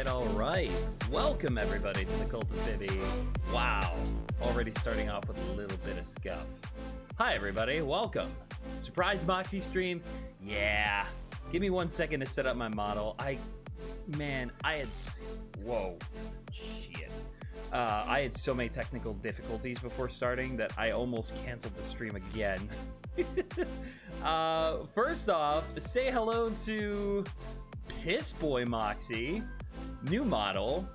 right. Welcome everybody to the Cult of Bibby. Wow, already starting off with a little bit of scuff. Hi everybody, welcome. Surprise Moxy stream? Yeah. Give me 1 second to set up my model. Whoa, shit. I had so many technical difficulties before starting that I almost canceled the stream again. First off, say hello to Piss Boy Moxy. New model,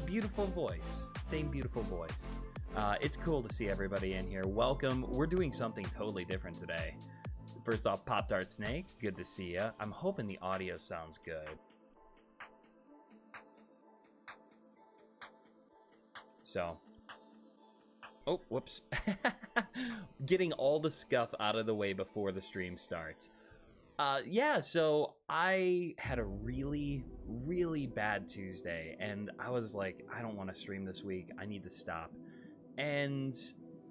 beautiful voice, same beautiful voice. It's cool to see everybody in here. Welcome. We're doing something totally different today. First off, Pop Dart Snake, good to see ya. I'm hoping the audio sounds good. So, oh, whoops. Getting all the scuff out of the way before the stream starts. Yeah, so I had a really bad Tuesday, and I was like, I don't want to stream this week. I need to stop. And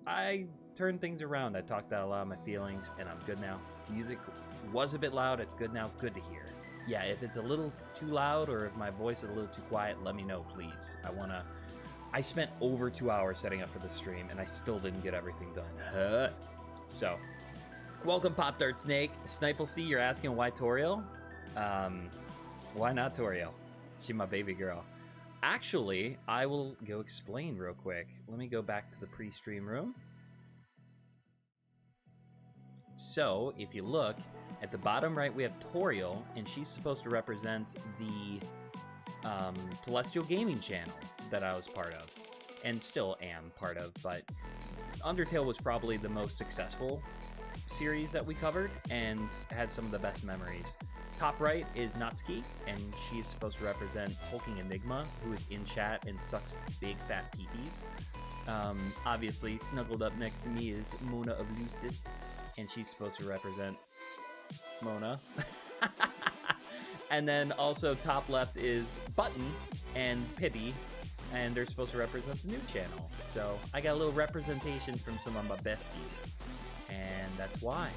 I turned things around. I talked out a lot of my feelings, and I'm good now. Music was a bit loud. It's good now. Good to hear. Yeah, if it's a little too loud or if my voice is a little too quiet, let me know, please. I spent over 2 hours setting up for the stream, and I still didn't get everything done. So, welcome, Pop Dart Snake. Sniple C, you're asking why Toriel? Why not Toriel? She my baby girl. Actually, I will go explain real quick. Let me go back to the pre-stream room. So, if you look, at the bottom right, we have Toriel, and she's supposed to represent the Celestial Gaming channel that I was part of, and still am part of, but Undertale was probably the most successful series that we covered, and had some of the best memories. Top right is Natsuki, and she's supposed to represent Hulking Enigma, who is in chat and sucks big fat peepees. Obviously, snuggled up next to me is Mona of Lucis, and she's supposed to represent Mona. And then also top left is Button and Pibby, and they're supposed to represent the new channel. So I got a little representation from some of my besties, and that's why.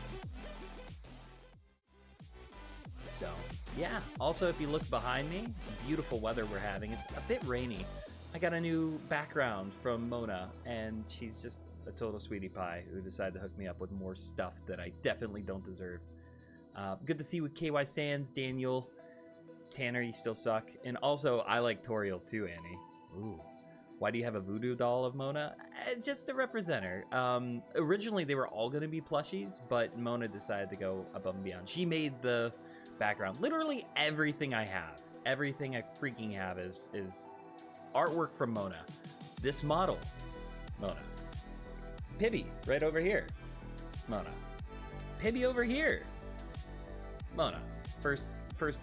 So yeah, also if you look behind me, beautiful weather we're having. It's a bit rainy. I got a new background from Mona, and she's just a total sweetie pie who decided to hook me up with more stuff that I definitely don't deserve. Good to see you with KY Sands, Daniel, Tanner, you still suck. And also, I like Toriel too, Annie. Ooh. Why do you have a voodoo doll of Mona? Just to represent her. Originally, they were all going to be plushies, but Mona decided to go above and beyond. She made the background. Literally everything I have, everything I freaking have is artwork from Mona. This model, Mona. Pibby, right over here. Mona. Pibby over here. Mona. First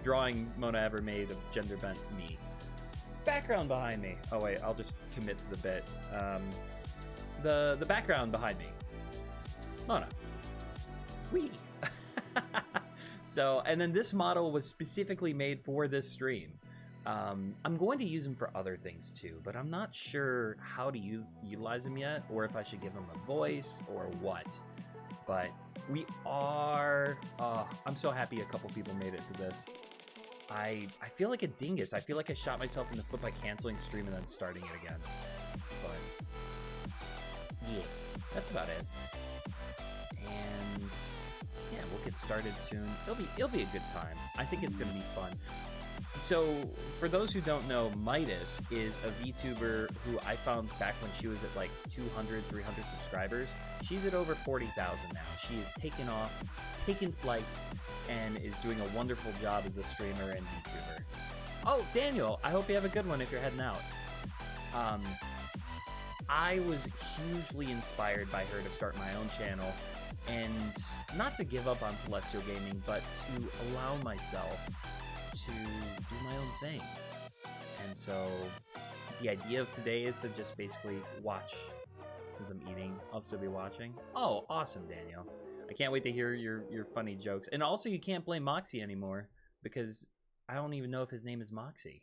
drawing Mona ever made of gender bent me. Background behind me. Oh wait, I'll just commit to the bit. The background behind me. Mona. Wee. So, and then this model was specifically made for this stream. I'm going to use him for other things too, but I'm not sure how to utilize him yet, or if I should give him a voice or what. But we are, I'm so happy a couple people made it to this. I feel like a dingus. I feel like I shot myself in the foot by canceling stream and then starting it again. But yeah, that's about it. And yeah, we'll get started soon. It'll be a good time. I think it's gonna be fun. So, for those who don't know, Midas is a VTuber who I found back when she was at like 200, 300 subscribers. She's at over 40,000 now. She has taken off, taken flight, and is doing a wonderful job as a streamer and VTuber. Oh, Daniel, I hope you have a good one if you're heading out. I was hugely inspired by her to start my own channel, and not to give up on Celestial Gaming, but to allow myself to do my own thing. And so the idea of today is to just basically watch. Since I'm eating, I'll still be watching. Oh, awesome, Daniel. I can't wait to hear your funny jokes. And also, you can't blame Moxy anymore, because I don't even know if his name is Moxy.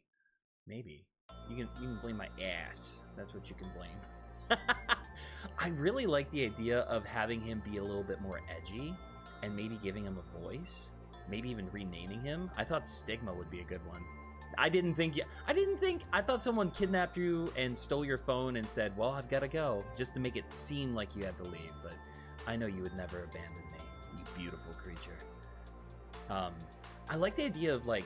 Maybe. You can blame my ass. That's what you can blame. I really like the idea of having him be a little bit more edgy, and maybe giving him a voice. Maybe even renaming him. I thought Stigma would be a good one. I didn't think I thought someone kidnapped you and stole your phone and said, well, I've got to go, just to make it seem like you had to leave. But I know you would never abandon me, you beautiful creature. I like the idea of like,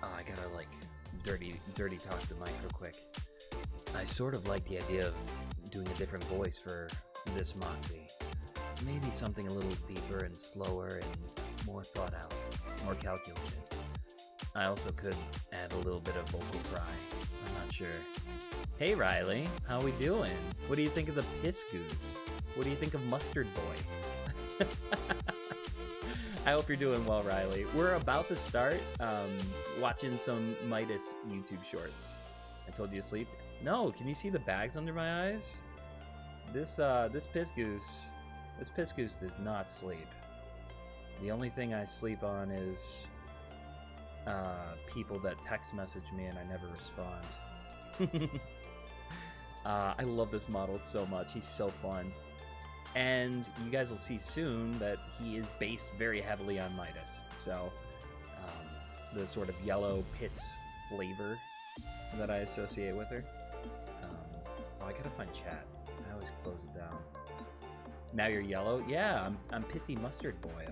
oh, I gotta like dirty talk the mic real quick. I sort of like the idea of doing a different voice for this Moxy. Maybe something a little deeper and slower and more thought out, more calculated. I also could add a little bit of vocal fry. I'm not sure. Hey Riley, how we doing? What do you think of the Piss Goose? What do you think of Mustard Boy? I hope you're doing well, Riley. We're about to start watching some Midas YouTube shorts. I told you to sleep. No, can you see the bags under my eyes? This Piss Goose does not sleep. The only thing I sleep on is people that text message me and I never respond. I love this model so much. He's so fun. And you guys will see soon that he is based very heavily on Midas. So the sort of yellow piss flavor that I associate with her. Oh, I gotta find chat. I always close it down. Now you're yellow? Yeah, I'm Pissy Mustard Boyo.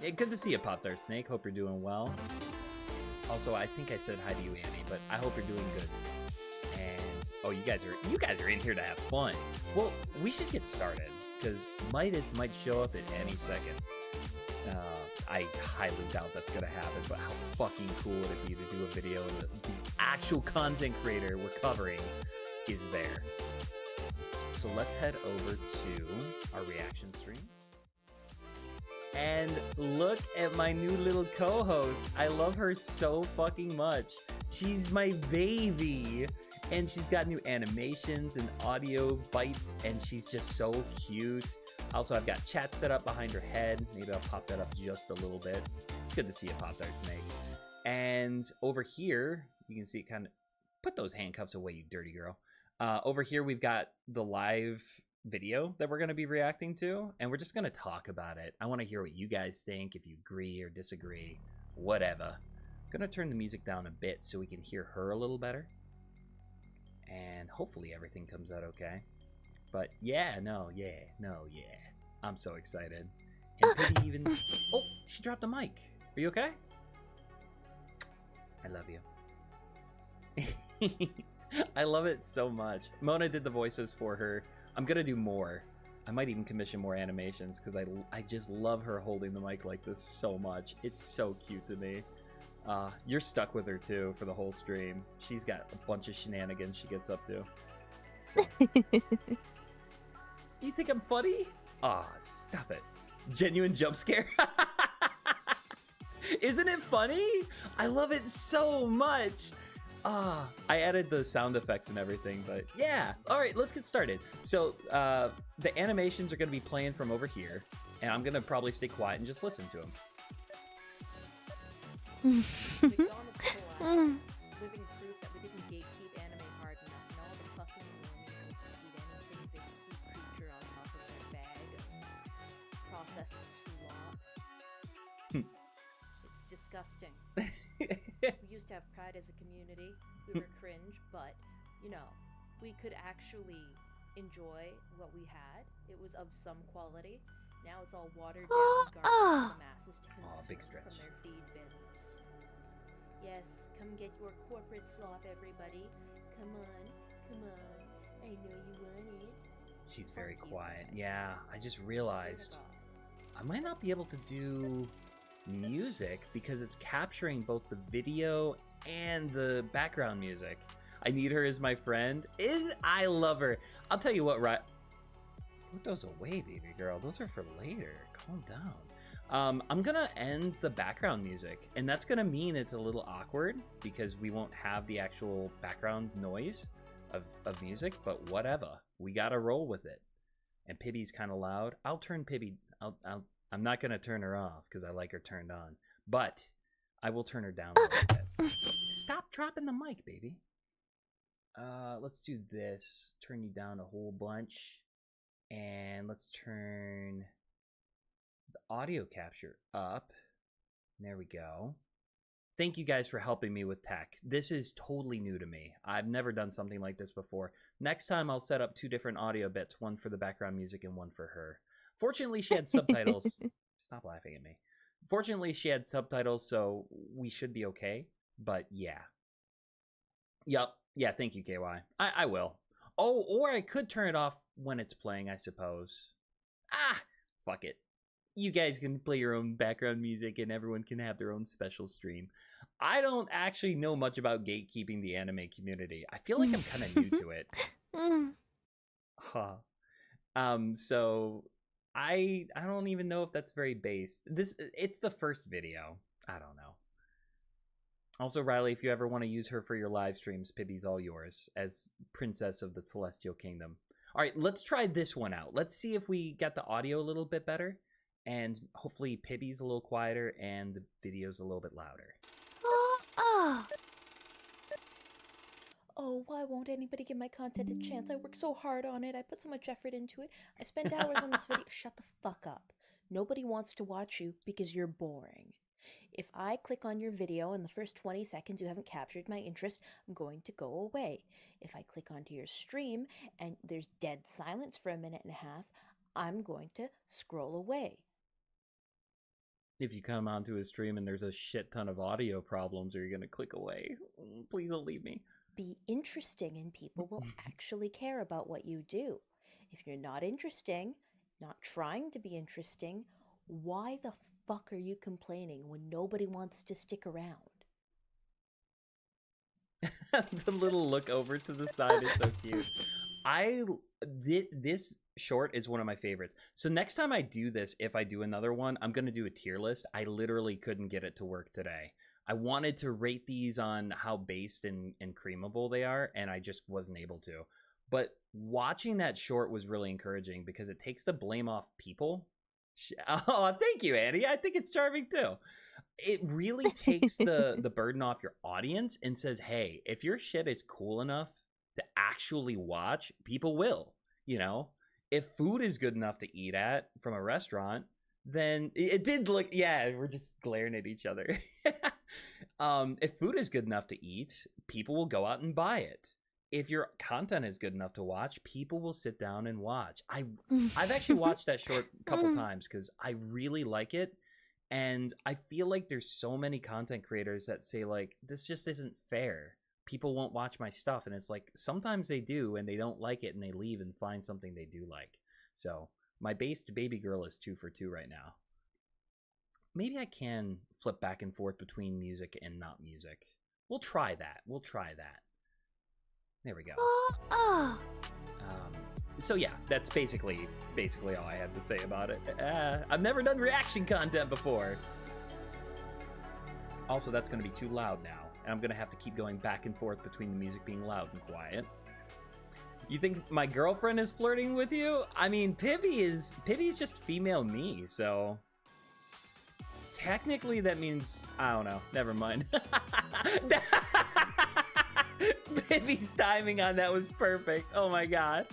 Yeah, good to see you, Pop-Tart Snake. Hope you're doing well. Also, I think I said hi to you, Andy, but I hope you're doing good. And oh, you guys are in here to have fun. Well, we should get started because Midas might show up at any second. I highly doubt that's gonna happen, but how fucking cool would it be to do a video and the actual content creator we're covering is there. So let's head over to our reaction stream. And look at my new little co-host. I love her so fucking much. She's my baby. And she's got new animations and audio bites, and she's just so cute. Also, I've got chat set up behind her head. Maybe I'll pop that up just a little bit. It's good to see you, Pop-Tart Snake. And over here, you can see it kind of... Put those handcuffs away, you dirty girl. Over here, we've got the live video that we're going to be reacting to, and we're just going to talk about it. I want to hear what you guys think, if you agree or disagree, whatever. I'm going to turn the music down a bit so we can hear her a little better. And hopefully everything comes out okay. But yeah. I'm so excited. And Piggy even... Oh, she dropped the mic. Are you okay? I love you. I love it so much. Mona did the voices for her. I'm gonna do more. I might even commission more animations because I just love her holding the mic like this so much. It's so cute to me. You're stuck with her too for the whole stream. She's got a bunch of shenanigans she gets up to. So. You think I'm funny? Aw, stop it. Genuine jump scare? Isn't it funny? I love it so much. I added the sound effects and everything, but yeah. All right, let's get started. So the animations are going to be playing from over here, and I'm going to probably stay quiet and just listen to them. Living proof that we didn't gatekeep anime hard enough, and all the fucking millennials eat anything they can keep creature on top of their bag of processed slop. It's disgusting. We used to have pride as a community. We were cringe, but, you know, we could actually enjoy what we had. It was of some quality. Now it's all watered down garbage for the masses to consume from their feed bins. Yes, come get your corporate slop, everybody. Come on. I know you want it. She's very quiet. Yeah, I just realized I might not be able to do music because it's capturing both the video and the background music. I need her as my friend. I love her. I'll tell you what, right? Put those away, baby girl. Those are for later. Calm down. I'm gonna end the background music, and that's gonna mean it's a little awkward because we won't have the actual background noise of music, but whatever. We gotta roll with it. And Pibby's kind of loud. I'll turn Pibby. I'm not gonna turn her off because I like her turned on, but I will turn her down a little bit. Stop dropping the mic, baby. Let's do this. Turn you down a whole bunch, and let's turn the audio capture up. There we go. Thank you guys for helping me with tech. This is totally new to me. I've never done something like this before. Next time I'll set up 2 different audio bits, one for the background music and one for her. Fortunately, she had subtitles. Stop laughing at me. Fortunately, she had subtitles, so we should be okay. But yeah. Yup. Yeah, thank you, KY. I will. Oh, or I could turn it off when it's playing, I suppose. Ah, fuck it. You guys can play your own background music and everyone can have their own special stream. I don't actually know much about gatekeeping the anime community. I feel like I'm kind of new to it. Huh. So I don't even know if that's very based. It's the first video. I don't know. Also, Riley, if you ever want to use her for your live streams, Pibby's all yours as Princess of the Celestial Kingdom. All right, let's try this one out. Let's see if we get the audio a little bit better. And hopefully Pibby's a little quieter and the video's a little bit louder. Oh, why won't anybody give my content a chance? I work so hard on it. I put so much effort into it. I spend hours on this video. Shut the fuck up. Nobody wants to watch you because you're boring. If I click on your video and the first 20 seconds you haven't captured my interest, I'm going to go away. If I click onto your stream and there's dead silence for a minute and a half, I'm going to scroll away. If you come onto a stream and there's a shit ton of audio problems, are you going to click away? Please don't leave me. Be interesting and people will actually care about what you do. If you're not interesting, not trying to be interesting, why the fuck are you complaining when nobody wants to stick around? The little look over to the side is so cute. This short is one of my favorites. So next time I do this, if I do another one, I'm going to do a tier list. I literally couldn't get it to work today. I wanted to rate these on how based and creamable they are, and I just wasn't able to. But watching that short was really encouraging because it takes the blame off people. Oh, thank you, Annie. I think it's charming too. It really takes the burden off your audience and says, hey, if your shit is cool enough to actually watch, people will. You know, if food is good enough to eat at from a restaurant, then it did look, yeah, we're just glaring at each other. If food is good enough to eat, people will go out and buy it. If your content is good enough to watch, people will sit down and watch. I've actually watched that short a couple times because I really like it. And I feel like there's so many content creators that say like, this just isn't fair. People won't watch my stuff. And it's like, sometimes they do and they don't like it and they leave and find something they do like. So my based baby girl is 2 for 2 right now. Maybe I can flip back and forth between music and not music. We'll try that. There we go. So yeah, that's basically all I had to say about it. I've never done reaction content before. Also, that's going to be too loud now, and I'm going to have to keep going back and forth between the music being loud and quiet. You think my girlfriend is flirting with you? I mean, Pibby's just female me, so technically that means, I don't know, never mind. Pibby's timing on that was perfect. Oh my god.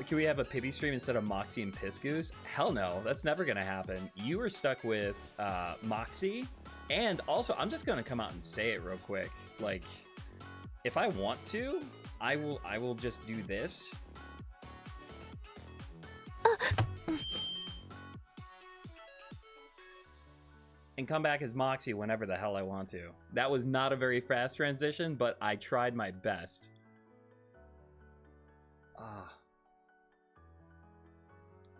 Can we have a Pibby stream instead of Moxy and Pisgoose? Hell no, that's never gonna happen. You were stuck with Moxy, and also I'm just gonna come out and say it real quick. Like, if I want to, I will just do this. And come back as Moxy whenever the hell I want to. That was not a very fast transition, but I tried my best.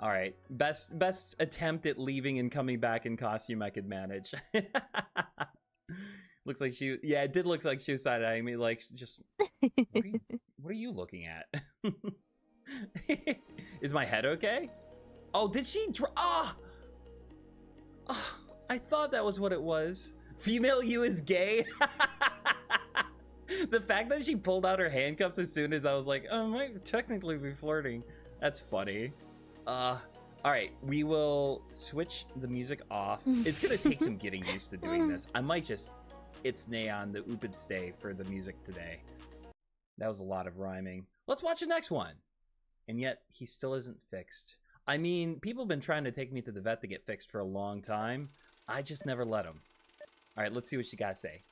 All right, best attempt at leaving and coming back in costume I could manage. Looks like she, yeah, it did look like she was side-eyeing me, like, just, what are you looking at? Is my head okay? Oh, did she, I thought that was what it was. Female you is gay? The fact that she pulled out her handcuffs as soon as I was like, oh, I might technically be flirting. That's funny. All right, we will switch the music off. It's gonna take some getting used to doing this. I might just itsnay on the oopid stay for the music today. That was a lot of rhyming. Let's watch the next one. And yet, he still isn't fixed. I mean, people have been trying to take me to the vet to get fixed for a long time, I just never let them. All right, let's see what you got to say.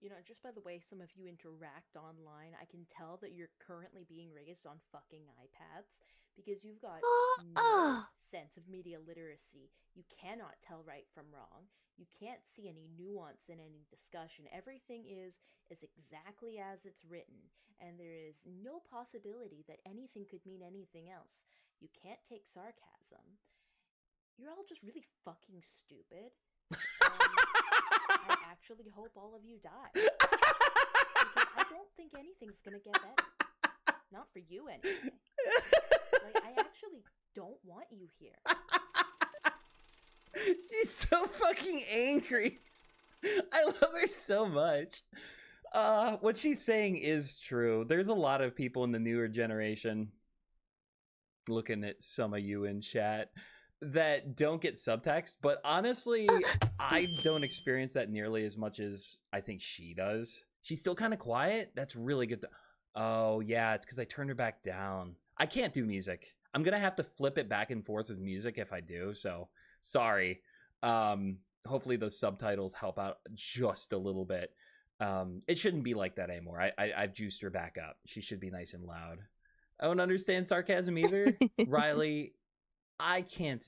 You know, just by the way some of you interact online, I can tell that you're currently being raised on fucking iPads because you've got no sense of media literacy. You cannot tell right from wrong. You can't see any nuance in any discussion. Everything is exactly as it's written, and there is no possibility that anything could mean anything else. You can't take sarcasm. You're all just really fucking stupid. I actually hope all of you die. Because I don't think anything's gonna get better. Not for you, anyway. Like, I actually don't want you here. She's so fucking angry. I love her so much. What she's saying is true. There's a lot of people in the newer generation, looking at some of you in chat, that don't get subtext, but honestly, I don't experience that nearly as much as I think she does. She's still kind of quiet. That's really good. Oh, yeah, it's because I turned her back down. I can't do music. I'm going to have to flip it back and forth with music if I do, so sorry. Hopefully those subtitles help out just a little bit. It shouldn't be like that anymore. I've juiced her back up. She should be nice and loud. I don't understand sarcasm either. Riley, I can't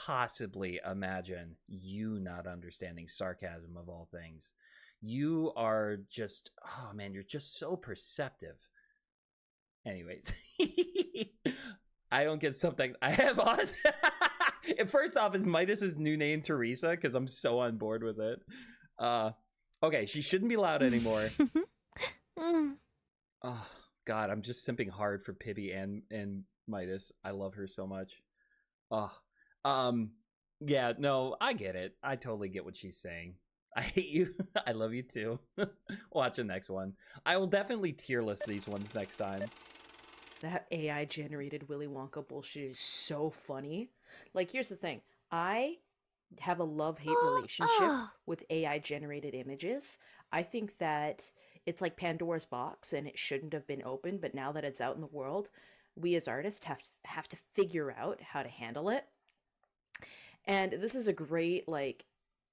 possibly imagine you not understanding sarcasm of all things. You are just, oh man, you're just so perceptive. Anyways, I don't get something. I have Oz. First off, is Midas's new name Teresa? Because I'm so on board with it. Okay, she shouldn't be loud anymore. Oh God, I'm just simping hard for Pibby and Midas. I love her so much. Yeah, no, I get it. I totally get what she's saying. I hate you. I love you too. Watch the next one. I will definitely tier list these ones next time. That AI generated Willy Wonka bullshit is so funny. Like, here's the thing. I have a love-hate relationship with AI generated images. I think that it's like Pandora's box and it shouldn't have been opened, but now that it's out in the world, we as artists have to figure out how to handle it. And this is a great, like,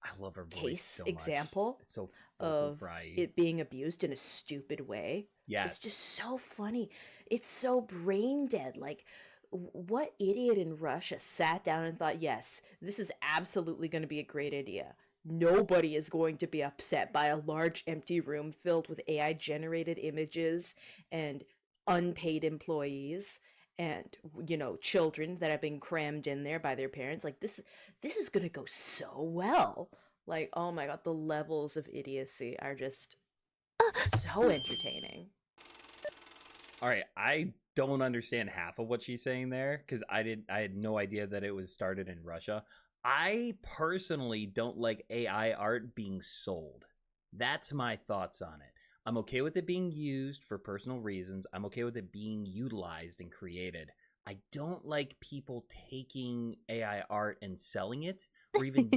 I love her voice case so example it's so of fry. it being abused in a stupid way. Yes. It's just so funny. It's so brain dead. Like, what idiot in Russia sat down and thought, yes, this is absolutely going to be a great idea. Nobody is going to be upset by a large empty room filled with AI generated images and unpaid employees and, you know, children that have been crammed in there by their parents. Like, this is gonna go so well. Like, oh my god, the levels of idiocy are just so entertaining. All right, I don't understand half of what she's saying there because I had no idea that it was started in Russia. I personally don't like AI art being sold. That's my thoughts on it. I'm okay with it being used for personal reasons. I'm okay with it being utilized and created. I don't like people taking AI art and selling it, or even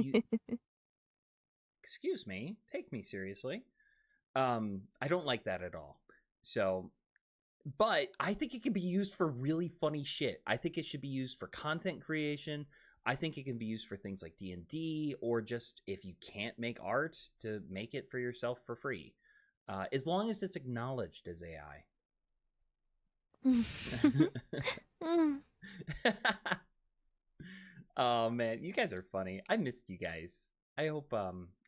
excuse me, take me seriously. I don't like that at all. So, but I think it can be used for really funny shit. I think it should be used for content creation. I think it can be used for things like D&D, or just if you can't make art, to make it for yourself for free. As long as it's acknowledged as AI. Oh man, you guys are funny. I missed you guys. I hope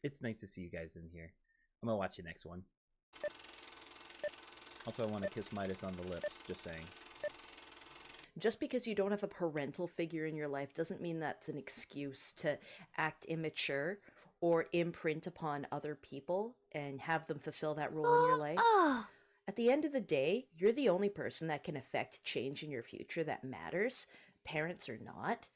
it's nice to see you guys in here. I'm gonna watch the next one. Also, I want to kiss Midas on the lips, just saying. Just because you don't have a parental figure in your life doesn't mean that's an excuse to act immature or imprint upon other people and have them fulfill that role in your life. At the end of the day, you're the only person that can affect change in your future that matters. Parents are not.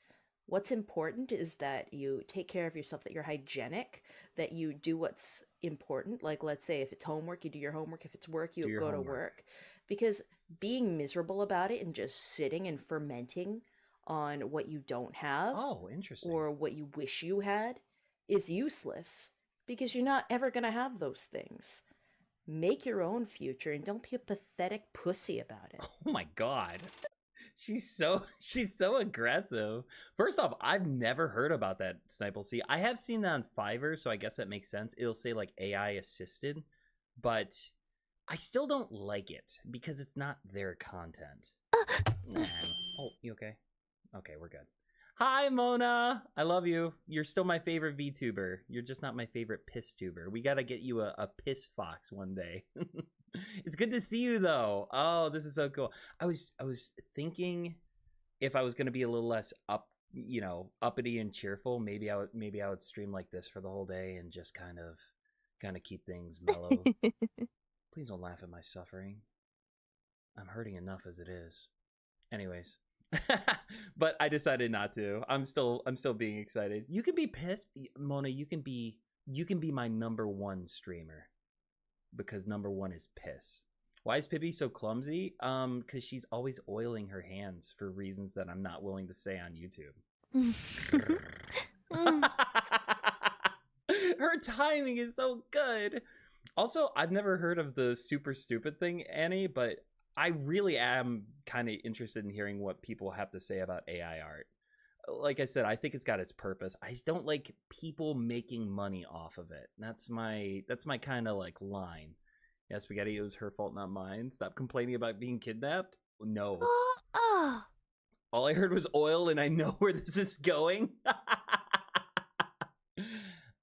What's important is that you take care of yourself, that you're hygienic, that you do what's important. Like, let's say if it's homework, you do your homework. If it's work, you go to work. Because being miserable about it and just sitting and fermenting on what you don't have, interesting, or what you wish you had, is useless, because you're not ever going to have those things. Make your own future and don't be a pathetic pussy about it. Oh my god. she's so aggressive. First off, I've never heard about that Sniple C. I have seen that on Fiverr, so I guess that makes sense. It'll say like AI assisted, but I still don't like it because it's not their content. Oh, you okay? Okay, we're good. Hi, Mona. I love you. You're still my favorite VTuber. You're just not my favorite PissTuber. We gotta get you a Piss Fox one day. It's good to see you, though. Oh, this is so cool. I was thinking if I was gonna be a little less uppity and cheerful, maybe I would stream like this for the whole day and just kind of keep things mellow. Please don't laugh at my suffering. I'm hurting enough as it is. Anyways. But I decided not to. I'm still being excited. You can be pissed, Mona. You can be my #1 streamer because #1 is piss. Why is Pibby so clumsy? Because she's always oiling her hands for reasons that I'm not willing to say on YouTube. Her timing is so good. Also, I've never heard of the super stupid thing, Annie, but I really am kind of interested in hearing what people have to say about AI art. Like I said, I think it's got its purpose. I just don't like people making money off of it. That's my kind of like line. Yeah, Spaghetti, it was her fault, not mine. Stop complaining about being kidnapped. No. All I heard was oil, and I know where this is going.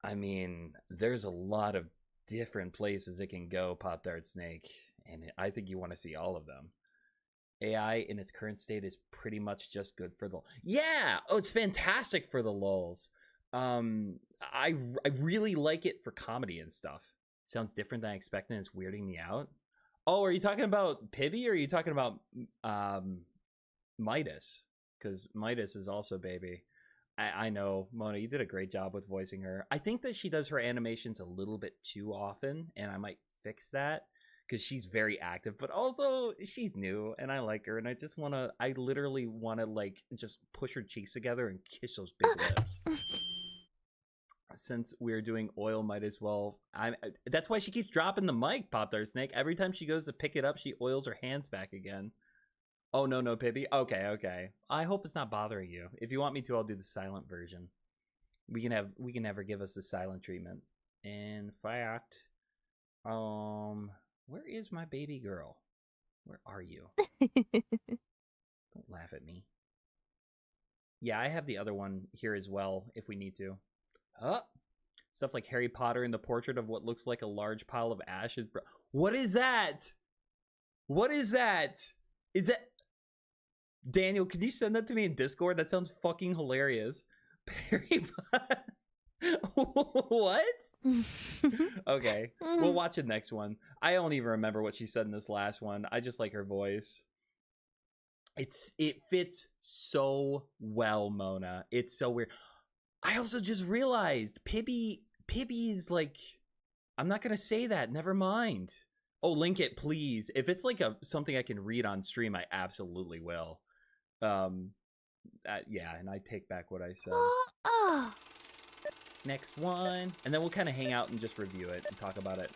I mean, there's a lot of different places it can go, Pop Tart Snake. And I think you want to see all of them. AI in its current state is pretty much just good for the... Yeah! Oh, it's fantastic for the lulz. I really like it for comedy and stuff. Sounds different than I expected, and it's weirding me out. Oh, are you talking about Pibby, or are you talking about Midas? Because Midas is also baby. I know, Mona, you did a great job with voicing her. I think that she does her animations a little bit too often, and I might fix that. Because she's very active, but also she's new, and I like her, and I literally want to, like, just push her cheeks together and kiss those big lips. Since we're doing oil, might as well. That's why she keeps dropping the mic, Pop Tart Snake. Every time she goes to pick it up, she oils her hands back again. Oh, no, Pibby. Okay. I hope it's not bothering you. If you want me to, I'll do the silent version. We can have her give us the silent treatment. In fact, where is my baby girl? Where are you? Don't laugh at me. Yeah, I have the other one here as well, if we need to. Stuff like Harry Potter and the portrait of what looks like a large pile of ashes. What is that? What is that? Is that... Daniel, can you send that to me in Discord? That sounds fucking hilarious. Harry Potter... What? Okay, we'll watch the next one. I don't even remember what she said in this last one. I just like her voice. It fits so well, Mona. It's so weird. I also just realized Pibby's like, I'm not gonna say that. Never mind. Oh, link it, please. If it's like something I can read on stream, I absolutely will. Yeah, and I take back what I said. Next one, and then we'll kind of hang out and just review it and talk about it.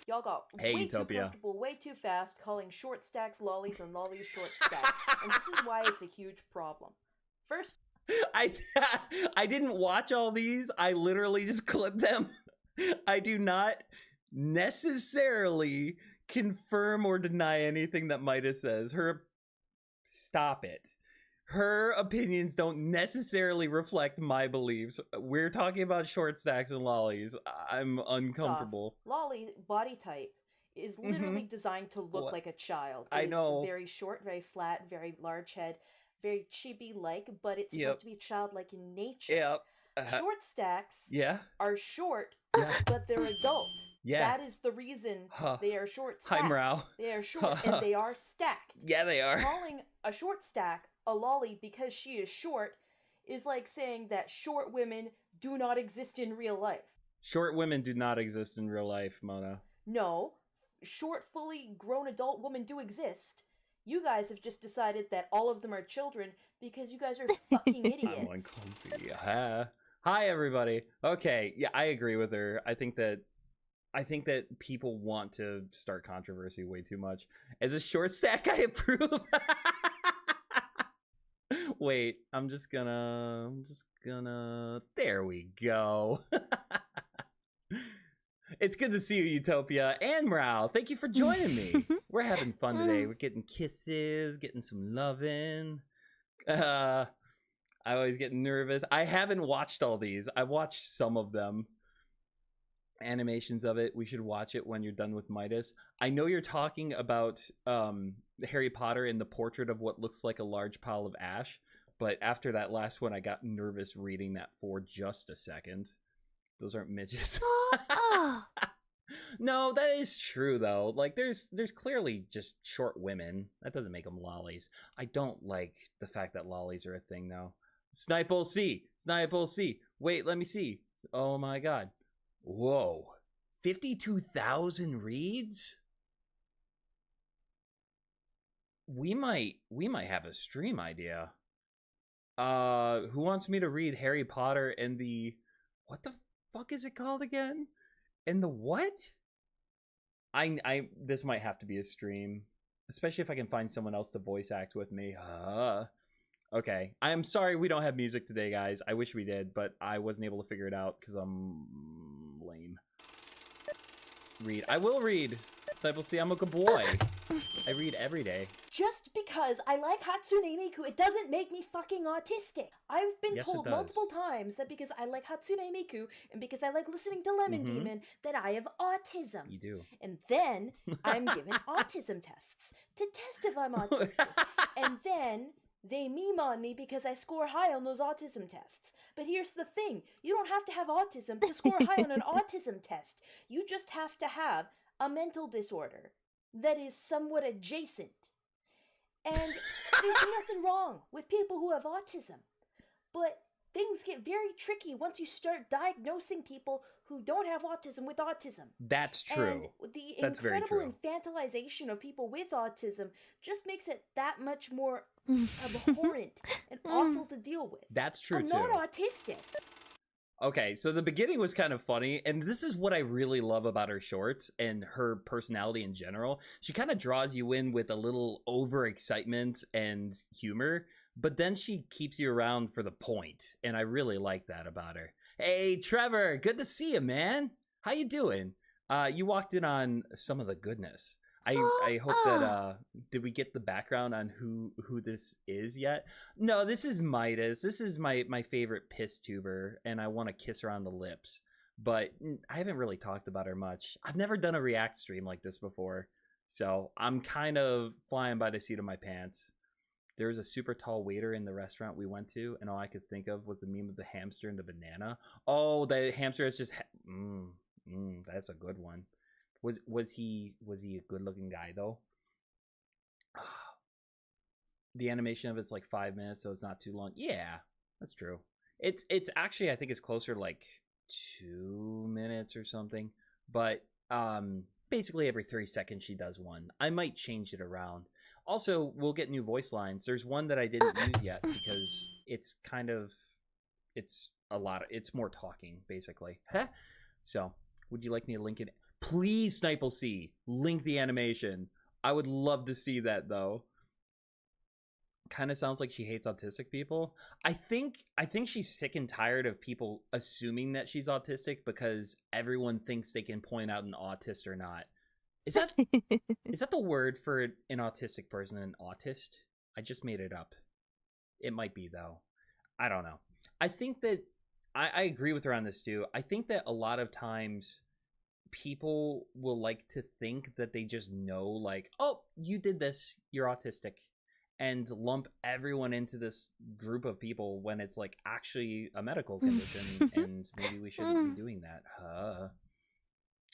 Y'all got way too comfortable, way too fast, calling short stacks lollies and lollies short stacks, and this is why it's a huge problem. First, I didn't watch all these. I literally just clipped them. I do not necessarily confirm or deny anything that Midas says. Stop it. Her opinions don't necessarily reflect my beliefs. We're talking about short stacks and lollies. I'm uncomfortable. Lolly body type is literally designed to look like a child. I know. Very short, very flat, very large head, very chibi-like, but it's supposed to be childlike in nature. Yep. Short stacks are short, but they're adult. Yeah. That is the reason they are short stacks. Hi, Morale. They are short and they are stacked. Yeah, they are. Calling a short stack a lolly because she is short is like saying that short women do not exist in real life. Short women do not exist in real life, Mona. No. Short, fully grown adult women do exist. You guys have just decided that all of them are children because you guys are fucking idiots. I'm uncomfy. Hi, everybody. Okay, yeah, I agree with her. I think that people want to start controversy way too much. As a short stack, I approve. Wait, I'm just gonna. There we go. It's good to see you, Utopia and Morale. Thank you for joining me. We're having fun today. We're getting kisses, getting some loving. I always get nervous. I haven't watched all these. I watched some of them. Animations of it. We should watch it when you're done with Midas. I know you're talking about Harry Potter and the portrait of what looks like a large pile of ash, but after that last one, I got nervous reading that for just a second. Those aren't midgets. No, that is true though. Like there's clearly just short women. That doesn't make them lollies. I don't like the fact that lollies are a thing though. Snipe C. Wait, let me see. Oh my god. Whoa. 52,000 reads? We might have a stream idea. Who wants me to read Harry Potter and the what the fuck is it called again? And the what? I this might have to be a stream, especially if I can find someone else to voice act with me. Okay. I am sorry we don't have music today, guys. I wish we did, but I wasn't able to figure it out because I'm lame. Read. I will read. Snipe C, I'm a good boy. I read every day. Just because I like Hatsune Miku, it doesn't make me fucking autistic. I've been told multiple times that because I like Hatsune Miku and because I like listening to Lemon Demon, that I have autism. You do. And then I'm given autism tests to test if I'm autistic. And then they meme on me because I score high on those autism tests. But here's the thing. You don't have to have autism to score high on an autism test. You just have to have a mental disorder that is somewhat adjacent. And there's nothing wrong with people who have autism. But things get very tricky once you start diagnosing people who don't have autism with autism. That's true. And the That's incredible infantilization of people with autism just makes it that much more abhorrent and awful to deal with. That's true, I'm too. not autistic. Okay, so the beginning was kind of funny, and this is what I really love about her shorts and her personality in general. She kind of draws you in with a little overexcitement and humor, but then she keeps you around for the point, and I really like that about her. Hey, Trevor, good to see you, man. How you doing? You walked in on some of the goodness. I hope that did we get the background on who this is yet? No, this is Midas. This is my favorite PissTuber, and I want to kiss her on the lips. But I haven't really talked about her much. I've never done a react stream like this before, so I'm kind of flying by the seat of my pants. There was a super tall waiter in the restaurant we went to, and all I could think of was the meme of the hamster and the banana. Oh, the hamster is just that's a good one. Was he a good looking guy though? The animation of it's like 5 minutes, so it's not too long. Yeah, that's true. It's actually, I think it's closer to like 2 minutes or something. But basically every 3 seconds she does one. I might change it around. Also, we'll get new voice lines. There's one that I didn't use yet because it's more talking basically. So, would you like me to link it? Please, Snipe C, link the animation. I would love to see that though. Kind of sounds like she hates autistic people. I think she's sick and tired of people assuming that she's autistic because everyone thinks they can point out an autist or not. Is that the word for an autistic person, an autist? I just made it up. It might be though. I don't know. I think that I agree with her on this too. I think that a lot of times people will like to think that they just know, like, oh, you did this, you're autistic, and lump everyone into this group of people when it's like actually a medical condition and maybe we shouldn't be doing that.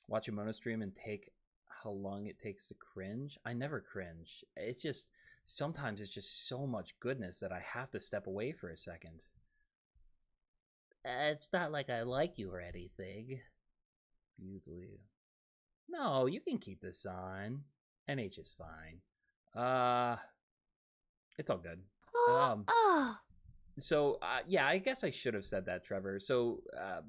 Watch a Mono stream and take how long it takes to cringe. I never cringe. It's just sometimes it's just so much goodness that I have to step away for a second. It's not like I like you or anything. Beautifully. No, you can keep this on. NH is fine. It's all good. So, yeah, I guess I should have said that, Trevor. So,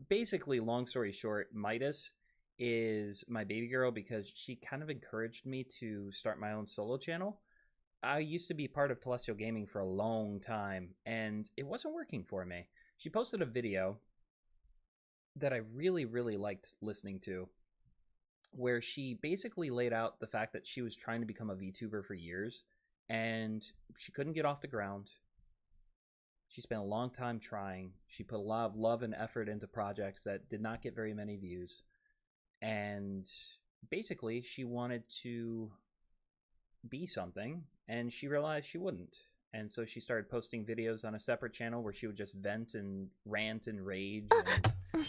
basically, long story short, Midas is my baby girl because she kind of encouraged me to start my own solo channel. I used to be part of Telestial Gaming for a long time, and it wasn't working for me. She posted a video that I really, really liked listening to, where she basically laid out the fact that she was trying to become a VTuber for years, and she couldn't get off the ground. She spent a long time trying. She put a lot of love and effort into projects that did not get very many views. And basically, she wanted to be something, and she realized she wouldn't. And so she started posting videos on a separate channel where she would just vent and rant and rage. And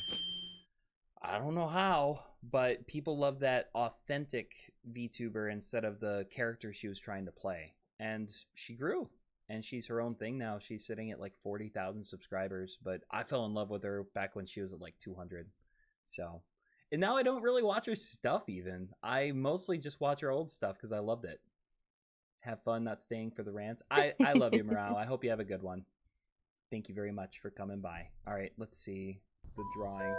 I don't know how, but people love that authentic VTuber instead of the character she was trying to play. And she grew, and she's her own thing now. She's sitting at like 40,000 subscribers, but I fell in love with her back when she was at like 200. So, and now I don't really watch her stuff even. I mostly just watch her old stuff because I loved it. Have fun not staying for the rants. I love you, Morale. I hope you have a good one. Thank you very much for coming by. All right, let's see the drawing.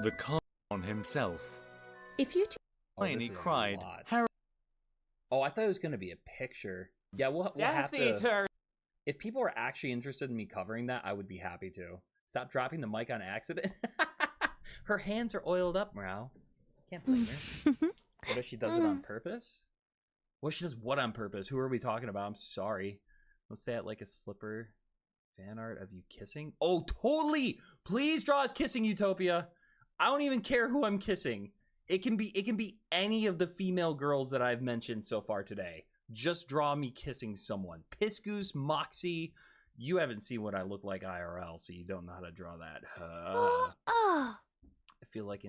The con himself. If you Tiny cried. Oh, I thought it was going to be a picture. Yeah, we'll have to. If people are actually interested in me covering that, I would be happy to. Stop dropping the mic on accident. Her hands are oiled up, Morale. Can't blame her. What if she does it on purpose? What if she does what on purpose? Who are we talking about? I'm sorry. Let's say it like a slipper fan art of you kissing. Oh, totally. Please draw us kissing, Utopia. I don't even care who I'm kissing. It can be any of the female girls that I've mentioned so far today. Just draw me kissing someone. Pisgoose, Moxy. You haven't seen what I look like IRL, so you don't know how to draw that. I feel like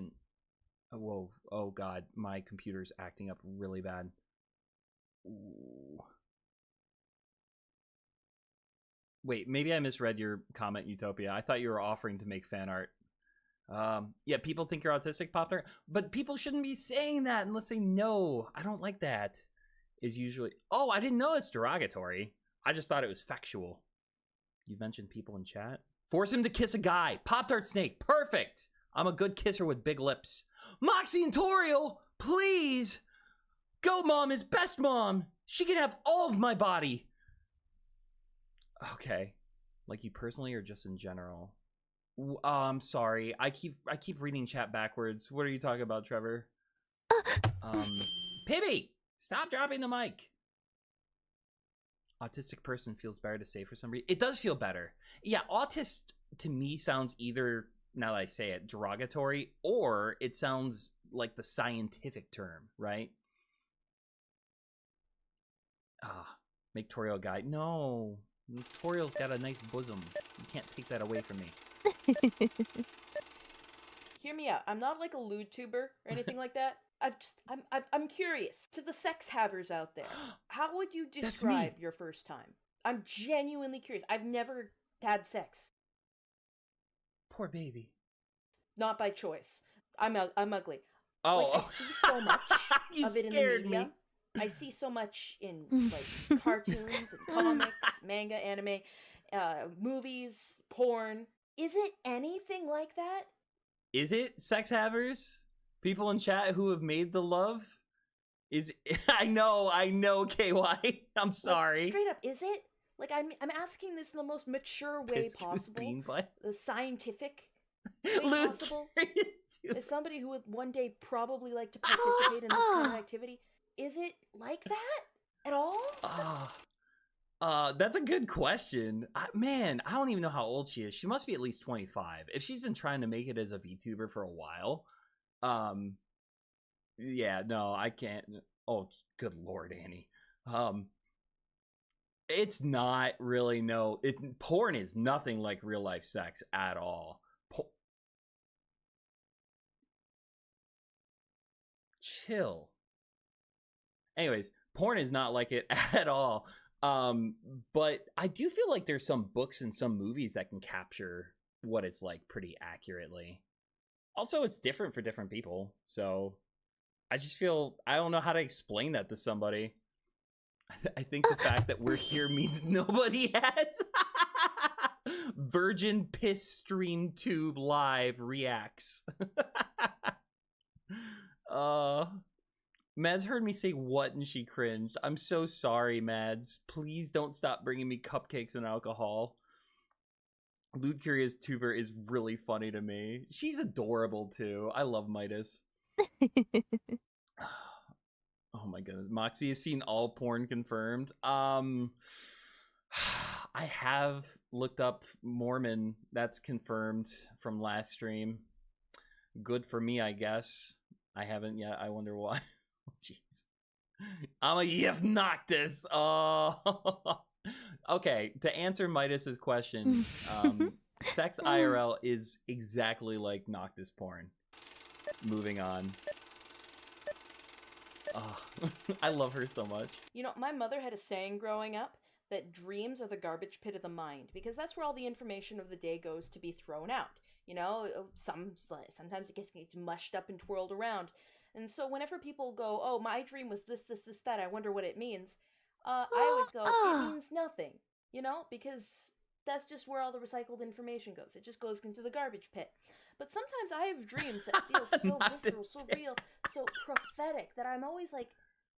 whoa. Oh God, my computer's acting up really bad. Ooh. Wait, maybe I misread your comment, Utopia. I thought you were offering to make fan art. Yeah, people think you're autistic, Popner, but people shouldn't be saying that unless they know. I don't like that. Is usually. Oh, I didn't know it's derogatory. I just thought it was factual. You mentioned people in chat. Force him to kiss a guy. Pop-Tart Snake. Perfect. I'm a good kisser with big lips. Moxy and Toriel, please. Go, Mom is best mom. She can have all of my body. Okay. Like you personally or just in general? I'm sorry. I keep reading chat backwards. What are you talking about, Trevor? Pibby, stop dropping the mic. Autistic person feels better to say for some reason. It does feel better. Yeah, autist to me sounds either, now that I say it, derogatory, or it sounds like the scientific term, right? Make Toriel guy. No, Toriel's got a nice bosom. You can't take that away from me. Hear me out. I'm not like a lewd tuber or anything like that. I'm curious to the sex havers out there. How would you describe your first time? I'm genuinely curious. I've never had sex. Poor baby. Not by choice. I'm ugly. Oh, like, I see so much of it in the media. Me. I see so much in like cartoons and comics, manga, anime, movies, porn. Is it anything like that? Is it, sex havers? People in chat who have made the love? I know, KY. I'm sorry. Like, straight up, is it? Like, I'm asking this in the most mature way possible. The scientific way possible. As somebody who would one day probably like to participate in this kind of activity, is it like that at all? That's a good question. Man, I don't even know how old she is. She must be at least 25. If she's been trying to make it as a VTuber for a while. Yeah, no, I can't. Oh, good Lord, Annie. It's not really, porn is nothing like real life sex at all. Chill. Anyways, porn is not like it at all. But I do feel like there's some books and some movies that can capture what it's like pretty accurately. Also, it's different for different people. So I just feel, I don't know how to explain that to somebody. I think the fact that we're here means nobody has. Virgin Piss Stream Tube Live reacts. Mads heard me say what and she cringed. I'm so sorry, Mads. Please don't stop bringing me cupcakes and alcohol. Lewd Curious Tuber is really funny to me. She's adorable too. I love Midas. Oh my goodness. Moxy has seen all porn confirmed. I have looked up Mormon. That's confirmed from last stream. Good for me, I guess. I haven't yet. I wonder why. Jeez. I'm a Yef Noctis. Oh. Okay, to answer Midas's question, sex IRL is exactly like Noctis porn. Moving on. Oh, I love her so much. You know, my mother had a saying growing up that dreams are the garbage pit of the mind, because that's where all the information of the day goes to be thrown out. You know, sometimes it gets mushed up and twirled around. And so whenever people go, oh, my dream was this, that, I wonder what it means, I always go, it means nothing, you know, because that's just where all the recycled information goes. It just goes into the garbage pit. But sometimes I have dreams that feel so visceral, so real, so prophetic, that I'm always like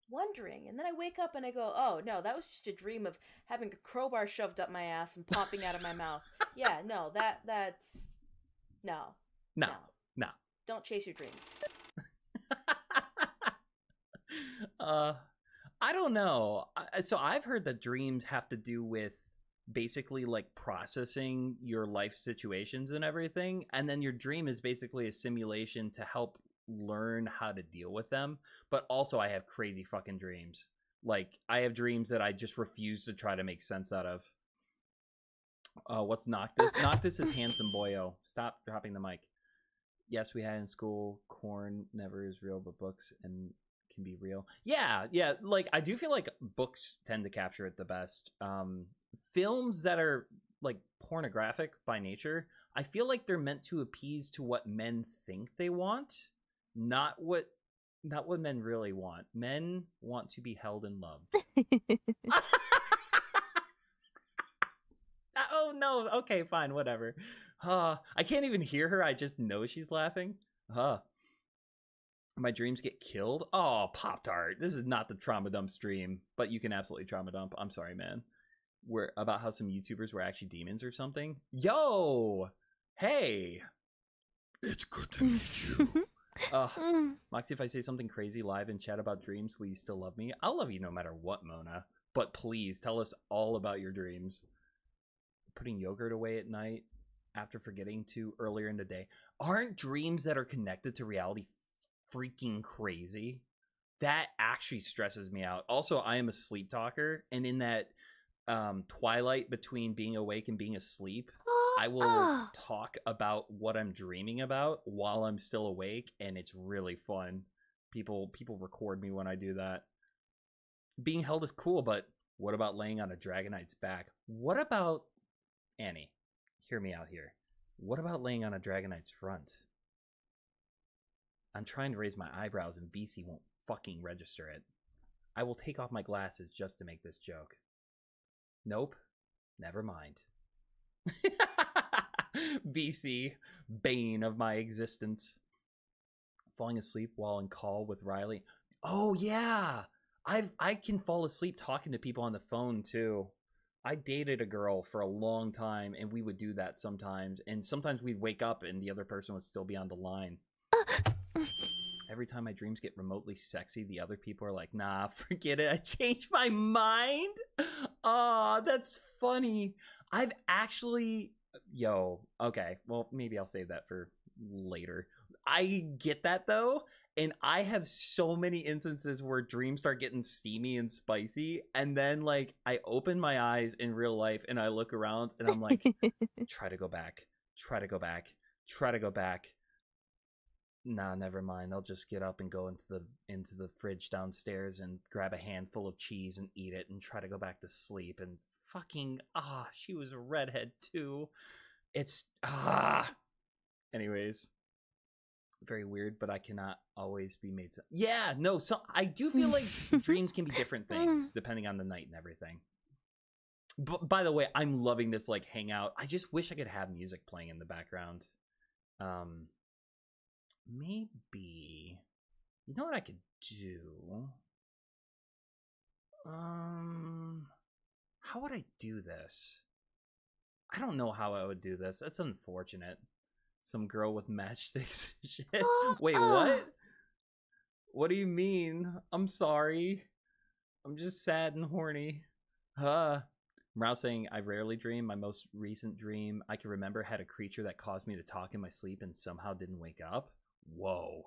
wondering. And then I wake up and I go, oh, no, that was just a dream of having a crowbar shoved up my ass and popping out of my mouth. Yeah, no, that's... No. Don't chase your dreams. I don't know. So I've heard that dreams have to do with basically like processing your life situations and everything, and then your dream is basically a simulation to help learn how to deal with them. But also I have crazy fucking dreams. Like I have dreams that I just refuse to try to make sense out of. What's Noctis? Noctis is handsome boyo. Stop dropping the mic. Yes, we had in school, corn never is real, but books and can be real. Yeah, like I do feel like books tend to capture it the best. Films that are like pornographic by nature, I feel like they're meant to appease to what men think they want, not what men really want. Men want to be held and loved. Oh no, okay, fine, whatever. I can't even hear her, I just know she's laughing. My dreams get killed? Oh, Pop-Tart. This is not the trauma dump stream, but you can absolutely trauma dump. I'm sorry, man. We're about how some YouTubers were actually demons or something. Yo! Hey! It's good to meet you. Moxy, if I say something crazy live in chat about dreams, will you still love me? I'll love you no matter what, Mona. But please, tell us all about your dreams. Putting yogurt away at night after forgetting to earlier in the day. Aren't dreams that are connected to reality freaking crazy? That actually stresses me out. Also, I am a sleep talker, and in that twilight between being awake and being asleep, I will talk about what I'm dreaming about while I'm still awake, and it's really fun. People record me when I do that. Being held is cool, but what about laying on a Dragonite's back? What about, Annie, hear me out here. What about laying on a Dragonite's front? I'm trying to raise my eyebrows and VC won't fucking register it. I will take off my glasses just to make this joke. Nope. Never mind. VC, bane of my existence. Falling asleep while in call with Riley. Oh yeah! I can fall asleep talking to people on the phone too. I dated a girl for a long time, and we would do that sometimes. And sometimes we'd wake up and the other person would still be on the line. Every time my dreams get remotely sexy, the other people are like, nah, forget it. I changed my mind. Aw, that's funny. I've actually... Yo, okay. Well, maybe I'll save that for later. I get that, though. And I have so many instances where dreams start getting steamy and spicy. And then, like, I open my eyes in real life and I look around and I'm like, try to go back. Try to go back. Try to go back. Nah, never mind. I'll just get up and go into the fridge downstairs and grab a handful of cheese and eat it and try to go back to sleep. And fucking, she was a redhead too. It's, anyways. Very weird, but I cannot always be made. Yeah, no, so I do feel like dreams can be different things depending on the night and everything. But by the way, I'm loving this like hangout. I just wish I could have music playing in the background. Maybe You know what I could do? How would I do this? I don't know how I would do this. That's unfortunate. Some girl with matchsticks and shit. Wait, what? What do you mean? I'm sorry. I'm just sad and horny. Morale saying, I rarely dream. My most recent dream I can remember had a creature that caused me to talk in my sleep and somehow didn't wake up. Whoa.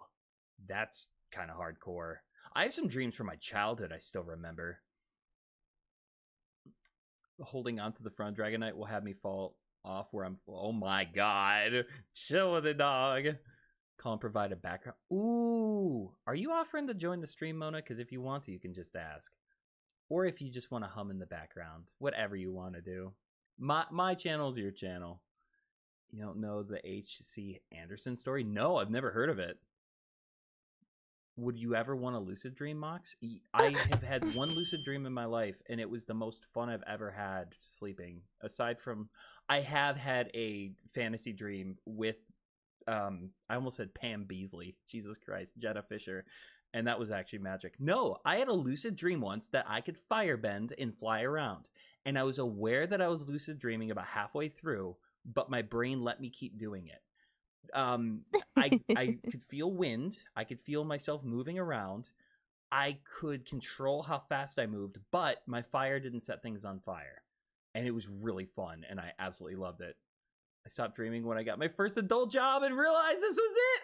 That's kind of hardcore. I have some dreams from my childhood I still remember. Holding on to the front Dragonite will have me fall off where I'm. Oh my god. Chill with it, dog. Call and provide a background. Ooh. Are you offering to join the stream, Mona? Because if you want to, you can just ask. Or if you just want to hum in the background. Whatever you want to do. My channel's your channel. You don't know the H.C. Anderson story? No, I've never heard of it. Would you ever want a lucid dream, Mox? I have had one lucid dream in my life, and it was the most fun I've ever had sleeping. Aside from, I have had a fantasy dream with, I almost said Pam Beasley. Jesus Christ, Jenna Fisher. And that was actually magic. No, I had a lucid dream once that I could firebend and fly around. And I was aware that I was lucid dreaming about halfway through, but my brain let me keep doing it. I could feel wind. I could feel myself moving around. I could control how fast I moved, but my fire didn't set things on fire. And it was really fun, and I absolutely loved it. I stopped dreaming when I got my first adult job and realized this was it.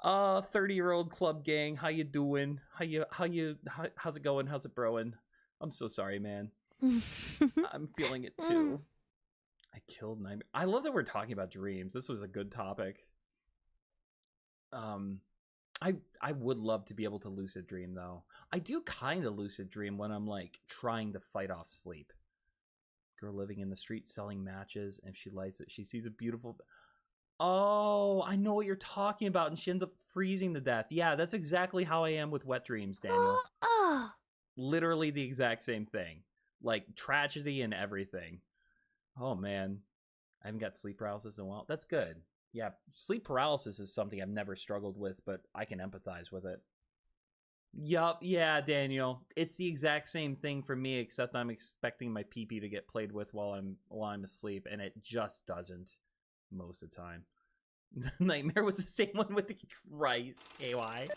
30-year-old club gang, how you doing? How's it going? How's it broing? I'm so sorry, man. I'm feeling it too. I killed nightmare. I love that we're talking about dreams. This was a good topic. I would love to be able to lucid dream though. I do kind of lucid dream when I'm like trying to fight off sleep. Girl living in the street selling matches, and if she lights it, she sees a beautiful. Oh, I know what you're talking about, and she ends up freezing to death. Yeah, that's exactly how I am with wet dreams, Daniel. Literally the exact same thing. Like tragedy and everything. Oh man, I haven't got sleep paralysis in a while. That's good. Yeah, sleep paralysis is something I've never struggled with, but I can empathize with it. Yup, yeah, Daniel. It's the exact same thing for me, except I'm expecting my pee-pee to get played with while I'm asleep, and it just doesn't most of the time. Nightmare was the same one with the Christ, KY.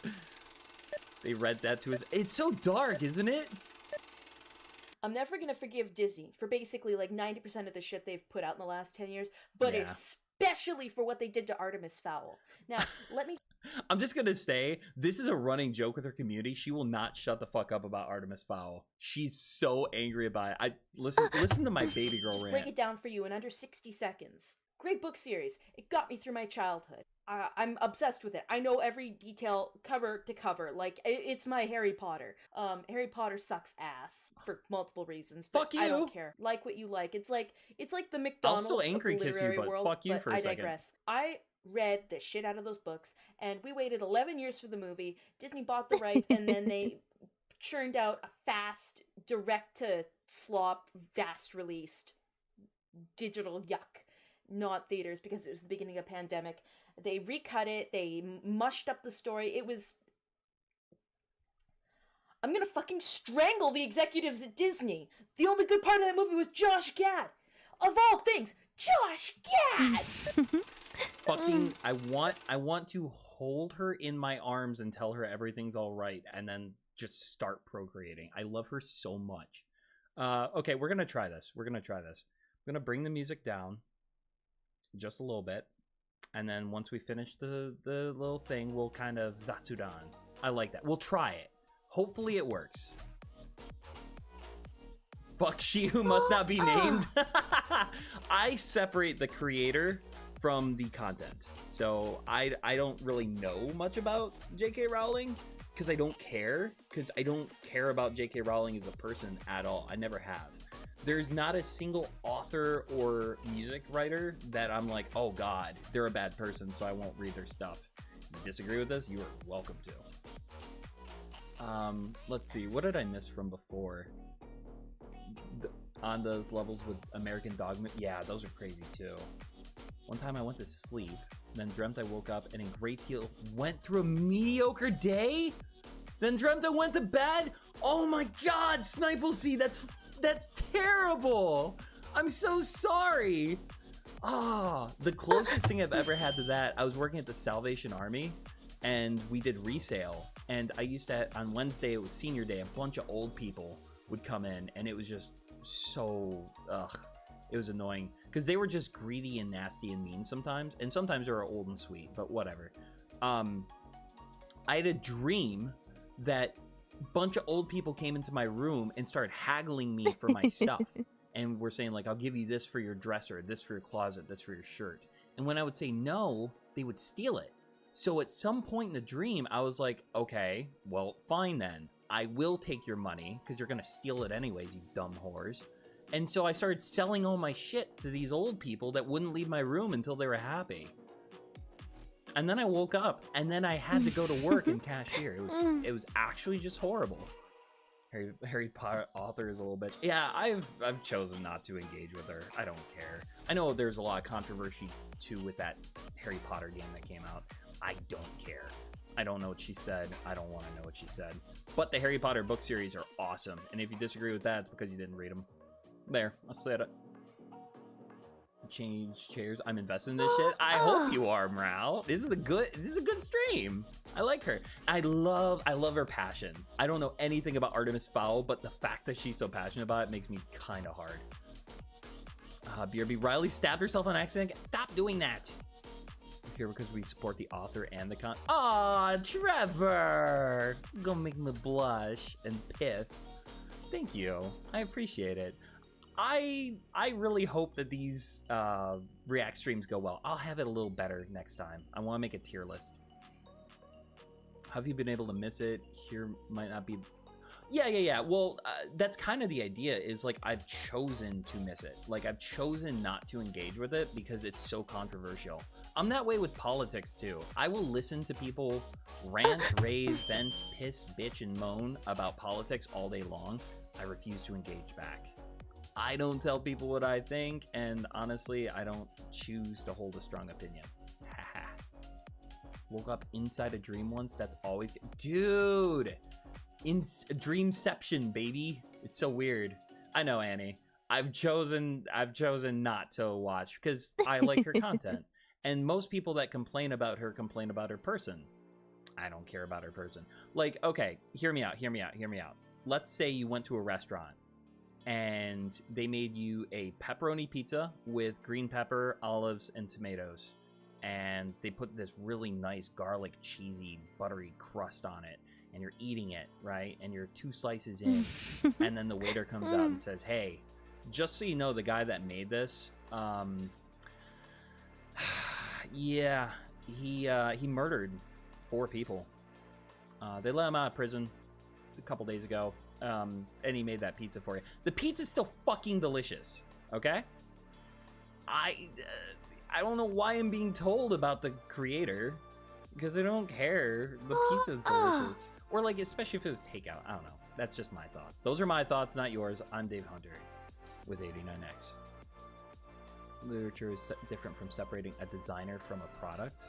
They read that to us. It's so dark, isn't it? I'm never gonna forgive Disney for basically like 90% of the shit they've put out in the last 10 years, but Yeah. especially for what they did to Artemis Fowl. Now, let me. I'm just gonna say, this is a running joke with her community. She will not shut the fuck up about Artemis Fowl. She's so angry about it. Listen to my baby girl rant. Break it down for you in under 60 seconds. Great book series. It got me through my childhood. I'm obsessed with it. I know every detail cover to cover. Like, it's my Harry Potter. Harry Potter sucks ass for multiple reasons. But Fuck you. I don't care. Like what you like. It's like the McDonald's I'll still angry of the kiss literary you, but world. fuck you but for a second. I digress. I read the shit out of those books, and we waited 11 years for the movie. Disney bought the rights, and then they churned out a fast, direct-to-slop, fast-released digital yuck. Not theaters, because it was the beginning of pandemic. They recut it. They mushed up the story. It was... I'm gonna fucking strangle the executives at Disney. The only good part of that movie was Josh Gad. Of all things, Josh Gad! Fucking, I want to hold her in my arms and tell her everything's all right, and then just start procreating. I love her so much. Okay, we're gonna try this. We're gonna bring the music down just a little bit, and then once we finish the little thing, we'll kind of Zatsudan. I like that. We'll try it. Hopefully it works. Fuck she who must not be named. I separate the creator from the content, so I don't really know much about J.K. Rowling because I don't care about J.K. Rowling as a person at all. I never have. There's not a single author or music writer that I'm like, oh god, they're a bad person, so I won't read their stuff. You disagree with this? You are welcome to. Let's see, what did I miss from before? On those levels with American Dogma, yeah, those are crazy too. One time I went to sleep Then dreamt I woke up and in great deal went through a mediocre day. Then dreamt I went to bed. Oh my God, Snipleseed, that's terrible. I'm so sorry. The closest thing I've ever had to that, I was working at the Salvation Army and we did resale. And I used to, on Wednesday, it was senior day, a bunch of old people would come in and it was just so, it was annoying because they were just greedy and nasty and mean sometimes. And sometimes they were old and sweet, but whatever. I had a dream that a bunch of old people came into my room and started haggling me for my stuff. And were saying like, I'll give you this for your dresser, this for your closet, this for your shirt. And when I would say no, they would steal it. So at some point in the dream, I was like, okay, well, fine then. I will take your money because you're going to steal it anyways, you dumb whores. And so I started selling all my shit to these old people that wouldn't leave my room until they were happy. And then I woke up and then I had to go to work and cashier. It was actually just horrible. Harry Potter author is a little bitch. Yeah, I've chosen not to engage with her. I don't care. I know there's a lot of controversy too with that Harry Potter game that came out. I don't care. I don't know what she said. I don't want to know what she said. But the Harry Potter book series are awesome. And if you disagree with that, it's because you didn't read them. There, I said it. Change chairs. I'm invested in this shit. I hope you are, Mrao. This is a good stream. I like her. I love her passion. I don't know anything about Artemis Fowl, but the fact that she's so passionate about it makes me kind of hard. BRB Riley stabbed herself on accident. Stop doing that. We're here because we support the author and the con. Aw, Trevor! Gonna make me blush and piss. Thank you. I appreciate it. I really hope that these React streams go well. I'll have it a little better next time. I want to make a tier list. Have you been able to miss it? Here might not be... Yeah. Well, that's kind of the idea, is like I've chosen to miss it. Like I've chosen not to engage with it because it's so controversial. I'm that way with politics too. I will listen to people rant, rave, vent, piss, bitch, and moan about politics all day long. I refuse to engage back. I don't tell people what I think, and honestly, I don't choose to hold a strong opinion. Haha. Woke up inside a dream once. That's always... Dude! Dreamception, baby. It's so weird. I know, Annie. I've chosen not to watch because I like her content. And most people that complain about her person. I don't care about her person. Like, okay, hear me out. Let's say you went to a restaurant and they made you a pepperoni pizza with green pepper, olives, and tomatoes. And they put this really nice garlic, cheesy, buttery crust on it. And you're eating it, right? And you're 2 slices in. And then the waiter comes out and says, hey, just so you know, the guy that made this, yeah, he murdered 4 people. They let him out of prison a couple days ago. And he made that pizza for you. The pizza's still fucking delicious, okay? I don't know why I'm being told about the creator, because I don't care. The pizza's delicious. Or like, especially if it was takeout. I don't know. That's just my thoughts. Those are my thoughts, not yours. I'm Dave Hunter with 89X. Literature is different from separating a designer from a product.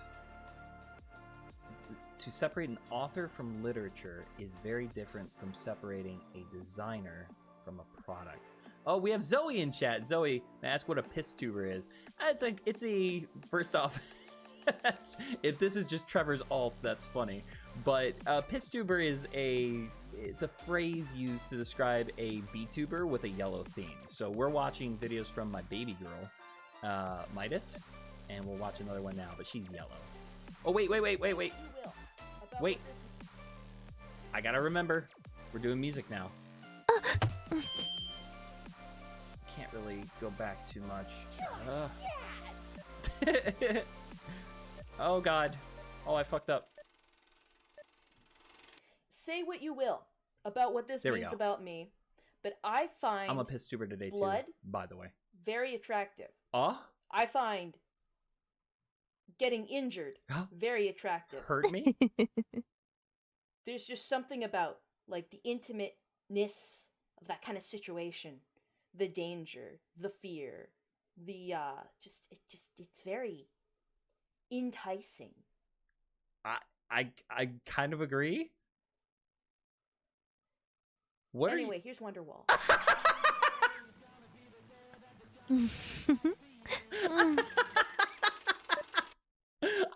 To separate an author from literature is very different from separating a designer from a product. Oh, we have Zoe in chat. Zoe, ask what a PissTuber is. It's a first off, if this is just Trevor's alt, that's funny. But PissTuber is it's a phrase used to describe a VTuber with a yellow theme. So we're watching videos from my baby girl, Midas, and we'll watch another one now, but she's yellow. Oh, wait. Wait. I gotta remember, we're doing music now. Can't really go back too much. Oh, God. Oh, I fucked up. Say what you will about what this means about me, but I find I'm a PissTuber today blood, too, by the way. Very attractive. Oh? I find getting injured very attractive. Hurt me? There's just something about like the intimateness of that kind of situation, the danger, the fear, the it's very enticing. I kind of agree. What anyway, here's Wonderwall.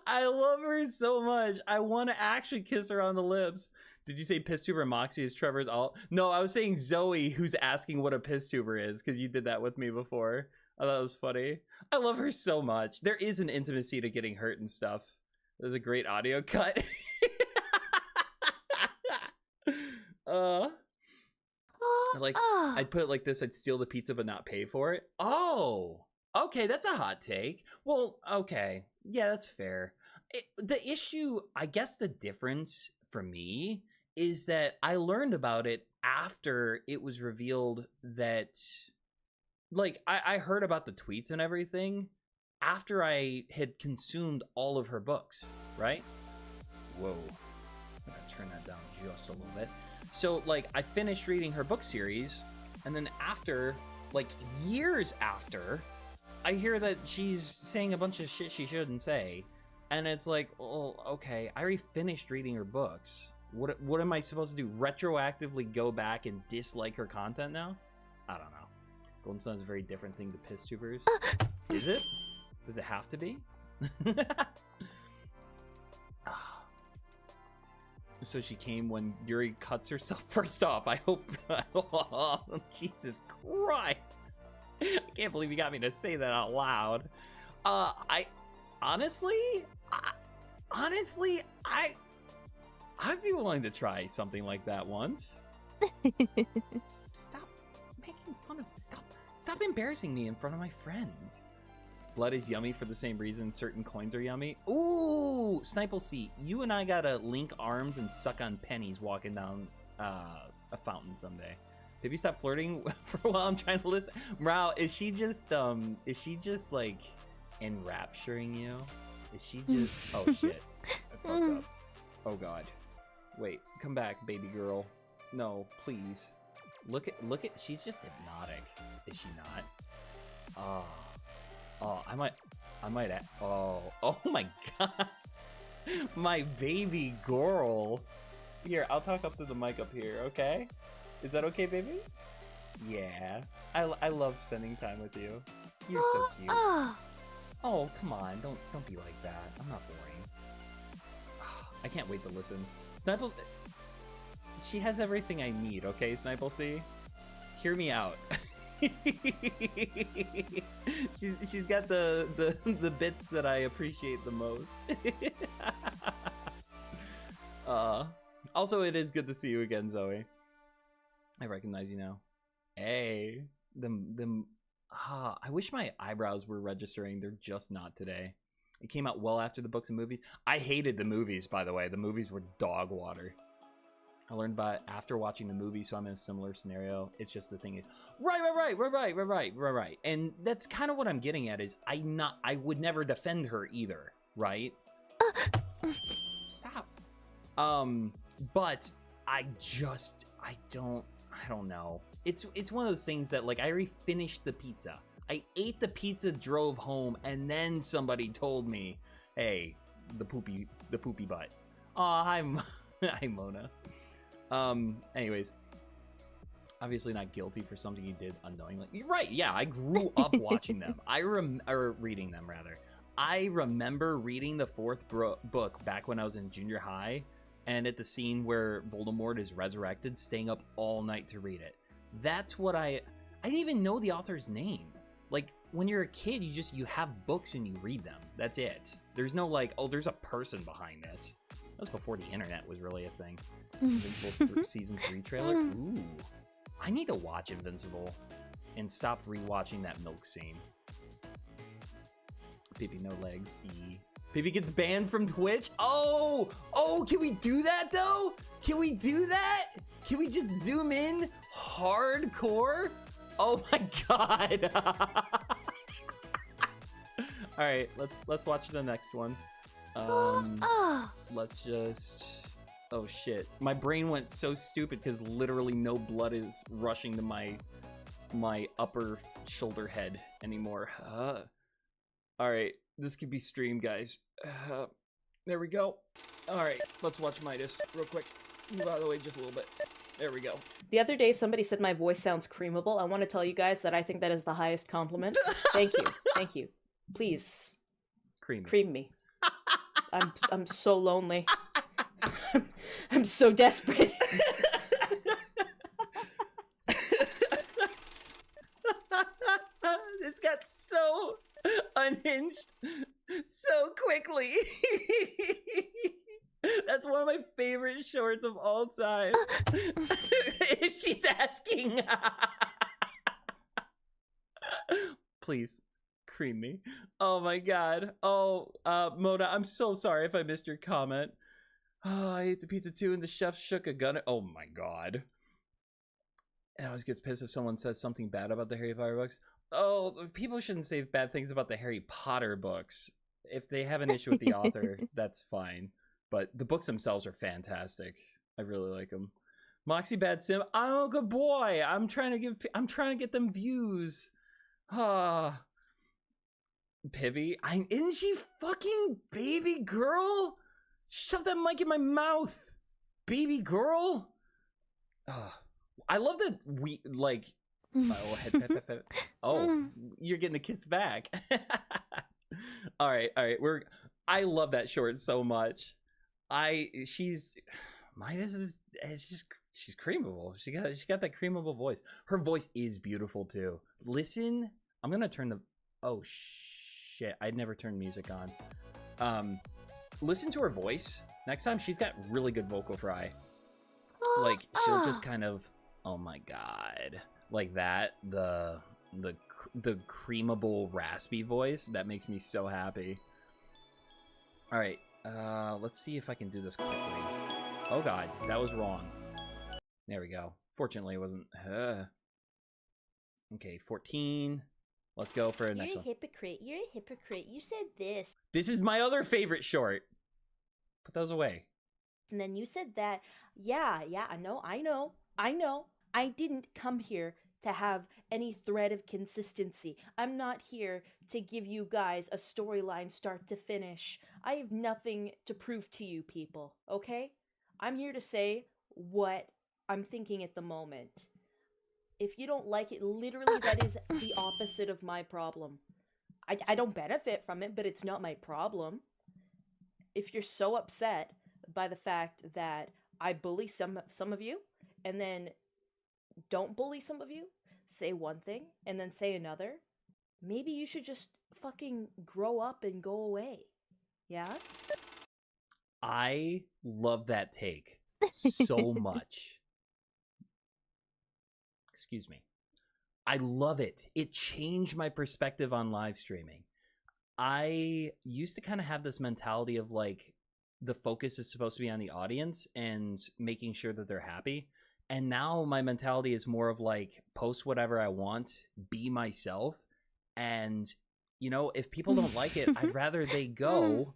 I love her so much. I want to actually kiss her on the lips. Did you say PissTuber Moxy is Trevor's alt? No, I was saying Zoe, who's asking what a PissTuber is, because you did that with me before. I thought it was funny. I love her so much. There is an intimacy to getting hurt and stuff. There's a great audio cut. Like, I'd put it like this. I'd steal the pizza but not pay for it. Oh, okay. That's a hot take. Well, okay. Yeah, that's fair. The issue, I guess the difference for me is that I learned about it after it was revealed that, like, I heard about the tweets and everything after I had consumed all of her books, right? Whoa. I'm gonna turn that down just a little bit. So, like, I finished reading her book series, and then after, like, years after, I hear that she's saying a bunch of shit she shouldn't say. And it's like, oh, okay, I already finished reading her books. What am I supposed to do? Retroactively go back and dislike her content now? I don't know. Golden Sun is a very different thing to PissTubers. Is it? Does it have to be? So she came when Yuri cuts herself. First off, I hope... Oh, Jesus Christ. I can't believe you got me to say that out loud. Honestly, I'd be willing to try something like that once. Stop making fun of me. Stop embarrassing me in front of my friends. Blood is yummy for the same reason certain coins are yummy. Ooh, Sniple C, you and I gotta link arms and suck on pennies walking down a fountain someday. Maybe stop flirting for a while. I'm trying to listen. Mrao, is she just like enrapturing you? Is she just? Oh shit! I fucked up. Oh god. Wait, come back, baby girl. No, please. Look at. She's just hypnotic. Is she not? Oh, I might. Oh my god. My baby girl. Here, I'll talk up to the mic up here. Okay. Is that okay, baby? Yeah. I love spending time with you. You're so cute. Oh, come on. Don't be like that. I'm not boring. I can't wait to listen. Sniple... She has everything I need, okay, Sniple C? Hear me out. She's got the bits that I appreciate the most. Also, it is good to see you again, Zoe. I recognize you now. Hey, I wish my eyebrows were registering. They're just not today. It came out well after the books and movies. I hated the movies, by the way. The movies were dog water. I learned about it after watching the movie, so I'm in a similar scenario. It's just the thing is, right. And that's kind of what I'm getting at is I would never defend her either, right? Stop. But I don't know. It's one of those things that, like, I already finished the pizza. I ate the pizza, drove home, and then somebody told me, "Hey, the poopy butt." Aw, hi Mona. Anyways, obviously not guilty for something you did unknowingly. You're right. Yeah, I grew up watching them. Or reading them rather. I remember reading the fourth book back when I was in junior high, and at the scene where Voldemort is resurrected, staying up all night to read it. That's what I didn't even know the author's name. Like, when you're a kid, you have books and you read them. That's it. There's no like, oh, there's a person behind this. That was before the internet was really a thing. Invincible season 3 trailer. Ooh, I need to watch Invincible and stop rewatching that milk scene. Pippi no legs. Pippi gets banned from Twitch. Oh, can we do that though? Can we do that? Can we just zoom in hardcore? Oh my god. All right, let's watch the next one. Let's just... Oh shit, my brain went so stupid because literally no blood is rushing to my upper shoulder head anymore. All right, This could be streamed, guys. There we go. All right, let's watch Midas real quick. Move out of the way just a little bit. There we go. The other day, somebody said my voice sounds creamable. I want to tell you guys that I think that is the highest compliment. Thank you. Thank you. Please. Cream me. I'm so lonely. I'm so desperate. This got so unhinged so quickly. That's one of my favorite shorts of all time. If she's asking. Please, cream me. Oh my god. Oh, Mona, I'm so sorry if I missed your comment. Oh, I ate the pizza too and the chef shook a gun. Oh my god. I always gets pissed if someone says something bad about the Harry Potter books. Oh, people shouldn't say bad things about the Harry Potter books. If they have an issue with the author, that's fine. But the books themselves are fantastic. I really like them. Moxy Bad Sim, I'm a good boy. I'm trying to get them views. Ah, Pibby, isn't she fucking baby girl? Shove that mic in my mouth, baby girl. I love that we like. Oh, head. Oh, you're getting the kiss back. All right. I love that short so much. She's creamable. She got that creamable voice. Her voice is beautiful too. Listen, I'm gonna turn the. Oh shit! I'd never turned music on. Listen to her voice next time. She's got really good vocal fry. Like she'll just kind of. Oh my god, like that. The creamable raspy voice that makes me so happy. All right. Let's see if I can do this quickly. Oh god, that was wrong. There we go. Fortunately, it wasn't. Okay, 14. Let's go for a next one. You're a hypocrite. You said this. This is my other favorite short. Put those away. And then you said that. Yeah, I know. I didn't come here to have any thread of consistency. I'm not here to give you guys a storyline start to finish. I have nothing to prove to you people, okay? I'm here to say what I'm thinking at the moment. If you don't like it, literally that is the opposite of my problem. I don't benefit from it, but it's not my problem. If you're so upset by the fact that I bully some of you, and then don't bully some of you, say one thing, and then say another, maybe you should just fucking grow up and go away. Yeah? I love that take so much. Excuse me. I love it. It changed my perspective on live streaming. I used to kind of have this mentality of like, the focus is supposed to be on the audience and making sure that they're happy. And now my mentality is more of like, post whatever I want, be myself. And, you know, if people don't like it, I'd rather they go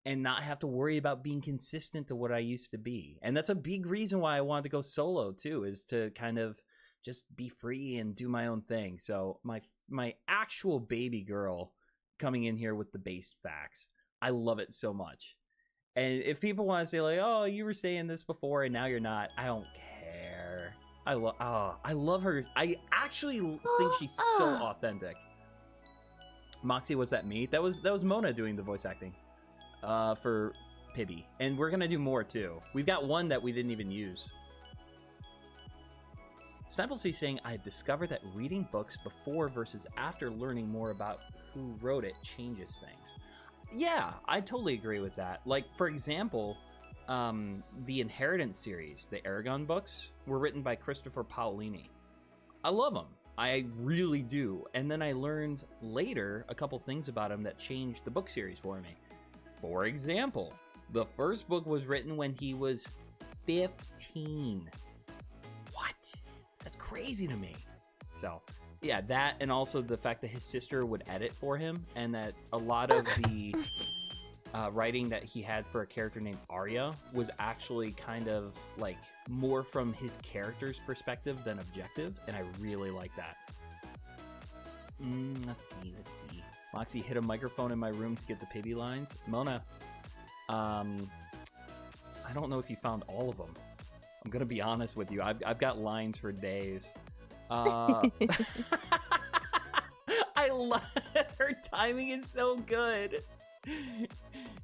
and not have to worry about being consistent to what I used to be. And that's a big reason why I wanted to go solo too, is to kind of just be free and do my own thing. So my actual baby girl coming in here with the based facts, I love it so much. And if people want to say like, oh, you were saying this before and now you're not, I don't care. I love her. I actually think she's so authentic. Moxy, was that me? That was Mona doing the voice acting for Pibby. And we're going to do more too. We've got one that we didn't even use. Snapplesy saying, I've discovered that reading books before versus after learning more about who wrote it changes things. Yeah, I totally agree with that. Like, for example, the Inheritance series, the Aragon books, were written by Christopher Paolini. I love them. I really do. And then I learned later a couple things about him that changed the book series for me. For example, the first book was written when he was 15. What? That's crazy to me. So, yeah, that, and also the fact that his sister would edit for him, and that a lot of the writing that he had for a character named Arya was actually kind of like more from his character's perspective than objective, and I really like that. Let's see. Moxy hid a microphone in my room to get the pity lines. Mona, I don't know if you found all of them. I'm gonna be honest with you. I've got lines for days. I love her timing is so good.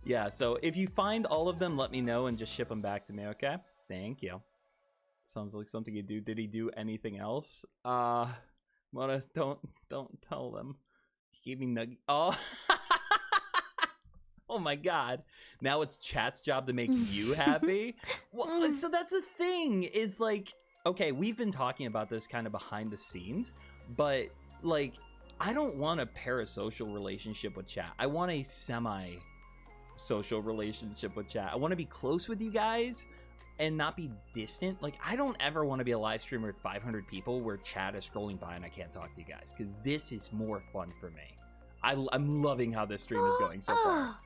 Yeah, so if you find all of them, let me know and just ship them back to me, okay? Thank you. Sounds like something you do. Did he do anything else? Mona, don't tell them. He gave me nugget. Oh. Oh my god. Now it's chat's job to make you happy? Well, so that's the thing. Is like, okay, we've been talking about this kind of behind the scenes, but like, I don't want a parasocial relationship with chat. I want a semi-social relationship with chat. I want to be close with you guys and not be distant. Like, I don't ever want to be a live streamer with 500 people where chat is scrolling by and I can't talk to you guys, because this is more fun for me. I'm loving how this stream is going so far.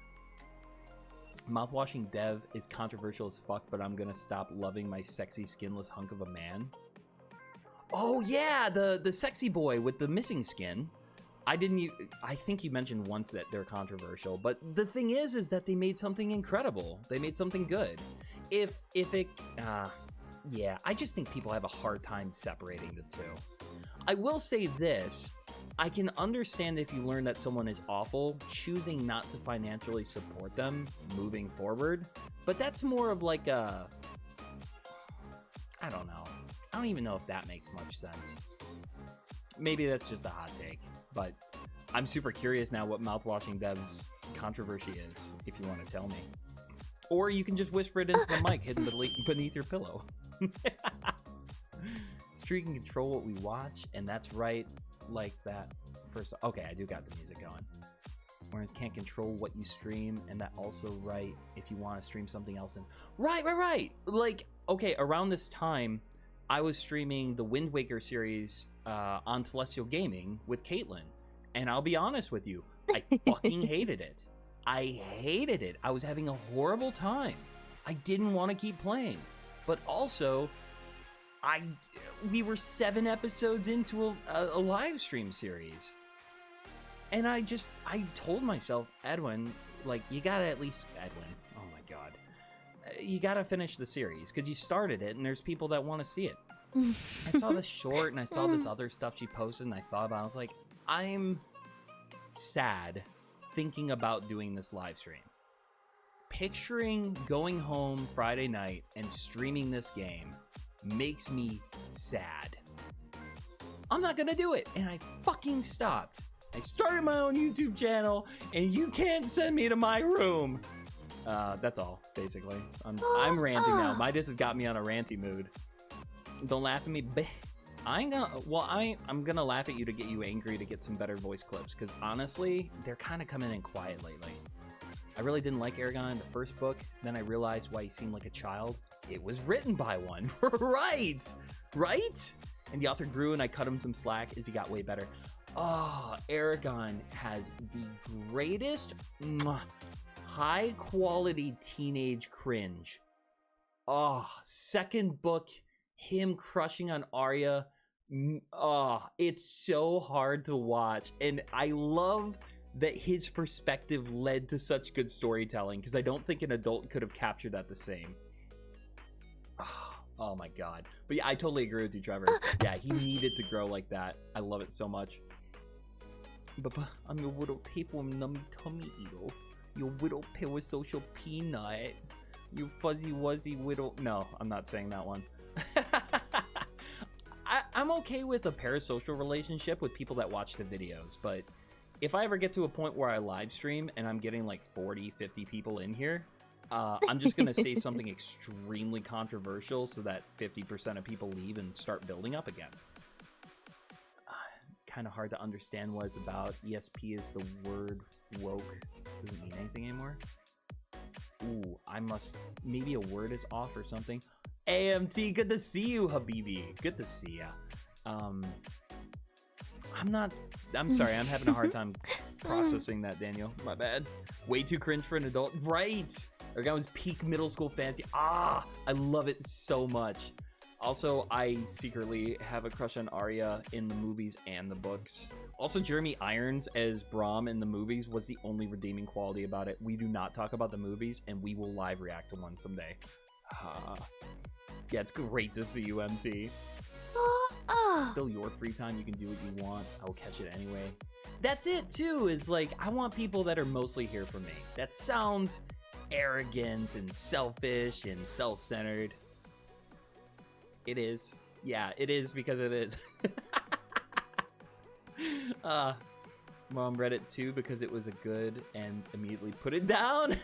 Mouthwashing dev is controversial as fuck, but I'm gonna stop loving my sexy skinless hunk of a man. Oh yeah, the sexy boy with the missing skin. I think you mentioned once that they're controversial, but the thing is that they made something incredible. They made something good. Yeah, I just think people have a hard time separating the two. I will say this. I can understand if you learn that someone is awful, choosing not to financially support them moving forward. But that's more of like a... I don't know. I don't even know if that makes much sense. Maybe that's just a hot take. But I'm super curious now what Mouthwashing Dev's controversy is, if you want to tell me. Or you can just whisper it into the mic hidden beneath your pillow. Street can control what we watch, and that's right. Like that first. Okay, I do got the music going. Whereas can't control what you stream, and that also right if you want to stream something else. And right. Like, okay, around this time, I was streaming the Wind Waker series on Celestial Gaming with Caitlin, and I'll be honest with you, I fucking hated it. I hated it. I was having a horrible time. I didn't want to keep playing, but also. We were 7 episodes into a live stream series, and I told myself, Edwin, like, you gotta at least, Edwin, oh my god, you gotta finish the series, because you started it, and there's people that want to see it. I saw this short, and I saw this other stuff she posted, and I thought about it, I was like, I'm sad thinking about doing this live stream. Picturing going home Friday night and streaming this game makes me sad. I'm not gonna do it, and I fucking stopped. I started my own YouTube channel, and you can't send me to my room. That's all, basically. I'm ranting now. Midas has got me on a ranty mood. Don't laugh at me. I'm gonna laugh at you to get you angry to get some better voice clips, because honestly, they're kind of coming in quiet lately. I really didn't like Aragon in the first book. Then I realized why he seemed like a child. It was written by one. Right? And the author grew, and I cut him some slack as he got way better. Oh, Aragon has the greatest high-quality teenage cringe. Oh, second book, him crushing on Arya. Oh, it's so hard to watch. And I love that his perspective led to such good storytelling, because I don't think an adult could have captured that the same. Oh my god. But yeah, I totally agree with you, Trevor. Yeah, he needed to grow like that. I love it so much. I'm your little tapeworm nummy tummy eagle. Your little parasocial peanut. You fuzzy wuzzy little... No, I'm not saying that one. I'm okay with a parasocial relationship with people that watch the videos, but if I ever get to a point where I live stream and I'm getting like 40, 50 people in here, I'm just going to say something extremely controversial so that 50% of people leave and start building up again. Kind of hard to understand what it's about. ESP is the word woke. Doesn't mean anything anymore. Ooh, maybe a word is off or something. AMT, good to see you, Habibi. Good to see ya. I'm sorry, I'm having a hard time processing that, Daniel. My bad. Way too cringe for an adult. Right! Our guy was peak middle school fantasy. I love it so much. Also, I secretly have a crush on Arya in the movies and the books. Also, Jeremy Irons as Braum in the movies was the only redeeming quality about it. We do not talk about the movies, and we will live react to one someday. Yeah, it's great to see you, MT. Still your free time. You can do what you want. I will catch it anyway. That's it, too, is like, I want people that are mostly here for me. That sounds arrogant and selfish and self-centered. It is. Yeah, it is because it is. Mom read it too because it was a good and immediately put it down.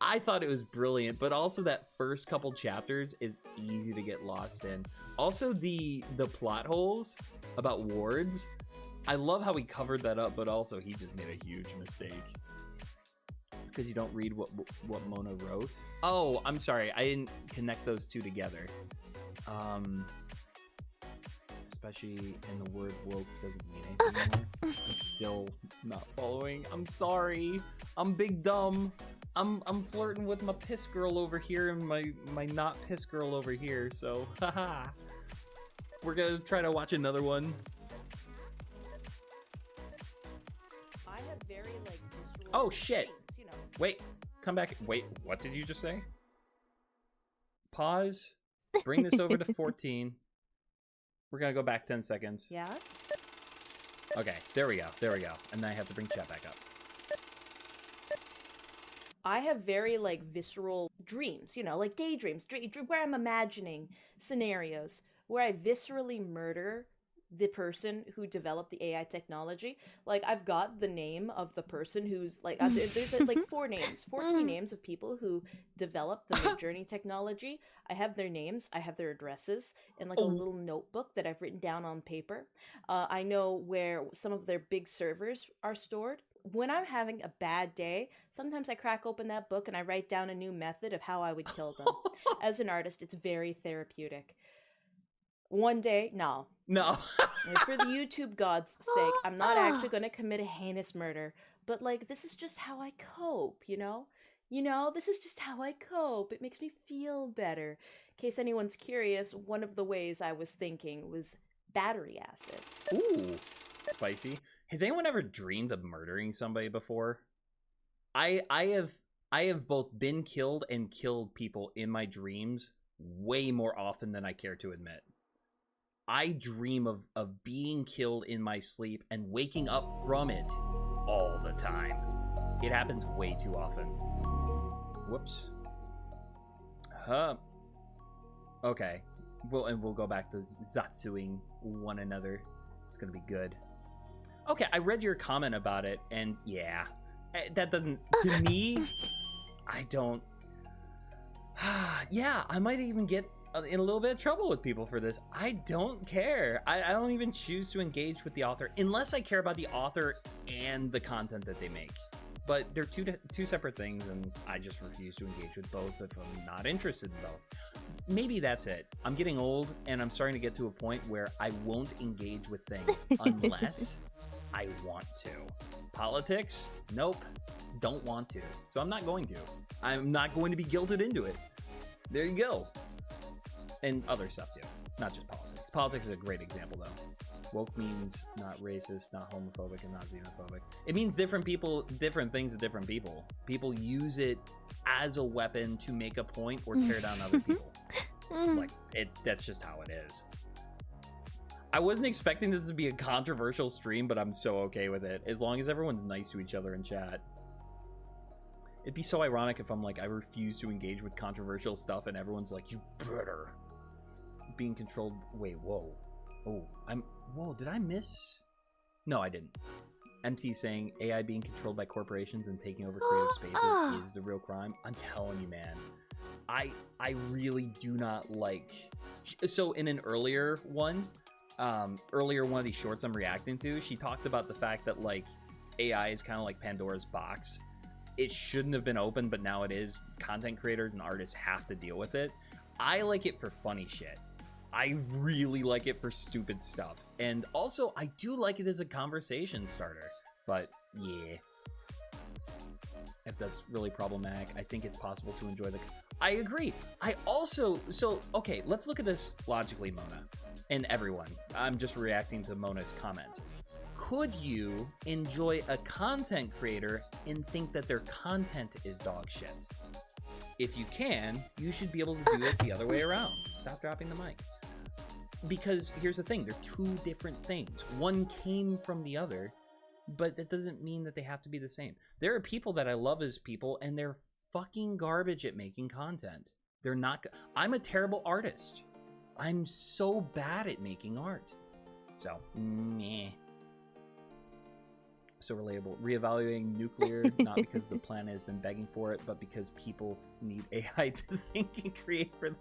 I thought it was brilliant, but also that first couple chapters is easy to get lost in. Also the plot holes about wards. I love how he covered that up, but also he just made a huge mistake. Because you don't read what Mona wrote. Oh, I'm sorry. I didn't connect those two together. Especially in the word woke doesn't mean anything anymore. I'm still not following. I'm sorry. I'm big dumb. I'm flirting with my piss girl over here and my not piss girl over here. So, haha. We're gonna try to watch another one. I have very like visceral Oh shit. feelings, you know. Wait, come back. Wait, what did you just say? Pause. Bring this over to 14. We're gonna go back 10 seconds. Yeah. Okay, there we go. There we go. And then I have to bring chat back up. I have very like visceral dreams, you know, like daydreams, where I'm imagining scenarios where I viscerally murder the person who developed the AI technology. Like, I've got the name of the person who's like, there's like 4 key names of people who developed the Midjourney technology. I have their names, I have their addresses in like a little notebook that I've written down on paper. I know where some of their big servers are stored. When I'm having a bad day, sometimes I crack open that book and I write down a new method of how I would kill them. As an artist, it's very therapeutic. One day, no. For the YouTube gods' sake, I'm not actually going to commit a heinous murder. But, like, this is just how I cope, you know? This is just how I cope. It makes me feel better. In case anyone's curious, one of the ways I was thinking was battery acid. Ooh, spicy. Has anyone ever dreamed of murdering somebody before? I have both been killed and killed people in my dreams way more often than I care to admit. I dream of being killed in my sleep and waking up from it all the time. It happens way too often. Whoops. Okay. We'll go back to Zatsuing one another. It's gonna be good. Okay, I read your comment about it, and yeah, that doesn't, to me, I don't, yeah, I might even get in a little bit of trouble with people for this. I don't care. I don't even choose to engage with the author unless I care about the author and the content that they make. But they're two separate things, and I just refuse to engage with both if I'm not interested in both. Maybe that's it. I'm getting old, and I'm starting to get to a point where I won't engage with things unless I want to. Politics? Nope. Don't want to. So I'm not going to. I'm not going to be guilted into it. There you go. And other stuff too. Not just politics. Politics is a great example though. Woke means not racist, not homophobic, and not xenophobic. It means different people, different things to different people. People use it as a weapon to make a point or tear down other people. Like, that's just how it is. I wasn't expecting this to be a controversial stream, but I'm so okay with it. As long as everyone's nice to each other in chat. It'd be so ironic if I'm like, I refuse to engage with controversial stuff and everyone's like, you better. Being controlled. Wait, whoa. Oh, whoa, did I miss? No, I didn't. MT saying AI being controlled by corporations and taking over creative spaces is the real crime. I'm telling you, man. I really do not like. So in an earlier one of these shorts I'm reacting to, she talked about the fact that like AI is kind of like Pandora's box. It shouldn't have been open, but now it is. Content creators and artists have to deal with it. I like it for funny shit. I really like it for stupid stuff. And also, I do like it as a conversation starter. But, yeah. if that's really problematic. I think it's possible to enjoy the... I agree. I also... So, okay, let's look at this logically, Mona. And everyone. I'm just reacting to Mona's comment. Could you enjoy a content creator and think that their content is dog shit? If you can, you should be able to do it the other way around. Stop dropping the mic. Because here's the thing, they're two different things. One came from the other, but that doesn't mean that they have to be the same. There are people that I love as people, and they're fucking garbage at making content. They're not... I'm a terrible artist. I'm so bad at making art. So, meh. So relatable. Reevaluating nuclear, not because the planet has been begging for it, but because people need AI to think and create for them.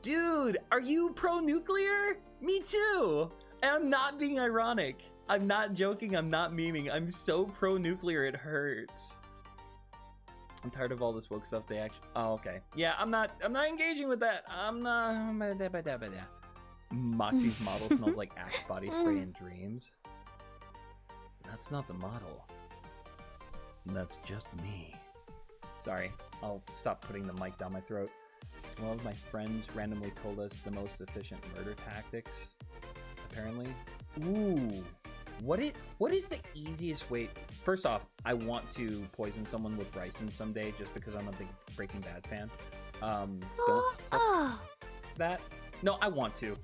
Dude, are you pro-nuclear? Me too! And I'm not being ironic. I'm not joking, I'm not memeing. I'm so pro-nuclear, it hurts. I'm tired of all this woke stuff they actually... Oh, okay. Yeah, I'm not engaging with that. I'm not... Moxy's model smells like Axe body spray in dreams. That's not the model. That's just me. Sorry, I'll stop putting the mic down my throat. One of my friends randomly told us the most efficient murder tactics, apparently. Ooh, what is the easiest way? First off, I want to poison someone with ricin someday just because I'm a big Breaking Bad fan. Don't clip that. No, I want to.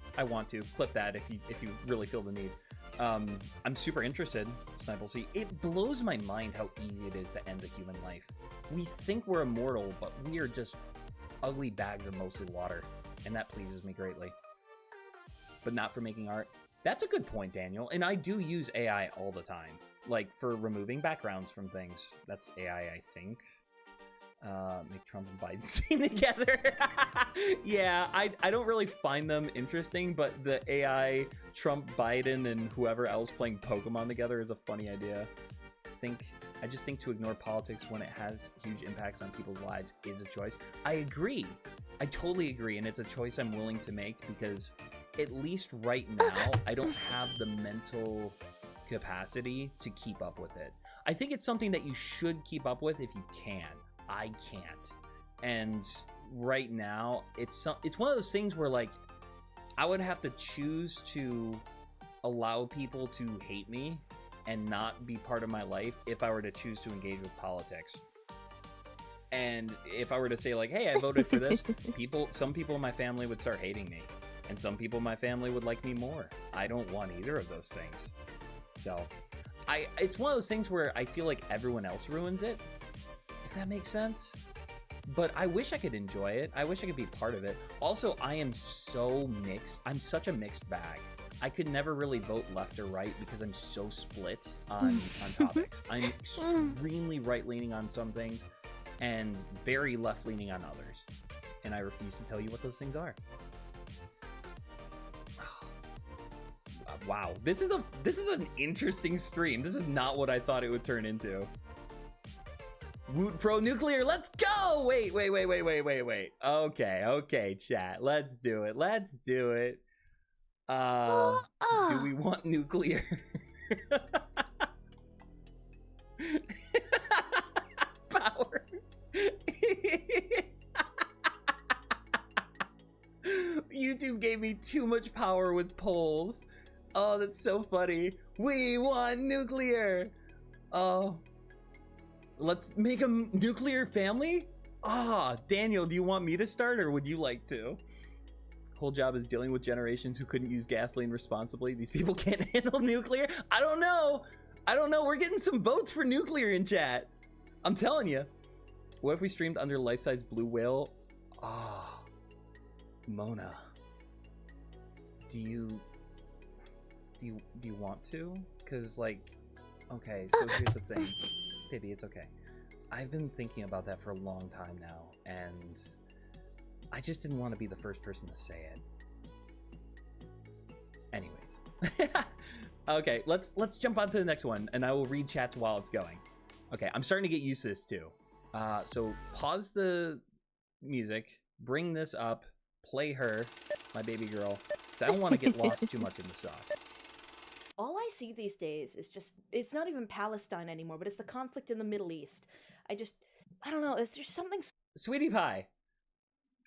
Clip that if you really feel the need. I'm super interested, Sniple C. It blows my mind how easy it is to end a human life. We think we're immortal, but we are just ugly bags of mostly water, and that pleases me greatly. But not for making art. That's a good point, Daniel, and I do use AI all the time. Like, for removing backgrounds from things. That's AI, I think. Make Trump and Biden sing together. Yeah, I don't really find them interesting, but the AI Trump, Biden, and whoever else playing Pokemon together is a funny idea. I just think to ignore politics when it has huge impacts on people's lives is a choice. I agree. I totally agree, and it's a choice I'm willing to make because at least right now, I don't have the mental capacity to keep up with it. I think it's something that you should keep up with if you can. I can't. And right now, it's one of those things where, like, I would have to choose to allow people to hate me and not be part of my life if I were to choose to engage with politics. And if I were to say, like, hey, I voted for this, some people in my family would start hating me. And some people in my family would like me more. I don't want either of those things. So, it's one of those things where I feel like everyone else ruins it, if that makes sense. But I wish I could enjoy it. I wish I could be part of it. Also, I am so mixed. I'm such a mixed bag. I could never really vote left or right because I'm so split on topics. I'm extremely right-leaning on some things and very left-leaning on others. And I refuse to tell you what those things are. Wow, this is an interesting stream. This is not what I thought it would turn into. Woot pro nuclear, let's go! Wait. Okay, chat. Let's do it. Do we want nuclear? Power. YouTube gave me too much power with polls. Oh, that's so funny. We want nuclear. Oh. Let's make a nuclear family? Ah, Daniel, do you want me to start or would you like to? Whole job is dealing with generations who couldn't use gasoline responsibly. These people can't handle nuclear? I don't know. We're getting some votes for nuclear in chat. I'm telling you. What if we streamed under life-size blue whale? Ah, Mona. Do you want to? Because, like, okay, so here's the thing. Baby, it's okay. I've been thinking about that for a long time now, and I just didn't want to be the first person to say it. Anyways. Okay, let's jump on to the next one, and I will read chats while it's going. Okay, I'm starting to get used to this too. So pause the music, bring this up, play her, my baby girl, because I don't want to get lost too much in the sauce. All I see these days is just, it's not even Palestine anymore, but it's the conflict in the Middle East. I don't know, there's something... Sweetie Pie.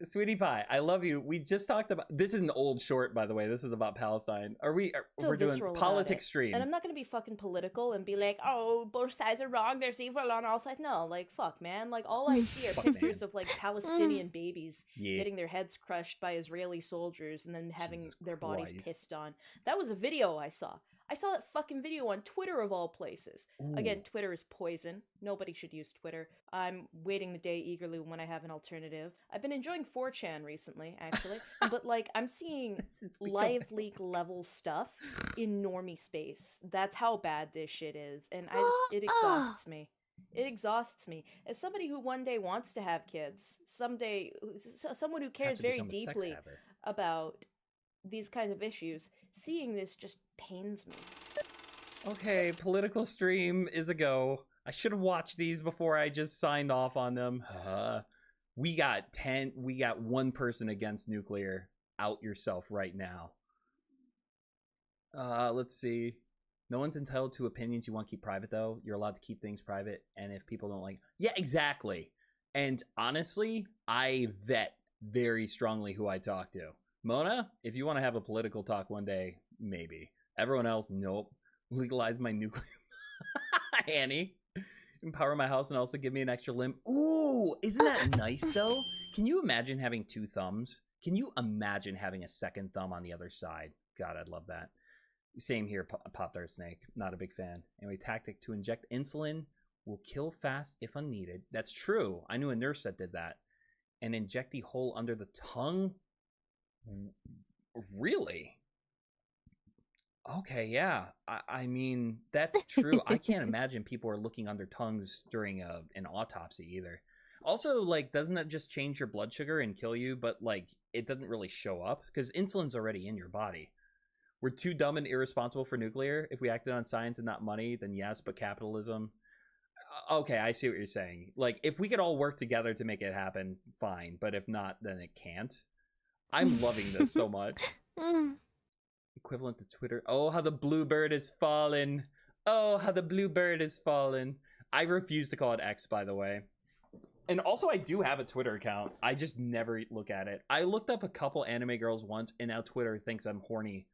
Sweetie Pie, I love you. We just talked about, this is an old short, by the way. This is about Palestine. We're doing politics stream. And I'm not gonna be fucking political and be like, oh, both sides are wrong, there's evil on all sides. No, like, fuck, man. Like, all I see are pictures of, like, Palestinian babies getting their heads crushed by Israeli soldiers and then having their bodies pissed on. That was a video I saw. I saw that fucking video on Twitter of all places. Ooh. Again, Twitter is poison. Nobody should use Twitter. I'm waiting the day eagerly when I have an alternative. I've been enjoying 4chan recently, actually. But, like, I'm seeing live leak level stuff in normie space. That's how bad this shit is. And it exhausts me. It exhausts me. As somebody who one day wants to have kids, someone who cares very deeply about these kinds of issues, seeing this just pains me. Okay, political stream is a go. I should have watched these before I just signed off on them. We got 1 person against nuclear. Out yourself right now. Let's see. No one's entitled to opinions you want to keep private, though. You're allowed to keep things private, and if people don't like... Yeah, exactly. And honestly, I vet very strongly who I talk to. Mona, if you want to have a political talk one day, maybe. Everyone else, nope. Legalize my nuclear. Annie. Empower my house and also give me an extra limb. Ooh, isn't that nice, though? Can you imagine having 2 thumbs? Can you imagine having a second thumb on the other side? God, I'd love that. Same here, Pop-Tart Snake. Not a big fan. Anyway, tactic to inject insulin will kill fast if unneeded. That's true. I knew a nurse that did that. And inject the hole under the tongue? Really? Okay, yeah. I mean, that's true. I can't imagine people are looking under tongues during an autopsy either. Also, like, doesn't that just change your blood sugar and kill you? But, like, it doesn't really show up because insulin's already in your body. We're too dumb and irresponsible for nuclear. If we acted on science and not money, then yes, but capitalism. Okay, I see what you're saying. Like, if we could all work together to make it happen, fine. But if not, then it can't. I'm loving this so much. Equivalent to Twitter. Oh, how the bluebird is fallen. Oh, how the bluebird is fallen. I refuse to call it X, by the way. And also, I do have a Twitter account. I just never look at it. I looked up a couple anime girls once, and now Twitter thinks I'm horny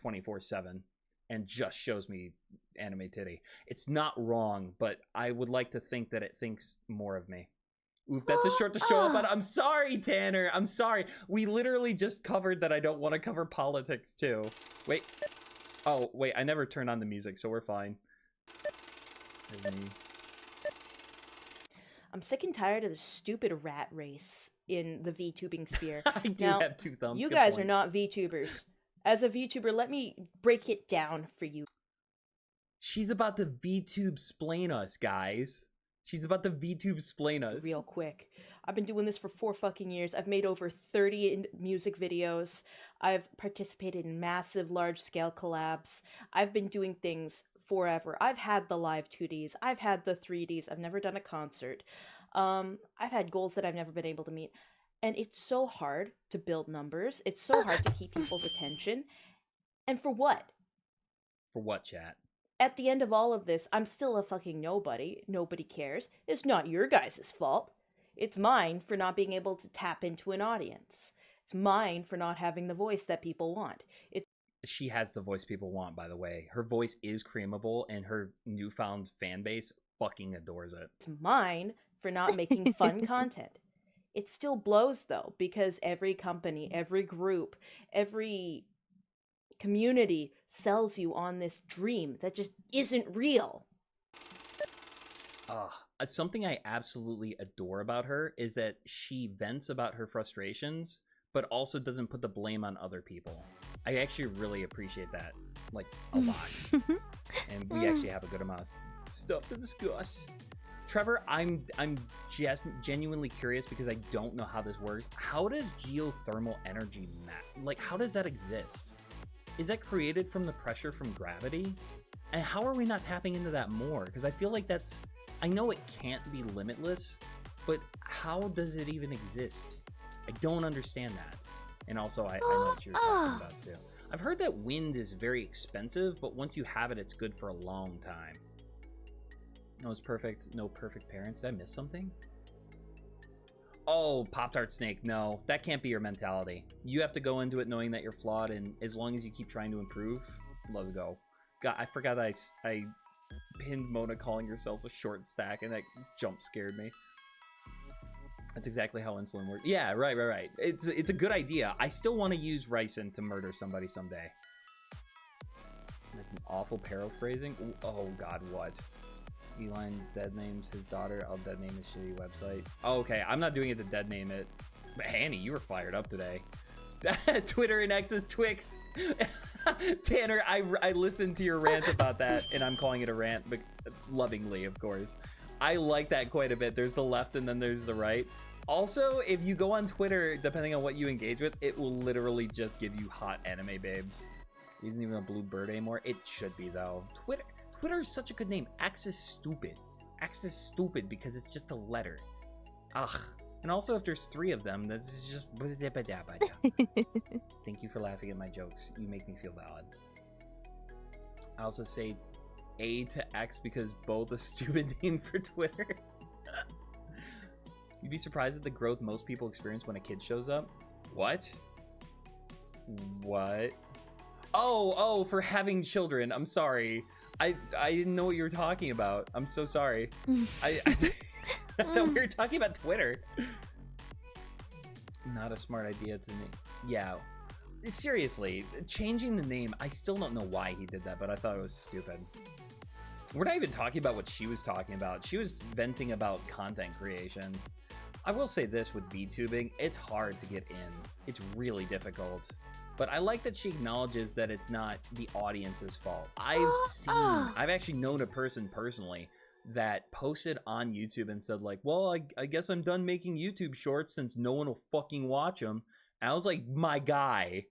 24/7 and just shows me anime titty. It's not wrong, but I would like to think that it thinks more of me. Oof, that's a short to show up, but I'm sorry, Tanner. I'm sorry. We literally just covered that I don't want to cover politics, too. Wait. Oh, wait. I never turned on the music, so we're fine. I'm sick and tired of the stupid rat race in the VTubing sphere. I do have 2 thumbs. You guys are not VTubers. As a VTuber, let me break it down for you. She's about to VTube-splain us, guys. She's about to VTube-splain us. Real quick. I've been doing this for 4 fucking years. I've made over 30 music videos. I've participated in massive, large-scale collabs. I've been doing things forever. I've had the live 2Ds. I've had the 3Ds. I've never done a concert. I've had goals that I've never been able to meet. And it's so hard to build numbers. It's so hard to keep people's attention. And for what? For what, chat? At the end of all of this, I'm still a fucking nobody. Nobody cares. It's not your guys' fault. It's mine for not being able to tap into an audience. It's mine for not having the voice that people want. She has the voice people want, by the way. Her voice is creamable, and her newfound fan base fucking adores it. It's mine for not making fun content. It still blows, though, because every company, every group, every community sells you on this dream that just isn't real. Something I absolutely adore about her is that she vents about her frustrations, but also doesn't put the blame on other people. I actually really appreciate that, like, a lot. And we actually have a good amount of stuff to discuss. Trevor, I'm just genuinely curious because I don't know how this works. How does geothermal energy how does that exist? Is that created from the pressure from gravity? And how are we not tapping into that more? Because I feel like I know it can't be limitless, but how does it even exist? I don't understand that. And also, I know what you're talking about too. I've heard that wind is very expensive, but once you have it, it's good for a long time. No, it's perfect. No perfect parents. Did I miss something? Oh, Pop-Tart Snake. No, that can't be your mentality. You have to go into it knowing that you're flawed, and as long as you keep trying to improve, let's go. God, I forgot I pinned Mona calling herself a short stack, and that jump scared me. That's exactly how insulin works. Yeah, right. It's a good idea. I still want to use ricin to murder somebody someday. That's an awful paraphrasing. Oh God, what? Elon dead names his daughter. I'll dead name his shitty website. Oh, okay, I'm not doing it to dead name it. But Hanny, you were fired up today. Twitter and X's Twix. Tanner, I listened to your rant about that, and I'm calling it a rant, but lovingly, of course. I like that quite a bit. There's the left and then there's the right. Also, if you go on Twitter, depending on what you engage with, it will literally just give you hot anime babes. It isn't even a blue bird anymore. It should be, though. Twitter is such a good name. X is stupid. X is stupid because it's just a letter. Ugh. And also, if there's 3 of them, that's just... Thank you for laughing at my jokes. You make me feel valid. I also say A to X because both a stupid name for Twitter. You'd be surprised at the growth most people experience when a kid shows up. What? Oh, for having children. I'm sorry. I didn't know what you were talking about. I'm so sorry. I thought we were talking about Twitter. Not a smart idea to me. Yeah. Seriously, changing the name, I still don't know why he did that, but I thought it was stupid. We're not even talking about what she was talking about. She was venting about content creation. I will say this with VTubing, it's hard to get in. It's really difficult. But I like that she acknowledges that it's not the audience's fault. I've actually known a person personally that posted on YouTube and said like, well, I guess I'm done making YouTube shorts since no one will fucking watch them. And I was like, my guy,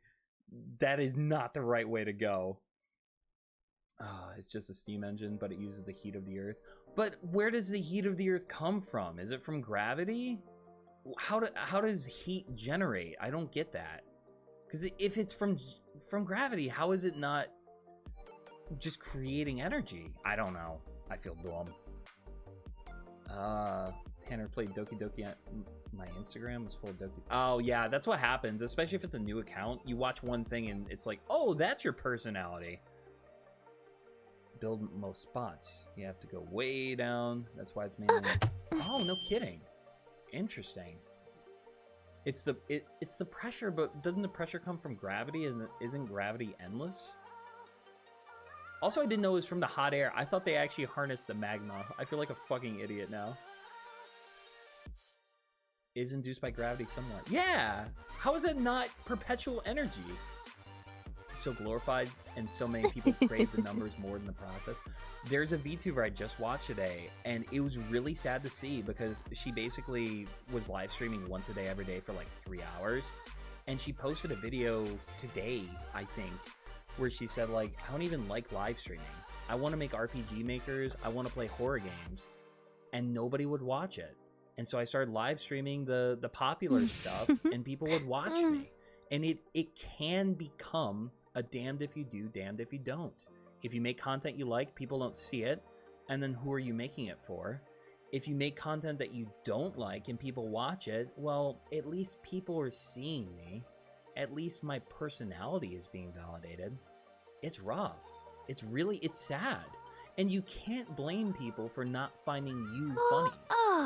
that is not the right way to go. Oh, it's just a steam engine, but it uses the heat of the earth. But where does the heat of the earth come from? Is it from gravity? How does heat generate? I don't get that. Because if it's from gravity, how is it not just creating energy? I don't know. I feel dumb. Tanner played Doki Doki on my Instagram was full of Doki. Oh yeah, that's what happens, especially if it's a new account. You watch one thing and it's like, oh, that's your personality. Build most spots. You have to go way down. That's why it's mainly. Oh, no kidding. Interesting. It's the pressure, but doesn't the pressure come from gravity? Isn't gravity endless? Also, I didn't know it was from the hot air. I thought they actually harnessed the magma. I feel like a fucking idiot now. Is induced by gravity somewhat. Yeah! How is that not perpetual energy? So glorified, and so many people crave the numbers more than the process. There's a VTuber I just watched today, and it was really sad to see because she basically was live streaming once a day every day for like 3 hours, and she posted a video today, I think, where she said like, I don't even like live streaming. I want to make RPG makers, I want to play horror games, and nobody would watch it. And so I started live streaming the popular stuff, and people would watch me. And it can become a damned if you do, damned if you don't. If you make content you like, people don't see it, and then who are you making it for? If you make content that you don't like and people watch it, well, at least people are seeing me. At least my personality is being validated. It's rough. It's sad. And you can't blame people for not finding you funny.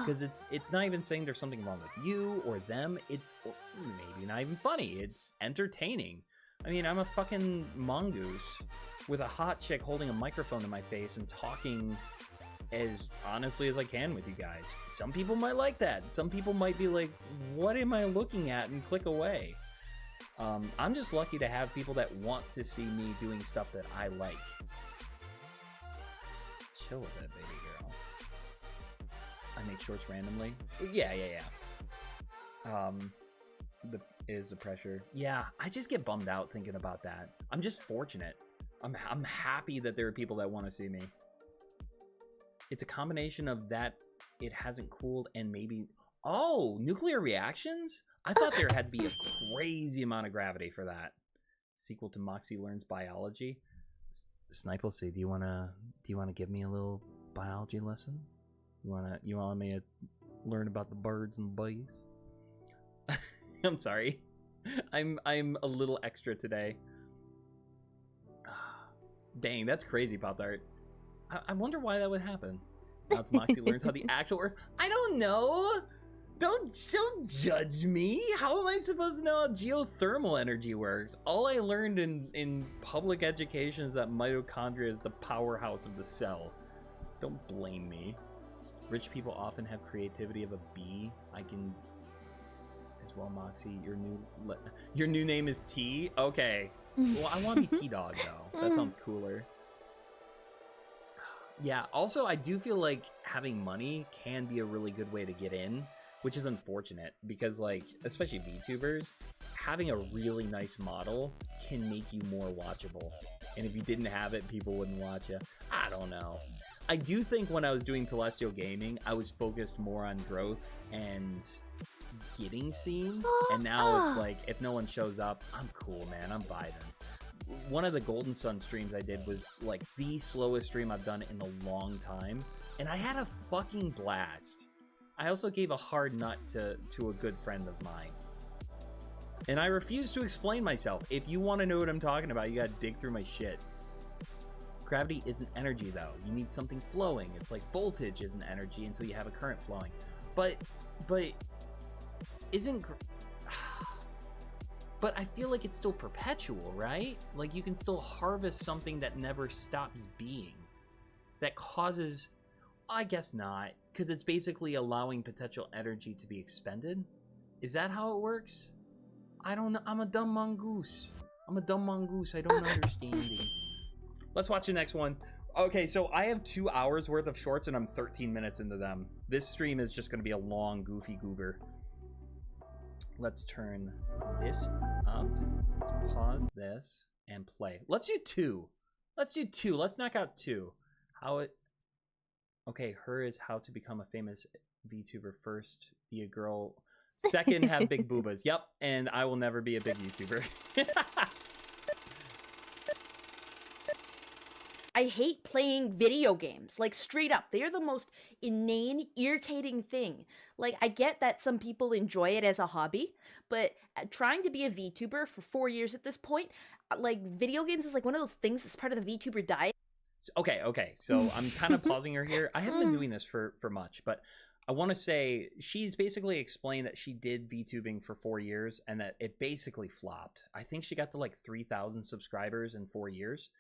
Because it's not even saying there's something wrong with you or them. It's maybe not even funny. It's entertaining. I mean, I'm a fucking mongoose with a hot chick holding a microphone to my face and talking as honestly as I can with you guys. Some people might like that. Some people might be like, what am I looking at? And click away. I'm just lucky to have people that want to see me doing stuff that I like. Chill with it, baby girl. I make shorts randomly. Yeah. Is the pressure. Yeah, I just get bummed out thinking about that. I'm just fortunate. I'm happy that there are people that want to see me. It's a combination of that it hasn't cooled and maybe... Oh, nuclear reactions? I thought there had to be a crazy amount of gravity for that. Sequel to Moxy Learns Biology. Snipe will say, do you wanna give me a little biology lesson? You want me to learn about the birds and the bees? I'm sorry. I'm a little extra today. Dang, that's crazy, Pop Tart. I wonder why that would happen. Now it's Moxy learns how the actual Earth. I don't know. Don't judge me. How am I supposed to know how geothermal energy works? All I learned in public education is that mitochondria is the powerhouse of the cell. Don't blame me. Rich people often have creativity of a bee. I can as well, Moxy. Your new name is T? Okay. Well, I want to be T-Dog, though. That sounds cooler. Yeah, also, I do feel like having money can be a really good way to get in, which is unfortunate because, like, especially VTubers, having a really nice model can make you more watchable. And if you didn't have it, people wouldn't watch you. I don't know. I do think when I was doing Celestial Gaming, I was focused more on growth and getting seen. And now it's like, if no one shows up, I'm cool, man. I'm vibing. One of the Golden Sun streams I did was like the slowest stream I've done in a long time. And I had a fucking blast. I also gave a hard nut to a good friend of mine. And I refuse to explain myself. If you want to know what I'm talking about, you gotta dig through my shit. Gravity isn't energy, though. You need something flowing. It's like voltage isn't energy until you have a current flowing. But isn't... But I feel like it's still perpetual, right? Like, you can still harvest something that never stops being. That causes... I guess not. Because it's basically allowing potential energy to be expended. Is that how it works? I don't know. I'm a dumb mongoose. I don't understand. Let's watch the next one. Okay, so I have 2 hours worth of shorts and I'm 13 minutes into them. This stream is just going to be a long, goofy goober. Let's turn this up. Let's pause this and play. Let's do 2. Let's knock out 2. Okay, her is how to become a famous VTuber. First, be a girl. Second, have big boobas. Yep, and I will never be a big YouTuber. I hate playing video games, like straight up. They are the most inane, irritating thing. Like, I get that some people enjoy it as a hobby, but trying to be a VTuber for 4 years at this point, like, video games is like one of those things that's part of the VTuber diet. Okay, so I'm kind of pausing her here. I haven't been doing this for much, but I want to say she's basically explained that she did VTubing for 4 years and that it basically flopped. I think she got to like 3,000 subscribers in 4 years.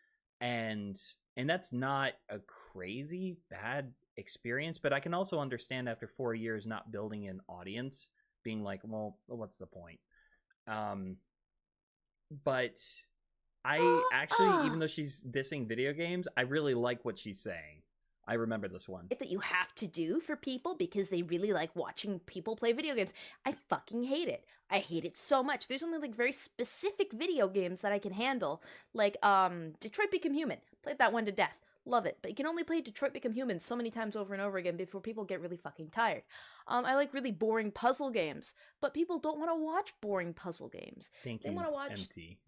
And that's not a crazy bad experience, but I can also understand after 4 years not building an audience, being like, well, what's the point? But I actually, even though she's dissing video games, I really like what she's saying. I remember this one. That you have to do for people because they really like watching people play video games. I fucking hate it. I hate it so much. There's only like very specific video games that I can handle. Like Detroit Become Human. Played that one to death. Love it. But you can only play Detroit Become Human so many times over and over again before people get really fucking tired. I like really boring puzzle games, but people don't want to watch boring puzzle games. They want to watch MT.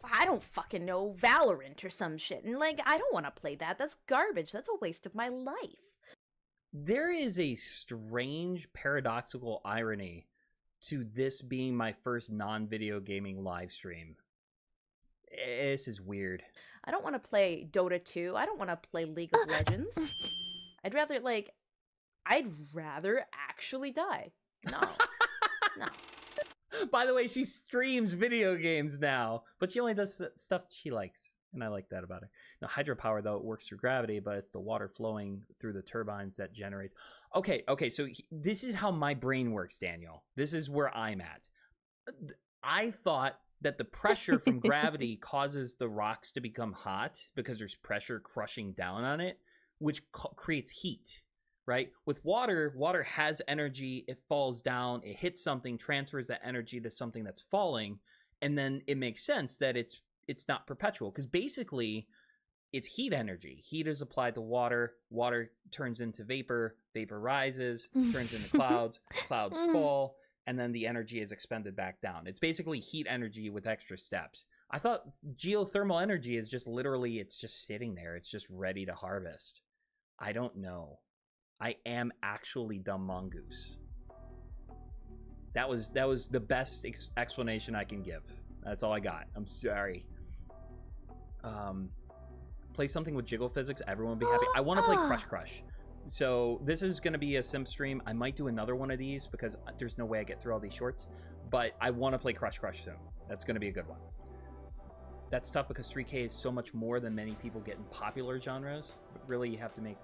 I don't fucking know, Valorant or some shit. And, like, I don't want to play that. That's garbage. That's a waste of my life. There is a strange, paradoxical irony to this being my first non-video gaming live stream. This is weird. I don't want to play Dota 2. I don't want to play League of Legends. I'd rather actually die. No. No. By the way, she streams video games now, but she only does stuff she likes, and I like that about her. Now, hydropower, though, it works through gravity, but it's the water flowing through the turbines that generates. Okay, so this is how my brain works, Daniel. This is where I'm at. I thought that the pressure from gravity causes the rocks to become hot because there's pressure crushing down on it, which creates heat. Right? With water has energy, it falls down, it hits something, transfers that energy to something that's falling, and then it makes sense that it's not perpetual, because basically it's heat energy. Heat is applied to water, water turns into vapor, vapor rises, turns into clouds, clouds fall, and then the energy is expended back down. It's basically heat energy with extra steps. I thought geothermal energy is just literally, it's just sitting there. It's just ready to harvest. I don't know. I am actually dumb mongoose. That was the best explanation I can give. That's all I got. I'm sorry. Play something with jiggle physics. Everyone will be happy. I want to play Crush Crush. So this is going to be a sim stream. I might do another one of these because there's no way I get through all these shorts. But I want to play Crush Crush soon. That's going to be a good one. That's tough because 3K is so much more than many people get in popular genres. But really, you have to make...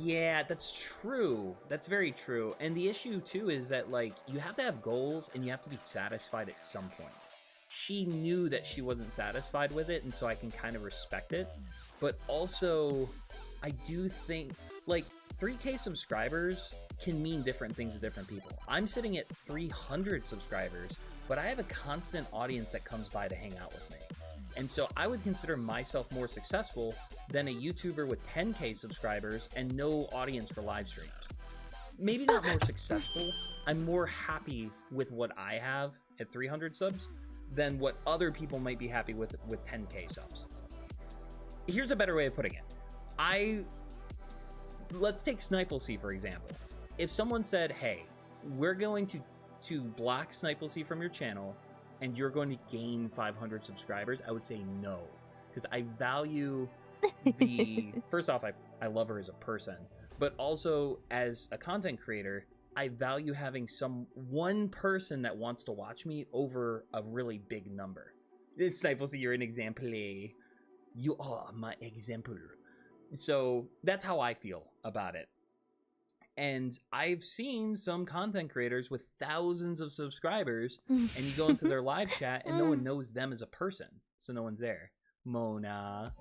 Yeah, that's true. That's very true. And the issue, too, is that, like, you have to have goals and you have to be satisfied at some point. She knew that she wasn't satisfied with it, and so I can kind of respect it. But also, I do think, like, 3K subscribers can mean different things to different people. I'm sitting at 300 subscribers, but I have a constant audience that comes by to hang out with me. And so I would consider myself more successful than a YouTuber with 10K subscribers and no audience for live streams. Maybe not more successful. I'm more happy with what I have at 300 subs than what other people might be happy with 10K subs. Here's a better way of putting it. Let's take Snipelcy, for example. If someone said, hey, we're going to block Snipelcy from your channel and you're going to gain 500 subscribers, I would say no. Because I value the... First off, I love her as a person. But also, as a content creator, I value having one person that wants to watch me over a really big number. Snipelcy, you're an example. You are my example. So that's how I feel about it. And I've seen some content creators with thousands of subscribers, and you go into their live chat and no one knows them as a person. So no one's there. Mona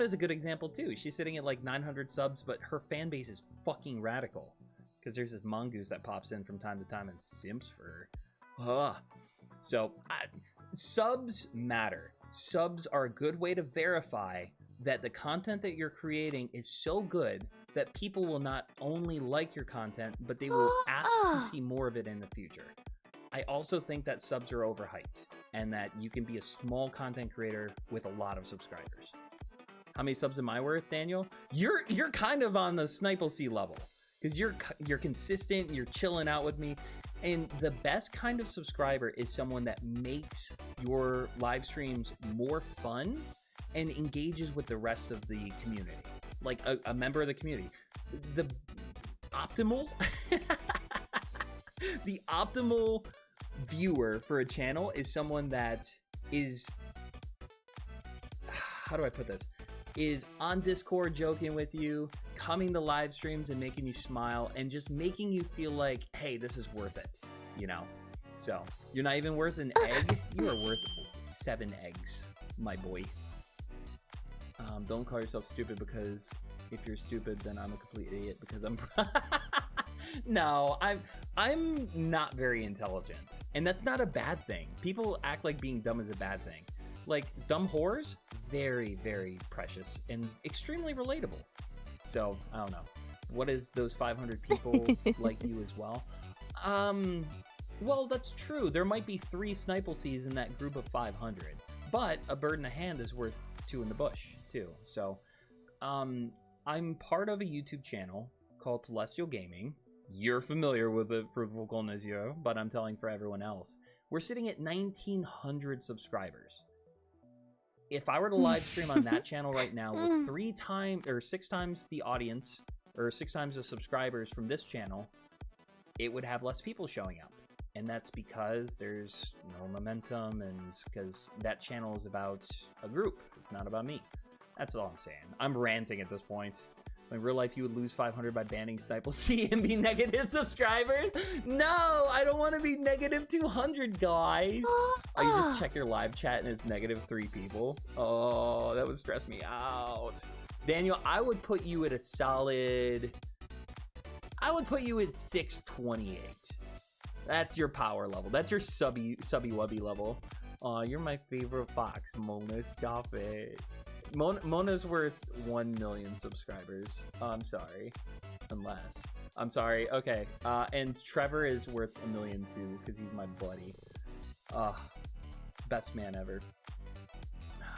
is a good example too. She's sitting at like 900 subs, but her fan base is fucking radical. Because there's this mongoose that pops in from time to time and simps for her. So subs matter. Subs are a good way to verify that the content that you're creating is so good that people will not only like your content, but they will ask to see more of it in the future. I also think that subs are overhyped and that you can be a small content creator with a lot of subscribers. How many subs am I worth, Daniel? You're kind of on the Snipelcy level because you're consistent, you're chilling out with me. And the best kind of subscriber is someone that makes your live streams more fun and engages with the rest of the community. Like a member of the community. The optimal the optimal viewer for a channel is someone that is, how do I put this, is on Discord joking with you, coming to live streams and making you smile and just making you feel like, hey, this is worth it, you know? So you're not even worth an egg. You are worth 7 eggs, my boy. Don't call yourself stupid, because if you're stupid, then I'm a complete idiot because I'm... No, I'm not very intelligent. And that's not a bad thing. People act like being dumb is a bad thing. Like, dumb whores, very, very precious and extremely relatable. So, I don't know. What is those 500 people like you as well? Well, that's true. There might be 3 Snipelcies in that group of 500. But a bird in the hand is worth 2 in the bush, too. So, I'm part of a YouTube channel called Celestial Gaming. You're familiar with it, Fruitful Connoisseur, but I'm telling for everyone else. We're sitting at 1,900 subscribers. If I were to live stream on that channel right now with 6 times the audience, or 6 times the subscribers from this channel, it would have less people showing up. And that's because there's no momentum, and because that channel is about a group. It's not about me. That's all I'm saying. I'm ranting at this point. In real life, you would lose 500 by banning Snipelcy and be negative subscribers? No, I don't want to be negative 200, guys. Oh, you just check your live chat and it's negative 3 people. Oh, that would stress me out. Daniel, I would put you at a solid... I would put you at 628. That's your power level. That's your subby wubby level. Oh, you're my favorite fox, Mona. Stop it. Mona's worth 1 million subscribers. I'm sorry. Unless. I'm sorry. Okay. And Trevor is worth 1 million too, because he's my buddy. Best man ever.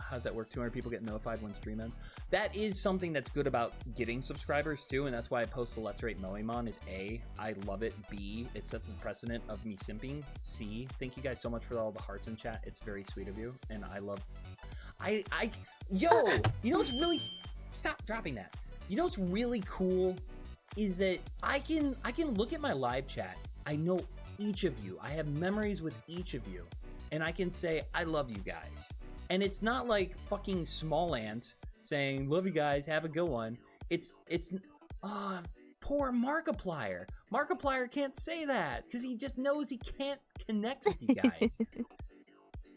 How's that work? 200 people get notified when stream ends. That is something that's good about getting subscribers too, and that's why I post Electorate Moemon is A, I love it. B, it sets a precedent of me simping. C, thank you guys so much for all the hearts in chat. It's very sweet of you, and I love... Yo! You know what's really... Stop dropping that. You know what's really cool is that I can look at my live chat. I know each of you. I have memories with each of you, and I can say, I love you guys. And it's not like fucking Small Ant saying, love you guys, have a good one. It's poor Markiplier. Markiplier can't say that because he just knows he can't connect with you guys.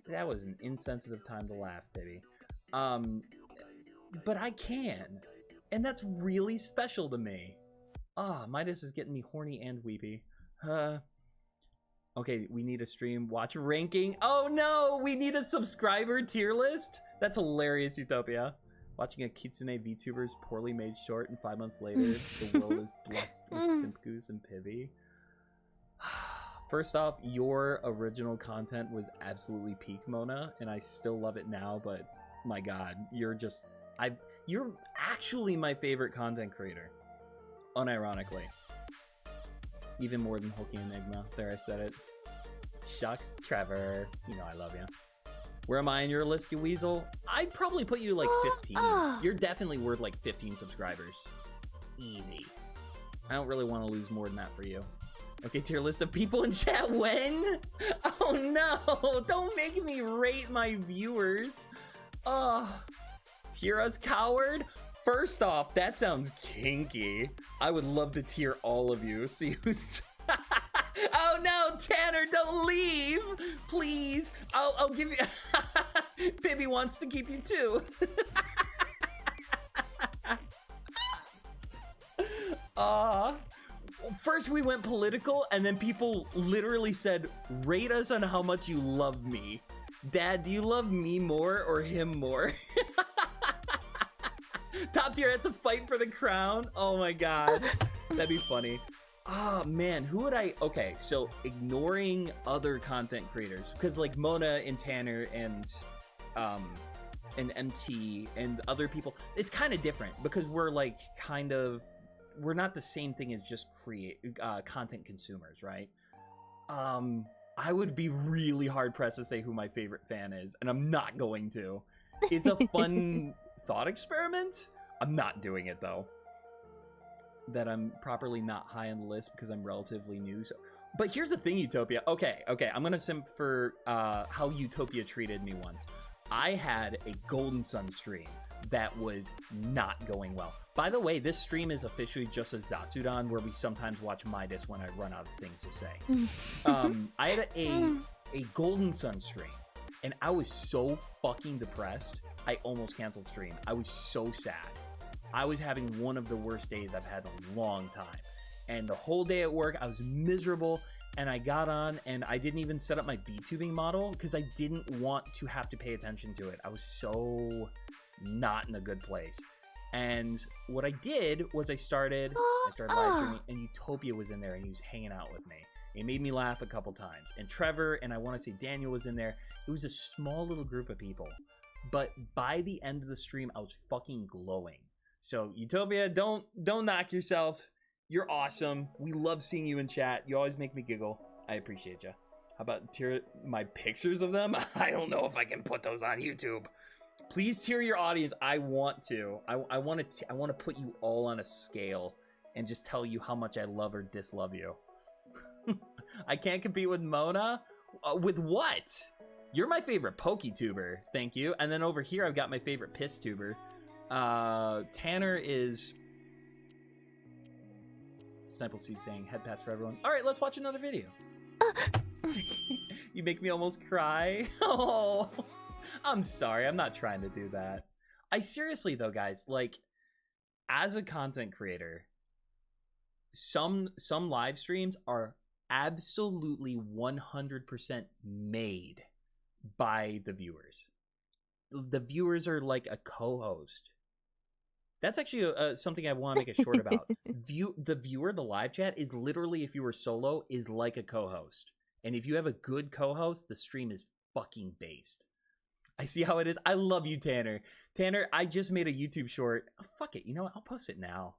That was an insensitive time to laugh, baby. But I can. And that's really special to me. Midas is getting me horny and weepy. Okay, we need a stream watch ranking. Oh no, we need a subscriber tier list. That's hilarious, Utopia. Watching a Kitsune VTuber's poorly made short, and 5 months later, the world is blessed with Simpgoose and Pivy. First off, your original content was absolutely peak, Mona, and I still love it now, but my god, you're actually my favorite content creator. Unironically. Even more than Hulky Enigma. There, I said it. Shucks, Trevor. You know I love you. Where am I in your list, you weasel? I'd probably put you like 15. You're definitely worth like 15 subscribers. Easy. I don't really want to lose more than that for you. Okay, tier list of people in chat. When? Oh no! Don't make me rate my viewers. Tier us, coward. First off, that sounds kinky. I would love to tier all of you. See who's... Oh no, Tanner, don't leave! Please, I'll give you... Baby wants to keep you too. First we went political, and then people literally said, rate us on how much you love me. Dad, do you love me more or him more? Top tier, that's a fight for the crown. Oh my god, that'd be funny. Man, who would I... Okay, so ignoring other content creators, because like Mona and Tanner and MT and other people, it's kind of different because we're like we're not the same thing as just content consumers, right? I would be really hard pressed to say who my favorite fan is, and I'm not going to. It's a fun thought experiment. I'm not doing it though. That I'm properly not high on the list because I'm relatively new. So, but here's the thing, Utopia. Okay, I'm gonna simp for how Utopia treated me once. I had a Golden Sun stream that was not going well. By the way, this stream is officially just a Zatsudan where we sometimes watch Midas when I run out of things to say. I had a Golden Sun stream, and I was so fucking depressed, I almost canceled stream. I was so sad. I was having one of the worst days I've had in a long time. And the whole day at work, I was miserable, and I got on, and I didn't even set up my VTubing model because I didn't want to have to pay attention to it. I was so not in a good place. And what I did was I started live streaming, and Utopia was in there, and he was hanging out with me. He made me laugh a couple times. And Trevor, and I want to say Daniel was in there. It was a small little group of people. But by the end of the stream, I was fucking glowing. So Utopia, don't knock yourself. You're awesome. We love seeing you in chat. You always make me giggle. I appreciate you. How about tier my pictures of them? I don't know if I can put those on YouTube. Please tier your audience. I want to. I want to put you all on a scale and just tell you how much I love or dislove you. I can't compete with Mona. With what? You're my favorite PokeTuber. Thank you. And then over here, I've got my favorite PissTuber. Tanner is Sniple C saying head patch for everyone. All right, let's watch another video. You make me almost cry. Oh, I'm sorry. I'm not trying to do that. I seriously though, guys, like as a content creator, some live streams are absolutely 100% made by the viewers. the viewers are like a co-host. That's actually something I want to make a short about. The viewer, the live chat, is literally, if you were solo, is like a co-host. And if you have a good co-host, the stream is fucking based. I see how it is. I love you, Tanner. Tanner, I just made a YouTube short. Oh, fuck it. You know what? I'll post it now.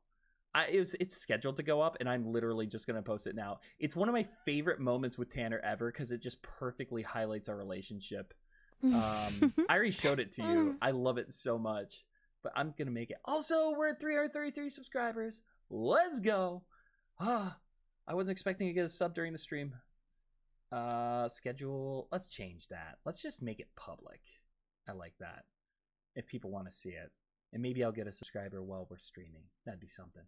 It's scheduled to go up, and I'm literally just going to post it now. It's one of my favorite moments with Tanner ever because it just perfectly highlights our relationship. I already showed it to you. I love it so much. But I'm going to make it. Also, we're at 333 subscribers. Let's go. I wasn't expecting to get a sub during the stream. Schedule. Let's change that. Let's just make it public. I like that. If people want to see it. And maybe I'll get a subscriber while we're streaming. That'd be something.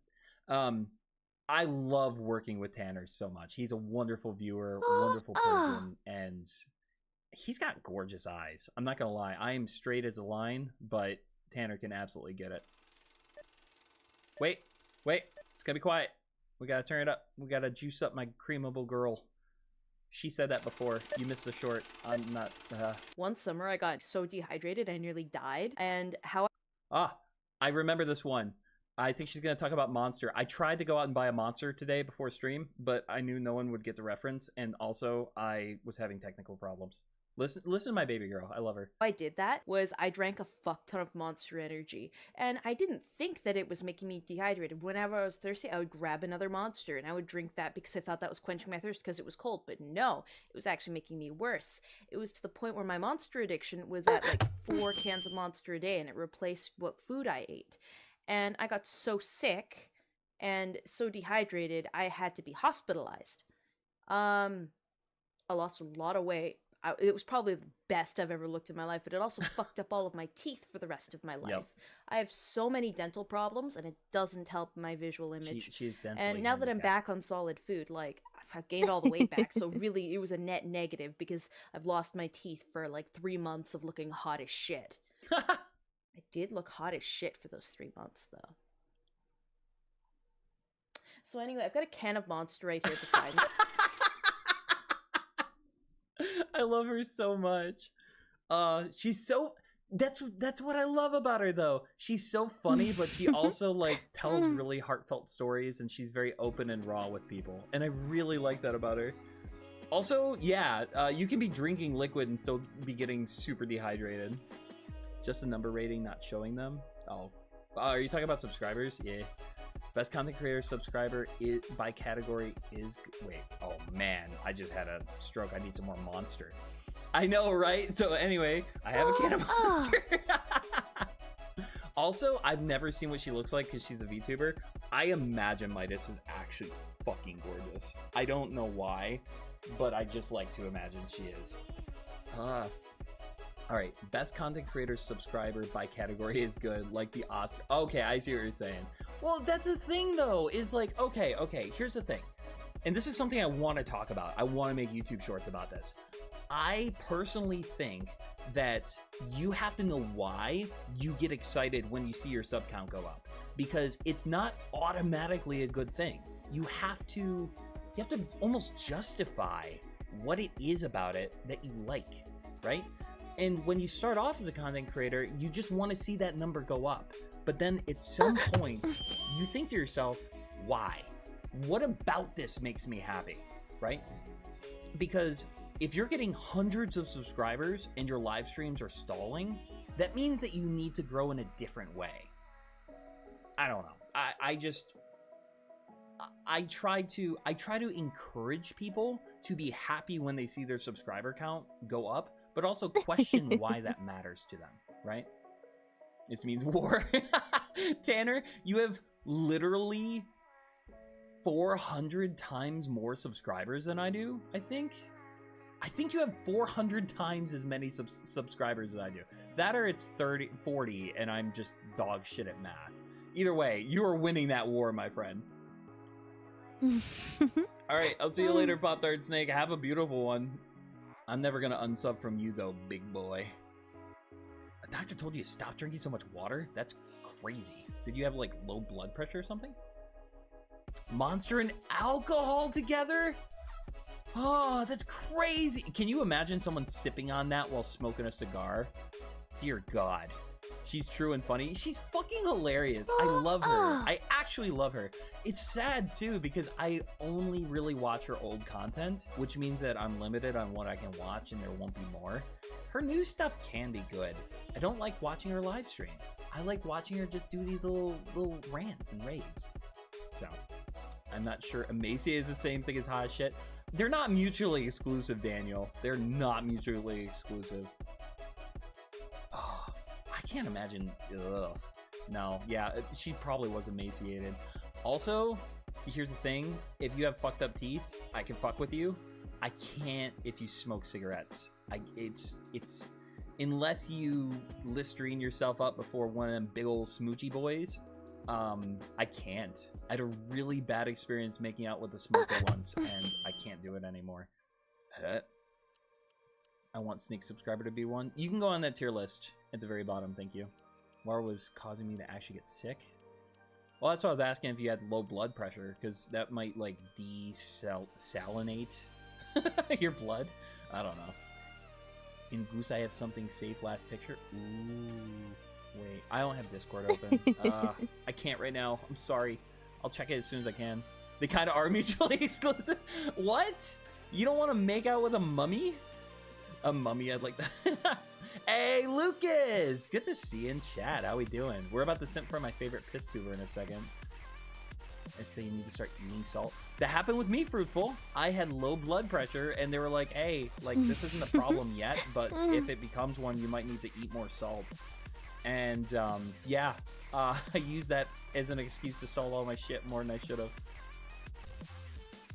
I love working with Tanner so much. He's a wonderful viewer, wonderful person, and he's got gorgeous eyes. I'm not going to lie. I am straight as a line, but Tanner can absolutely get it. Wait. It's gotta be quiet. We gotta turn it up. We gotta juice up my creamable girl. She said that before. You missed the short. I'm not... One summer, I got so dehydrated, I nearly died. And how... I remember this one. I think she's gonna talk about Monster. I tried to go out and buy a Monster today before stream, but I knew no one would get the reference, and also I was having technical problems. Listen to my baby girl. I love her. I did that was I drank a fuck ton of Monster Energy, and I didn't think that it was making me dehydrated. Whenever I was thirsty, I would grab another Monster, and I would drink that because I thought that was quenching my thirst because it was cold. But no, it was actually making me worse. It was to the point where my Monster addiction was at like 4 cans of Monster a day, and it replaced what food I ate. And I got so sick and so dehydrated, I had to be hospitalized. I lost a lot of weight. It was probably the best I've ever looked in my life, but it also fucked up all of my teeth for the rest of my life. Yep. I have so many dental problems, and it doesn't help my visual image. She's dentally and now that I'm back on solid food, like, I've gained all the weight back, so really it was a net negative because I've lost my teeth for like 3 months of looking hot as shit. I did look hot as shit for those 3 months, though. So anyway, I've got a can of Monster right here beside me. I love her so much. She's so... That's what I love about her, though. She's so funny, but she also, like, tells really heartfelt stories, and she's very open and raw with people. And I really like that about her. Also, yeah, you can be drinking liquid and still be getting super dehydrated. Just a number rating, not showing them. Oh, are you talking about subscribers? Yeah. Best content creator subscriber is by category is... Wait, oh man, I just had a stroke. I need some more Monster. I know, right? So anyway, I have a can of Monster. Also, I've never seen what she looks like because she's a VTuber. I imagine Midas is actually fucking gorgeous. I don't know why, but I just like to imagine she is. All right, best content creator subscriber by category is good, like the Oscar. Okay, I see what you're saying. Well, that's the thing, though, is like, okay, here's the thing. And this is something I want to talk about. I want to make YouTube shorts about this. I personally think that you have to know why you get excited when you see your sub count go up, because it's not automatically a good thing. You have to almost justify what it is about it that you like, right? And when you start off as a content creator, you just want to see that number go up. But then at some point, you think to yourself, why? What about this makes me happy, right? Because if you're getting hundreds of subscribers and your live streams are stalling, that means that you need to grow in a different way. I don't know. I try to encourage people to be happy when they see their subscriber count go up, but also question why that matters to them, right? This means war. Tanner, you have literally 400 times more subscribers than I do, I think. I think you have 400 times as many subscribers as I do. That or it's 40, and I'm just dog shit at math. Either way, you are winning that war, my friend. All right, I'll see you later, Pop-Tart Snake. Have a beautiful one. I'm never gonna unsub from you, though, big boy. A doctor told you to stop drinking so much water? That's crazy. Did you have, like, low blood pressure or something? Monster and alcohol together? Oh, that's crazy. Can you imagine someone sipping on that while smoking a cigar? Dear God. She's true and funny. She's fucking hilarious. I love her. I actually love her. It's sad too because I only really watch her old content, which means that I'm limited on what I can watch and there won't be more. Her new stuff can be good. I don't like watching her live stream. I like watching her just do these little rants and raves. So, I'm not sure Emaciate is the same thing as hot as shit. They're not mutually exclusive, Daniel. They're not mutually exclusive. Oh, I can't imagine. Ugh. No, yeah, she probably was emaciated. Also, here's the thing. If you have fucked up teeth, I can fuck with you. I can't if you smoke cigarettes. It's unless you Listerine yourself up before one of them big old smoochy boys. I can't. I had a really bad experience making out with a smoker once, and I can't do it anymore. I want Sneak Subscriber to be one. You can go on that tier list at the very bottom, thank you. War was causing me to actually get sick. Well, that's why I was asking if you had low blood pressure, because that might, like, desalinate your blood. I don't know. In Goose, I have something safe last picture. Ooh, wait. I don't have Discord open. I can't right now. I'm sorry. I'll check it as soon as I can. They kind of are mutually exclusive. What? You don't want to make out with a mummy? A mummy, I'd like that. Hey, Lucas! Good to see you in chat. How we doing? We're about to simp for my favorite PissTuber in a second. I say you need to start eating salt. That happened with me, Fruitful. I had low blood pressure, and they were like, hey, like, this isn't a problem yet, but if it becomes one, you might need to eat more salt. And, yeah, I used that as an excuse to salt all my shit more than I should have.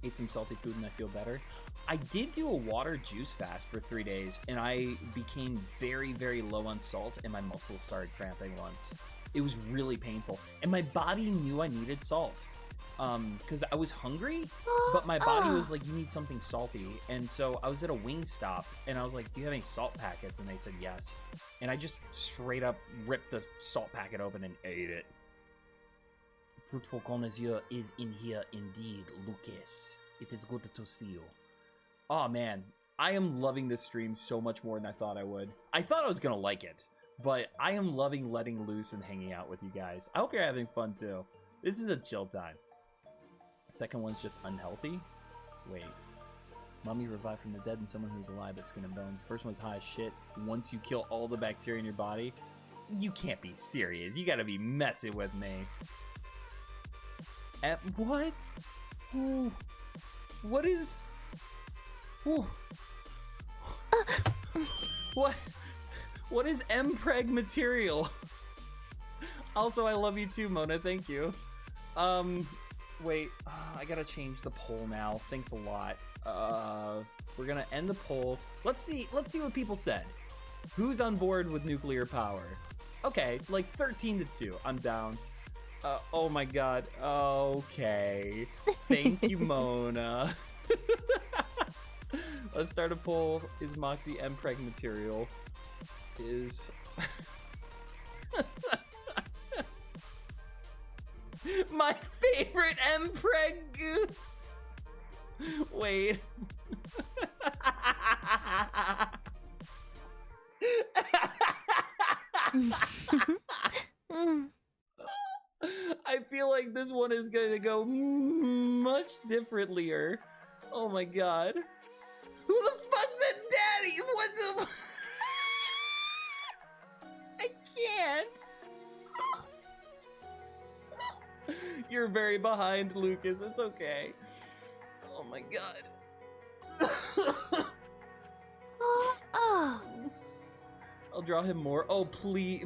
Ate some salty food and I feel better. I did do a water juice fast for 3 days, and I became very, very low on salt, and my muscles started cramping once. It was really painful, and my body knew I needed salt. Because I was hungry, but my body was like, you need something salty. And so I was at a Wingstop, and I was like, do you have any salt packets? And they said yes. And I just straight up ripped the salt packet open and ate it. Fruitful Connoisseur is in here indeed, Lucas. It is good to see you. Oh man, I am loving this stream so much more than I thought I would. I thought I was gonna like it, but I am loving letting loose and hanging out with you guys. I hope you're having fun too. This is a chill time. Second one's just unhealthy. Wait. Mummy revived from the dead and someone who's alive but skin and bones. First one's high as shit. Once you kill all the bacteria in your body, you can't be serious. You gotta be messing with me. What? Ooh. What is... Ooh. What is Mpreg material? Also, I love you too, Mona. Thank you. Wait, I gotta change the poll now. Thanks a lot. We're gonna end the poll. Let's see what people said. Who's on board with nuclear power? Okay, like 13-2. I'm down. Oh my god. Okay. Thank you, Mona. Let's start a poll. Is Moxy Mpreg material? Is... My favorite Mpreg goose! Wait. I feel like this one is going to go much differently. Oh my god. Who the fuck's a daddy? What's up? I can't. You're very behind, Lucas. It's okay. Oh my god. I'll draw him more. Oh, please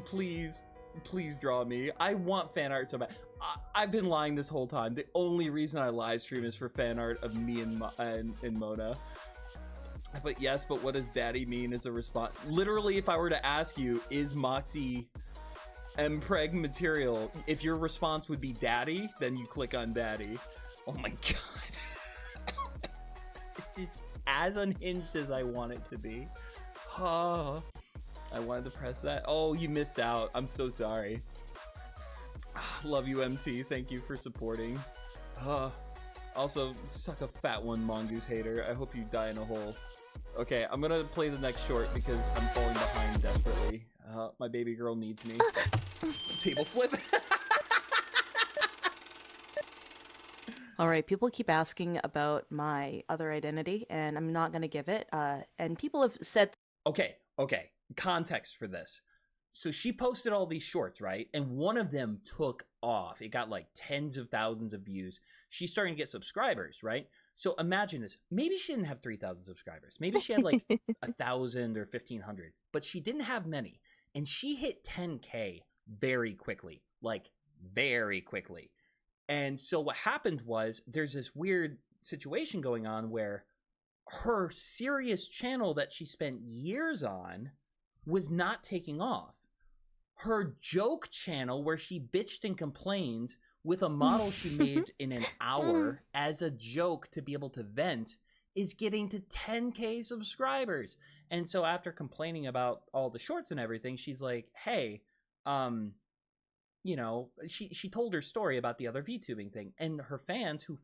draw me. I want fan art so bad. I've been lying this whole time. The only reason I live stream is for fan art of me and Mona. But yes, but what does daddy mean as a response? Literally, if I were to ask you, is Moxy Mpreg material? If your response would be daddy, then you click on daddy. Oh my god. This is as unhinged as I want it to be. Oh, I wanted to press that. Oh, you missed out. I'm so sorry. Love you, MT. Thank you for supporting. Also, suck a fat one, Mongoose hater. I hope you die in a hole. Okay, I'm gonna play the next short because I'm falling behind desperately. My baby girl needs me. Table flip. All right, people keep asking about my other identity, and I'm not going to give it. And people have said... Okay. Context for this. So she posted all these shorts, right? And one of them took off. It got like tens of thousands of views. She's starting to get subscribers, right? So imagine this. Maybe she didn't have 3,000 subscribers. Maybe she had like 1,000 or 1,500, but she didn't have many. And she hit 10K very quickly, like very quickly. And so what happened was there's this weird situation going on where her serious channel that she spent years on was not taking off. Her joke channel where she bitched and complained with a model she made in an hour as a joke to be able to vent is getting to 10K subscribers. And so after complaining about all the shorts and everything, she's like, hey, you know, she told her story about the other VTubing thing, and her fans who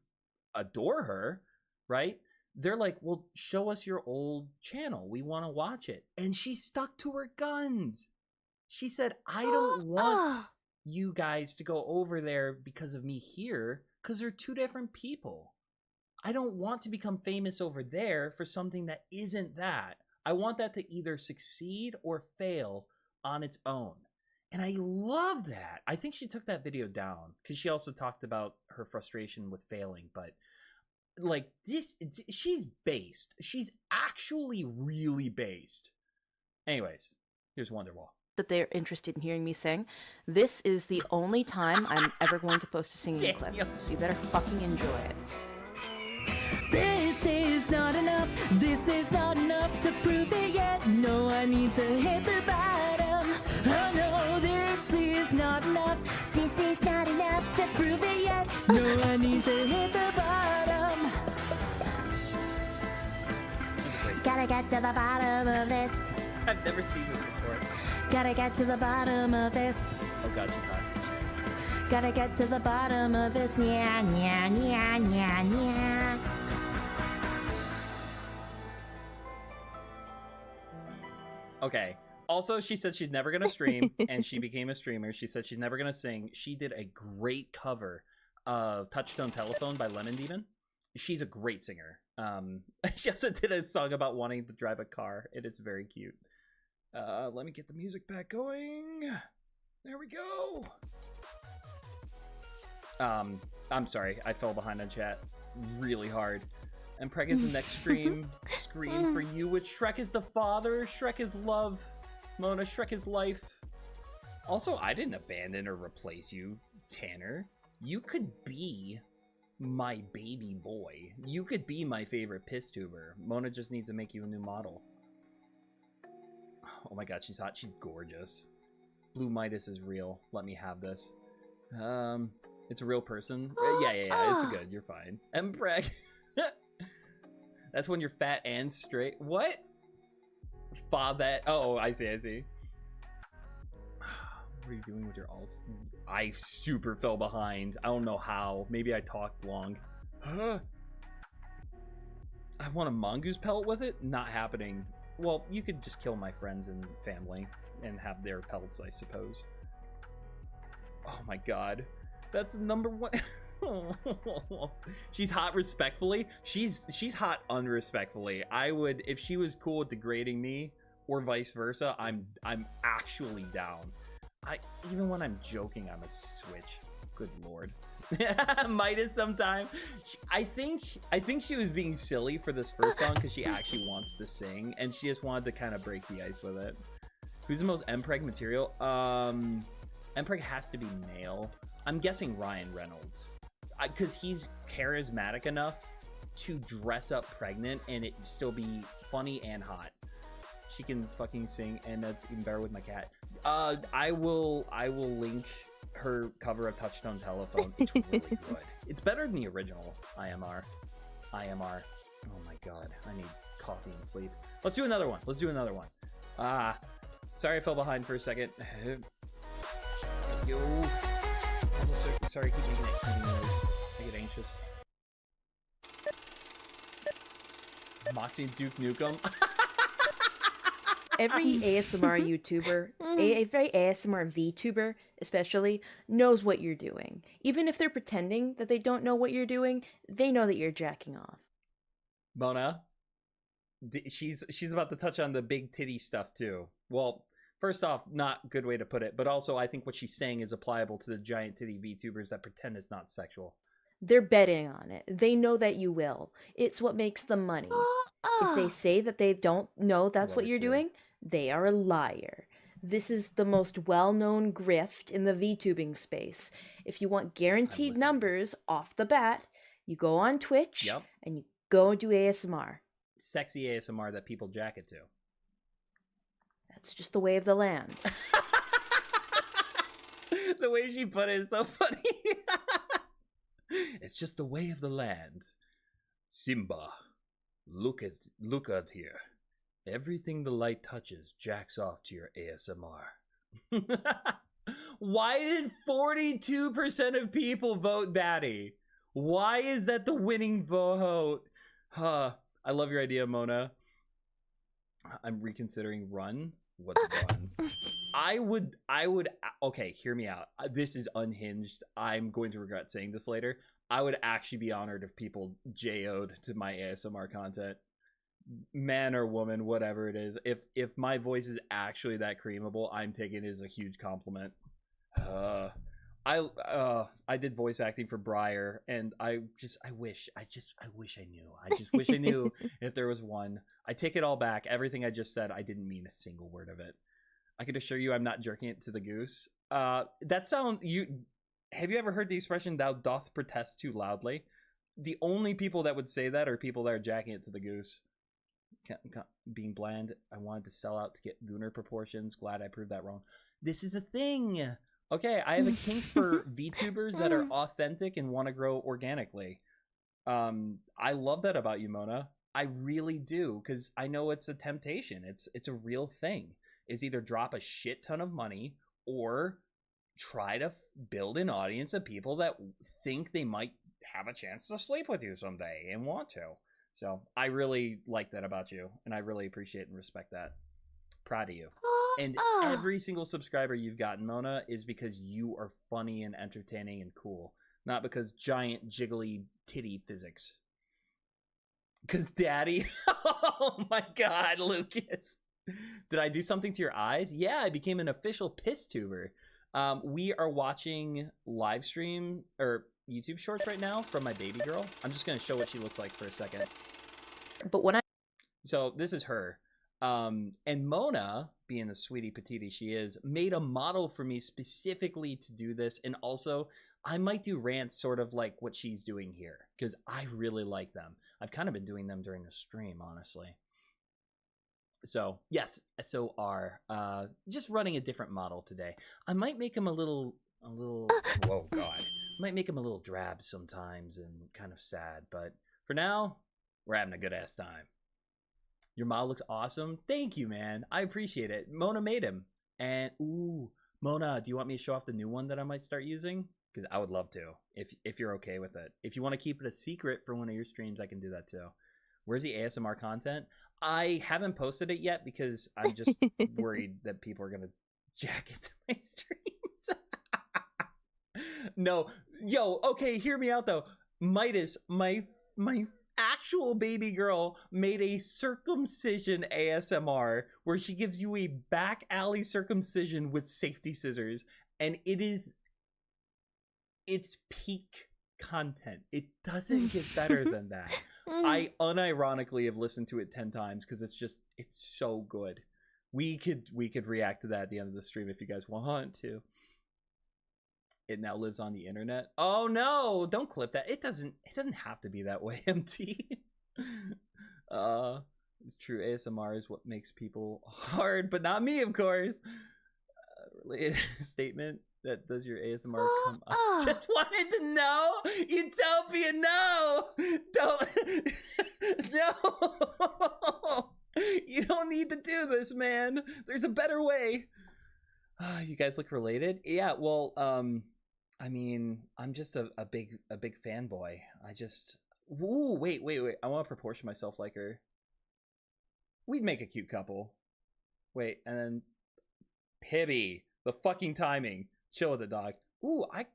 adore her, right? They're like, well, show us your old channel. We want to watch it. And she stuck to her guns. She said, I don't want you guys to go over there because of me here, because they're two different people. I don't want to become famous over there for something that isn't that. I want that to either succeed or fail on its own. And I love that. I think she took that video down because she also talked about her frustration with failing. But like this, she's based. She's actually really based. Anyways, here's Wonderwall. That they're interested in hearing me sing. This is the only time I'm ever going to post a singing clip. So you better fucking enjoy it. This is not enough. This is not enough to prove it yet. No, I need to hit the bottom. Oh no, this is not enough. This is not enough to prove it yet. No, I need to hit the bottom. Gotta get to the bottom of this. I've never seen this before. Gotta get to the bottom of this. Oh god, she's hot. Gotta get to the bottom of this. Yeah, yeah, yeah, yeah, yeah. Okay. Also, she said she's never gonna stream, and she became a streamer. She said she's never gonna sing. She did a great cover of Touchstone Telephone by Lemon Demon. She's a great singer. She also did a song about wanting to drive a car, and it's very cute. Let me get the music back going. There we go. I'm sorry, I fell behind on chat really hard. And Preg is the next screen for you, which Shrek is the father, Shrek is love, Mona, Shrek is life. Also, I didn't abandon or replace you, Tanner. You could be my baby boy. You could be my favorite PissTuber. Mona just needs to make you a new model. Oh my god, she's hot. She's gorgeous. Blue Midas is real. Let me have this. It's a real person. Yeah, it's good. You're fine. And Preg. That's when you're fat and straight. What? That. Oh, I see. What are you doing with your alts? I super fell behind. I don't know how. Maybe I talked long. I want a mongoose pelt with it? Not happening. Well, you could just kill my friends and family and have their pelts, I suppose. Oh my god. That's number one. She's hot respectfully. She's hot unrespectfully. I would, if she was cool with degrading me or vice versa, I'm actually down. Even when I'm joking, I'm a switch. Good lord. Midas sometime. I think she was being silly for this first song because she actually wants to sing and she just wanted to kind of break the ice with it. Who's the most Mpreg material? Mpreg has to be male. I'm guessing Ryan Reynolds because he's charismatic enough to dress up pregnant and it still be funny and hot. She can fucking sing, and that's even better with my cat. I will link her cover of Touchstone Telephone. It's really good. It's better than the original IMR. Oh my god, I need coffee and sleep. Let's do another one. Sorry I fell behind for a second. Yo. Also, sorry, I keep making noise. I get anxious. Moxy and Duke Nukem. Every ASMR YouTuber, every ASMR VTuber especially, knows what you're doing. Even if they're pretending that they don't know what you're doing, they know that you're jacking off. Mona, she's about to touch on the big titty stuff too. Well, first off, not good way to put it, but also I think what she's saying is applicable to the giant titty VTubers that pretend it's not sexual. They're betting on it. They know that you will. It's what makes them money. If they say that they don't know that's what you're doing, they are a liar. This is the most well-known grift in the VTubing space. If you want guaranteed numbers off the bat, you go on Twitch and you go do ASMR. Sexy ASMR that people jack it to. That's just the way of the land. The way she put it is so funny. It's just the way of the land. Simba, look at here. Everything the light touches jacks off to your ASMR. Why did 42% of people vote Daddy? Why is that the winning vote? I love your idea, Mona. I'm reconsidering run. What's run? I would, okay, hear me out. This is unhinged. I'm going to regret saying this later. I would actually be honored if people JO'd to my ASMR content. Man or woman, whatever it is. If my voice is actually that creamable, I'm taking it as a huge compliment. I did voice acting for Briar, and I wish I knew. I just wish I knew if there was one. I take it all back. Everything I just said, I didn't mean a single word of it. I can assure you I'm not jerking it to the goose. That sound, have you ever heard the expression, thou doth protest too loudly? The only people that would say that are people that are jacking it to the goose. Being bland, I wanted to sell out to get gooner proportions. Glad I proved that wrong. This is a thing. Okay, I have a kink for VTubers that are authentic and want to grow organically. I love that about you, Mona. I really do, because I know it's a temptation. It's a real thing. Is either drop a shit ton of money or try to build an audience of people that think they might have a chance to sleep with you someday and want to. So I really like that about you, and I really appreciate and respect that. Proud of you. And every single subscriber you've gotten, Mona, is because you are funny and entertaining and cool, not because giant jiggly titty physics. Because Daddy, oh my God, Lucas. Did I do something to your eyes? Yeah, I became an official PissTuber. We are watching live stream or YouTube shorts right now from my baby girl. I'm just going to show what she looks like for a second. But so this is her. And Mona, being the sweetie patootie she is, made a model for me specifically to do this. And also, I might do rants sort of like what she's doing here, because I really like them. I've kind of been doing them during the stream, honestly. So, yes, SOR. Just running a different model today. I might make him a little, whoa, God. Might make him a little drab sometimes and kind of sad. But for now, we're having a good-ass time. Your model looks awesome. Thank you, man. I appreciate it. Mona made him. And, ooh, Mona, do you want me to show off the new one that I might start using? Because I would love to, if you're okay with it. If you want to keep it a secret for one of your streams, I can do that too. Where's the ASMR content? I haven't posted it yet because I'm just worried that people are going to jack it to my streams. No. Yo, okay, hear me out though. Midas, my actual baby girl made a circumcision ASMR where she gives you a back alley circumcision with safety scissors, and it's peak content. It doesn't get better than that. I unironically have listened to it 10 times because it's so good. We could react to that at the end of the stream if you guys want to. It now lives on the internet. Oh no, don't clip that. It doesn't have to be that way, MT. It's true, ASMR is what makes people hard, but not me, of course. Related statement that does your ASMR come up? Just wanted to know. Utopia, no. Don't. No. You don't need to do this, man. There's a better way. You guys look related? Yeah, well, I mean, I'm just a big fanboy. Ooh, wait. I want to proportion myself like her. We'd make a cute couple. Wait, and then Pibby. The fucking timing. Chill with the dog. Ooh, I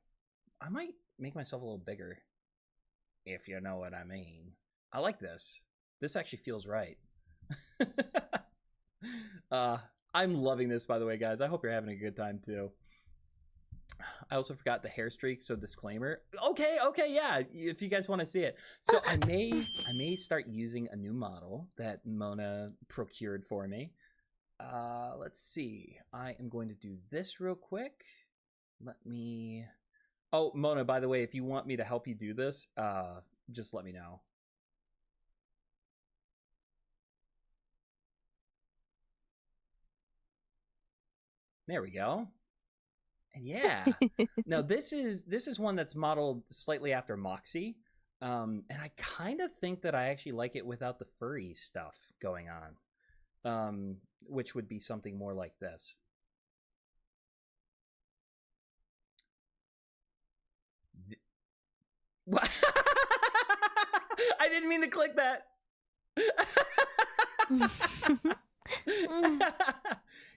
might make myself a little bigger. If you know what I mean. I like this. This actually feels right. I'm loving this, by the way, guys. I hope you're having a good time too. I also forgot the hair streak, so disclaimer. Okay, yeah. If you guys want to see it, so I may start using a new model that Mona procured for me. Let's see. I am going to do this real quick. Let me. Oh, Mona, by the way, if you want me to help you do this, just let me know. There we go. And yeah. Now this is one that's modeled slightly after Moxy. And I kind of think that I actually like it without the furry stuff going on. Which would be something more like this. What? I didn't mean to click that.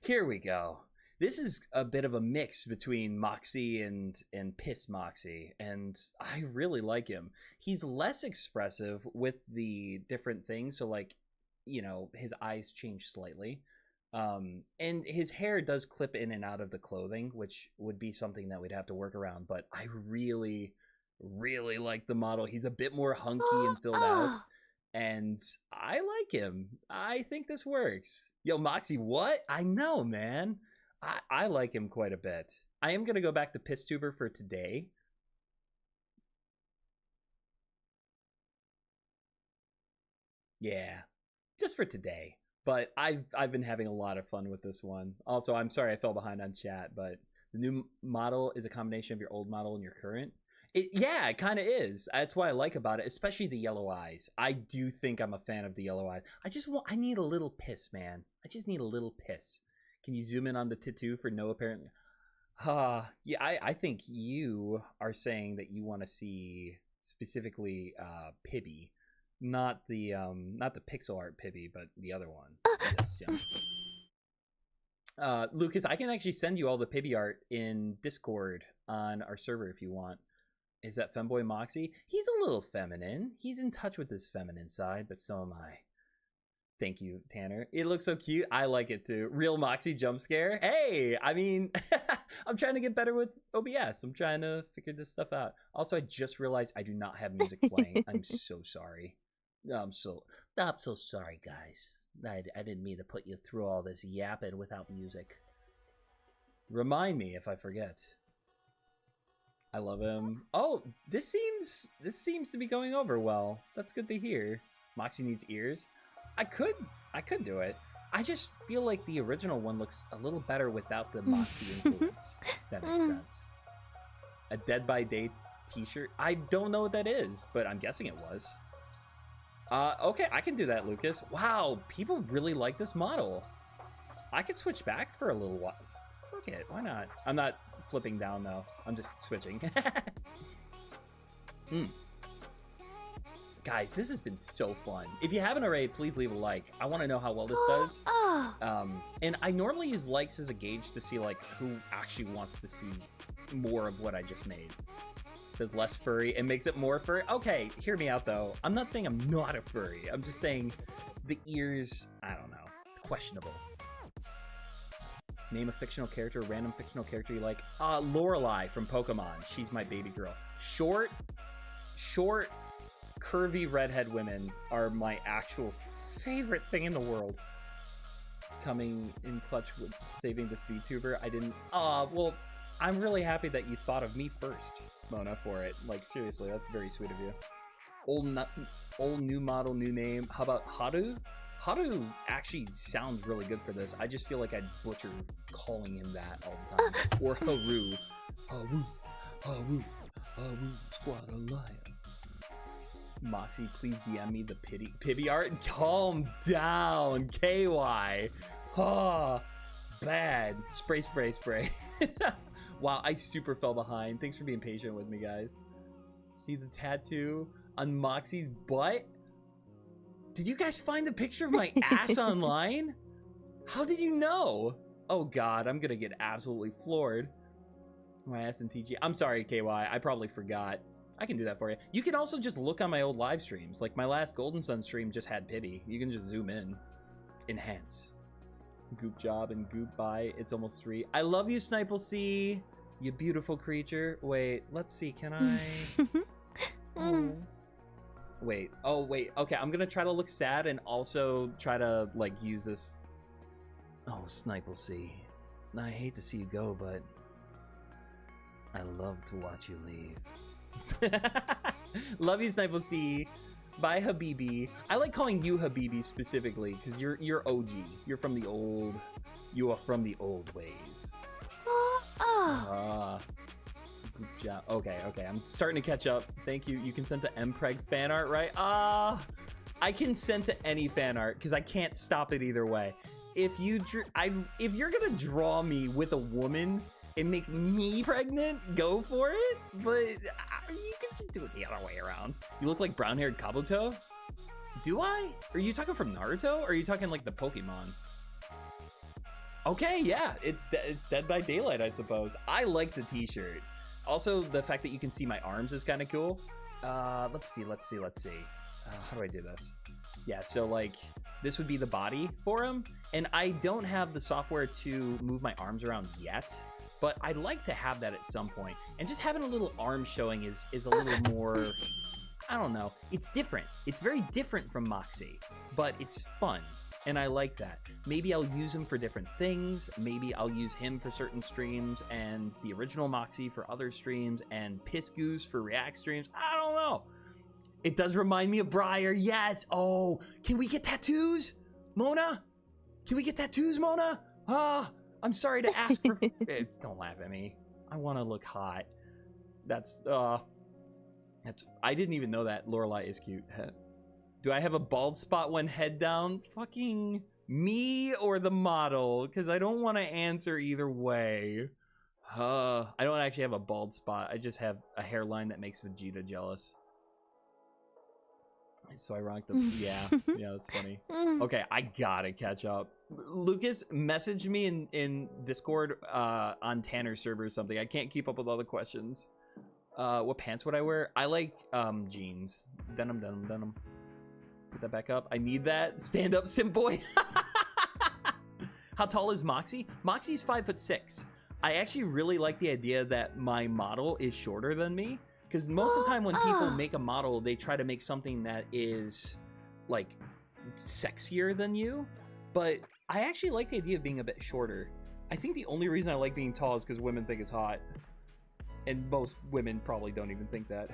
Here we go. This is a bit of a mix between Moxy and Piss Moxy, and I really like him. He's less expressive with the different things, so like, you know, his eyes change slightly. And his hair does clip in and out of the clothing, which would be something that we'd have to work around, but I really like the model. He's a bit more hunky and filled out, and I like him. I think this works. Yo, Moxy, what? I know, man. I like him quite a bit. I am going to go back to PissTuber for today. Yeah, just for today. But I've been having a lot of fun with this one. Also, I'm sorry I fell behind on chat, but the new model is a combination of your old model and your current. Yeah, it kind of is. That's what I like about it, especially the yellow eyes. I do think I'm a fan of the yellow eyes. I need a little piss, man. I just need a little piss. Can you zoom in on the tattoo for no apparent? Yeah, I think you are saying that you want to see specifically Pibby, not the pixel art Pibby, but the other one. Yes, yeah. Lucas, I can actually send you all the Pibby art in Discord on our server if you want. Is that Femboy Moxy? He's a little feminine. He's in touch with his feminine side, but so am I. Thank you, Tanner. It looks so cute. I like it too. Real Moxy jump scare. Hey, I mean, I'm trying to get better with OBS. I'm trying to figure this stuff out. Also, I just realized I do not have music playing. I'm so sorry. I'm so sorry, guys. I didn't mean to put you through all this yapping without music. Remind me if I forget. I love him. Oh, this seems to be going over well. That's good to hear. Moxy needs ears. I could do it. I just feel like the original one looks a little better without the Moxy influence. That makes sense. A Dead by Day t-shirt. I don't know what that is, but I'm guessing it was. Okay, I can do that, Lucas. Wow, people really like this model. I could switch back for a little while. Fuck it, why not? I'm not flipping down though. I'm just switching. Guys, this has been so fun. If you haven't already, please leave a like. I want to know how well this does. And I normally use likes as a gauge to see like who actually wants to see more of what I just made. It says less furry. It makes it more furry. Okay, hear me out though. I'm not saying I'm not a furry. I'm just saying the ears, I don't know. It's questionable. Name a fictional character, a random fictional character you like. Lorelei from Pokemon. She's my baby girl. Short, curvy redhead women are my actual favorite thing in the world. Coming in clutch with saving this VTuber. I didn't. Well, I'm really happy that you thought of me first, Mona, for it. Like, seriously, that's very sweet of you. Old new model, new name. How about Haru? Haru actually sounds really good for this. I just feel like I'd butcher calling him that all the time. Or Haru. Haru, squad a liar. Moxy, please DM me the Pibby art. Calm down, KY. Bad. Spray. Wow, I super fell behind. Thanks for being patient with me, guys. See the tattoo on Moxy's butt? Did you guys find the picture of my ass online? How did you know? Oh god, I'm gonna get absolutely floored. My ass and TG. I'm sorry, KY. I probably forgot. I can do that for you. You can also just look on my old live streams. Like my last Golden Sun stream just had Pibby. You can just zoom in. Enhance. Goop job and goop bye. It's almost 3. I love you, Sniple C. You beautiful creature. Wait, let's see. Can I? Oh. Wait. Oh, wait. Okay, I'm gonna try to look sad and also try to like use this. Oh, Sniple C. I hate to see you go, but I love to watch you leave. Love you, Sniple C. Bye, Habibi. I like calling you Habibi specifically because you're OG. You're from the old. You are from the old ways. Good job. Okay. I'm starting to catch up. Thank you. You consent to Mpreg fan art, right? I consent to any fan art because I can't stop it either way. If you're gonna draw me with a woman and make me pregnant, go for it. But you can just do it the other way around. You look like brown-haired Kabuto. Do I? Are you talking from Naruto? Or are you talking like the Pokemon? Okay, yeah, it's Dead by Daylight, I suppose. I like the t-shirt. Also, the fact that you can see my arms is kind of cool. Let's see. How do I do this? Yeah, so like this would be the body for him. And I don't have the software to move my arms around yet, but I'd like to have that at some point. And just having a little arm showing is a little more, I don't know. It's different. It's very different from Moxy, but it's fun. And I like that. Maybe I'll use him for different things. Maybe I'll use him for certain streams and the original Moxy for other streams and Piss Goose for React streams. I don't know. It does remind me of Briar. Yes. Oh, can we get tattoos? Mona? Can we get tattoos, Mona? I'm sorry to ask for... Don't laugh at me. I want to look hot. That's... I didn't even know that Lorelai is cute. Do I have a bald spot when head down? Fucking me or the model? Because I don't want to answer either way. I don't actually have a bald spot. I just have a hairline that makes Vegeta jealous. It's so ironic. Yeah, that's funny. Okay, I gotta catch up. Lucas, message me in Discord on Tanner's server or something. I can't keep up with all the questions. What pants would I wear? I like jeans. Denim. Put that back up. I need that. Stand up, Sim Boy. How tall is Moxy? Moxy's 5'6". I actually really like the idea that my model is shorter than me. Because most of the time when people make a model, they try to make something that is, like, sexier than you. But I actually like the idea of being a bit shorter. I think the only reason I like being tall is because women think it's hot. And most women probably don't even think that.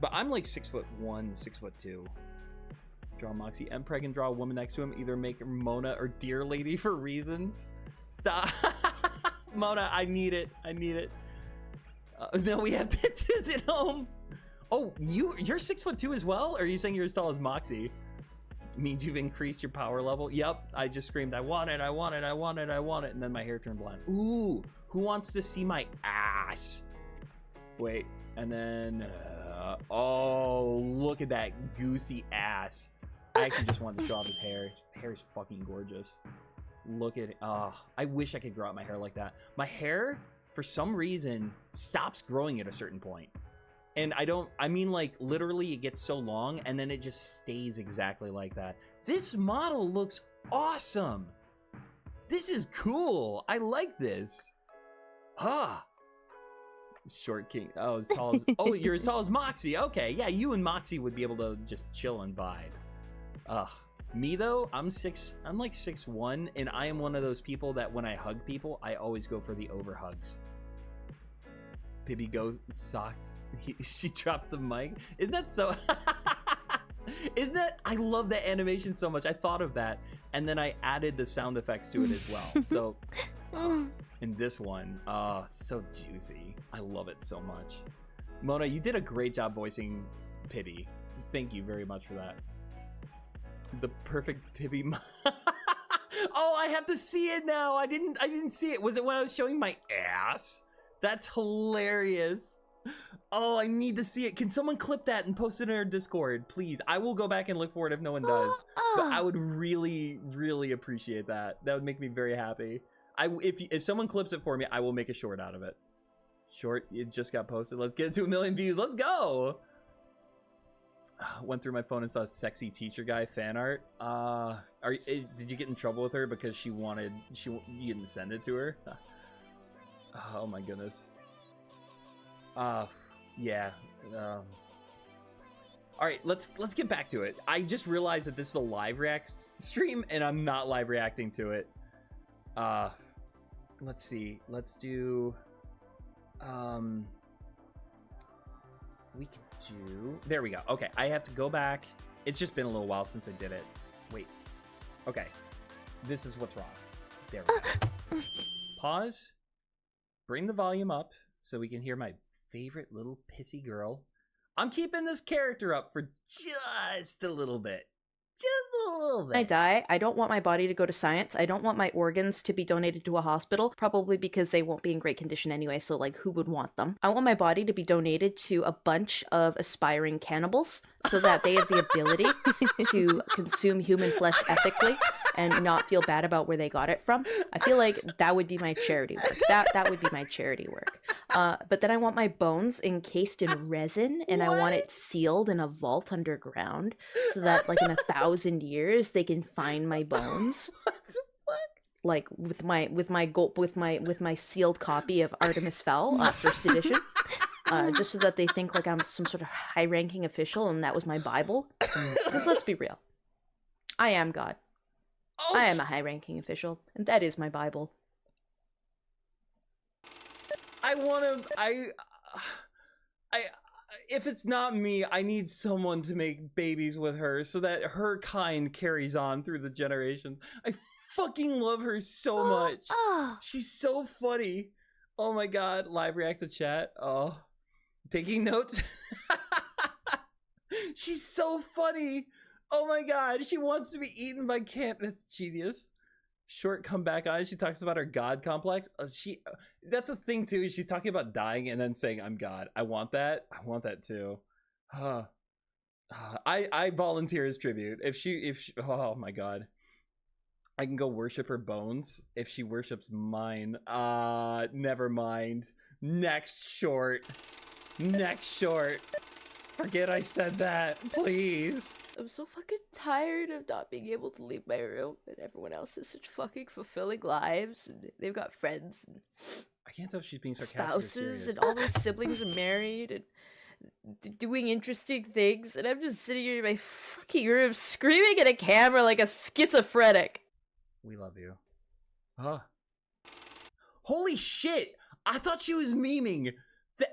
But I'm like 6'1", 6'2". Draw Moxy Mpreg and draw a woman next to him. Either make Mona or Deer Lady for reasons. Stop. Mona, I need it. No, we have tattoos at home. Oh, you're 6'2" as well? Or are you saying you're as tall as Moxy? Means you've increased your power level? Yep, I just screamed, I want it. And then my hair turned blonde. Ooh, who wants to see my ass? Wait, and then, oh, look at that goosey ass. I actually just wanted to show off his hair. His hair is fucking gorgeous. Look at it. I wish I could grow out my hair like that. My hair, for some reason, stops growing at a certain point. And I mean like literally it gets so long and then it just stays exactly like that. This model looks awesome. This is cool. I like this. Short king. Oh, as tall as... Oh, you're as tall as Moxy. Okay, yeah, you and Moxy would be able to just chill and vibe. Me though, I'm like 6'1", and I am one of those people that when I hug people, I always go for the over hugs. Pibby go socks. She dropped the mic. Isn't that so? Isn't that? I love that animation so much. I thought of that, and then I added the sound effects to it as well. So, in this one, so juicy. I love it so much. Mona, you did a great job voicing Pibby. Thank you very much for that. The perfect Pibby. Oh, I have to see it now. I didn't see it. Was it when I was showing my ass? That's hilarious. Oh, I need to see it. Can someone clip that and post it in our Discord, please? I will go back and look for it if no one does. But I would really, really appreciate that. That would make me very happy. If someone clips it for me, I will make a short out of it. Short, it just got posted. Let's get to 1 million views. Let's go. Went through my phone and saw sexy teacher guy fan art. Did you get in trouble with her because you didn't send it to her? Oh my goodness. Yeah. All right, let's get back to it. I just realized that this is a live react stream and I'm not live reacting to it. Let's see. Let's do we can do, there we go. Okay, I have to go back. It's just been a little while since I did it. Wait. Okay. This is what's wrong. There we go. Pause. Bring the volume up so we can hear my favorite little pissy girl. I'm keeping this character up for just a little bit. Just a little bit. When I die, I don't want my body to go to science. I don't want my organs to be donated to a hospital, probably because they won't be in great condition anyway, so like who would want them? I want my body to be donated to a bunch of aspiring cannibals so that they have the ability to consume human flesh ethically and not feel bad about where they got it from. I feel like that would be my charity work. That would be my charity work. But then I want my bones encased in resin, and I want it sealed in a vault underground, so that like in 1,000 years they can find my bones. What the fuck? Like with my sealed copy of Artemis Fowl, first edition, just so that they think like I'm some sort of high-ranking official, and that was my Bible. Because let's be real, I am God. Oh, I am a high-ranking official, and that is my Bible. If it's not me, I need someone to make babies with her so that her kind carries on through the generations. I fucking love her so much. She's so funny. Oh my god. Live react to chat. Oh, taking notes. She's so funny. Oh my god. She wants to be eaten by camp. That's genius. Short comeback on. She talks about her god complex. That's a thing too. She's talking about dying and then saying, "I'm God." I want that. I want that too. I volunteer as tribute. If she, oh my god, I can go worship her bones if she worships mine. Never mind. Next short. Next short. Forget I said that, please. I'm so fucking tired of not being able to leave my room, and everyone else has such fucking fulfilling lives, and they've got friends and I can't tell if she's being sarcastic or spouses, serious. and all their siblings are married and doing interesting things, and I'm just sitting here in my fucking room screaming at a camera like a schizophrenic. We love you. Holy shit! I thought she was memeing.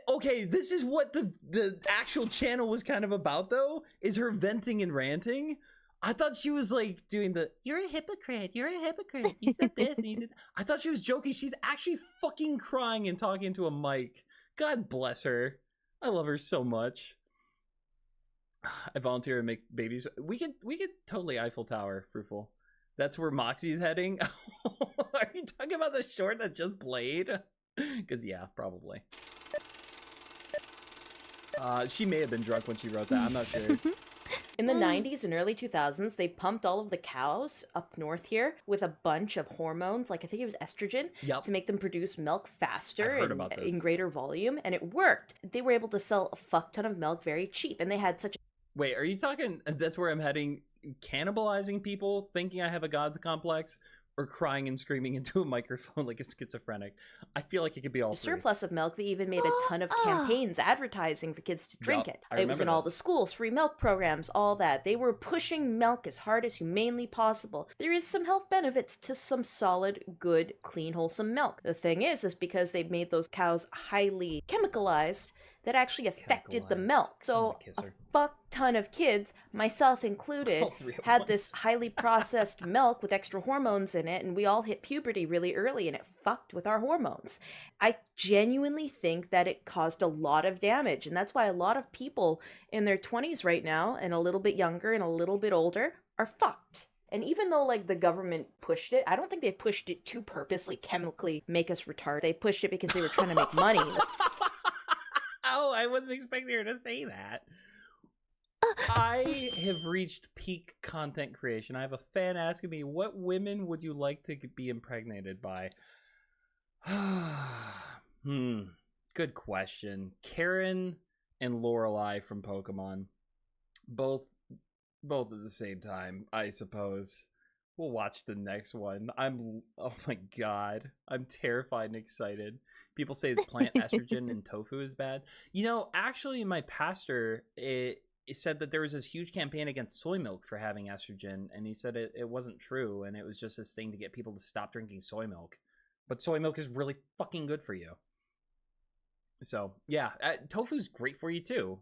Okay, this is what the actual channel was kind of about, though, is her venting and ranting. I thought she was like doing the, "You're a hypocrite, you're a hypocrite, you said this and you did." I thought she was joking. She's actually fucking crying and talking to a mic. God bless her. I love her so much. I volunteer to make babies. We could totally Eiffel Tower, Fruitful. That's where Moxy's heading. Are you talking about the short that just played? Because yeah, probably. She may have been drunk when she wrote that. I'm not sure. In the 90s and early 2000s, they pumped all of the cows up north here with a bunch of hormones, like I think it was estrogen, to make them produce milk faster and in greater volume, and it worked. They were able to sell a fuck ton of milk very cheap, and they had such a... Wait, are you talking, that's where I'm heading, cannibalizing people, thinking I have a god complex, or crying and screaming into a microphone like a schizophrenic? I feel like it could be all three. Surplus of milk. They even made a ton of campaigns advertising for kids to drink it. It was in all the schools, free milk programs, all that. They were pushing milk as hard as humanely possible. There is some health benefits to some solid, good, clean, wholesome milk. The thing is because they made those cows highly chemicalized, that actually affected the milk. So a fuck ton of kids, myself included, had this highly processed milk with extra hormones in it, and we all hit puberty really early, and it fucked with our hormones. I genuinely think that it caused a lot of damage, and that's why a lot of people in their 20s right now, and a little bit younger and a little bit older, are fucked. And even though, like, the government pushed it, I don't think they pushed it to purposely chemically make us retarded. They pushed it because they were trying to make money. know. I wasn't expecting her to say that. I have reached peak content creation. I have a fan asking me, what women would you like to be impregnated by? Good question. Karen and Lorelai from Pokemon. Both at the same time, I suppose. We'll watch the next one. Oh my god. I'm terrified and excited. People say that plant estrogen and tofu is bad. You know, actually my pastor, it said that there was this huge campaign against soy milk for having estrogen, and he said it wasn't true, and it was just this thing to get people to stop drinking soy milk. But soy milk is really fucking good for you. So, yeah, tofu's great for you too.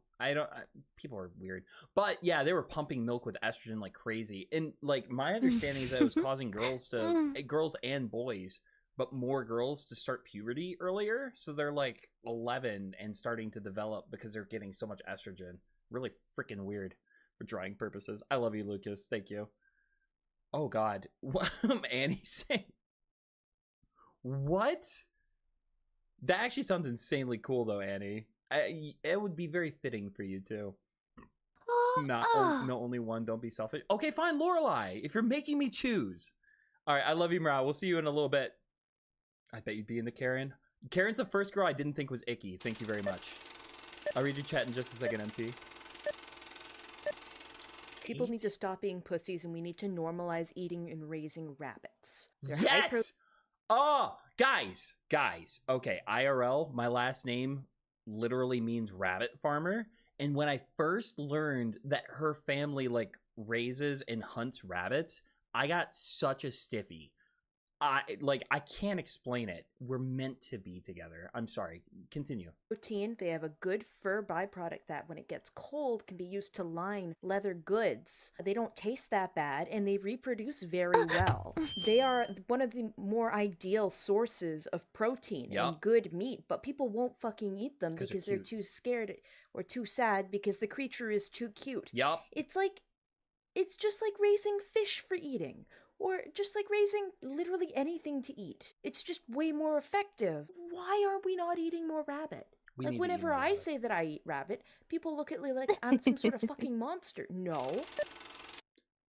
People are weird. But yeah, they were pumping milk with estrogen like crazy. And like my understanding is that it was causing girls and boys, but more girls to start puberty earlier. So they're like 11 and starting to develop because they're getting so much estrogen. Really freaking weird for drawing purposes. I love you, Lucas. Thank you. Oh god. What Annie saying? What? That actually sounds insanely cool though, Annie. It would be very fitting for you too. No, only one. Don't be selfish. Okay, fine, Lorelai. If you're making me choose. All right, I love you, Morale. We'll see you in a little bit. I bet you'd be into Karen. Karen's the first girl I didn't think was icky. Thank you very much. I'll read your chat in just a second, MT. People need to stop being pussies, and we need to normalize eating and raising rabbits. Yes! Oh, guys. Okay, IRL, my last name literally means rabbit farmer. And when I first learned that her family like raises and hunts rabbits, I got such a stiffy. I can't explain it. We're meant to be together. I'm sorry. Continue. Protein, they have a good fur byproduct that when it gets cold can be used to line leather goods. They don't taste that bad and they reproduce very well. They are one of the more ideal sources of protein and good meat, but people won't fucking eat them because they're too scared or too sad because the creature is too cute. Yup. It's just like raising fish for eating. Or just like raising literally anything to eat. It's just way more effective. Why are we not eating more rabbit? Like whenever I say that I eat rabbit, people look at me like I'm some sort of fucking monster. No.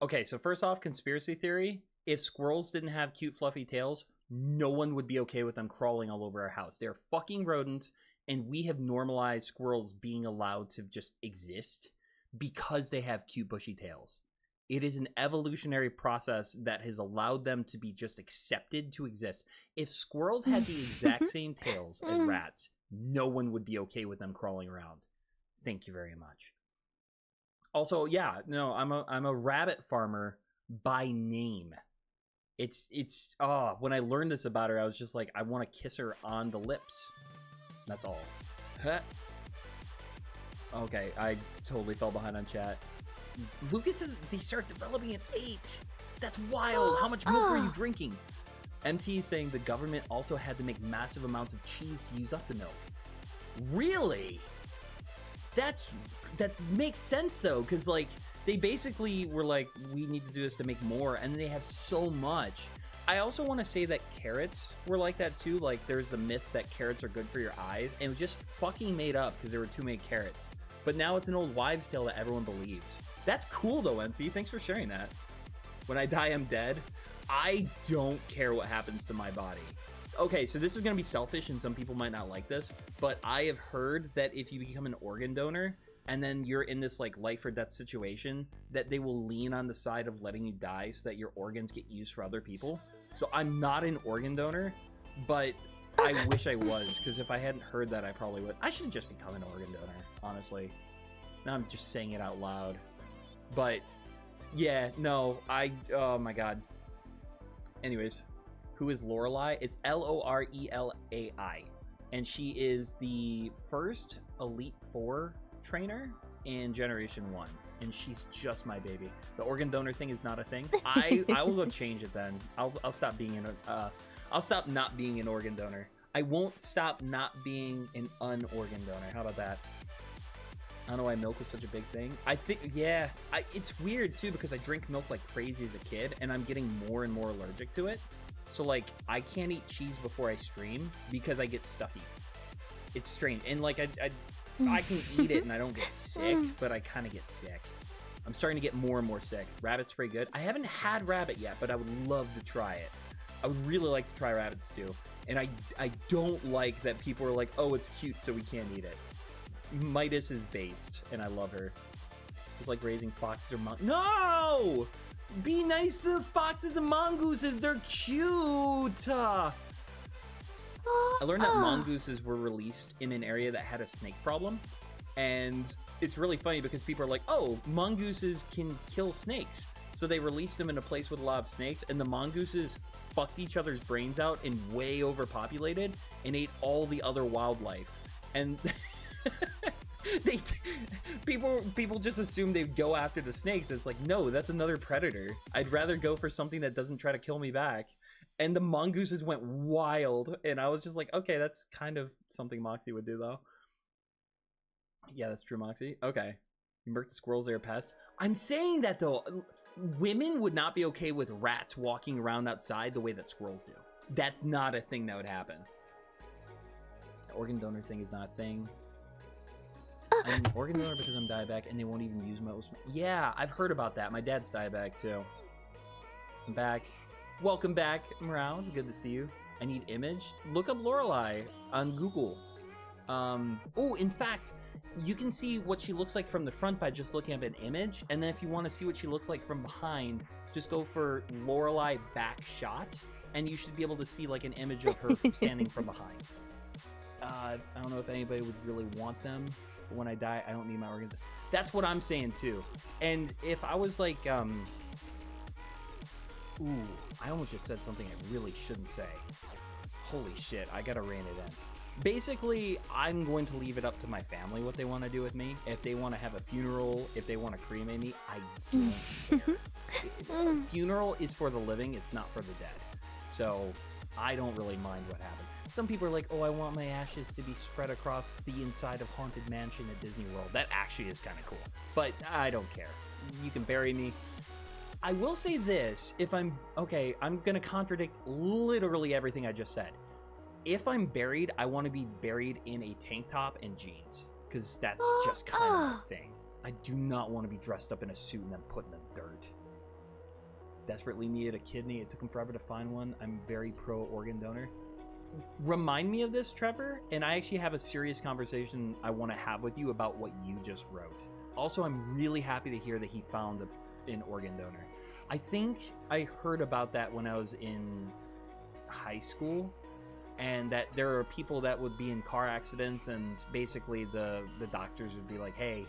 Okay, so first off, conspiracy theory. If squirrels didn't have cute fluffy tails, no one would be okay with them crawling all over our house. They're fucking rodents, and we have normalized squirrels being allowed to just exist because they have cute bushy tails. It is an evolutionary process that has allowed them to be just accepted to exist. If squirrels had the exact same tails as rats, no one would be okay with them crawling around. Thank you very much. Also, yeah, no, I'm a rabbit farmer by name. When I learned this about her, I was just like, I want to kiss her on the lips. That's all. Okay, I totally fell behind on chat. Lucas said they start developing at 8. That's wild. How much milk are you drinking? MT is saying the government also had to make massive amounts of cheese to use up the milk. Really? That makes sense though, because like they basically were like, we need to do this to make more, and they have so much. I also want to say that carrots were like that too. Like there's a myth that carrots are good for your eyes, and it was just fucking made up because there were too many carrots. But now it's an old wives' tale that everyone believes. That's cool though, MT. Thanks for sharing that. When I die, I'm dead. I don't care what happens to my body. Okay, so this is going to be selfish and some people might not like this, but I have heard that if you become an organ donor and then you're in this like life or death situation, that they will lean on the side of letting you die so that your organs get used for other people. So I'm not an organ donor, but I wish I was, because if I hadn't heard that, I probably would. I should just become an organ donor, honestly. Now I'm just saying it out loud. But yeah, no, oh my god. Anyways, who is Lorelai? It's Lorelai, and she is the first Elite Four trainer in Generation 1, and she's just my baby. The organ donor thing is not a thing. I will go change it then. I'll stop being I'll stop not being an organ donor. I won't stop not being an unorgan donor. How about that? I don't know why milk was such a big thing. I think, yeah, it's weird too because I drink milk like crazy as a kid, and I'm getting more and more allergic to it. So like, I can't eat cheese before I stream because I get stuffy. It's strange, and like I can eat it and I don't get sick, but I kind of get sick. I'm starting to get more and more sick. Rabbit's pretty good. I haven't had rabbit yet, but I would love to try it. I would really like to try rabbit stew. And I don't like that people are like, oh, it's cute, so we can't eat it. Midas is based, and I love her. It's like raising foxes or mongooses. No! Be nice to the foxes and mongooses. They're cute. I learned that mongooses were released in an area that had a snake problem. And it's really funny because people are like, oh, mongooses can kill snakes. So they released them in a place with a lot of snakes, and the mongooses fucked each other's brains out and way overpopulated and ate all the other wildlife. And people just assume they'd go after the snakes. It's like, no, that's another predator. I'd rather go for something that doesn't try to kill me back. And the mongooses went wild, and I was just like, okay, that's kind of something Moxy would do, though. Yeah, that's true, Moxy. Okay. You murked the squirrels, they're pests. I'm saying that, though. Women would not be okay with rats walking around outside the way that squirrels do. That's not a thing that would happen. The organ donor thing is not a thing. I'm an organ donor because I'm diabetic and they won't even use my... Yeah, I've heard about that. My dad's diabetic, too. I'm back. Welcome back, Morale. It's good to see you. I need image. Look up Lorelei on Google. Oh, in fact... You can see what she looks like from the front by just looking at an image, and then if you want to see what she looks like from behind, just go for Lorelei back shot, and you should be able to see like an image of her standing from behind. I don't know if anybody would really want them, but when I die, I don't need my organs. That's what I'm saying too. And if I was like, ooh, I almost just said something I really shouldn't say. Holy shit, I gotta rein it in. Basically, I'm going to leave it up to my family what they want to do with me. If they want to have a funeral, if they want to cremate me, I don't care. A funeral is for the living, it's not for the dead. So I don't really mind what happened. Some people are like, oh, I want my ashes to be spread across the inside of Haunted Mansion at Disney World. That actually is kind of cool. But I don't care. You can bury me. I will say this, if I'm... Okay, I'm going to contradict literally everything I just said. If I'm buried, I want to be buried in a tank top and jeans, because that's just kind of my thing. I do not want to be dressed up in a suit and then put in the dirt. Desperately needed a kidney. It took him forever to find one. I'm very pro organ donor. Remind me of this, Trevor, and I actually have a serious conversation I want to have with you about what you just wrote. Also, I'm really happy to hear that he found an organ donor. I think I heard about that when I was in high school. And that there are people that would be in car accidents, and basically the doctors would be like, hey,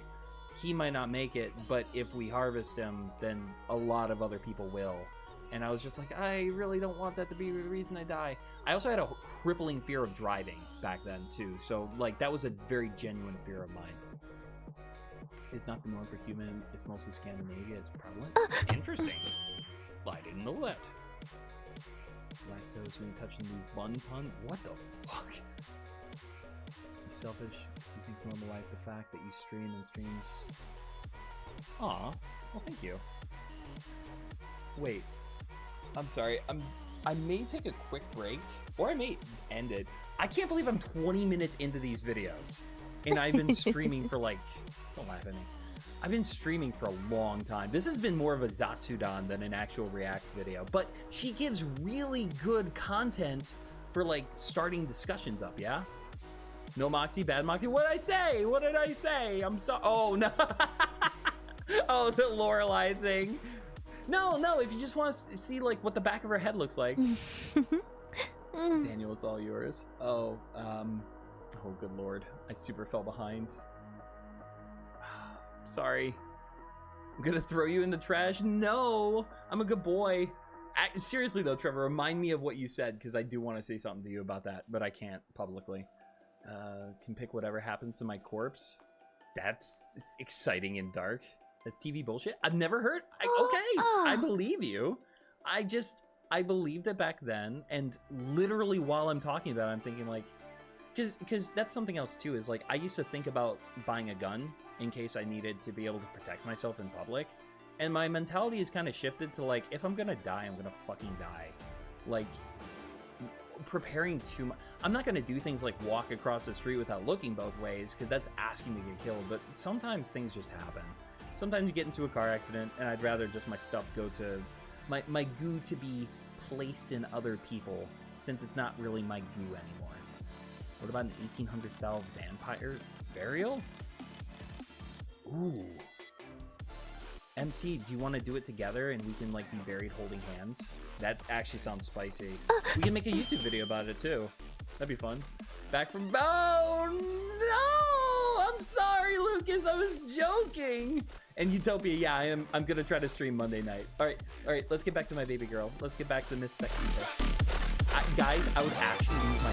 he might not make it, but if we harvest him, then a lot of other people will. And I was just like, I really don't want that to be the reason I die. I also had a crippling fear of driving back then, too. So, like, that was a very genuine fear of mine. It's not the norm for human. It's mostly Scandinavia. It's prevalent. Interesting. I didn't know that. Lactose when you're touching these buns, hon? What the fuck? You selfish. You think normalize the fact that you stream and streams. Aw, well, thank you. Wait, I'm sorry. I may take a quick break, or I may end it. I can't believe I'm 20 minutes into these videos, and I've been streaming for like. Don't laugh at me. I've been streaming for a long time. This has been more of a Zatsudan than an actual React video, but she gives really good content for like starting discussions up, yeah? No Moxy, bad Moxy. What did I say? What did I say? I'm sorry. Oh, no. Oh, the Lorelei thing. No, if you just want to see like what the back of her head looks like. Daniel, it's all yours. Oh, good Lord. I super fell behind. Sorry. I'm gonna throw you in the trash. No, I'm a good boy. Seriously though, Trevor, remind me of what you said, because I do want to say something to you about that, but I can't publicly. Can pick whatever happens to my corpse. That's exciting and dark. That's TV bullshit. I've never heard. Okay, I believe you. I believed it back then, and literally while I'm talking about it, I'm thinking like, because that's something else too, is like I used to think about buying a gun in case I needed to be able to protect myself in public. And my mentality is kind of shifted to like, if I'm gonna die, I'm gonna fucking die. Like, preparing too much. I'm not going to do things like walk across the street without looking both ways, because that's asking to get killed. But sometimes things just happen. Sometimes you get into a car accident, and I'd rather just my stuff go to my goo to be placed in other people, since it's not really my goo anymore. What about an 1800 style vampire burial? Ooh. MT, do you want to do it together and we can like be buried holding hands? That actually sounds spicy. We can make a YouTube video about it too. That'd be fun. Back from... Oh, no! I'm sorry, Lucas. I was joking. And Utopia, yeah, I'm gonna try to stream Monday night. All right, let's get back to my baby girl. Let's get back to Miss Sexy Piss. Guys, I would actually lose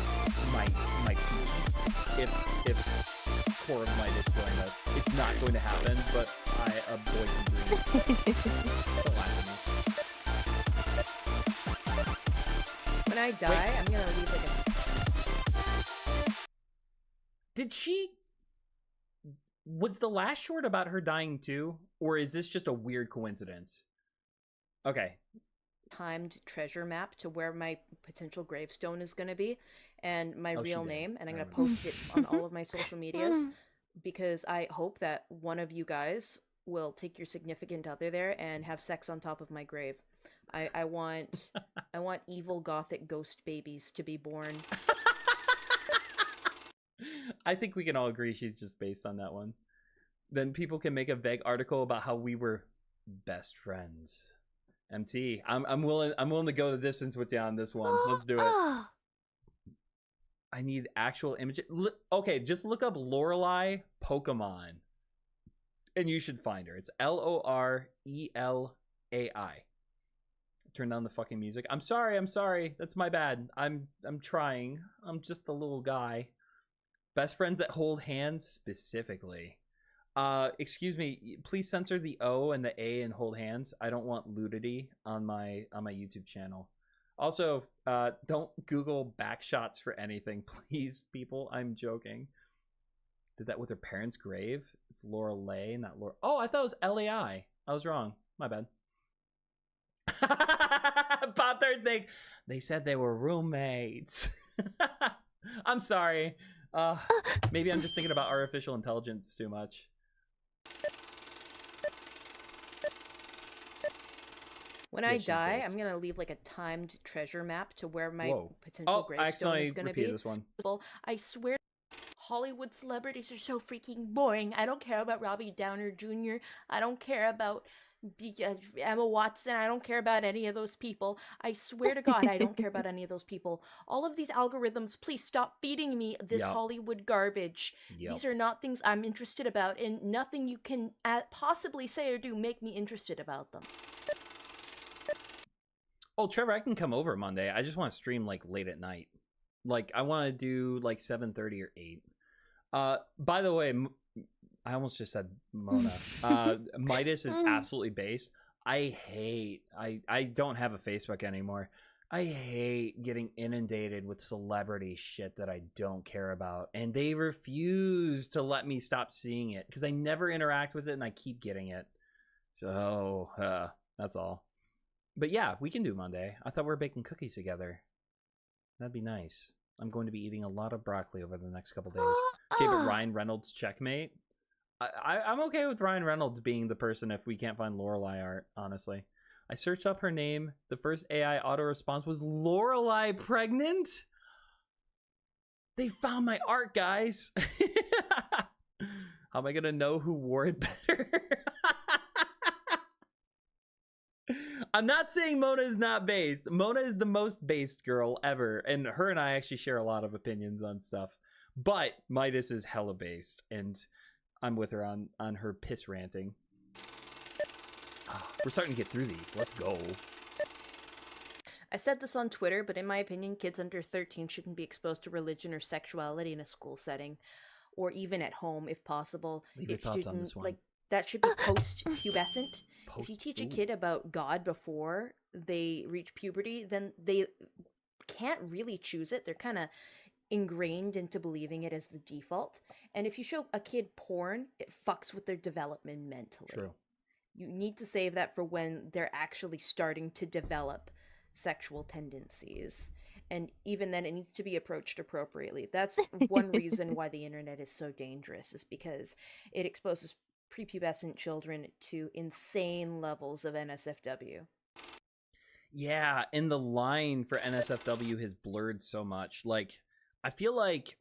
my key if Core of Midas joined us. It's not going to happen, but I am going to dream. Don't laugh at me. When I die, I'm gonna leave like a... Did she... Was the last short about her dying too? Or is this just a weird coincidence? Okay. timed treasure map to where my potential gravestone is going to be and my real name, and I'm going to post it on all of my social medias because I hope that one of you guys will take your significant other there and have sex on top of my grave. I want evil gothic ghost babies to be born. I think we can all agree she's just based on that one. Then people can make a vague article about how we were best friends. MT, I'm willing to go the distance with you on this one. Let's do it. I need actual images. Okay, just look up Lorelai Pokemon, and you should find her. It's Lorelai. Turn down the fucking music. I'm sorry. That's my bad. I'm trying. I'm just a little guy. Best friends that hold hands specifically. Excuse me, please censor the O and the A and hold hands. I don't want nudity on my YouTube channel. Also, don't Google backshots for anything, please, people. I'm joking. Did that with her parents' grave? It's Lorelai, not Laura. Oh, I thought it was Lai. I was wrong. My bad. Pop Thursday. They said they were roommates. I'm sorry. Maybe I'm just thinking about artificial intelligence too much. When I die, I'm gonna leave like a timed treasure map to where my potential gravestone is gonna be. This one. I swear, Hollywood celebrities are so freaking boring. I don't care about Robbie Downer Jr. I don't care about Emma Watson. I don't care about any of those people. I swear to God, I don't care about any of those people. All of these algorithms, please stop feeding me this Hollywood garbage. These are not things I'm interested about, and nothing you can possibly say or do make me interested about them. Oh, Trevor, I can come over Monday. I just want to stream like late at night. Like I want to do like 7:30 or 8. By the way, I almost just said Mona. Midas is absolutely based. I don't have a Facebook anymore. I hate getting inundated with celebrity shit that I don't care about. And they refuse to let me stop seeing it because I never interact with it and I keep getting it. So, that's all. But yeah, we can do Monday. I thought we were baking cookies together. That'd be nice. I'm going to be eating a lot of broccoli over the next couple days. Okay, but Ryan Reynolds checkmate. I'm okay with Ryan Reynolds being the person if we can't find Lorelai art, honestly. I searched up her name. The first AI auto response was Lorelai pregnant? They found my art, guys. How am I going to know who wore it better? I'm not saying Mona is not based. Mona is the most based girl ever. And her and I actually share a lot of opinions on stuff. But Midas is hella based. And I'm with her on her piss ranting. We're starting to get through these. Let's go. I said this on Twitter, but in my opinion, kids under 13 shouldn't be exposed to religion or sexuality in a school setting. Or even at home, if possible. Leave your thoughts on this one. Like, that should be post-pubescent. If you teach a kid about God before they reach puberty, then they can't really choose it. They're kind of ingrained into believing it as the default. And if you show a kid porn, it fucks with their development mentally. True. You need to save that for when they're actually starting to develop sexual tendencies. And even then, it needs to be approached appropriately. That's one reason why the internet is so dangerous, is because it exposes prepubescent children to insane levels of NSFW. Yeah, and the line for NSFW has blurred so much. Like, I feel like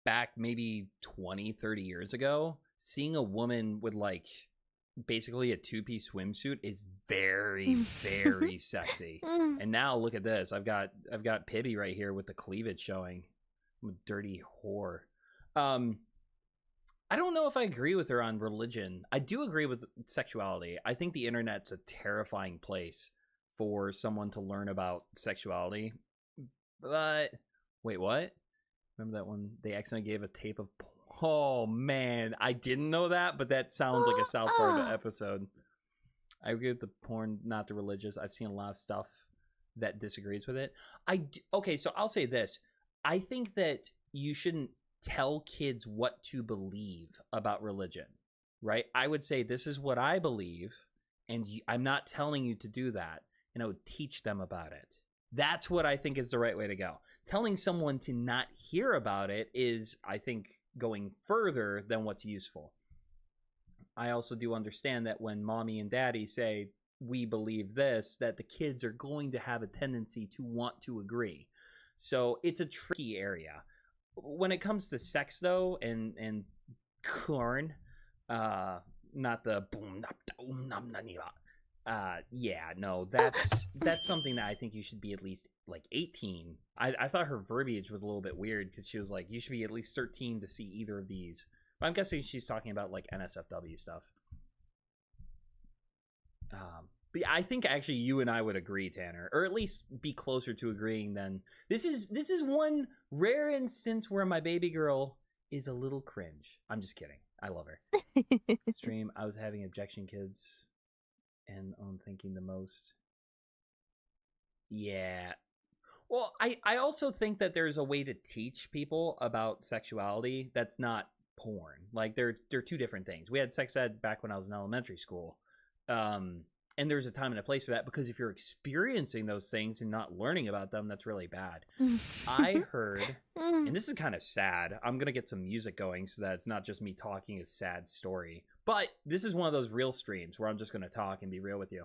back maybe 20, 30 years ago, seeing a woman with like basically a two-piece swimsuit is very, very sexy. And now look at this. I've got Pibby right here with the cleavage showing. I'm a dirty whore. I don't know if I agree with her on religion. I do agree with sexuality. I think the internet's a terrifying place for someone to learn about sexuality. But wait, what? Remember that one? They accidentally gave a tape of. Oh man, I didn't know that, but that sounds like a South Park episode. I agree with the porn, not the religious. I've seen a lot of stuff that disagrees with it. Okay, so I'll say this. I think that you shouldn't tell kids what to believe about religion, right? I would say this is what I believe, and I'm not telling you to do that, and I would teach them about it. That's what I think is the right way to go. Telling someone to not hear about it is, I think, going further than what's useful. I also do understand that when mommy and daddy say, we believe this, that the kids are going to have a tendency to want to agree. So it's a tricky area. When it comes to sex, though, and corn, not the boom, yeah, no, that's something that I think you should be at least like 18. I thought her verbiage was a little bit weird because she was like, you should be at least 13 to see either of these. But I'm guessing she's talking about like NSFW stuff. But yeah, I think actually you and I would agree, Tanner, or at least be closer to agreeing than this is one rare instance where my baby girl is a little cringe. I'm just kidding. I love her. Stream, I was having objection kids and on thinking the most. Yeah. Well, I also think that there's a way to teach people about sexuality that's not porn. Like they're two different things. We had sex ed back when I was in elementary school. And there's a time and a place for that, because if you're experiencing those things and not learning about them, that's really bad. I heard, and this is kind of sad. I'm going to get some music going so that it's not just me talking a sad story. But this is one of those real streams where I'm just going to talk and be real with you.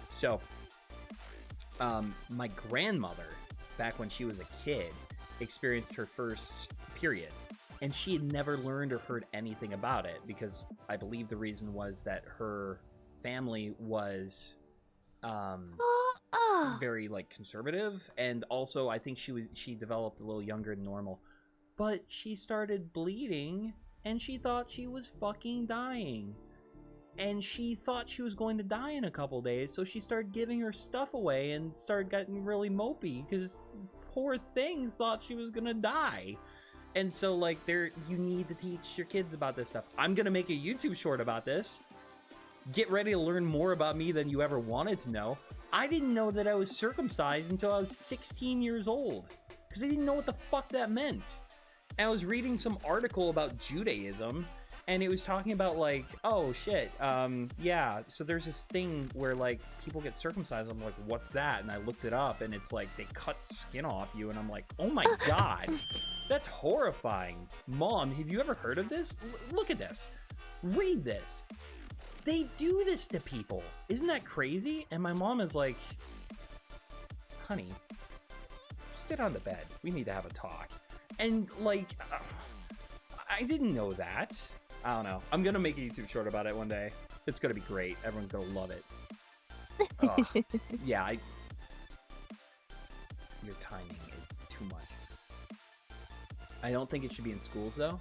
So, my grandmother, back when she was a kid, experienced her first period. And she had never learned or heard anything about it, because I believe the reason was that her family was very like conservative, and also I think she developed a little younger than normal, but she started bleeding and she thought she was fucking dying, and she thought she was going to die in a couple days, so she started giving her stuff away and started getting really mopey because poor thing thought she was gonna die. And so like you need to teach your kids about this stuff. I'm gonna make a YouTube short about this. Get ready to learn more about me than you ever wanted to know. I didn't know that I was circumcised until I was 16 years old, because I didn't know what the fuck that meant. And I was reading some article about Judaism, and it was talking about like, oh shit, yeah, so there's this thing where like people get circumcised. I'm like, what's that? And I looked it up, and it's like they cut skin off you, and I'm like, oh my god, that's horrifying. Mom, have you ever heard of this? Look at this. Read this. They do this to people. Isn't that crazy? And my mom is like, honey, sit on the bed. We need to have a talk. And like, I didn't know that. I don't know. I'm going to make a YouTube short about it one day. It's going to be great. Everyone's going to love it. Yeah, your timing is too much. I don't think it should be in schools though.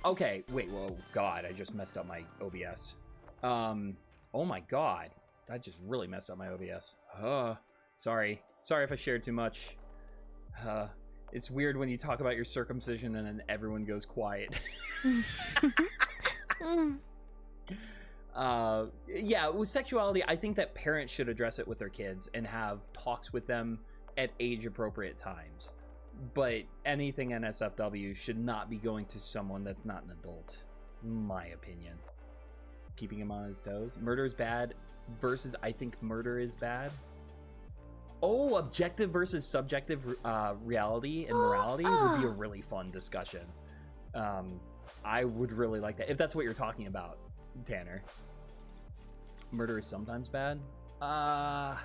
Okay, wait, whoa, God, I just messed up my OBS. Oh my god, I just really messed up my OBS. Sorry if I shared too much. It's weird when you talk about your circumcision and then everyone goes quiet. Yeah, with sexuality, I think that parents should address it with their kids and have talks with them at age appropriate times. But anything NSFW should not be going to someone that's not an adult, in my opinion. Keeping him on his toes. Murder is bad versus I think murder is bad. Oh, objective versus subjective reality and morality would be a really fun discussion. I would really like that, if that's what you're talking about, Tanner. Murder is sometimes bad. I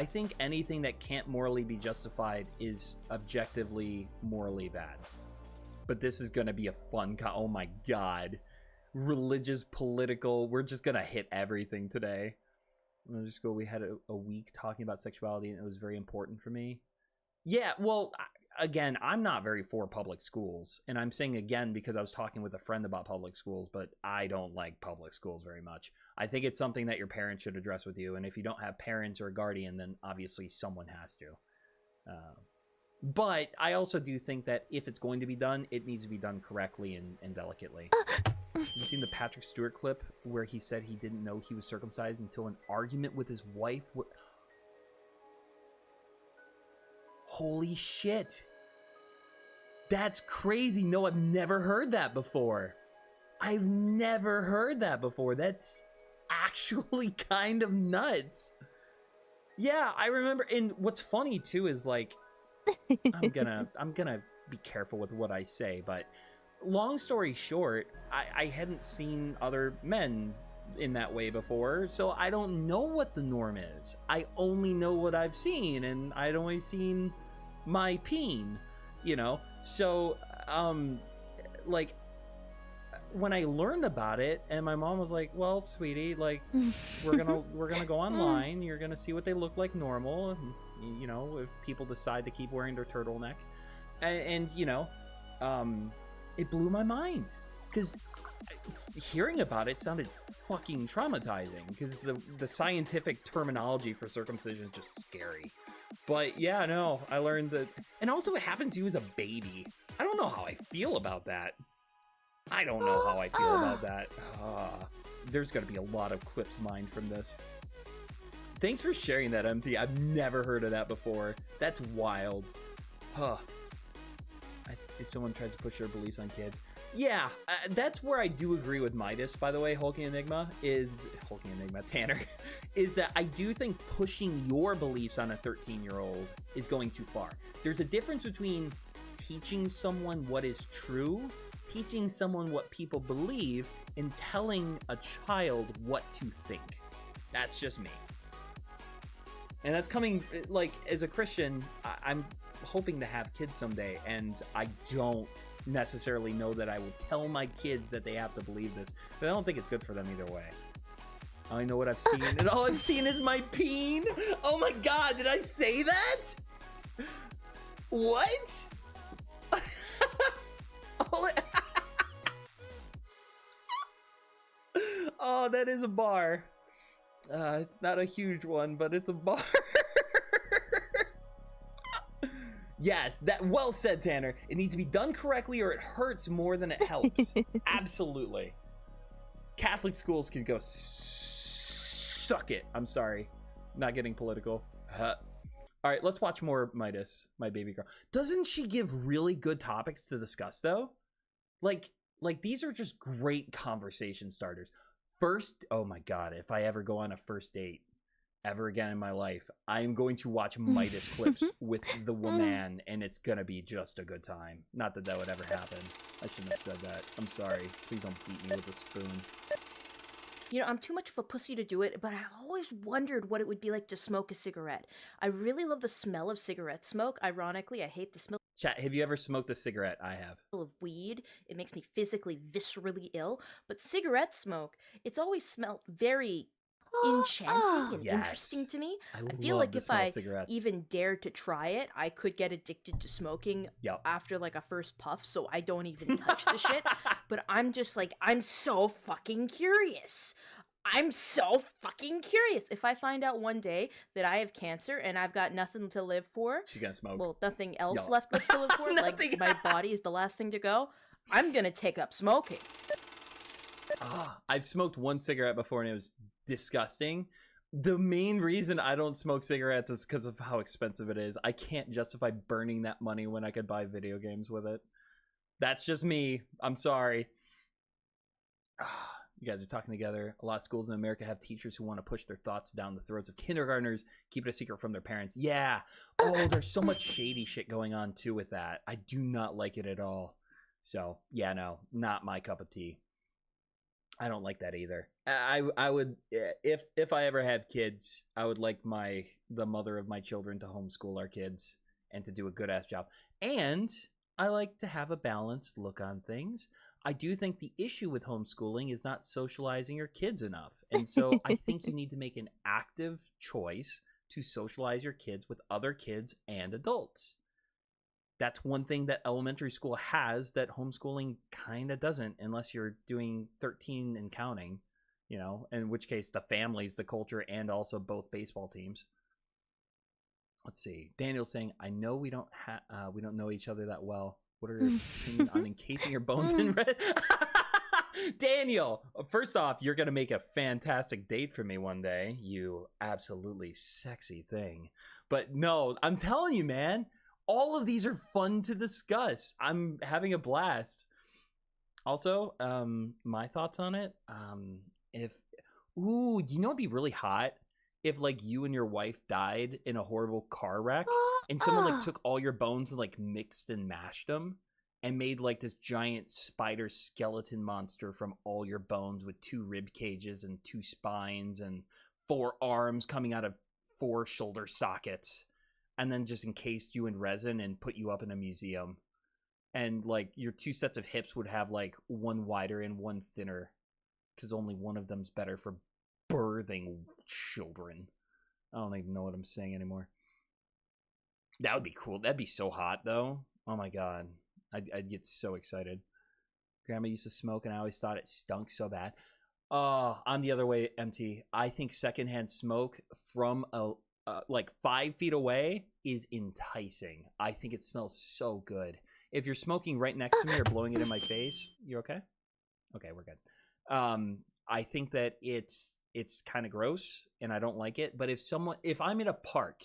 think anything that can't morally be justified is objectively morally bad. But this is going to be a fun oh my god. Religious, political, we're just going to hit everything today. I'll just go, we had a week talking about sexuality and it was very important for me. Yeah, well, again, I'm not very for public schools. And I'm saying again because I was talking with a friend about public schools, but I don't like public schools very much. I think it's something that your parents should address with you. And if you don't have parents or a guardian, then obviously someone has to. But I also do think that if it's going to be done, it needs to be done correctly and delicately. Have you seen the Patrick Stewart clip where he said he didn't know he was circumcised until an argument with his wife? Holy shit. That's crazy. No, I've never heard that before. I've never heard that before. That's actually kind of nuts. Yeah, I remember. And what's funny too is like, I'm gonna be careful with what I say, but long story short, I hadn't seen other men in that way before, so I don't know what the norm is. I only know what I've seen, and I'd only seen my peen, you know? So, like, when I learned about it, and my mom was like, well, sweetie, like, we're gonna go online, you're gonna see what they look like normal, and, you know, if people decide to keep wearing their turtleneck. And you know, it blew my mind, because hearing about it sounded fucking traumatizing, because the scientific terminology for circumcision is just scary. But yeah, no, I learned that. And also it happened to you as a baby. I don't know how I feel about that. I don't know how I feel about that. There's gonna be a lot of clips mined from this. Thanks for sharing that, MT. I've never heard of that before. That's wild. Huh. If someone tries to push their beliefs on kids. Yeah, that's where I do agree with Midas, by the way, Hulking Enigma, Tanner, is that I do think pushing your beliefs on a 13-year-old is going too far. There's a difference between teaching someone what is true, teaching someone what people believe, and telling a child what to think. That's just me. And that's coming, like, as a Christian, I'm hoping to have kids someday, and I don't necessarily know that I will tell my kids that they have to believe this, but I don't think it's good for them either way. I only know what I've seen, and all I've seen is my peen. Oh my god, did I say that? What? Oh, that is a bar. It's not a huge one, but it's a bar. Yes, that well said, Tanner. It needs to be done correctly or it hurts more than it helps. Absolutely. Catholic schools can go suck it. I'm sorry. Not getting political. All right, let's watch more Midas, my baby girl. Doesn't she give really good topics to discuss, though? Like these are just great conversation starters. First, oh my god, if I ever go on a first date ever again in my life, I'm going to watch Midas clips with the woman, and it's gonna be just a good time. Not that that would ever happen. I shouldn't have said that. I'm sorry. Please don't beat me with a spoon. You know, I'm too much of a pussy to do it, but I've always wondered what it would be like to smoke a cigarette. I really love the smell of cigarette smoke. Ironically, I hate the smell Chat, have you ever smoked a cigarette? I have. of weed. It makes me physically, viscerally ill. But cigarette smoke, it's always smelled very enchanting and interesting to me. I feel like if I even dared to try it, I could get addicted to smoking after like a first puff, so I don't even touch the shit. But I'm just like, I'm so fucking curious. I'm so fucking curious. If I find out one day that I have cancer and I've got nothing to live for, she gonna smoke. Well, nothing else left to live for, like my body is the last thing to go, I'm gonna take up smoking. I've smoked one cigarette before and it was disgusting. The main reason I don't smoke cigarettes is because of how expensive it is. I can't justify burning that money when I could buy video games with it. That's just me. I'm sorry. You guys are talking together. A lot of schools in America have teachers who want to push their thoughts down the throats of kindergartners, keep it a secret from their parents. Yeah. Oh, there's so much shady shit going on too with that. I do not like it at all. So yeah, no, not my cup of tea. I don't like that either. I would, if I ever have kids, I would like the mother of my children to homeschool our kids and to do a good ass job. And I like to have a balanced look on things. I do think the issue with homeschooling is not socializing your kids enough. And so I think you need to make an active choice to socialize your kids with other kids and adults. That's one thing that elementary school has that homeschooling kind of doesn't, unless you're doing 13 and counting, you know, in which case the families, the culture, and also both baseball teams. Let's see. Daniel's saying, I know we don't know each other that well. What are your opinions on encasing your bones in red? Daniel, first off, you're going to make a fantastic date for me one day. You absolutely sexy thing. But no, I'm telling you, man, all of these are fun to discuss. I'm having a blast. Also, my thoughts on it. Do you know it'd be really hot if like you and your wife died in a horrible car wreck and someone like took all your bones and like mixed and mashed them and made like this giant spider skeleton monster from all your bones with 2 rib cages and 2 spines and 4 arms coming out of 4 shoulder sockets, and then just encased you in resin and put you up in a museum. And like your 2 sets of hips would have like one wider and one thinner because only one of them's better for birthing children. I don't even know what I'm saying anymore. That would be cool. That'd be so hot though. Oh my god. I'd get so excited. Grandma used to smoke and I always thought it stunk so bad. I'm the other way, MT. I think secondhand smoke from like 5 feet away is enticing. I think it smells so good. If you're smoking right next to me or blowing it in my face, you okay? Okay, we're good. I think that it's kind of gross and I don't like it. But if I'm in a park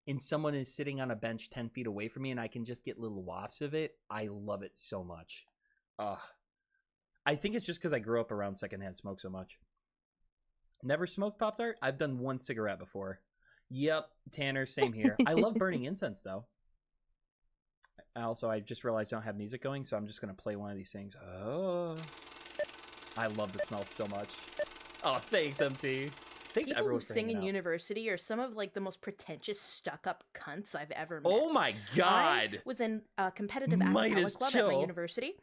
and someone is sitting on a bench 10 feet away from me and I can just get little wafts of it, I love it so much. I think it's just because I grew up around secondhand smoke so much. Never smoked Pop-Tart? I've done 1 cigarette before. Yep, Tanner, same here. I love burning incense though. Also, I just realized I don't have music going, so I'm just going to play one of these things. Oh, I love the smell so much. Oh, thanks, MT. Thanks, People everyone, who for sing hanging in out. university are some of like the most pretentious, stuck-up cunts I've ever met. Oh my god! I was in a competitive a Midas, cappella club at my chill. university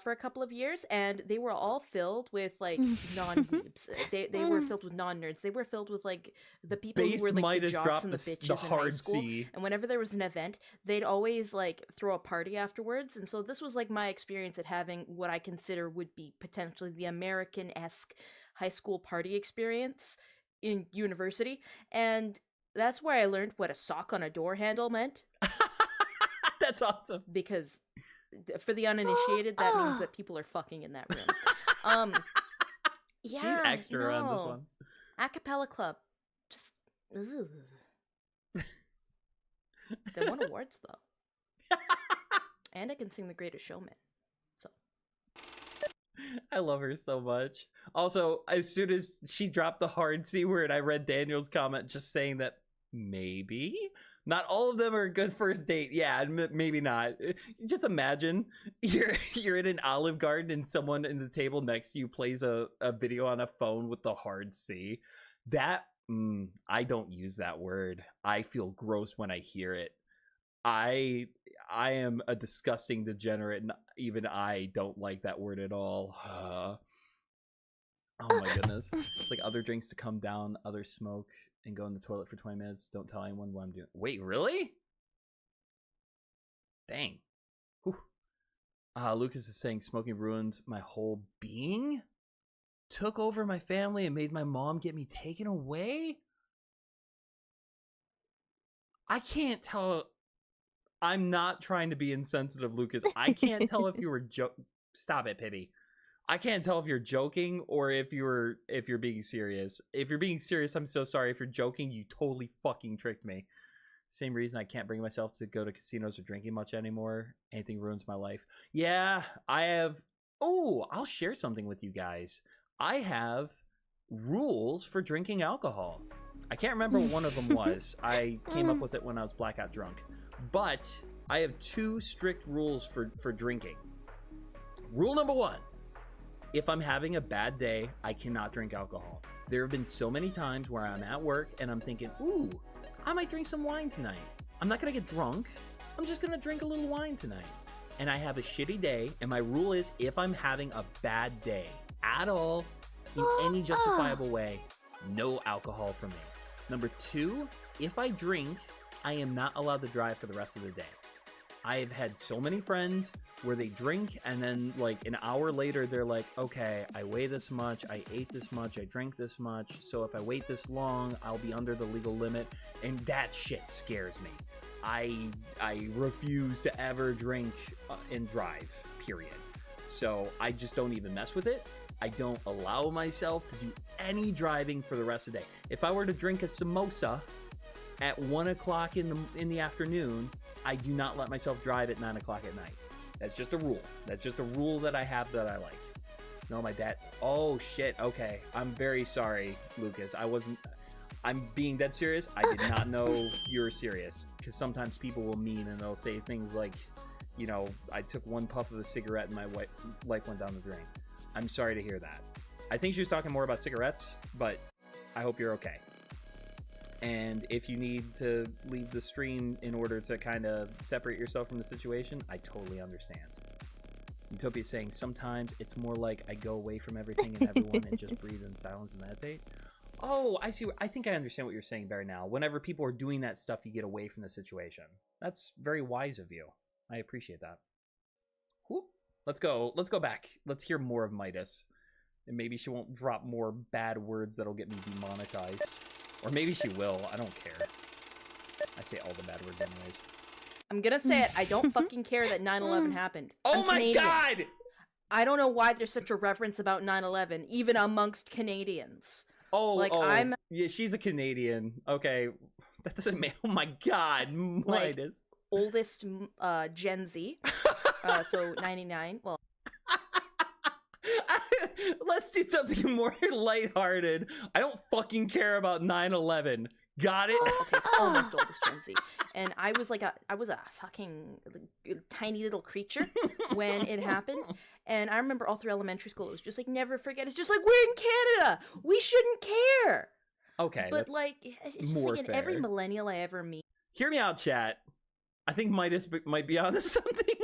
for a couple of years, and they were all filled with like non-weebs. They were filled with non-nerds. They were filled with like the people Base who were like Midas the jocks dropped and the the bitches in high hard school. C. And whenever there was an event, they'd always like throw a party afterwards. And so this was like my experience at having what I consider would be potentially the American-esque high school party experience in university, and that's where I learned what a sock on a door handle meant. That's awesome. Because for the uninitiated, that means that people are fucking in that room. Yeah, She's extra on this one. A cappella club, just they won awards though, and I can sing The Greatest Showman. So I love her so much. Also, as soon as she dropped the hard C word, I read Daniel's comment just saying that maybe not all of them are a good first date. Yeah, maybe not. Just imagine you're in an Olive Garden and someone in the table next to you plays a video on a phone with the hard C. That I don't use that word. I feel gross when I hear it. I am a disgusting degenerate, and even I don't like that word at all. Oh my goodness. It's like other drinks to come down, other smoke, and go in the toilet for 20 minutes. Don't tell anyone what I'm doing. Wait, really? Dang. Whew. Lucas is saying smoking ruined my whole being? Took over my family and made my mom get me taken away? I can't tell. I'm not trying to be insensitive, Lucas. I can't tell if you were Stop it, Pibby. I can't tell if you're joking or if you're being serious. If you're being serious, I'm so sorry. If you're joking, you totally fucking tricked me. Same reason I can't bring myself to go to casinos or drinking much anymore. Anything ruins my life. Yeah, I have. Oh, I'll share something with you guys. I have rules for drinking alcohol. I can't remember what one of them was. I came up with it when I was blackout drunk. But I have 2 strict rules for drinking. Rule number 1. If I'm having a bad day, I cannot drink alcohol. There have been so many times where I'm at work and I'm thinking, ooh, I might drink some wine tonight. I'm not gonna get drunk. I'm just gonna drink a little wine tonight. And I have a shitty day, and my rule is if I'm having a bad day at all, in any justifiable way, no alcohol for me. Number 2, if I drink, I am not allowed to drive for the rest of the day. I have had so many friends where they drink and then like an hour later they're like, okay, I weigh this much, I ate this much, I drank this much, so if I wait this long, I'll be under the legal limit, and that shit scares me. I refuse to ever drink and drive, period. So I just don't even mess with it. I don't allow myself to do any driving for the rest of the day. If I were to drink a samosa at 1 o'clock in the afternoon, I do not let myself drive at 9 o'clock at night. That's just a rule. That's just a rule that I have that I like. No, my dad. Oh shit. Okay, I'm very sorry, Lucas. I'm being dead serious. I did not know you were serious, because sometimes people will mean and they'll say things like, you know, I took 1 puff of a cigarette and my life went down the drain. I'm sorry to hear that. I think she was talking more about cigarettes, but I hope you're okay. And if you need to leave the stream in order to kind of separate yourself from the situation, I totally understand. Utopia is saying sometimes it's more like I go away from everything and everyone and just breathe in silence and meditate. Oh, I see. I think I understand what you're saying better now. Whenever people are doing that stuff, you get away from the situation. That's very wise of you. I appreciate that. Whoop. Let's go back. Let's hear more of Midas. And maybe she won't drop more bad words that'll get me demonetized. Or maybe she will. I don't care. I say all the bad words anyways. I'm gonna say it. I don't fucking care that 9/11 happened. Oh I'm my Canadian. god! I don't know why there's such a reverence about 9/11, even amongst Canadians. Yeah, she's a Canadian. Okay, that doesn't make. Oh my god, Midas. Oldest Gen Z. So 99. Well. Let's do something more lighthearted. I don't fucking care about 9/11. Got it? Okay, almost oldest Gen Z. And I was a fucking tiny little creature when it happened. And I remember all through elementary school, it was just like, never forget. It's just like, we're in Canada. We shouldn't care. Okay. But like, it's just like in every millennial I ever meet. Hear me out, chat. I think Midas might be onto something.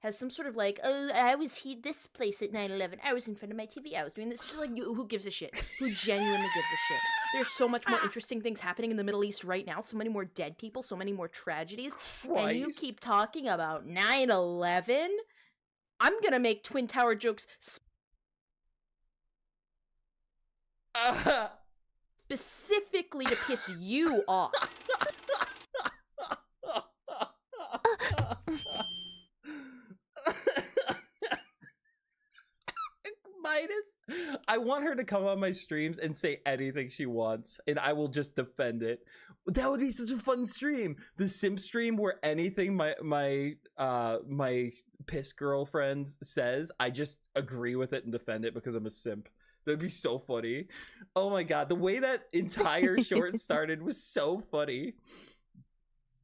Has some sort of like, oh, I was this place at 9/11. I was in front of my TV. I was doing this. It's just like, who gives a shit? Who genuinely gives a shit? There's so much more interesting things happening in the Middle East right now. So many more dead people. So many more tragedies. Christ. And you keep talking about 9/11? I'm gonna make Twin Tower jokes specifically to piss you off. Midas, I want her to come on my streams and say anything she wants, and I will just defend it. That would be such a fun stream. The simp stream where anything my piss girlfriend says, I just agree with it and defend it because I'm a simp. That'd be so funny. Oh my god, the way that entire short started was so funny.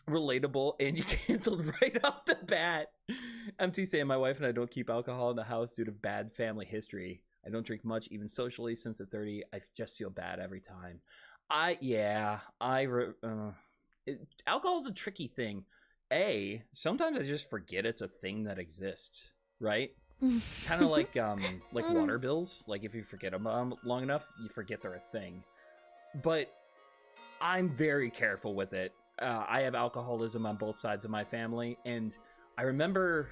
Relatable, and you canceled right off the bat. MT saying, my wife and I don't keep alcohol in the house due to bad family history. I don't drink much, even socially, since the 30. I just feel bad every time. Alcohol is a tricky thing. Sometimes I just forget it's a thing that exists, right? Kind of like water bills. Like if you forget them long enough, you forget they're a thing. But I'm very careful with it. I have alcoholism on both sides of my family, and I remember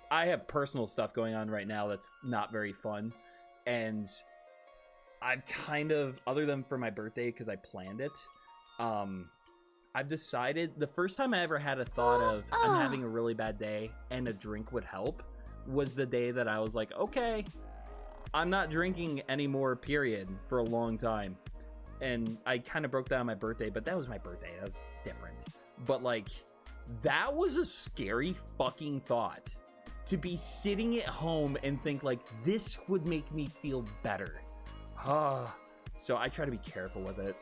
I have personal stuff going on right now that's not very fun, and I've kind of, other than for my birthday because I planned it, I've decided the first time I ever had a thought of I'm having a really bad day and a drink would help was the day that I was like, okay, I'm not drinking anymore, period, for a long time. And I kind of broke down on my birthday, but that was my birthday. That was different. But like, that was a scary fucking thought. to be sitting at home and think like this would make me feel better. So I try to be careful with it.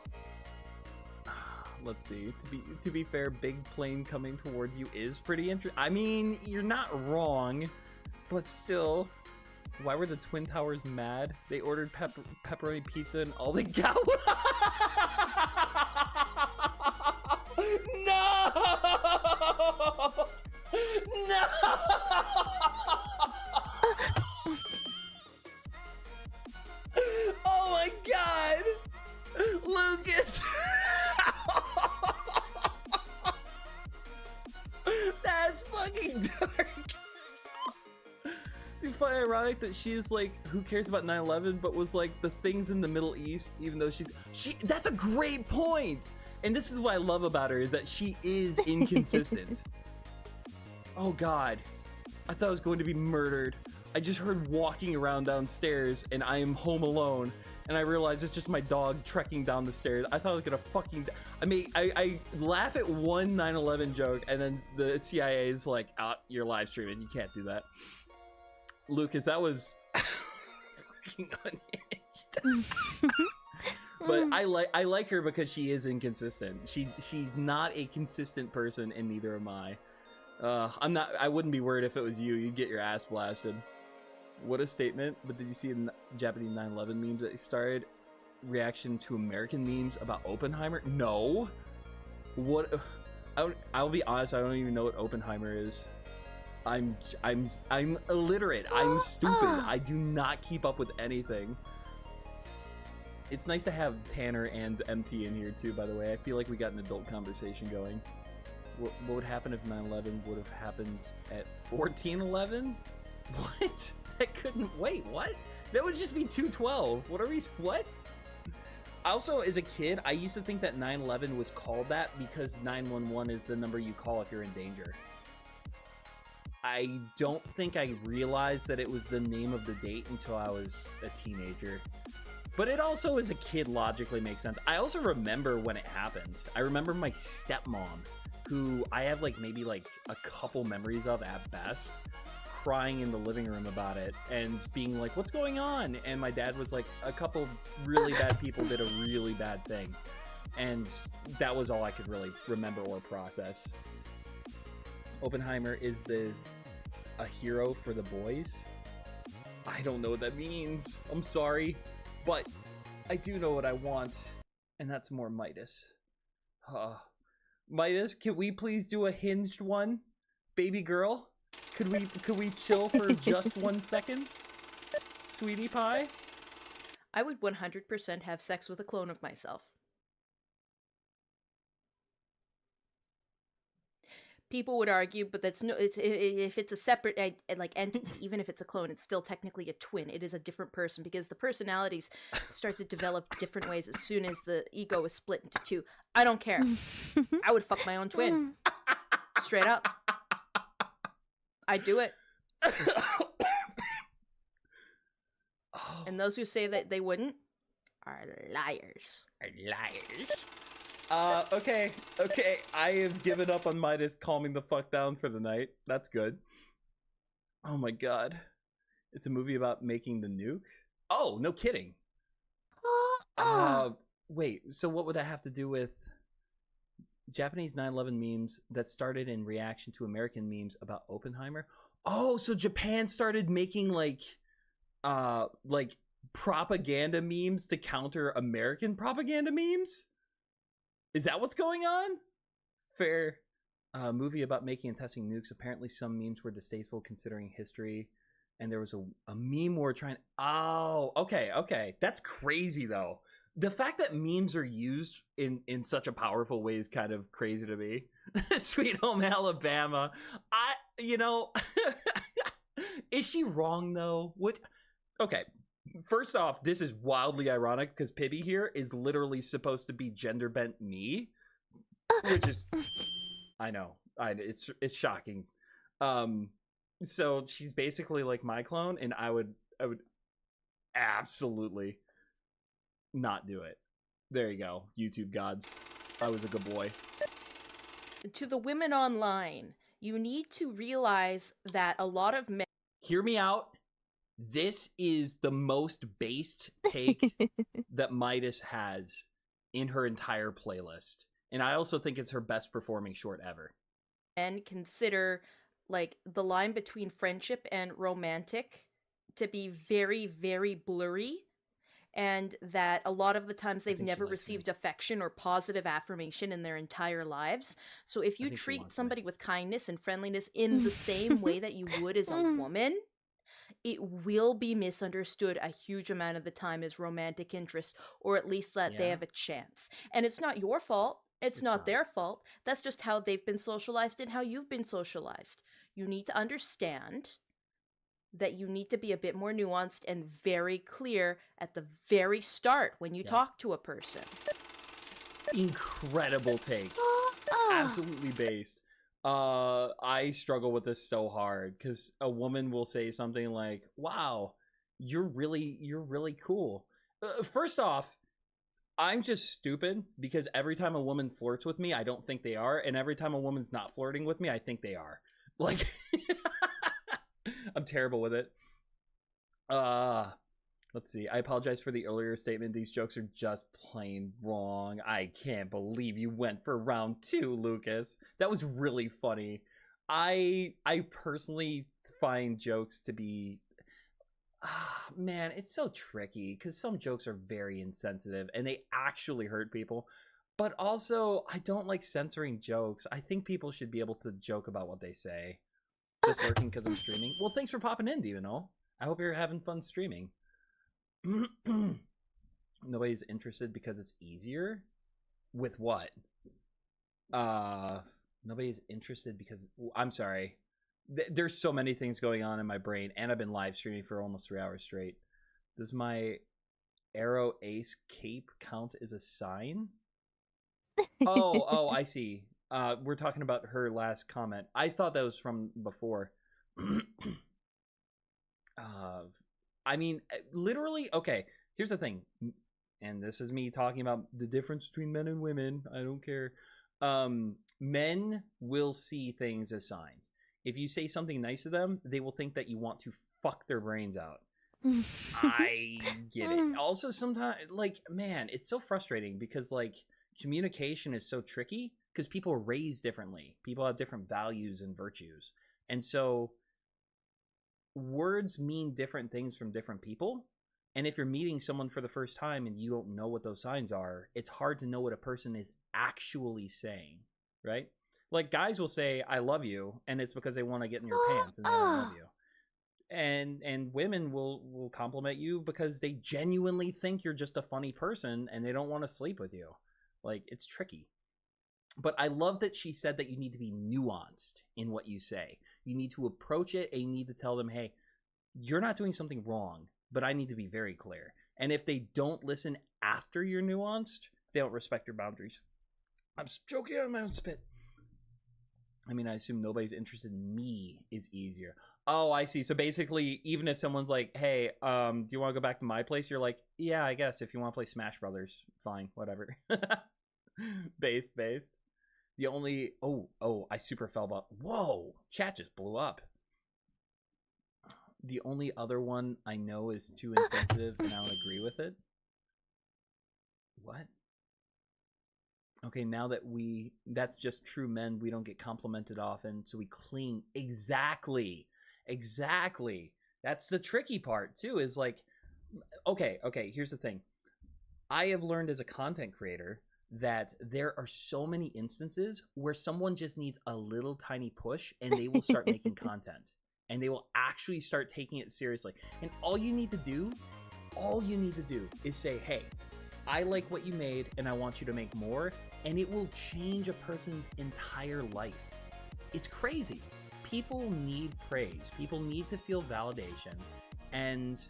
Let's see. To be fair, big plane coming towards you is pretty interesting. I mean, you're not wrong, but still, why were the Twin Towers mad? They ordered pepperoni pizza and all they got. No! No! Oh my God, Lucas! That's fucking dark. You find it ironic that she's like, who cares about 9/11, but was like the things in the Middle East, even though that's a great point. And this is what I love about her, is that she is inconsistent. Oh God, I thought I was going to be murdered. I just heard walking around downstairs and I am home alone. And I realized it's just my dog trekking down the stairs. I thought I was gonna fucking, I laugh at one 9/11 joke and then the CIA is like, you're live streaming, you can't do that. Lucas, that was fucking unhinged. But I like her because she is inconsistent. She's not a consistent person, and neither am I. I wouldn't be worried if it was you. You'd get your ass blasted. What a statement. But did you see the Japanese 9/11 memes that started? Reaction to American memes about Oppenheimer? No. What? I'll be honest, I don't even know what Oppenheimer is. I'm illiterate. I'm stupid. I do not keep up with anything. It's nice to have Tanner and MT in here too, by the way. I feel like we got an adult conversation going. What would happen if 9/11 would have happened at 14/11? What? That couldn't, wait, what? That would just be 212. What? Also, as a kid, I used to think that 9/11 was called that because 911 is the number you call if you're in danger. I don't think I realized that it was the name of the date until I was a teenager. But it also, as a kid, logically makes sense. I also remember when it happened. I remember my stepmom, who I have maybe a couple memories of at best, crying in the living room about it and being like, what's going on? And my dad was like, a couple really bad people did a really bad thing. And that was all I could really remember or process. Oppenheimer is a hero for the boys? I don't know what that means. I'm sorry. But I do know what I want, and that's more Midas. Midas, can we please do a hinged one? Baby girl? Could we chill for just 1 second? Sweetie pie? I would 100% have sex with a clone of myself. People would argue, but if it's a separate entity, even if it's a clone, it's still technically a twin. It is a different person because the personalities start to develop different ways as soon as the ego is split into two. I don't care. I would fuck my own twin. Straight up. I'd do it. And those who say that they wouldn't are liars. Okay. I have given up on Midas calming the fuck down for the night. That's good. Oh my God. It's a movie about making the nuke? Oh, no kidding. Wait, so what would that have to do with Japanese 9/11 memes that started in reaction to American memes about Oppenheimer? Oh, so Japan started making propaganda memes to counter American propaganda memes? Is that what's going on? Fair. Movie about making and testing nukes. Apparently some memes were distasteful considering history. And there was a meme where trying... Oh, okay. That's crazy, though. The fact that memes are used in such a powerful way is kind of crazy to me. Sweet Home Alabama. Is she wrong, though? What? Okay. First off, this is wildly ironic because Pibby here is literally supposed to be gender bent me, which is, I know, it's shocking. So she's basically like my clone, and I would absolutely not do it. There you go, YouTube gods. I was a good boy. To the women online, You need to realize that a lot of men. Hear me out. This is the most based take that Midas has in her entire playlist. And I also think it's her best performing short ever. And consider like the line between friendship and romantic to be very, very blurry, and that a lot of the times they've never received affection or positive affirmation in their entire lives. So if you treat somebody with kindness and friendliness in the same way that you would as a woman, it will be misunderstood a huge amount of the time as romantic interest, or at least that they have a chance. And it's not your fault. It's not their fault. That's just how they've been socialized and how you've been socialized. You need to understand that you need to be a bit more nuanced and very clear at the very start when you talk to a person. Incredible take. Absolutely based. I struggle with this so hard because a woman will say something like, wow, you're really cool. First off, I'm just stupid because every time a woman flirts with me, I don't think they are. And every time a woman's not flirting with me, I think they are. Like, I'm terrible with it. Let's see. I apologize for the earlier statement. These jokes are just plain wrong. I can't believe you went for round 2, Lucas. That was really funny. I personally find jokes to be... man, it's so tricky because some jokes are very insensitive and they actually hurt people. But also, I don't like censoring jokes. I think people should be able to joke about what they say. Just lurking because I'm streaming. Well, thanks for popping in, Divino. I hope you're having fun streaming. Nobody's interested because it's easier? With what? Nobody's interested because... I'm sorry. There's so many things going on in my brain, and I've been live streaming for almost 3 hours straight. Does my arrow ace cape count as a sign? Oh, I see. We're talking about her last comment. I thought that was from before. I mean, literally, okay, here's the thing. And this is me talking about the difference between men and women. I don't care. Men will see things as signs. If you say something nice to them, they will think that you want to fuck their brains out. I get it. Also, sometimes, like, man, it's so frustrating because, like, communication is so tricky because people are raised differently. People have different values and virtues. And so words mean different things from different people. And if you're meeting someone for the first time and you don't know what those signs are, it's hard to know what a person is actually saying, right? Like, guys will say, I love you, and it's because they want to get in your pants and they don't love you. And women will compliment you because they genuinely think you're just a funny person and they don't want to sleep with you. Like, it's tricky. But I love that she said that you need to be nuanced in what you say. You need to approach it and you need to tell them, hey, you're not doing something wrong, but I need to be very clear. And if they don't listen after you're nuanced, they don't respect your boundaries. I'm joking on my own spit. I mean, I assume nobody's interested in me is easier. Oh, I see. So basically, even if someone's like, hey, do you want to go back to my place? You're like, yeah, I guess. If you want to play Smash Brothers, fine, whatever. Based. The only... Oh, I super fell about... Whoa! Chat just blew up. The only other one I know is too insensitive, and I don't agree with it. What? Okay, now that that's just true men, we don't get complimented often, so we cling. Exactly. That's the tricky part, too, is like, okay, here's the thing. I have learned as a content creator that there are so many instances where someone just needs a little tiny push and they will start making content. And they will actually start taking it seriously. And all you need to do is say, hey, I like what you made and I want you to make more. And it will change a person's entire life. It's crazy. People need praise. People need to feel validation. And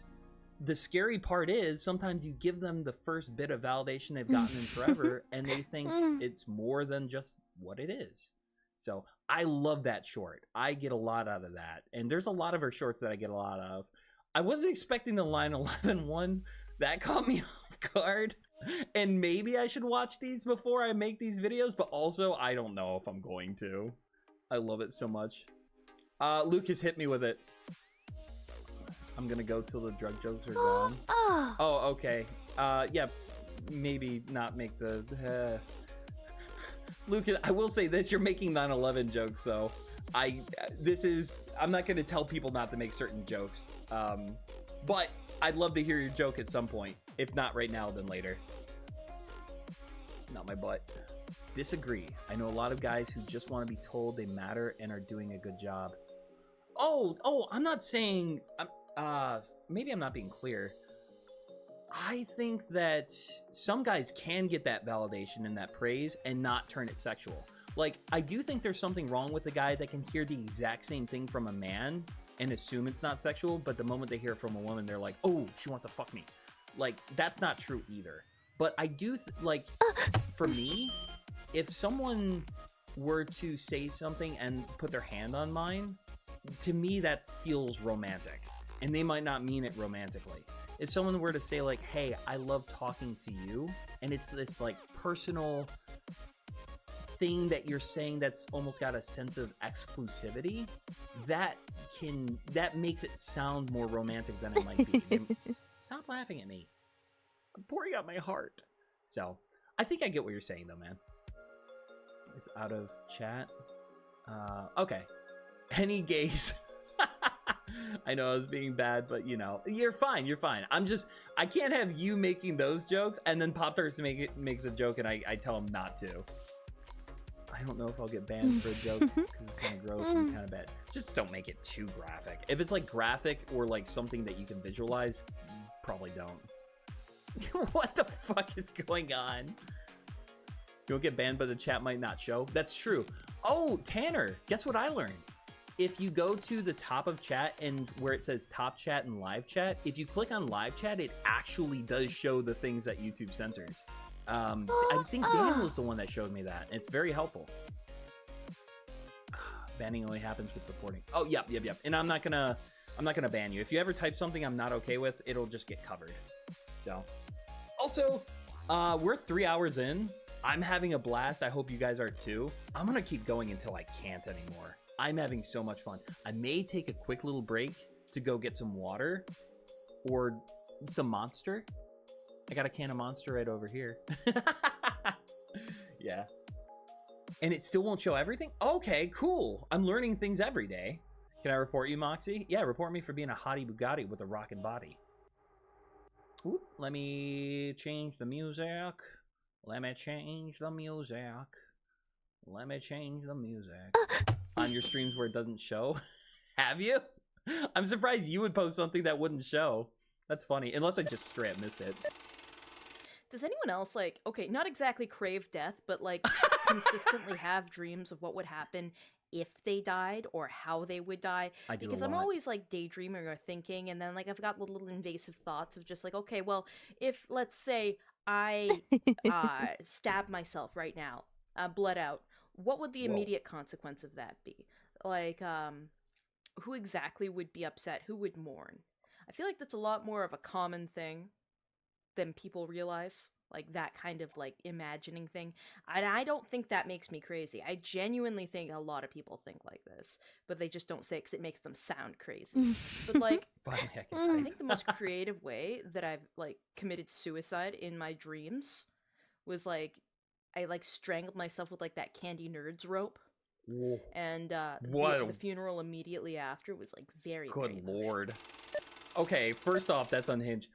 the scary part is sometimes you give them the first bit of validation they've gotten in forever and they think it's more than just what it is. So I love that short. I get a lot out of that. And there's a lot of her shorts that I get a lot of. I wasn't expecting the line 11 one. That caught me off guard. And maybe I should watch these before I make these videos, but also I don't know if I'm going to. I love it so much. Lucas, hit me with it. I'm gonna go till the drug jokes are gone. Oh, okay. Yeah, maybe not make the... Lucas, I will say this, you're making 9/11 jokes, so I'm not gonna tell people not to make certain jokes. But I'd love to hear your joke at some point. If not right now, then later. Not my butt. Disagree. I know a lot of guys who just want to be told they matter and are doing a good job. Oh, I'm not saying... maybe I'm not being clear. I think that some guys can get that validation and that praise and not turn it sexual. Like, I do think there's something wrong with the guy that can hear the exact same thing from a man and assume it's not sexual, but the moment they hear it from a woman, they're like, oh, she wants to fuck me. Like, that's not true either. But I do, like, for me, if someone were to say something and put their hand on mine, to me that feels romantic. And they might not mean it romantically. If someone were to say like, hey, I love talking to you, and it's this like personal thing that you're saying that's almost got a sense of exclusivity, that makes it sound more romantic than it might be. Stop laughing at me. I'm pouring out my heart. So I think I get what you're saying though, man. It's out of chat. Okay. Any gays? I know I was being bad, but you know, you're fine. You're fine. I can't have you making those jokes and then Pop-Tarts makes a joke and I tell him not to. I don't know if I'll get banned for a joke because it's kind of gross and kind of bad. Just don't make it too graphic. If it's like graphic or like something that you can visualize, probably don't. What the fuck is going on? You'll get banned, but the chat might not show. That's true. Oh, Tanner, guess what I learned? If you go to the top of chat and where it says top chat and live chat, if you click on live chat, it actually does show the things that YouTube censors. I think Dan was the one that showed me that. It's very helpful. Banning only happens with reporting. Oh, yep. And I'm not gonna ban you. If you ever type something I'm not okay with, it'll just get covered. So, also, we're 3 hours in. I'm having a blast. I hope you guys are too. I'm gonna keep going until I can't anymore. I'm having so much fun. I may take a quick little break to go get some water or some Monster. I got a can of Monster right over here. Yeah. And it still won't show everything? Okay, cool. I'm learning things every day. Can I report you, Moxy? Yeah, report me for being a hottie Bugatti with a rockin' body. Ooh, let me change the music. Let me change the music. Let me change the music. On your streams where it doesn't show? Have you? I'm surprised you would post something that wouldn't show. That's funny, unless I just straight up missed it. Does anyone else, like, okay, not exactly crave death, but, like, consistently have dreams of what would happen if they died or how they would die? I do. Because I'm always, like, daydreaming or thinking, and then, like, I've got little invasive thoughts of just, like, okay, well, if, let's say, I stab myself right now, bled out, what would the immediate consequence of that be? Like, who exactly would be upset? Who would mourn? I feel like that's a lot more of a common thing than people realize, like that kind of like imagining thing. And I don't think that makes me crazy. I genuinely think a lot of people think like this, but they just don't say it because it makes them sound crazy. But like, I think the most creative way that I've like committed suicide in my dreams was like, I like strangled myself with like that Candy Nerds rope. Whoa. And the funeral immediately after was like very, good lord. Okay, first off, that's unhinged.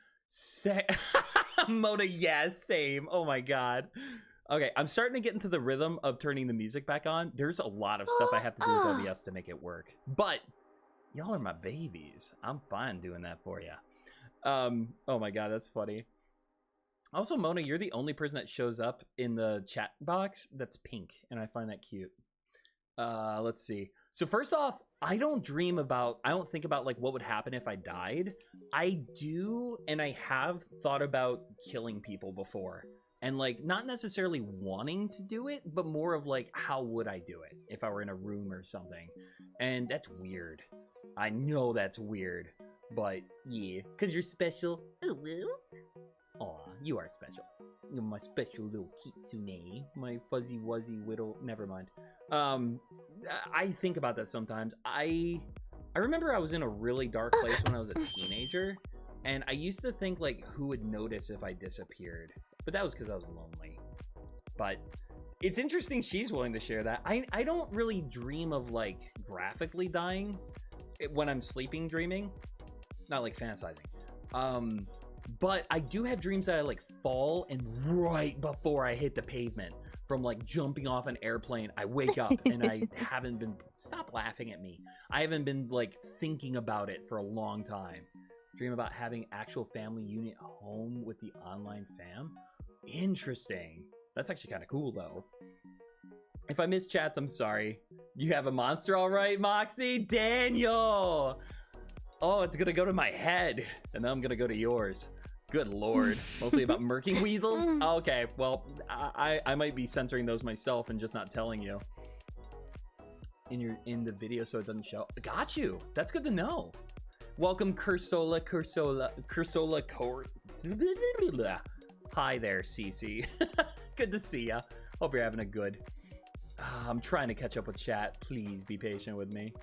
Mona, yeah, same. Oh my god. Okay, I'm starting to get into the rhythm of turning the music back on. There's a lot of stuff I have to do with OBS to make it work. But y'all are my babies. I'm fine doing that for you. Oh my god, that's funny. Also, Mona, you're the only person that shows up in the chat box that's pink, and I find that cute. Let's see. So first off, I don't think about like what would happen if I died. I do, and I have thought about killing people before. And like, not necessarily wanting to do it, but more of like, how would I do it if I were in a room or something? And that's weird. I know that's weird, but yeah, because you're special. Aw, you are special. You're my special little kitsune, my fuzzy wuzzy little, never mind. I think about that sometimes. I remember I was in a really dark place when I was a teenager, and I used to think like who would notice if I disappeared, but that was because I was lonely. But it's interesting she's willing to share that. I don't really dream of like graphically dying when I'm sleeping dreaming, not like fantasizing. But I do have dreams that I like fall, and right before I hit the pavement from like jumping off an airplane, I wake up and I haven't been, stop laughing at me. I haven't been like thinking about it for a long time. Dream about having actual family unit home with the online fam. Interesting. That's actually kind of cool though. If I miss chats, I'm sorry. You have a monster all right, Moxy? Daniel! Oh, it's gonna go to my head, and then I'm gonna go to yours. Good lord. Mostly about murking weasels? Okay, well, I might be censoring those myself and just not telling you in the video so it doesn't show. Got you. That's good to know. Welcome, Cursola. Hi there, Cece. Good to see ya. Hope you're having a good. I'm trying to catch up with chat. Please be patient with me.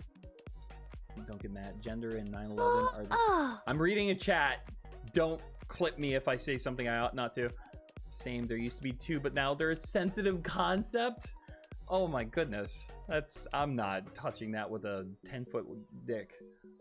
Don't get mad. Gender and 9/11 are the. I'm reading a chat. Don't clip me if I say something I ought not to. Same. There used to be two, but now they're a sensitive concept. Oh my goodness. I'm not touching that with a 10-foot dick.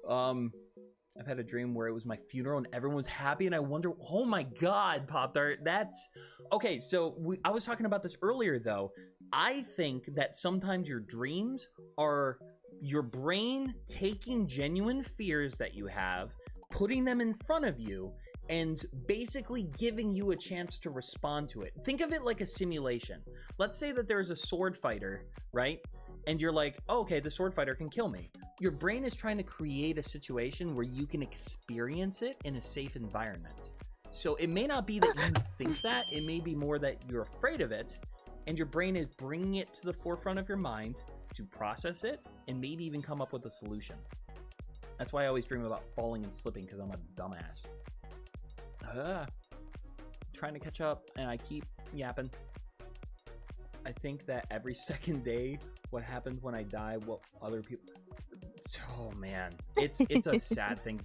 I've had a dream where it was my funeral and everyone was happy, and I wonder, oh my god, Pop-Tart, that's okay. So I was talking about this earlier though. I think that sometimes your dreams are your brain taking genuine fears that you have, putting them in front of you, and basically giving you a chance to respond to it. Think of it like a simulation. Let's say that there's a sword fighter, right? And you're like, oh, okay, the sword fighter can kill me. Your brain is trying to create a situation where you can experience it in a safe environment. So it may not be that you think that, it may be more that you're afraid of it, and your brain is bringing it to the forefront of your mind to process it and maybe even come up with a solution. That's why I always dream about falling and slipping, because I'm a dumbass. Trying to catch up and I keep yapping. I think that every second day, what happens when I die, what other people. Oh man, it's a sad thing.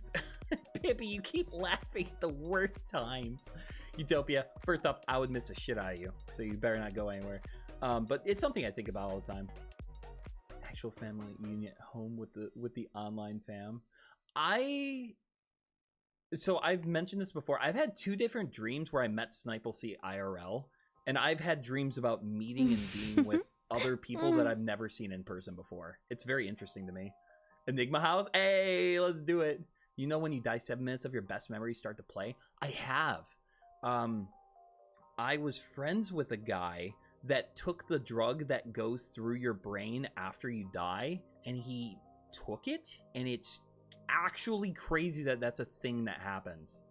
Pippi, you keep laughing at the worst times. Utopia, first up, I would miss the shit out of you, so you better not go anywhere. But it's something I think about all the time. Actual family unit home with the online fam. So I've mentioned this before. I've had two different dreams where I met Sniple C IRL, and I've had dreams about meeting and being with other people that I've never seen in person before. It's very interesting to me. Enigma House, hey, let's do it. You know when you die 7 minutes of your best memories start to play? I have. I was friends with a guy that took the drug that goes through your brain after you die, and he took it, and it's actually crazy that that's a thing that happens.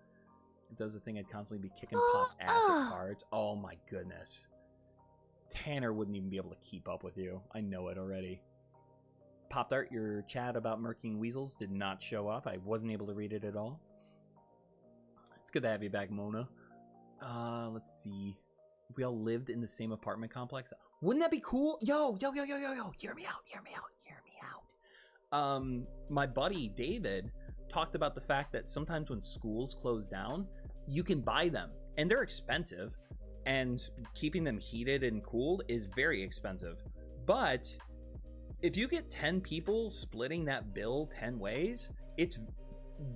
If that was a thing, I'd constantly be kicking Pop's ass at cards. Oh my goodness. Tanner wouldn't even be able to keep up with you. I know it already. Pop-Tart, your chat about murking weasels did not show up. I wasn't able to read it at all. It's good to have you back, Mona. Let's see. If we all lived in the same apartment complex, wouldn't that be cool? Yo, hear me out. My buddy David talked about the fact that sometimes when schools close down, you can buy them, and they're expensive, and keeping them heated and cooled is very expensive. But if you get 10 people splitting that bill 10 ways, it's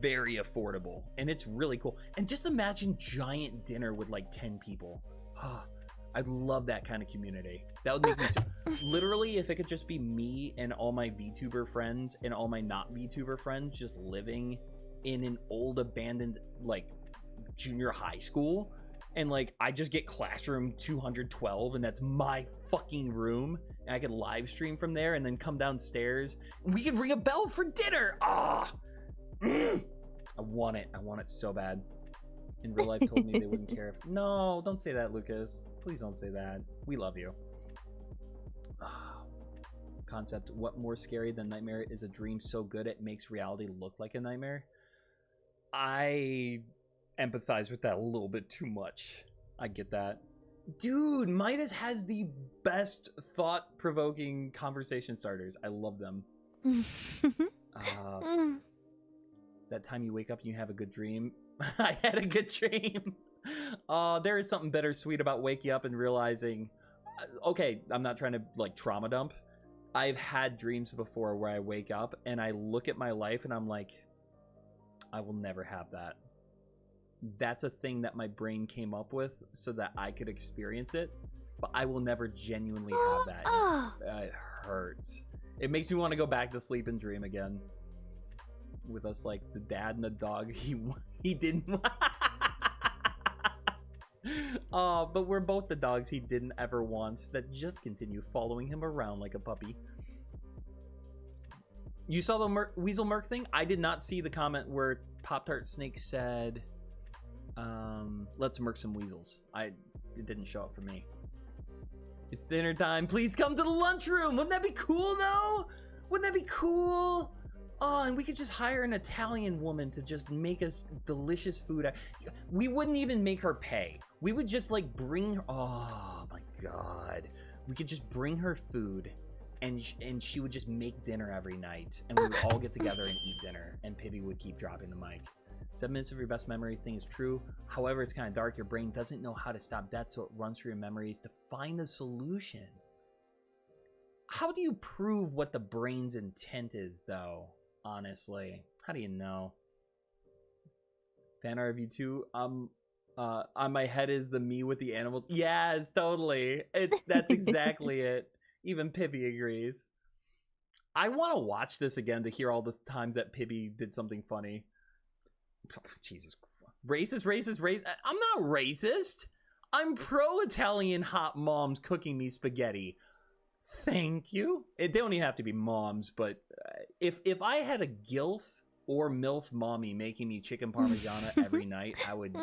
very affordable, and it's really cool. And just imagine giant dinner with like 10 people. I'd love that kind of community. That would make me so, literally, if it could just be me and all my VTuber friends and all my not VTuber friends just living in an old abandoned like junior high school, and like I just get classroom 212 and that's my fucking room, and I could live stream from there and then come downstairs and we could ring a bell for dinner. I want it so bad. In real life told me they wouldn't care if... No, don't say that, Lucas. Please don't say that. We love you. Concept, what more scary than nightmare is a dream so good it makes reality look like a nightmare? I empathize with that a little bit too much. I get that. Dude, Midas has the best thought-provoking conversation starters. I love them. That time you wake up and you have a good dream. I had a good dream. There is something bittersweet about waking up and realizing, okay, I'm not trying to like trauma dump. I've had dreams before where I wake up and I look at my life and I'm like, I will never have that. That's a thing that my brain came up with so that I could experience it, but I will never genuinely have that. It hurts. It makes me want to go back to sleep and dream again. With us like the dad and the dog he didn't but we're both the dogs he didn't ever want that just continue following him around like a puppy. You saw the Weasel Merc thing? I did not see the comment where Pop-Tart Snake said let's merc some weasels. It didn't show up for me. It's dinner time. Please come to the lunchroom. Wouldn't that be cool though? Wouldn't that be cool? Oh, and we could just hire an Italian woman to just make us delicious food. We wouldn't even make her pay. We would just like bring her. Oh my God. We could just bring her food and she would just make dinner every night. And we would all get together and eat dinner. And Pibby would keep dropping the mic. 7 minutes of your best memory thing is true. However, it's kind of dark. Your brain doesn't know how to stop death, so it runs through your memories to find the solution. How do you prove what the brain's intent is, though? Honestly, how do you know? Fan art of you too. On my head is the me with the animals. Yes, totally. That's exactly it. Even Pibby agrees. I want to watch this again to hear all the times that Pibby did something funny. Jesus Christ. Racist. I'm not racist. I'm pro-Italian hot moms cooking me spaghetti. Thank you. They don't even have to be moms, but if I had a gilf or milf mommy making me chicken parmigiana every night, I would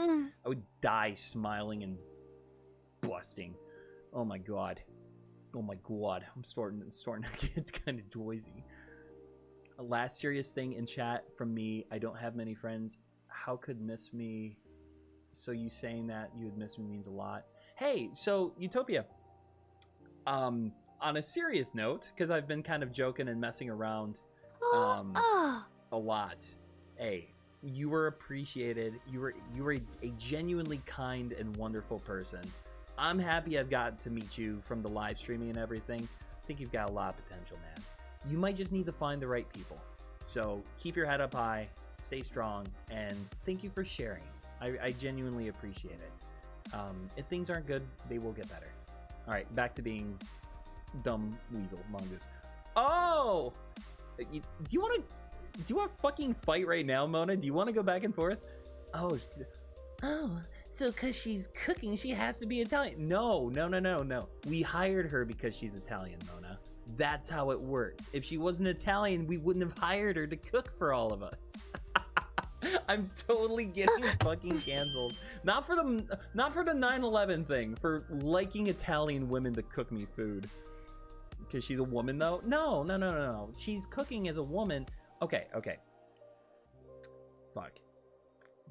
die smiling and busting. Oh my God. I'm starting to get kind of noisy. A last serious thing in chat from me. I don't have many friends. How could miss me? So you saying that you would miss me means a lot. Hey, so Utopia. On a serious note, because I've been kind of joking and messing around a lot. Hey, you were appreciated. You were a genuinely kind and wonderful person. I'm happy I've got to meet you from the live streaming and everything. I think you've got a lot of potential, man. You might just need to find the right people. So keep your head up high, stay strong, and thank you for sharing. I genuinely appreciate it. If things aren't good, they will get better. All right, back to being dumb weasel mongoose. Oh, do you want to fucking fight right now, Mona? Do you want to go back and forth? Oh, so because she's cooking, she has to be Italian. No. We hired her because she's Italian, Mona. That's how it works. If she wasn't Italian, we wouldn't have hired her to cook for all of us. I'm totally getting fucking canceled. Not for the 9/11 thing, for liking Italian women to cook me food. Because she's a woman, though? No. She's cooking as a woman. Okay. Fuck.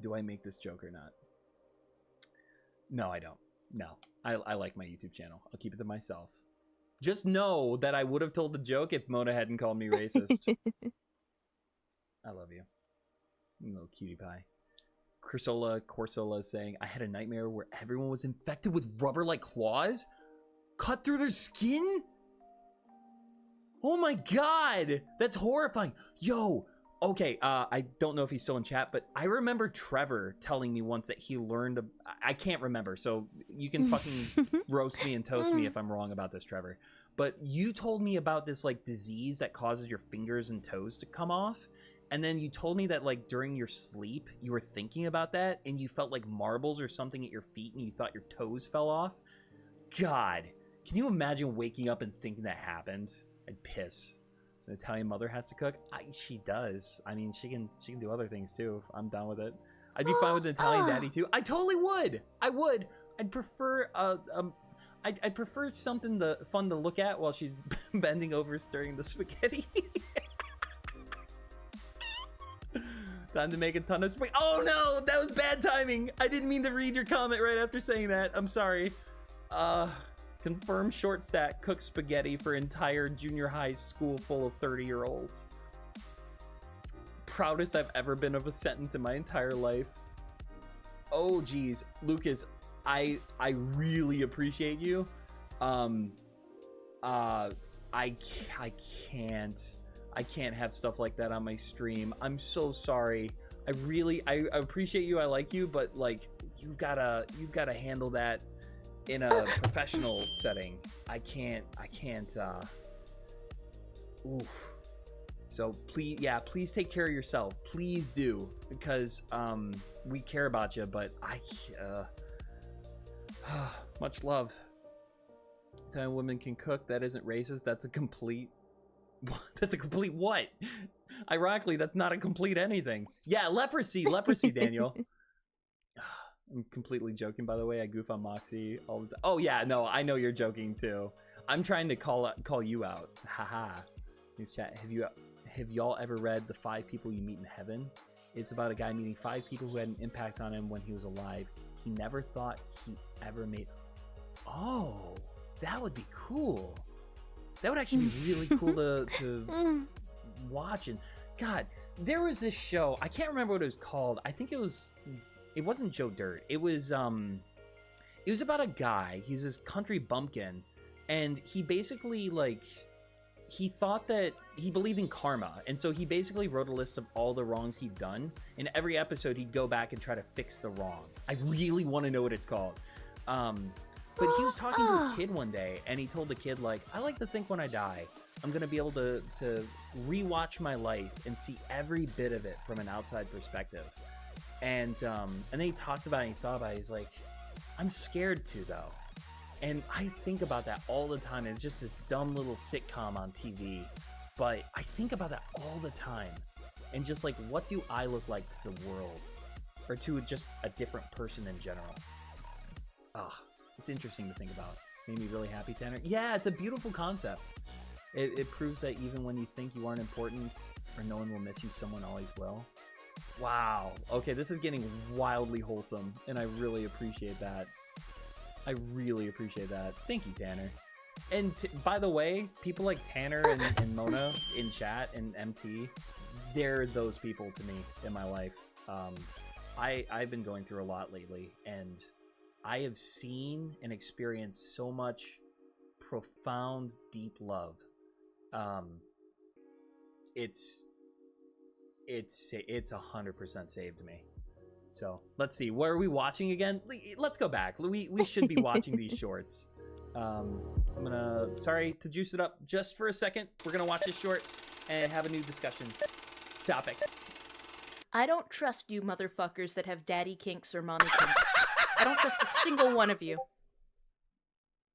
Do I make this joke or not? No, I don't. No. I like my YouTube channel. I'll keep it to myself. Just know that I would have told the joke if Mona hadn't called me racist. I love you. You little cutie pie. Corsola is saying, I had a nightmare where everyone was infected with rubber-like claws? Cut through their skin? Oh my God! That's horrifying. Yo, okay, I don't know if he's still in chat, but I remember Trevor telling me once that he learned... I can't remember, so you can fucking roast me and toast me if I'm wrong about this, Trevor. But you told me about this, like, disease that causes your fingers and toes to come off. And then you told me that, like, during your sleep, you were thinking about that, and you felt like marbles or something at your feet, and you thought your toes fell off. God, can you imagine waking up and thinking that happened? I'd piss. An Italian mother has to cook? She does. I mean, she can do other things too. I'm down with it. I'd be fine with an Italian daddy too. I totally would. I would. I'd prefer I'd prefer something fun to look at while she's bending over stirring the spaghetti. Time to make a ton of spaghetti. Oh no, that was bad timing. I didn't mean to read your comment right after saying that. I'm sorry. Confirmed short stack cooks spaghetti for entire junior high school full of 30-year-olds. Proudest I've ever been of a sentence in my entire life. Oh geez, Lucas, I really appreciate you. I can't have stuff like that on my stream. I'm so sorry. I appreciate you. I like you, but like you've gotta handle that in a professional setting. I can't. Oof. So please take care of yourself. Please do, because we care about you. But much love. Telling women can cook, that isn't racist. That's a complete. That's a complete what? Ironically, that's not a complete anything. Yeah, leprosy, Daniel. I'm completely joking, by the way. I goof on Moxy all the time. Oh yeah, no, I know you're joking too. I'm trying to call you out. Haha. Please chat. Have y'all ever read The 5 People You Meet in Heaven? It's about a guy meeting 5 people who had an impact on him when he was alive. He never thought he ever made. Oh, that would be cool. That would actually be really cool to watch. And God, there was this show. I can't remember what it was called. I think it wasn't Joe Dirt. It was about a guy. He's this country bumpkin, and he basically he thought that he believed in karma, and so he basically wrote a list of all the wrongs he'd done. In every episode, he'd go back and try to fix the wrong. I really want to know what it's called. But he was talking to a kid one day, and he told the kid, like, I like to think when I die, I'm going to be able to rewatch my life and see every bit of it from an outside perspective. And then he talked about it, and he thought about it. He's like, I'm scared to, though. And I think about that all the time. It's just this dumb little sitcom on TV. But I think about that all the time. And just like, what do I look like to the world? Or to just a different person in general? It's interesting to think about. Made me really happy, Tanner. Yeah, it's a beautiful concept. It proves that even when you think you aren't important or no one will miss you, someone always will. Wow. Okay, this is getting wildly wholesome, and I really appreciate that. I really appreciate that. Thank you, Tanner. And by the way, people like Tanner and Mona in chat and MT, they're those people to me in my life. I've been going through a lot lately, and I have seen and experienced so much profound, deep love. It's 100% saved me. So let's see, what are we watching again? Let's go back. We should be watching these shorts. I'm gonna, sorry to juice it up just for a second. We're gonna watch this short and have a new discussion topic. I don't trust you motherfuckers that have daddy kinks or mommy kinks. I don't trust a single one of you.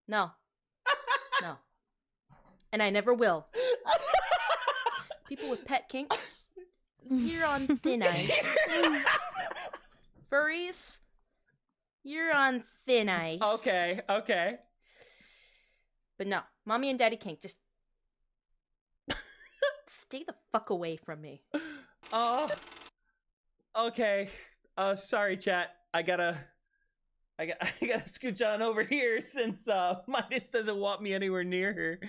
No. No. And I never will. People with pet kinks, you're on thin ice. Furries, you're on thin ice. Okay. But no, mommy and daddy kink, just stay the fuck away from me. Okay. Sorry, chat. I gotta scooch on over here since Midas doesn't want me anywhere near her.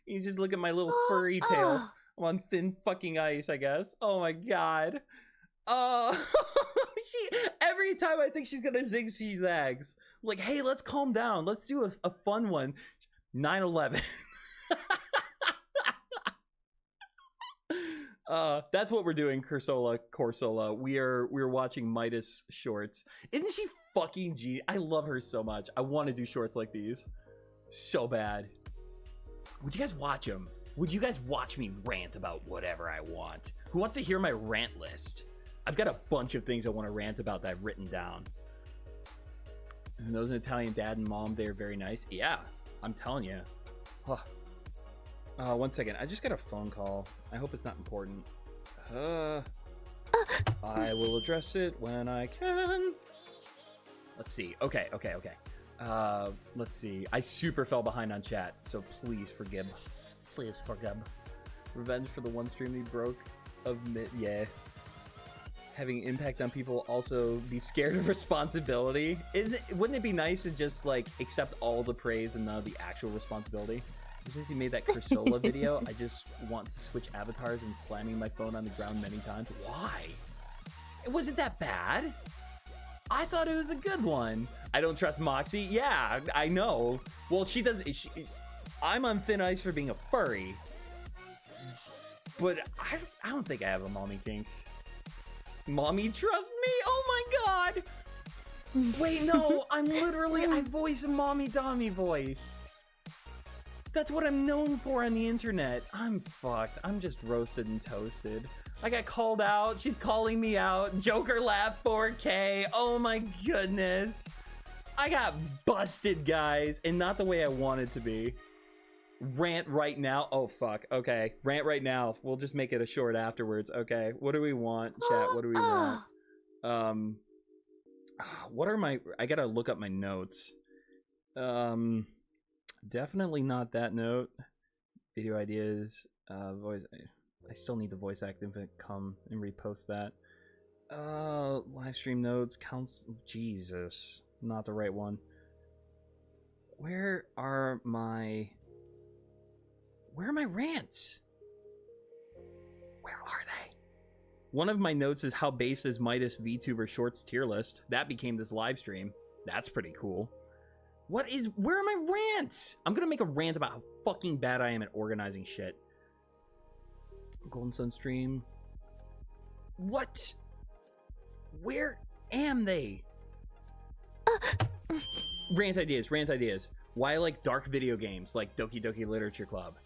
You just look at my little furry tail. I'm on thin fucking ice, I guess. Oh my god. Every time I think she's gonna zig, she zags. I'm like, hey, let's calm down. Let's do a fun one. 9/11. That's what we're doing, Corsola. We're watching Midas shorts. Isn't she fucking G? I love her so much. I want to do shorts like these so bad. Would you guys watch them? Would you guys watch me rant about whatever I want? Who wants to hear my rant list? I've got a bunch of things I want to rant about that I've written down. And those an Italian dad and mom, they're very nice. Yeah, I'm telling you. One second. I just got a phone call. I hope it's not important. I will address it when I can. Let's see. Okay. Let's see. I super fell behind on chat, so please forgive. Please forgive. Revenge for the one stream he broke of mid. Yeah. having impact on people, also be scared of responsibility. Wouldn't it be nice to just like accept all the praise and none of the actual responsibility? Since you made that Crusola video, I just want to switch avatars and slamming my phone on the ground many times. Why? It wasn't that bad. I thought it was a good one. I don't trust Moxy. Yeah, I know. Well, she does. I'm on thin ice for being a furry. But I don't think I have a mommy kink. Mommy, trust me? Oh my god! Wait, no, I voice a mommy Dommy voice. That's what I'm known for on the internet. I'm fucked. I'm just roasted and toasted. I got called out. She's calling me out. Joker laugh 4K. Oh my goodness. I got busted, guys, and not the way I wanted to be. Rant right now. Oh fuck. Okay, rant right now. We'll just make it a short afterwards. Okay, what do we want, chat? What do we want? What are my, I gotta look up my notes. Definitely not that note. Video ideas, voice. I still need the voice acting to come and repost that. Live stream notes, counts. Jesus, not the right one. Where are my rants? Where are they? One of my notes is how based is Midas VTuber shorts tier list. That became this live stream. That's pretty cool. Where are my rants? I'm gonna make a rant about how fucking bad I am at organizing shit. Golden Sun stream. What? Where am they? Rant ideas, rant ideas. Why I like dark video games like Doki Doki Literature Club.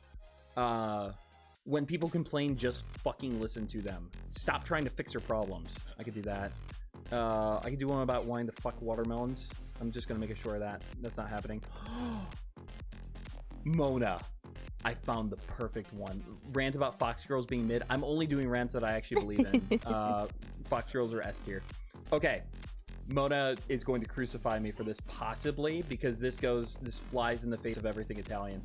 When people complain, just fucking listen to them. Stop trying to fix your problems. I could do that. I could do one about wanting to fuck watermelons. I'm just gonna make sure of that. That's not happening. Mona. I found the perfect one. Rant about Fox Girls being mid. I'm only doing rants that I actually believe in. Fox Girls are S tier. Okay. Mona is going to crucify me for this, possibly, because this flies in the face of everything Italian.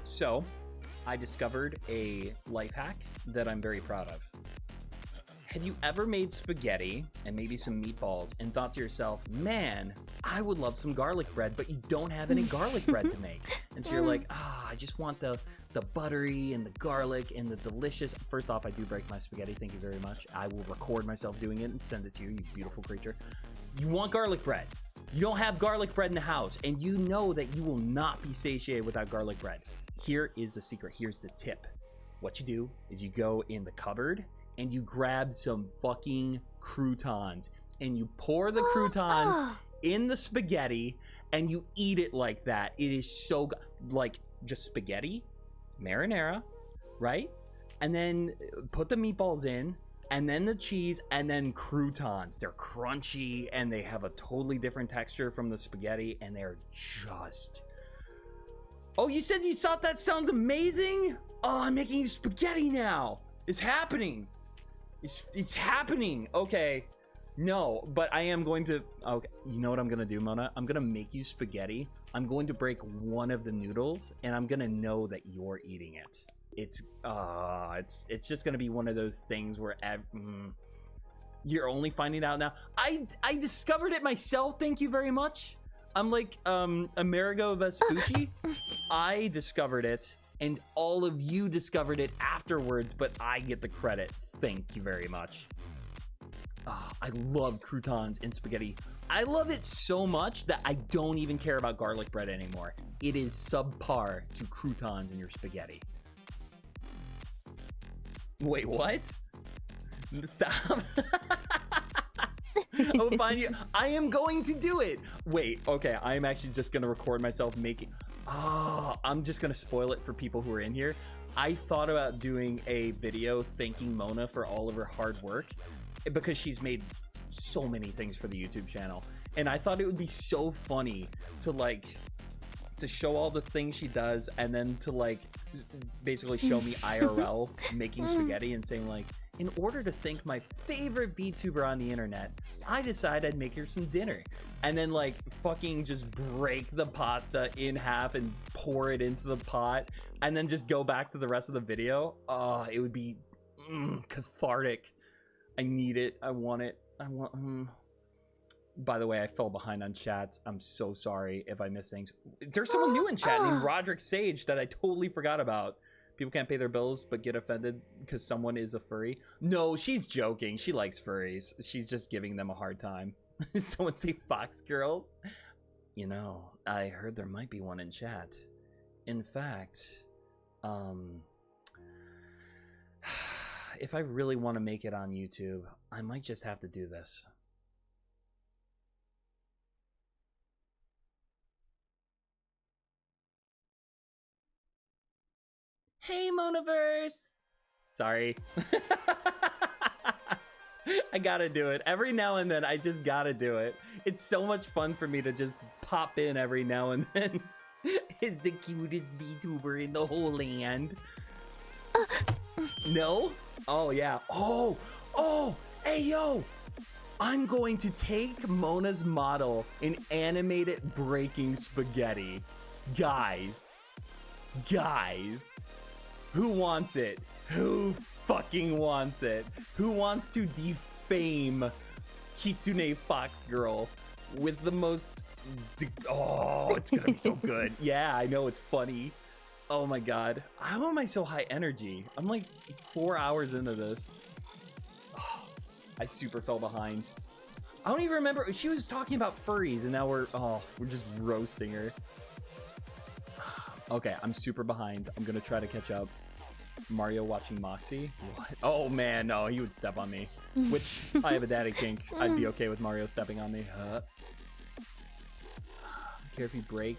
So, I discovered a life hack that I'm very proud of. Have you ever made spaghetti and maybe some meatballs and thought to yourself, man, I would love some garlic bread, but you don't have any garlic bread to make? And so you're like, I just want the buttery and the garlic and the delicious. First off, I do break my spaghetti. Thank you very much. I will record myself doing it and send it to you, you beautiful creature. You want garlic bread. You don't have garlic bread in the house, and you know that you will not be satiated without garlic bread. Here is the secret. Here's the tip. What you do is you go in the cupboard and you grab some fucking croutons and you pour the croutons in the spaghetti and you eat it like that. It is so good. Like just spaghetti, marinara, right? And then put the meatballs in and then the cheese and then croutons. They're crunchy and they have a totally different texture from the spaghetti and they're just... Oh, you said you thought that sounds amazing? Oh, I'm making you spaghetti now. It's happening. It's happening. Okay. No, but I am going to... Okay, you know what I'm going to do, Mona? I'm going to make you spaghetti. I'm going to break one of the noodles, and I'm going to know that you're eating it. It's just going to be one of those things where... you're only finding out now. I discovered it myself. Thank you very much. I'm like Amerigo Vespucci. I discovered it, and all of you discovered it afterwards, but I get the credit. Thank you very much. I love croutons and spaghetti. I love it so much that I don't even care about garlic bread anymore. It is subpar to croutons in your spaghetti. Wait, what? Stop. I'll find you. I am going to do it. Wait, okay. I am actually just going to record myself making... I'm just going to spoil it for people who are in here. I thought about doing a video thanking Mona for all of her hard work because she's made so many things for the YouTube channel. And I thought it would be so funny to show all the things she does and then to basically show me IRL making spaghetti and saying in order to thank my favorite VTuber on the internet, I decided I'd make her some dinner. And then fucking just break the pasta in half and pour it into the pot and then just go back to the rest of the video. It would be cathartic. I need it. I want it. I want... By the way, I fell behind on chats. I'm so sorry if I miss things. There's someone new in chat named Roderick Sage that I totally forgot about. People can't pay their bills but get offended because someone is a furry. No, she's joking. She likes furries. She's just giving them a hard time. Someone say Fox Girls? You know, I heard there might be one in chat. In fact, if I really want to make it on YouTube, I might just have to do this. Hey, Monaverse! Sorry. I gotta do it. Every now and then, I just gotta do it. It's so much fun for me to just pop in every now and then. It's the cutest VTuber in the whole land. No? Oh, yeah. Oh, hey, yo! I'm going to take Mona's model and animate it breaking spaghetti. Guys. Who wants it? Who fucking wants it? Who wants to defame Kitsune Fox Girl with the most... Oh, it's gonna be so good. Yeah, I know, it's funny. Oh my god. How am I so high energy? I'm like 4 hours into this. Oh, I super fell behind. I don't even remember. She was talking about furries and now we're just roasting her. Okay, I'm super behind. I'm gonna try to catch up. Mario watching Moxy? What? Oh man, no, he would step on me. Which, I have a daddy kink. I'd be okay with Mario stepping on me. Care if you break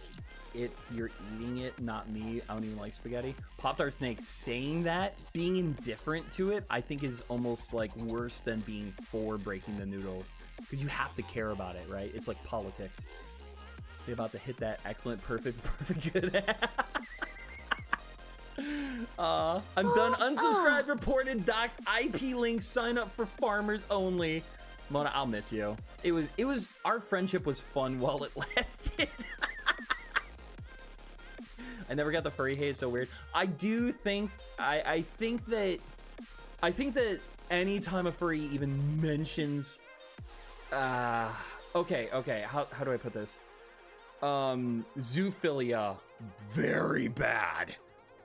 it, you're eating it, not me. I don't even like spaghetti. Pop-Tart Snake saying that, being indifferent to it, I think is almost like worse than being for breaking the noodles. Because you have to care about it, right? It's like politics. They're about to hit that excellent, perfect good. I'm done. Unsubscribed, reported, docked, IP link, sign up for farmers only. Mona, I'll miss you. It was our friendship was fun while it lasted. I never got the furry hate. It's so weird. I do think I think that anytime a furry even mentions okay, how do I put this? Zoophilia, very bad.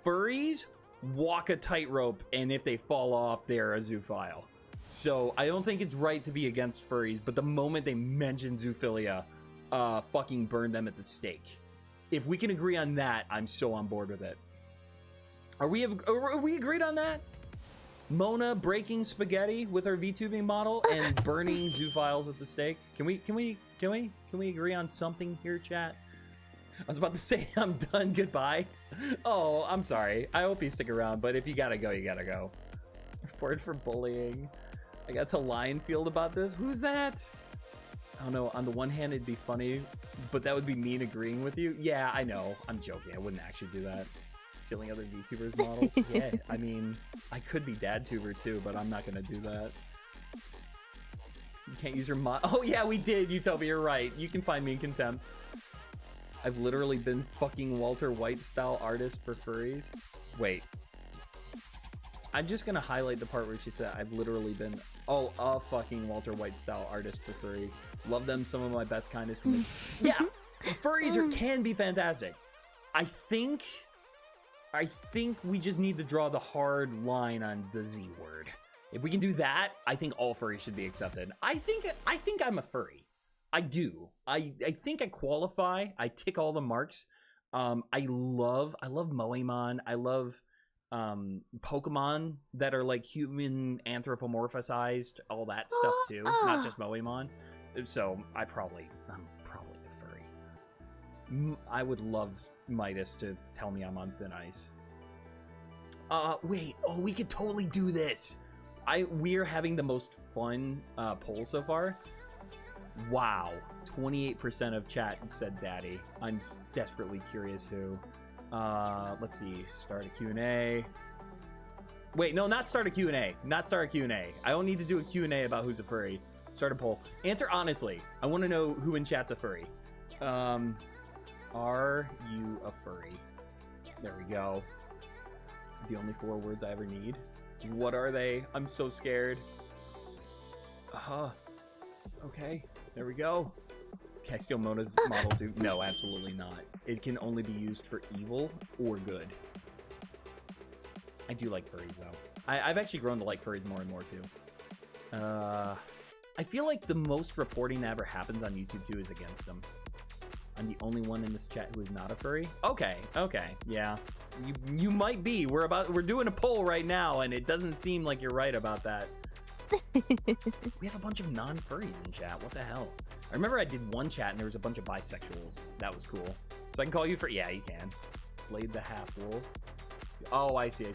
Furries walk a tightrope, and if they fall off, they're a zoophile. So I don't think it's right to be against furries, but the moment they mention zoophilia, fucking burn them at the stake. If we can agree on that, I'm so on board with it. Are we agreed on that? Mona breaking spaghetti with her VTubing model and burning zoophiles at the stake. Can we agree on something here, chat? I was about to say I'm done. Goodbye. Oh, I'm sorry. I hope you stick around, but if you gotta go, you gotta go. Report for bullying. I got to Lionfield about this. Who's that? I don't know. On the one hand, it'd be funny, but that would be mean agreeing with you. Yeah, I know. I'm joking. I wouldn't actually do that. Stealing other VTubers' models. Yeah, I mean, I could be DadTuber too, but I'm not gonna do that. You can't use your mod. Oh yeah, we did. You tell me you're right. You can find me in contempt. I've literally been fucking Walter White style artist for furries. Wait. I'm just gonna highlight the part where she said I've literally been a fucking Walter White style artist for furries. Love them, some of my best kindest. Yeah, furries can be fantastic. I think we just need to draw the hard line on the Z word. If we can do that, I think all furries should be accepted. I think I'm a furry. I do. I think I qualify. I tick all the marks. I love Moemon. I love Pokemon that are like human anthropomorphized, all that stuff too, not just Moemon. So I'm probably a furry. I would love Midas to tell me I'm on thin ice. Wait, we could totally do this. We're having the most fun poll so far. Wow, 28% of chat said daddy. I'm desperately curious who. Let's see, start a Q&A. Wait, no, not start a Q&A. Not start a Q&A. I don't need to do a Q&A about who's a furry. Start a poll. Answer honestly. I want to know who in chat's a furry. Are you a furry? There we go. The only 4 words I ever need. What are they? I'm so scared. Okay, there we go. Can I steal Mona's model too? No, absolutely not. It can only be used for evil or good. I do like furries, though. I've actually grown to like furries more and more, too. I feel like the most reporting that ever happens on YouTube, too, is against them. I'm the only one in this chat who is not a furry? Okay, yeah. You might be. We're doing a poll right now, and it doesn't seem like you're right about that. We have a bunch of non-furries in chat. What the hell? I remember I did one chat, and there was a bunch of bisexuals. That was cool. So I can call you Yeah, you can. Blade the half-wolf. Oh, I see.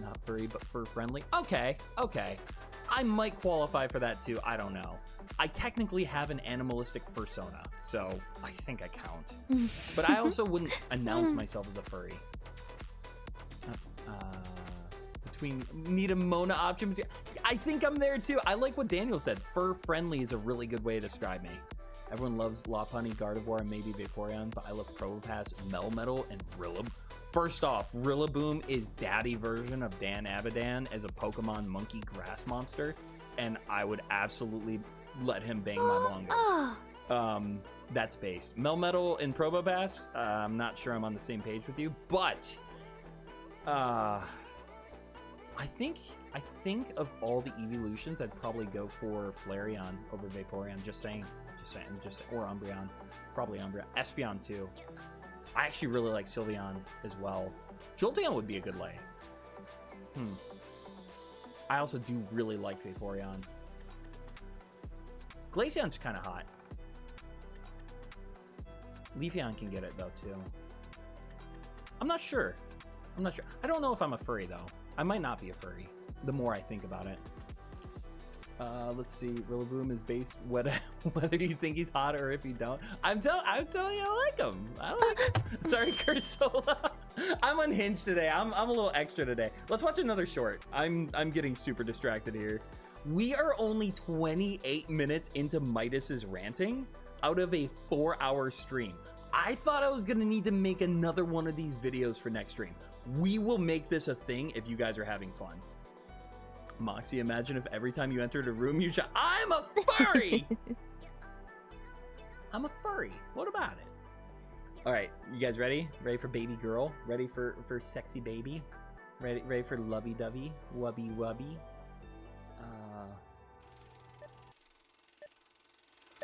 Not furry, but fur-friendly. Okay. I might qualify for that, too. I don't know. I technically have an animalistic fursona, so I think I count. But I also wouldn't announce myself as a furry. Between need a Mona option. I think I'm there too. I like what Daniel said. Fur friendly is a really good way to describe me. Everyone loves Lopunny, Gardevoir, and maybe Vaporeon, but I love Probopass, Melmetal, and Rillaboom. First off, Rillaboom is daddy version of Dan Abadan as a Pokemon monkey grass monster, and I would absolutely let him bang my bongos. That's based. Melmetal and Probopass, I'm not sure I'm on the same page with you, but I think of all the evolutions, I'd probably go for Flareon over Vaporeon. Just saying, or Umbreon, probably Umbreon. Espeon too. I actually really like Sylveon as well. Jolteon would be a good lay. I also do really like Vaporeon. Glaceon's kind of hot. Leafeon can get it though too. I'm not sure. I don't know if I'm a furry though. I might not be a furry, the more I think about it. Let's see. Rillaboom is based whether you think he's hot or if you don't. I'm telling you, I like him. Sorry, Cursola. I'm unhinged today. I'm a little extra today. Let's watch another short. I'm getting super distracted here. We are only 28 minutes into Midas's ranting out of a 4-hour stream. I thought I was gonna need to make another one of these videos for next stream. We will make this a thing if you guys are having fun. Moxy, imagine if every time you entered a room you shout, I'm a furry! I'm a furry. What about it? All right, you guys ready? Ready for baby girl? Ready for sexy baby? Ready for lovey-dovey? Wubby-wubby?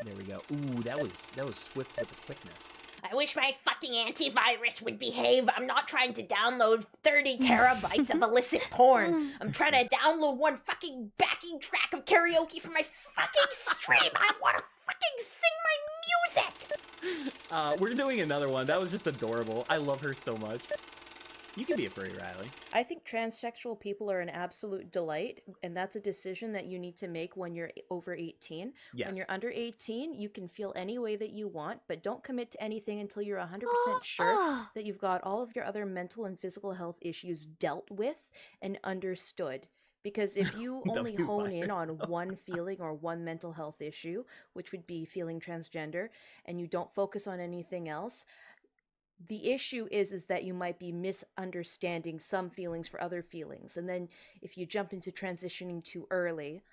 There we go. Ooh, that was swift with the quickness. I wish my fucking antivirus would behave. I'm not trying to download 30 terabytes of illicit porn. I'm trying to download one fucking backing track of karaoke for my fucking stream. I want to fucking sing my music. We're doing another one. That was just adorable. I love her so much. You can be a furry, Riley. I think transsexual people are an absolute delight, and that's a decision that you need to make when you're over 18. Yes. When you're under 18, you can feel any way that you want, but don't commit to anything until you're 100% sure that you've got all of your other mental and physical health issues dealt with and understood. Because if you only hone in on one feeling or one mental health issue, which would be feeling transgender, and you don't focus on anything else, the issue is that you might be misunderstanding some feelings for other feelings. And then if you jump into transitioning too early,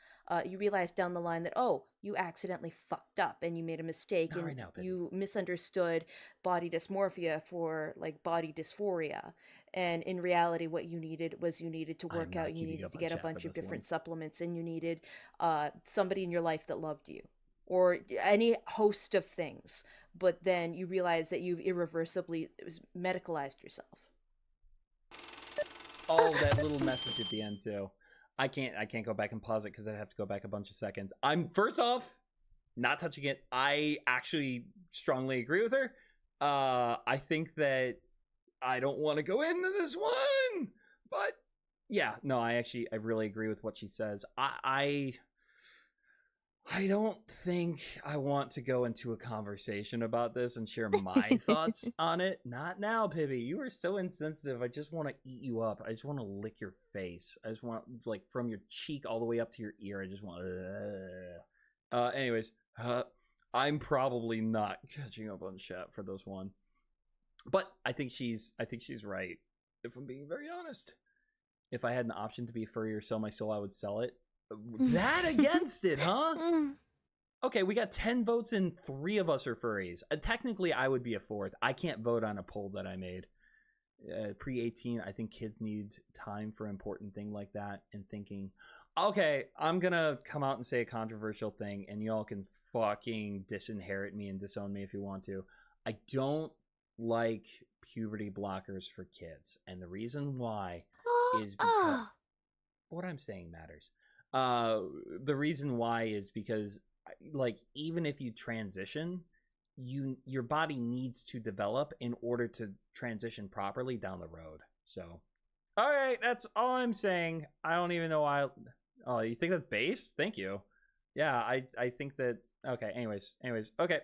you realize down the line that, oh, you accidentally fucked up and you made a mistake. Not and right now, baby. You misunderstood body dysmorphia for like body dysphoria. And in reality, what you needed to work out. You needed to get a bunch of different supplements, and you needed somebody in your life that loved you, or any host of things. But then you realize that you've irreversibly medicalized yourself. Oh, that little message at the end too. I can't go back and pause it because I'd have to go back a bunch of seconds. I'm first off not touching it. I actually strongly agree with her. I think that I don't want to go into this one, but yeah, no, I really agree with what she says. I don't think I want to go into a conversation about this and share my thoughts on it. Not now, Pibby. You are so insensitive. I just want to eat you up. I just want to lick your face. I just want, like, from your cheek all the way up to your ear. I just want. Anyways, I'm probably not catching up on chat for this one, but I think she's right. If I'm being very honest, If I had an option to be a furry or sell my soul, I would sell it. That against it, huh? Okay, we got 10 votes and 3 of us are furries. Technically, I would be a 4th. I can't vote on a poll that I made. Pre-18, I think kids need time for important thing like that and thinking. Okay, I'm gonna come out and say a controversial thing, and y'all can fucking disinherit me and disown me if you want to. I don't like puberty blockers for kids, and the reason why is because what I'm saying matters. The reason why is because, like, even if you transition, your body needs to develop in order to transition properly down the road. So, all right, that's all I'm saying. I don't even know why. Oh, you think that's base? Thank you. Yeah, I think that. Okay. Anyways. Okay.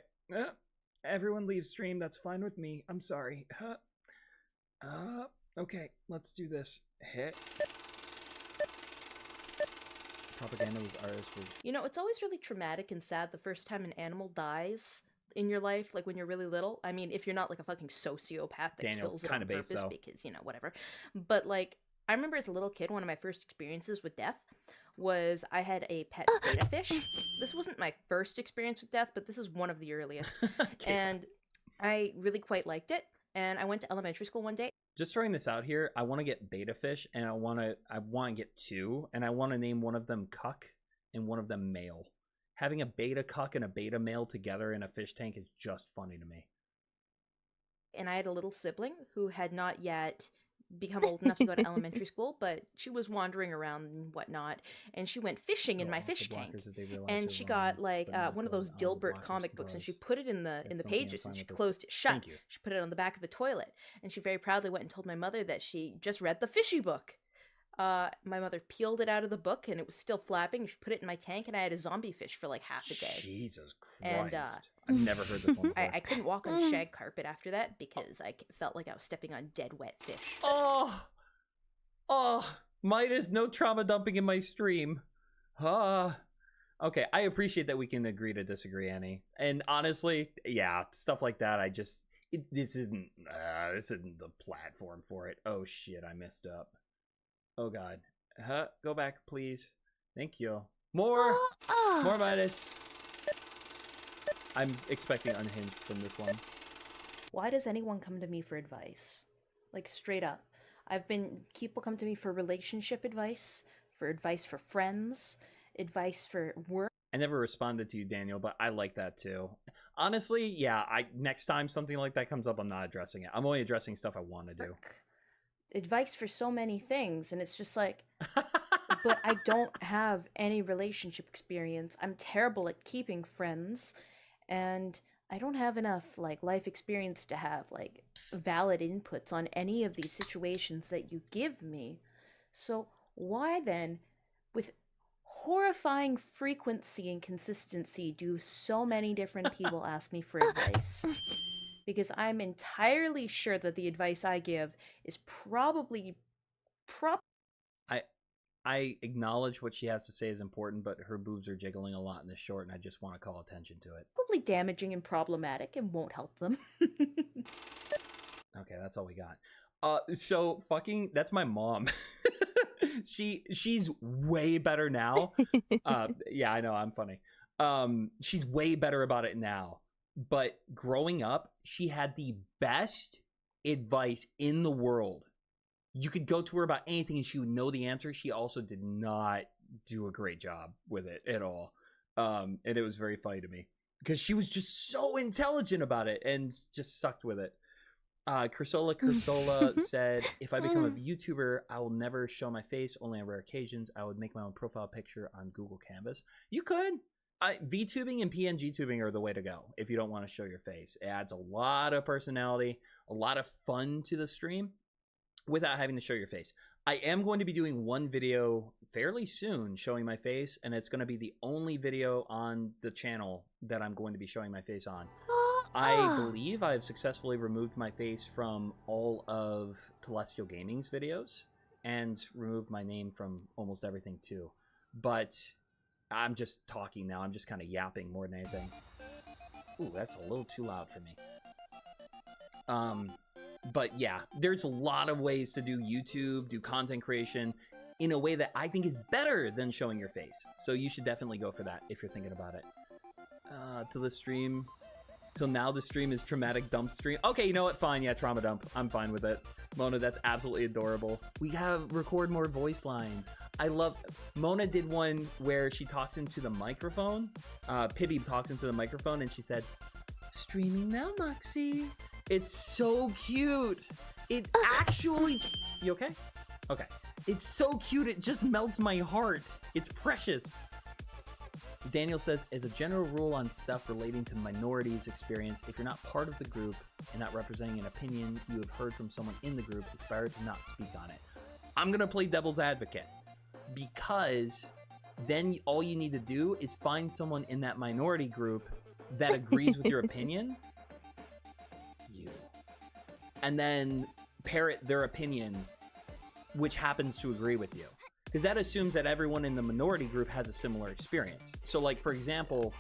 Everyone leave stream. That's fine with me. I'm sorry. Okay. Let's do this. Hit. Propaganda was ours. You know, it's always really traumatic and sad the first time an animal dies in your life, like when you're really little. I mean, if you're not like a fucking sociopath that Daniel, kills it kind on of base, purpose though. because, you know, whatever. But like, I remember as a little kid, one of my first experiences with death was I had a pet betta fish. This wasn't my first experience with death, but this is one of the earliest. And I really quite liked it. And I went to elementary school one day. Just throwing this out here, I want to get beta fish, and I want to get 2, and I want to name one of them cuck and one of them male. Having a beta cuck and a beta male together in a fish tank is just funny to me. And I had a little sibling who had not yet become old enough to go to elementary school, but she was wandering around and whatnot, and she went fishing in my fish tank, and she got like one of those Dilbert comic books, and she put it in the pages, and she closed it shut. She put it on the back of the toilet, and she very proudly went and told my mother that she just read the fishy book. My mother peeled it out of the book, and it was still flapping. She put it in my tank, and I had a zombie fish for like half a day. Jesus Christ. And I've never heard this one before. I couldn't walk on shag carpet after that because I felt like I was stepping on dead wet fish. Oh, Midas, no trauma dumping in my stream. Okay, I appreciate that we can agree to disagree, Annie. And honestly, yeah, stuff like that, this isn't the platform for it. Oh shit, I messed up. Oh god. Go back, please. Thank you. More Midas. I'm expecting unhinged from this one. Why does anyone come to me for advice? Like, straight up. People come to me for relationship advice for friends, advice for work. I never responded to you, Daniel, but I like that too. Honestly, yeah, next time something like that comes up, I'm not addressing it. I'm only addressing stuff I want to do. Advice for so many things, and it's just like, but I don't have any relationship experience. I'm terrible at keeping friends, and I don't have enough like life experience to have like valid inputs on any of these situations that you give me. So why then, with horrifying frequency and consistency, do so many different people ask me for advice? Because I'm entirely sure that the advice I give is probably I acknowledge what she has to say is important, but her boobs are jiggling a lot in this short, and I just want to call attention to it. probably damaging and problematic and won't help them. Okay, that's all we got. So fucking, that's my mom. She's way better now. Yeah, I know, I'm funny. She's way better about it now. But growing up, she had the best advice in the world. You could go to her about anything and she would know the answer. She also did not do a great job with it at all. And it was very funny to me because she was just so intelligent about it and just sucked with it. Cursola said, if I become a YouTuber, I will never show my face, only on rare occasions. I would make my own profile picture on Google Canvas. You could. VTubing and PNG tubing are the way to go if you don't want to show your face. It adds a lot of personality, a lot of fun to the stream without having to show your face. I am going to be doing one video fairly soon showing my face, and it's going to be the only video on the channel that I'm going to be showing my face on. I believe I've successfully removed my face from all of Telestial Gaming's videos and removed my name from almost everything too. But I'm just talking now. I'm just kind of yapping more than anything. Ooh, that's a little too loud for me. But yeah, there's a lot of ways to do YouTube, do content creation in a way that I think is better than showing your face. So you should definitely go for that if you're thinking about it. Till now the stream is traumatic dump stream. Okay, you know what? Fine, yeah, trauma dump. I'm fine with it. Mona, that's absolutely adorable. We gotta record more voice lines. I love, Mona did one where she talks into the microphone. Pibby talks into the microphone and she said, "Streaming now, Moxy." It's so cute. It actually, you okay? Okay. It's so cute. It just melts my heart. It's precious. Daniel says, as a general rule on stuff relating to minorities experience, if you're not part of the group and not representing an opinion you have heard from someone in the group, it's better to not speak on it. I'm going to play devil's advocate because then all you need to do is find someone in that minority group that agrees with your opinion. And then parrot their opinion, which happens to agree with you. Because that assumes that everyone in the minority group has a similar experience. So like, for example,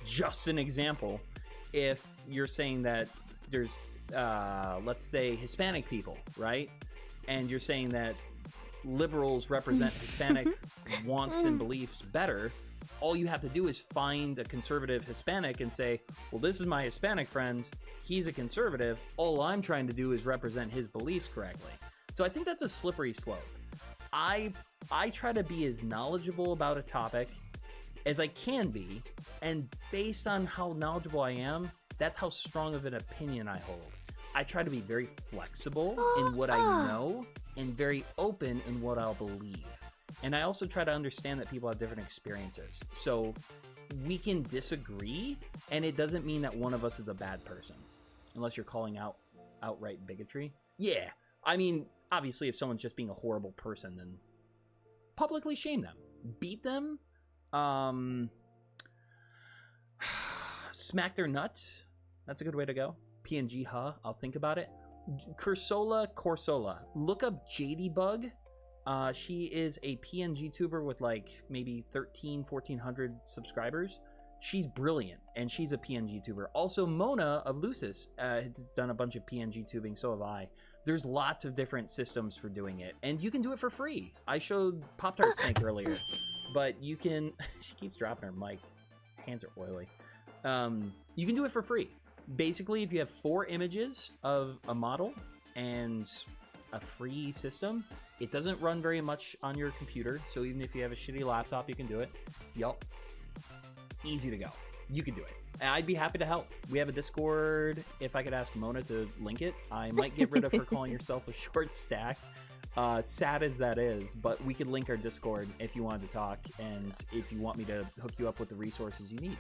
just an example, if you're saying that there's, let's say Hispanic people, right? And you're saying that liberals represent Hispanic wants and beliefs better, all you have to do is find a conservative Hispanic and say, well, this is my Hispanic friend. He's a conservative. All I'm trying to do is represent his beliefs correctly. So I think that's a slippery slope. I try to be as knowledgeable about a topic as I can be, and based on how knowledgeable I am, that's how strong of an opinion I hold. I try to be very flexible in what I know and very open in what I'll believe. And I also try to understand that people have different experiences. So we can disagree, and it doesn't mean that one of us is a bad person, unless you're calling out outright bigotry. Yeah, I mean, obviously, if someone's just being a horrible person, then publicly shame them, beat them, smack their nuts. That's a good way to go. PNG, huh? I'll think about it. Corsola. Look up JDBug. She is a PNG tuber with like maybe 1,400 subscribers. She's brilliant, and she's a PNG tuber. Also, Mona of Lucis has done a bunch of PNG tubing, so have I. There's lots of different systems for doing it, and you can do it for free. I showed Pop-Tart Snake earlier, but you can... She keeps dropping her mic. Hands are oily. You can do it for free. Basically, if you have 4 images of a model and a free system, it doesn't run very much on your computer, so even if you have a shitty laptop, you can do it. Yup. Easy to go. You can do it. I'd be happy to help. We have a Discord. If I could ask Mona to link it, I might get rid of her calling herself a short stack. Sad as that is, but we could link our Discord if you wanted to talk, and if you want me to hook you up with the resources you need.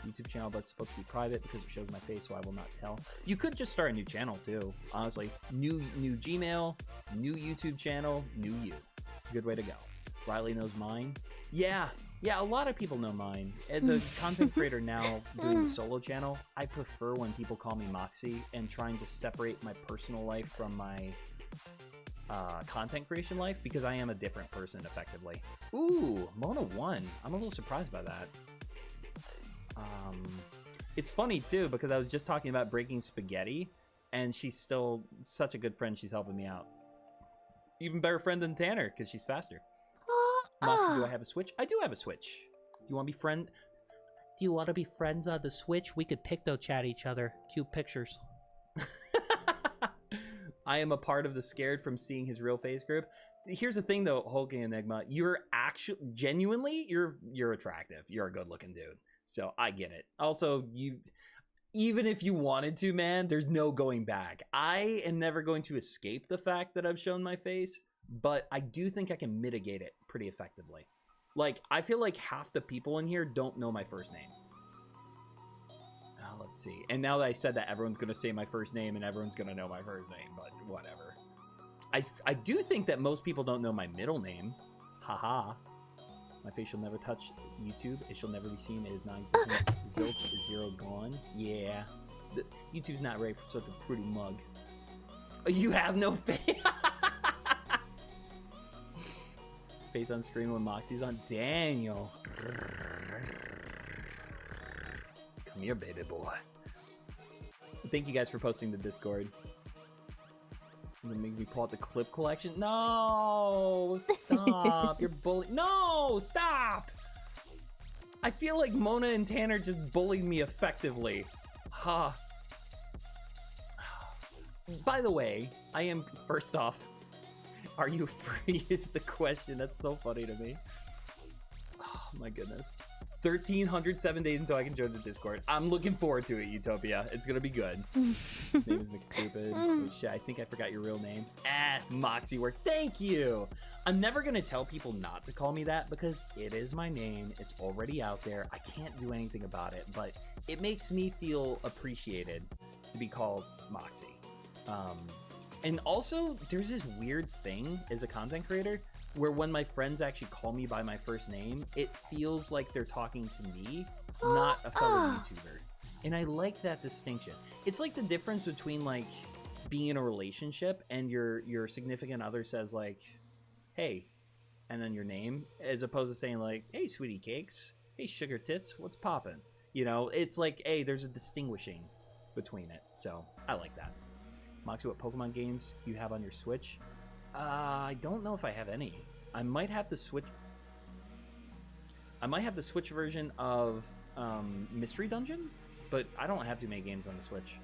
YouTube channel that's supposed to be private because it shows my face, so I will not tell. You could just start a new channel too, honestly. New Gmail, new YouTube channel, new you. Good way to go. Riley knows mine. Yeah, a lot of people know mine. As a content creator now doing the solo channel, I prefer when people call me Moxy, and trying to separate my personal life from my content creation life, because I am a different person effectively. Ooh, Mona won. I'm a little surprised by that. It's funny too, because I was just talking about breaking spaghetti, and she's still such a good friend. She's helping me out. Even better friend than Tanner, because she's faster. Moxy, do I have a Switch? I do have a Switch. You want to be friend? Do you want to be friends on the Switch? We could picto chat each other. Cute pictures. I am a part of the Scared from Seeing His Real Face group. Here's the thing though, Hulking Enigma, you're actually genuinely you're attractive. You're a good looking dude. So I get it. Also, even if you wanted to, man, there's no going back. I am never going to escape the fact that I've shown my face, but I do think I can mitigate it pretty effectively. Like, I feel like half the people in here don't know my first name. Let's see. And now that I said that, everyone's going to say my first name and everyone's going to know my first name, but whatever. I do think that most people don't know my middle name. Haha. My face shall never touch YouTube. It shall never be seen. It is non-existent. Zilch is zero gone. Yeah. YouTube's not ready for such a pretty mug. You have no face. Face on screen when Moxy's on. Daniel. Come here, baby boy. Thank you guys for posting the Discord. You're gonna make me pull out the clip collection? No! Stop! You're bullying. No! Stop! I feel like Mona and Tanner just bullied me effectively. Ha. By the way, I am, first off, are you free is the question. That's so funny to me. Oh my goodness. 1,307 days until I can join the Discord. I'm looking forward to it, Utopia. It's gonna be good. His name is McStupid. Oh, shit, I think I forgot your real name. Moxy work. Thank you. I'm never gonna tell people not to call me that because it is my name. It's already out there. I can't do anything about it, but it makes me feel appreciated to be called Moxy. And also, there's this weird thing as a content creator where when my friends actually call me by my first name, it feels like they're talking to me, not a fellow YouTuber. And I like that distinction. It's like the difference between like being in a relationship and your significant other says like, hey, and then your name, as opposed to saying like, hey, sweetie cakes, hey, sugar tits, what's poppin'? You know, it's like, hey, there's a distinguishing between it. So I like that. Moxy, what Pokemon games you have on your Switch? I don't know if I have any. I might have the Switch version of Mystery Dungeon, but I don't have too many games on the Switch.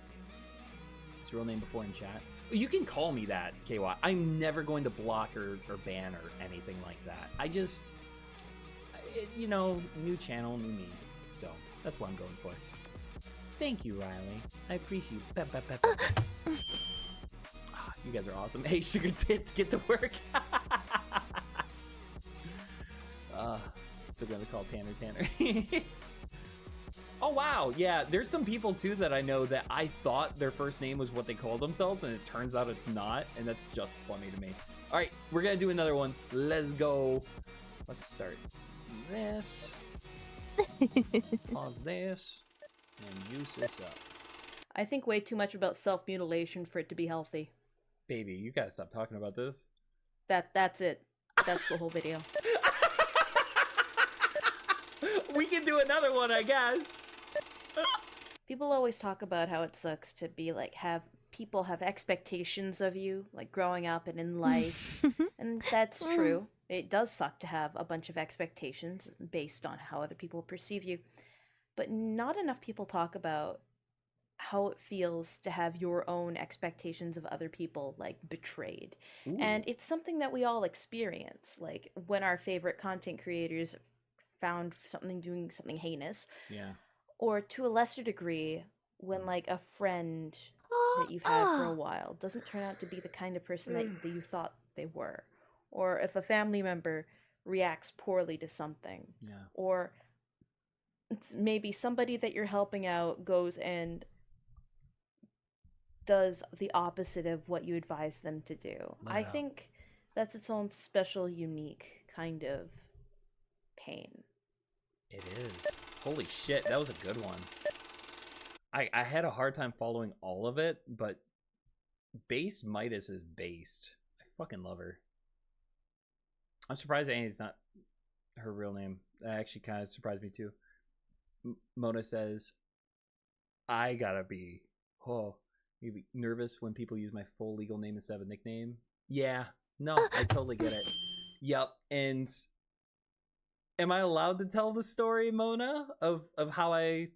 His real name before in chat. You can call me that, KY. I'm never going to block or ban or anything like that. I just, you know, new channel, new me. So that's what I'm going for. Thank you, Riley. I appreciate you. You guys are awesome. Hey, sugar tits, get to work. Still gonna call Tanner. Oh wow, yeah. There's some people too that I know that I thought their first name was what they called themselves, and it turns out it's not, and that's just funny to me. All right, we're gonna do another one. Let's go. Let's start this. Pause this, and use this up. I think way too much about self-mutilation for it to be healthy. Baby, you gotta stop talking about this. That's it. That's the whole video. We can do another one, I guess. People always talk about how it sucks to be like, people have expectations of you, like growing up and in life. And that's true. It does suck to have a bunch of expectations based on how other people perceive you. But not enough people talk about how it feels to have your own expectations of other people like betrayed. Ooh. And it's something that we all experience, like when our favorite content creators found doing something heinous, yeah, or to a lesser degree when like a friend that you've had for a while doesn't turn out to be the kind of person that you thought they were, or if a family member reacts poorly to something, yeah, or it's maybe somebody that you're helping out goes and does the opposite of what you advise them to do. Yeah. I think that's its own special, unique kind of pain. It is. Holy shit, that was a good one. I had a hard time following all of it, but Base Midas is based. I fucking love her. I'm surprised Annie's not her real name. That actually kind of surprised me too. Mona says, I gotta be, you be nervous when people use my full legal name instead of a nickname. Yeah, no, I totally get it. Yep, and am I allowed to tell the story, Mona, of how I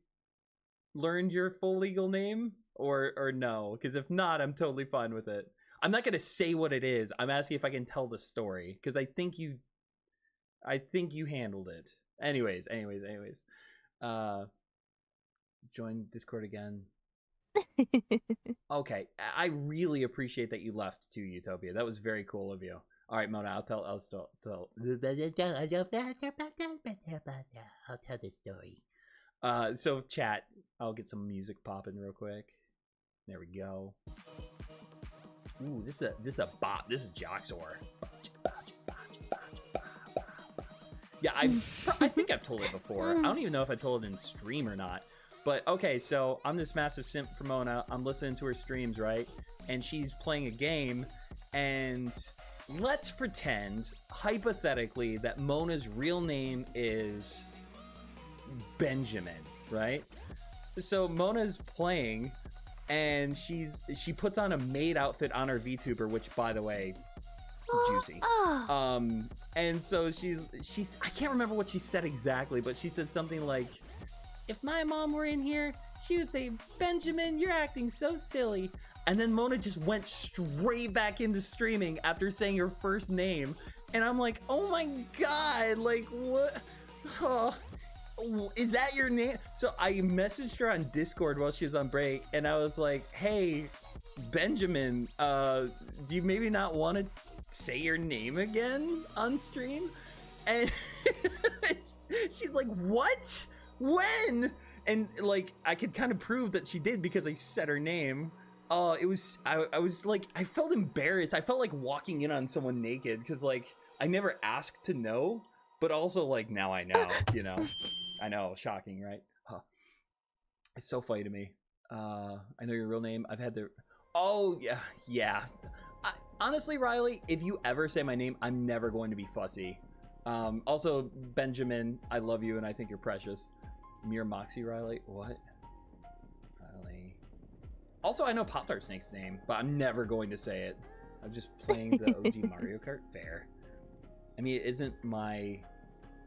learned your full legal name, or no? Because if not, I'm totally fine with it. I'm not gonna say what it is. I'm asking if I can tell the story because I think you handled it. Anyways. Join Discord again. Okay, I really appreciate that you left too, Utopia. That was very cool of you. All right, Mona, I'll tell the story. So chat, I'll get some music popping real quick. There we go. Ooh, this is a bop. This is Joxor. Yeah, I think I've told it before. I don't even know if I told it in stream or not. But okay, so I'm this massive simp for Mona. I'm listening to her streams, right? And she's playing a game, and let's pretend, hypothetically, that Mona's real name is Benjamin, right? So Mona's playing, and she puts on a maid outfit on her VTuber, which, by the way, juicy. And so she's I can't remember what she said exactly, but she said something like, if my mom were in here, she would say, Benjamin, you're acting so silly. And then Mona just went straight back into streaming after saying her first name. And I'm like, oh my God, like what? Oh, is that your name? So I messaged her on Discord while she was on break, and I was like, hey, Benjamin, do you maybe not want to say your name again on stream? And she's like, what? When? And like, I could kind of prove that she did because I said her name. I was like, I felt embarrassed. I felt like walking in on someone naked because like I never asked to know, but also like now I know, you know. I know, shocking, right? Huh. It's so funny to me. I know your real name. I've had to. Oh yeah. Honestly, Riley, if you ever say my name, I'm never going to be fussy. Also, Benjamin, I love you and I think you're precious. Mere Moxy Riley, what? Riley. Also, I know Pop Tart Snake's name, but I'm never going to say it. I'm just playing the OG Mario Kart. Fair. I mean, it isn't my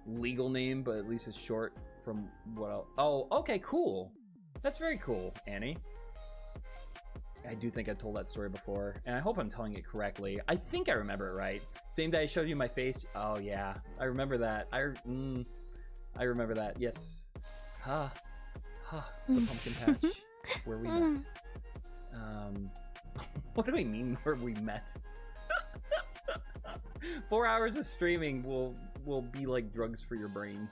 legal name, but at least it's short from what else. Oh, okay, cool. That's very cool, Annie. I do think I told that story before, and I hope I'm telling it correctly. I think I remember it right. Same day I showed you my face. Oh yeah, I remember that. I remember that. Yes. The pumpkin patch where we met. What do I mean where we met? 4 hours of streaming will be like drugs for your brain.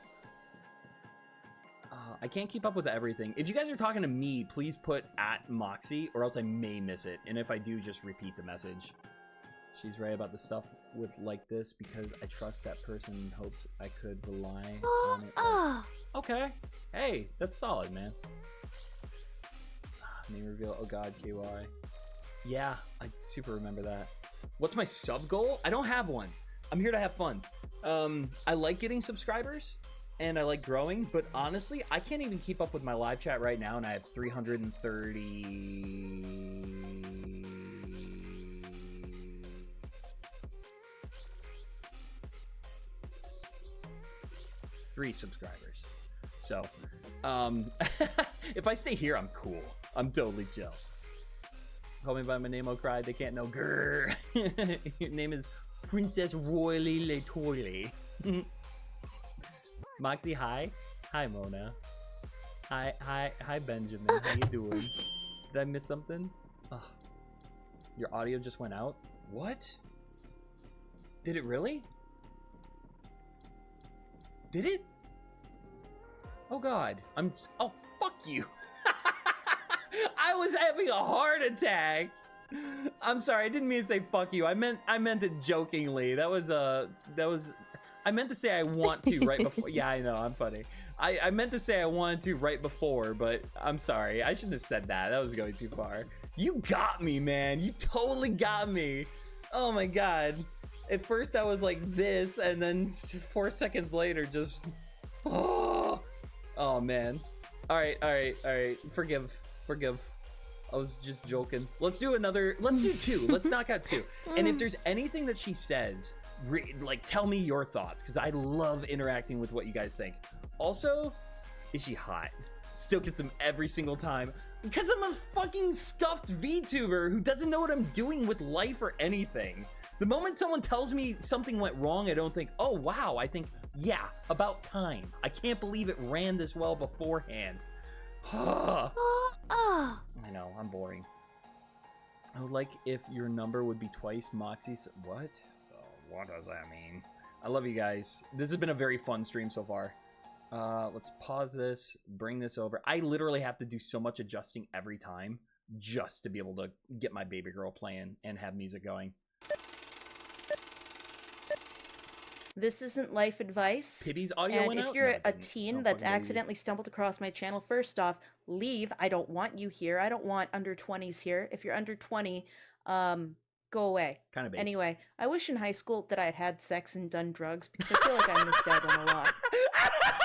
I can't keep up with everything. If you guys are talking to me, please put @Moxy, or else I may miss it. And if I do, just repeat the message. She's right about the stuff with like this because I trust that person and hopes I could rely on it. Okay. Hey, that's solid, man. Name reveal. Oh God, KY. Yeah, I super remember that. What's my sub goal? I don't have one. I'm here to have fun. I like getting subscribers and I like growing, but honestly, I can't even keep up with my live chat right now, and I have 333 subscribers. So, if I stay here, I'm cool. I'm totally chill. Call me by my name, I'll cry. They can't know. Grrr. Your name is Princess Royally Latoily. Moxy, hi. Hi, Mona. Hi, Benjamin. How you doing? Did I miss something? Oh, your audio just went out? What? Did it really? Did it? Oh God, oh, fuck you. I was having a heart attack. I'm sorry, I didn't mean to say fuck you. I meant it jokingly. That was I meant to say I want to right before. Yeah, I know, I'm funny. I meant to say I wanted to right before, but I'm sorry. I shouldn't have said that. That was going too far. You got me, man. You totally got me. Oh my God. At first I was like this, and then just 4 seconds later, just, oh man. All right. Forgive. I was just joking. Let's do two. Let's knock out two. And if there's anything that she says, like, tell me your thoughts, because I love interacting with what you guys think. Also, is she hot? Still gets them every single time, because I'm a fucking scuffed VTuber who doesn't know what I'm doing with life or anything. The moment someone tells me something went wrong, I don't think, oh wow. I think, yeah, about time. I can't believe it ran this well beforehand. I know, I'm boring. I would like if your number would be twice Moxy's. What? Oh, what does that mean? I love you guys. This has been a very fun stream so far. Let's pause this, bring this over. I literally have to do so much adjusting every time just to be able to get my baby girl playing and have music going. This isn't life advice. Tibby's audio and went if out? you're No, it a didn't. teen No that's fucking way. accidentally stumbled across my channel, first off, leave. I don't want you here. I don't want under 20s here. If you're under 20, go away. Kind of basic. Anyway, I wish in high school that I had had sex and done drugs, because I feel like I missed out on a lot.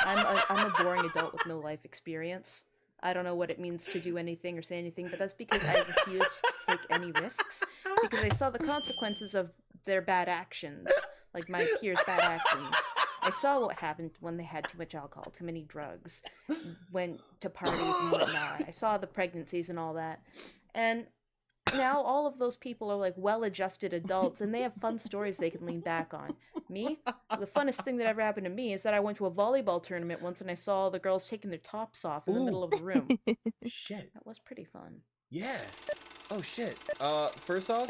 I'm a boring adult with no life experience. I don't know what it means to do anything or say anything, but that's because I refuse to take any risks because I saw the consequences of their bad actions, like my peers' bad actions. I saw what happened when they had too much alcohol, too many drugs, went to parties and whatnot. I saw the pregnancies and all that. And now all of those people are like well-adjusted adults and they have fun stories they can lean back on. Me? The funnest thing that ever happened to me is that I went to a volleyball tournament once and I saw the girls taking their tops off in the middle of the room. Shit. That was pretty fun. Yeah. Oh shit. First off,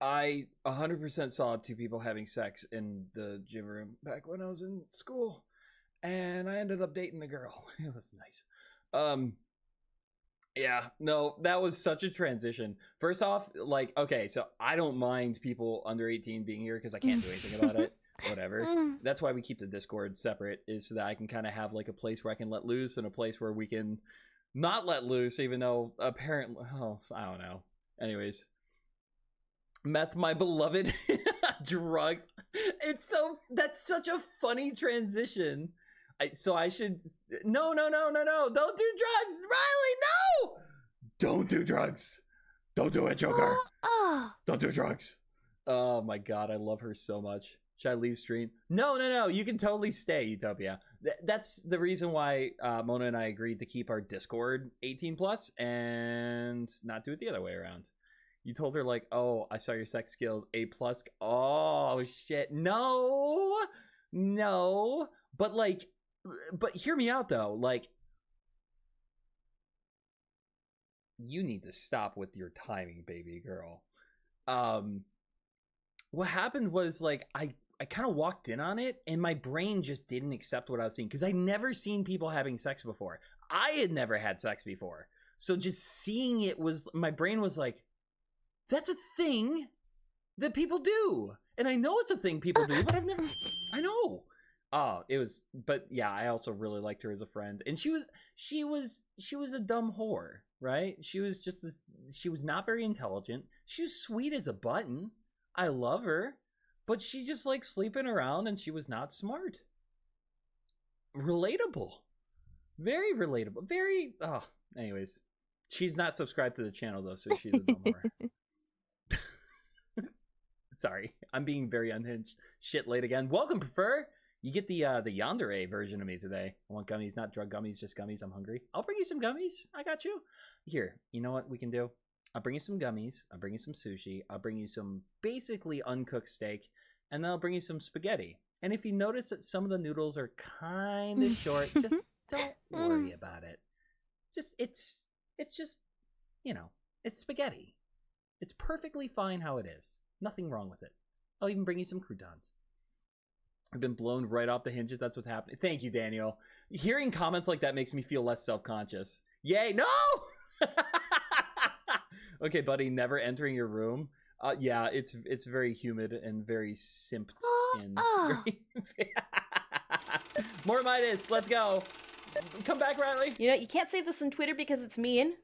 I 100% saw 2 people having sex in the gym room back when I was in school, and I ended up dating the girl. It was nice. Yeah, no, that was such a transition. First off, like, okay, so I don't mind people under 18 being here because I can't do anything about it. Whatever. That's why we keep the Discord separate, is so that I can kind of have like a place where I can let loose and a place where we can not let loose, even though apparently, oh, I don't know. Anyways, meth, my beloved. Drugs. That's such a funny transition. I should, no, don't do drugs, Riley, no! Don't do drugs. Don't do it, Joker. Don't do drugs. Oh my god, I love her so much. Should I leave stream? No, you can totally stay, Utopia. That's the reason why Mona and I agreed to keep our Discord 18 plus and not do it the other way around. You told her like, oh, I saw your sex skills, A plus. Oh shit, no, but like, but hear me out though, like, you need to stop with your timing, baby girl. What happened was, like, I kind of walked in on it and my brain just didn't accept what I was seeing because I'd never seen people having sex before. I had never had sex before. So just seeing it was, my brain was like, that's a thing that people do. And I know it's a thing people do, but I've never, I know. Oh, it was, but yeah, I also really liked her as a friend. And she was a dumb whore, right? She was just, she was not very intelligent. She was sweet as a button. I love her, but she just liked sleeping around and she was not smart. Relatable. Very relatable. Very, oh, anyways. She's not subscribed to the channel though, so she's a dumb whore. Sorry, I'm being very unhinged. Shit late again. Welcome, Prefer. You get the yandere version of me today. I want gummies, not drug gummies, just gummies. I'm hungry. I'll bring you some gummies. I got you. Here, you know what we can do? I'll bring you some gummies. I'll bring you some sushi. I'll bring you some basically uncooked steak. And then I'll bring you some spaghetti. And if you notice that some of the noodles are kind of short, just don't worry about it. It's just, you know, it's spaghetti. It's perfectly fine how it is. Nothing wrong with it. I'll even bring you some croutons. I've been blown right off the hinges. That's what's happening. Thank you, Daniel. Hearing comments like that makes me feel less self-conscious. Yay. No! Okay, buddy, never entering your room. Yeah, it's very humid and very simped in. More Midas. Let's go. Come back, Riley. You know, you can't say this on Twitter because it's mean,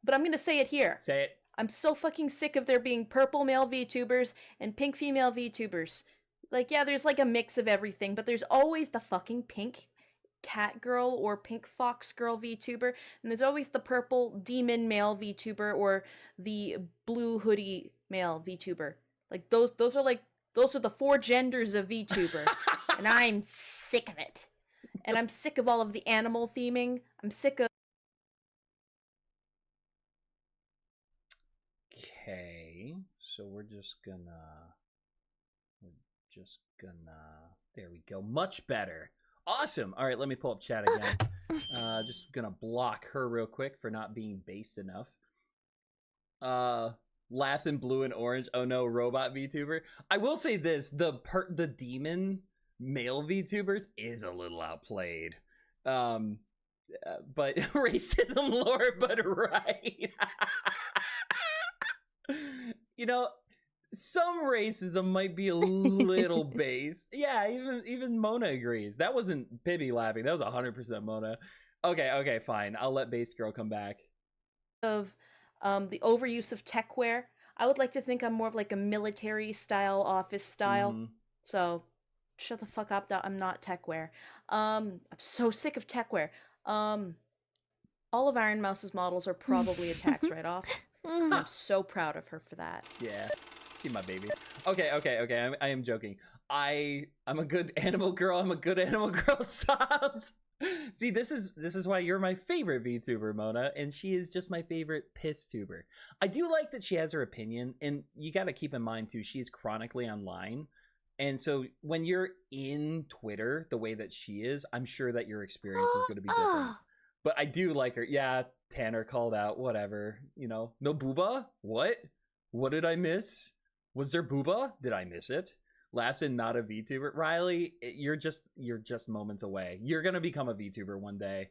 but I'm going to say it here. Say it. I'm so fucking sick of there being purple male VTubers and pink female VTubers. Like, yeah, there's like a mix of everything, but there's always the fucking pink cat girl or pink fox girl VTuber, and there's always the purple demon male VTuber or the blue hoodie male VTuber. Like, those are the 4 genders of VTuber, and I'm sick of it. And I'm sick of all of the animal theming. I'm sick of... Okay, so we're just gonna, there we go, much better. Awesome. All right, let me pull up chat again. Just gonna block her real quick for not being based enough. Laughs in blue and orange. Oh no, robot VTuber. I will say this: the demon male VTubers is a little outplayed. But racism lore, but right. You know, some racism might be a little base. Yeah, even Mona agrees. That wasn't Pibby laughing. That was 100% Mona. Okay, fine. I'll let Based Girl come back. Of the overuse of techwear. I would like to think I'm more of like a military style, office style. Mm-hmm. So shut the fuck up. I'm not techwear. I'm so sick of techwear. All of Iron Mouse's models are probably a tax write-off. I'm so proud of her for that. Yeah, she's my baby. Okay. I am joking. I'm a good animal girl. I'm a good animal girl. Sobs. See, this is why you're my favorite VTuber, Mona, and she is just my favorite PissTuber. I do like that she has her opinion, and you got to keep in mind too, she is chronically online, and so when you're in Twitter the way that she is, I'm sure that your experience is going to be different. But I do like her. Yeah, Tanner called out. Whatever, you know. No booba. What did I miss? Was there booba? Did I miss it? Laughs and not a VTuber. Riley, you're just moments away. You're gonna become a VTuber one day.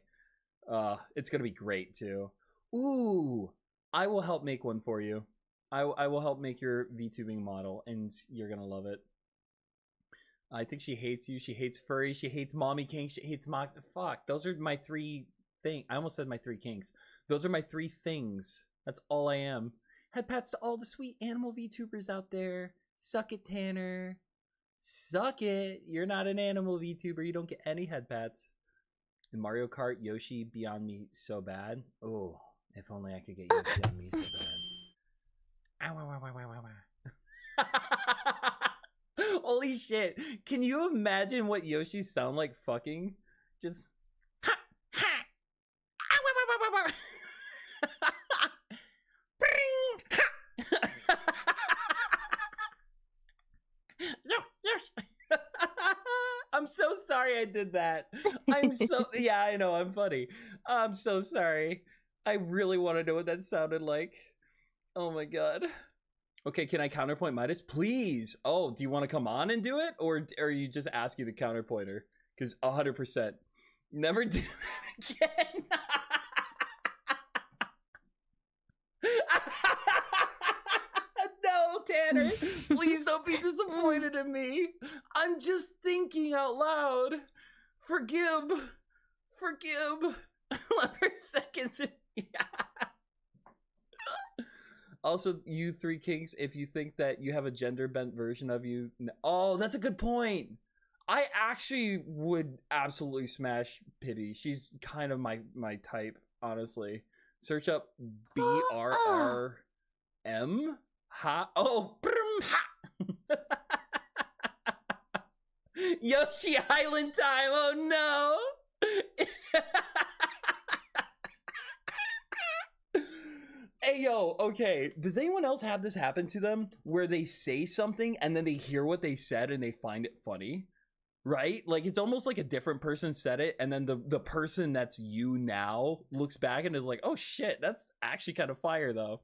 It's gonna be great too. Ooh, I will help make one for you. I will help make your VTubing model, and you're gonna love it. I think she hates you. She hates furry. She hates mommy king. She hates Mox. Fuck, those are my three things. I almost said my three kinks. Those are my three things. That's all I am. Head pats to all the sweet animal VTubers out there. Suck it, Tanner. Suck it. You're not an animal VTuber. You don't get any head pats. In Mario Kart, Yoshi beyond me so bad. Oh, if only I could get Yoshi on me so bad. Ow, ow, ow, ow, ow, ow. Holy shit. Can you imagine what Yoshi sound like fucking? Just ha ha. Ow, ow, ow, ow, ow, ow. I'm so sorry I did that. I'm so yeah, I know, I'm funny. I'm so sorry. I really want to know what that sounded like. Oh my god. Okay, can I counterpoint Midas? Please. Oh, do you want to come on and do it? Or are you just asking the counterpointer? Because 100%. Never do that again. No, Tanner. Please don't be disappointed in me. I'm just thinking out loud. Forgive. 11 seconds. Yeah. Also, you three kinks, if you think that you have a gender bent version of you. Oh, that's a good point. I actually would absolutely smash Pity. She's kind of my type, honestly. Search up BRRM. Ha. Oh, ha. Yoshi Island time. Oh no. Hey yo, okay, does anyone else have this happen to them where they say something and then they hear what they said and they find it funny? Right? Like it's almost like a different person said it and then the person that's you now looks back and is like, oh shit, that's actually kind of fire though.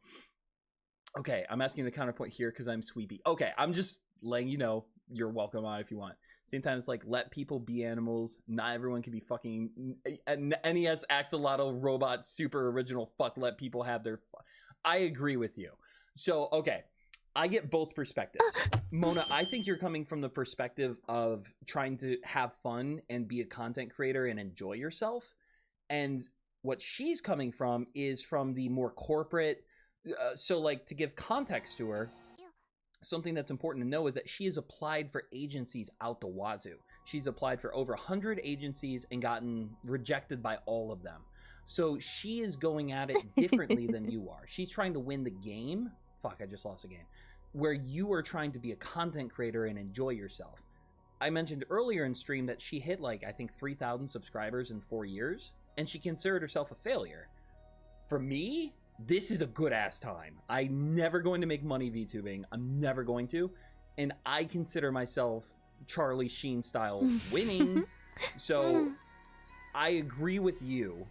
Okay, I'm asking the counterpoint here because I'm sweepy. Okay, I'm just letting you know you're welcome on if you want. Same time, it's like, let people be animals. Not everyone can be fucking NES axolotl robot super original. Fuck, let people have their... I agree with you. So, okay, I get both perspectives. Mona, I think you're coming from the perspective of trying to have fun and be a content creator and enjoy yourself. And what she's coming from is from the more corporate... so, like, to give context to her, something that's important to know is that she has applied for agencies out the wazoo. She's applied for over 100 agencies and gotten rejected by all of them. So she is going at it differently than you are. She's trying to win the game. Fuck, I just lost a game. Where you are trying to be a content creator and enjoy yourself. I mentioned earlier in stream that she hit like, I think 3,000 subscribers in 4 years. And she considered herself a failure. For me, this is a good ass time. I'm never going to make money VTubing. I'm never going to. And I consider myself Charlie Sheen style winning. So I agree with you.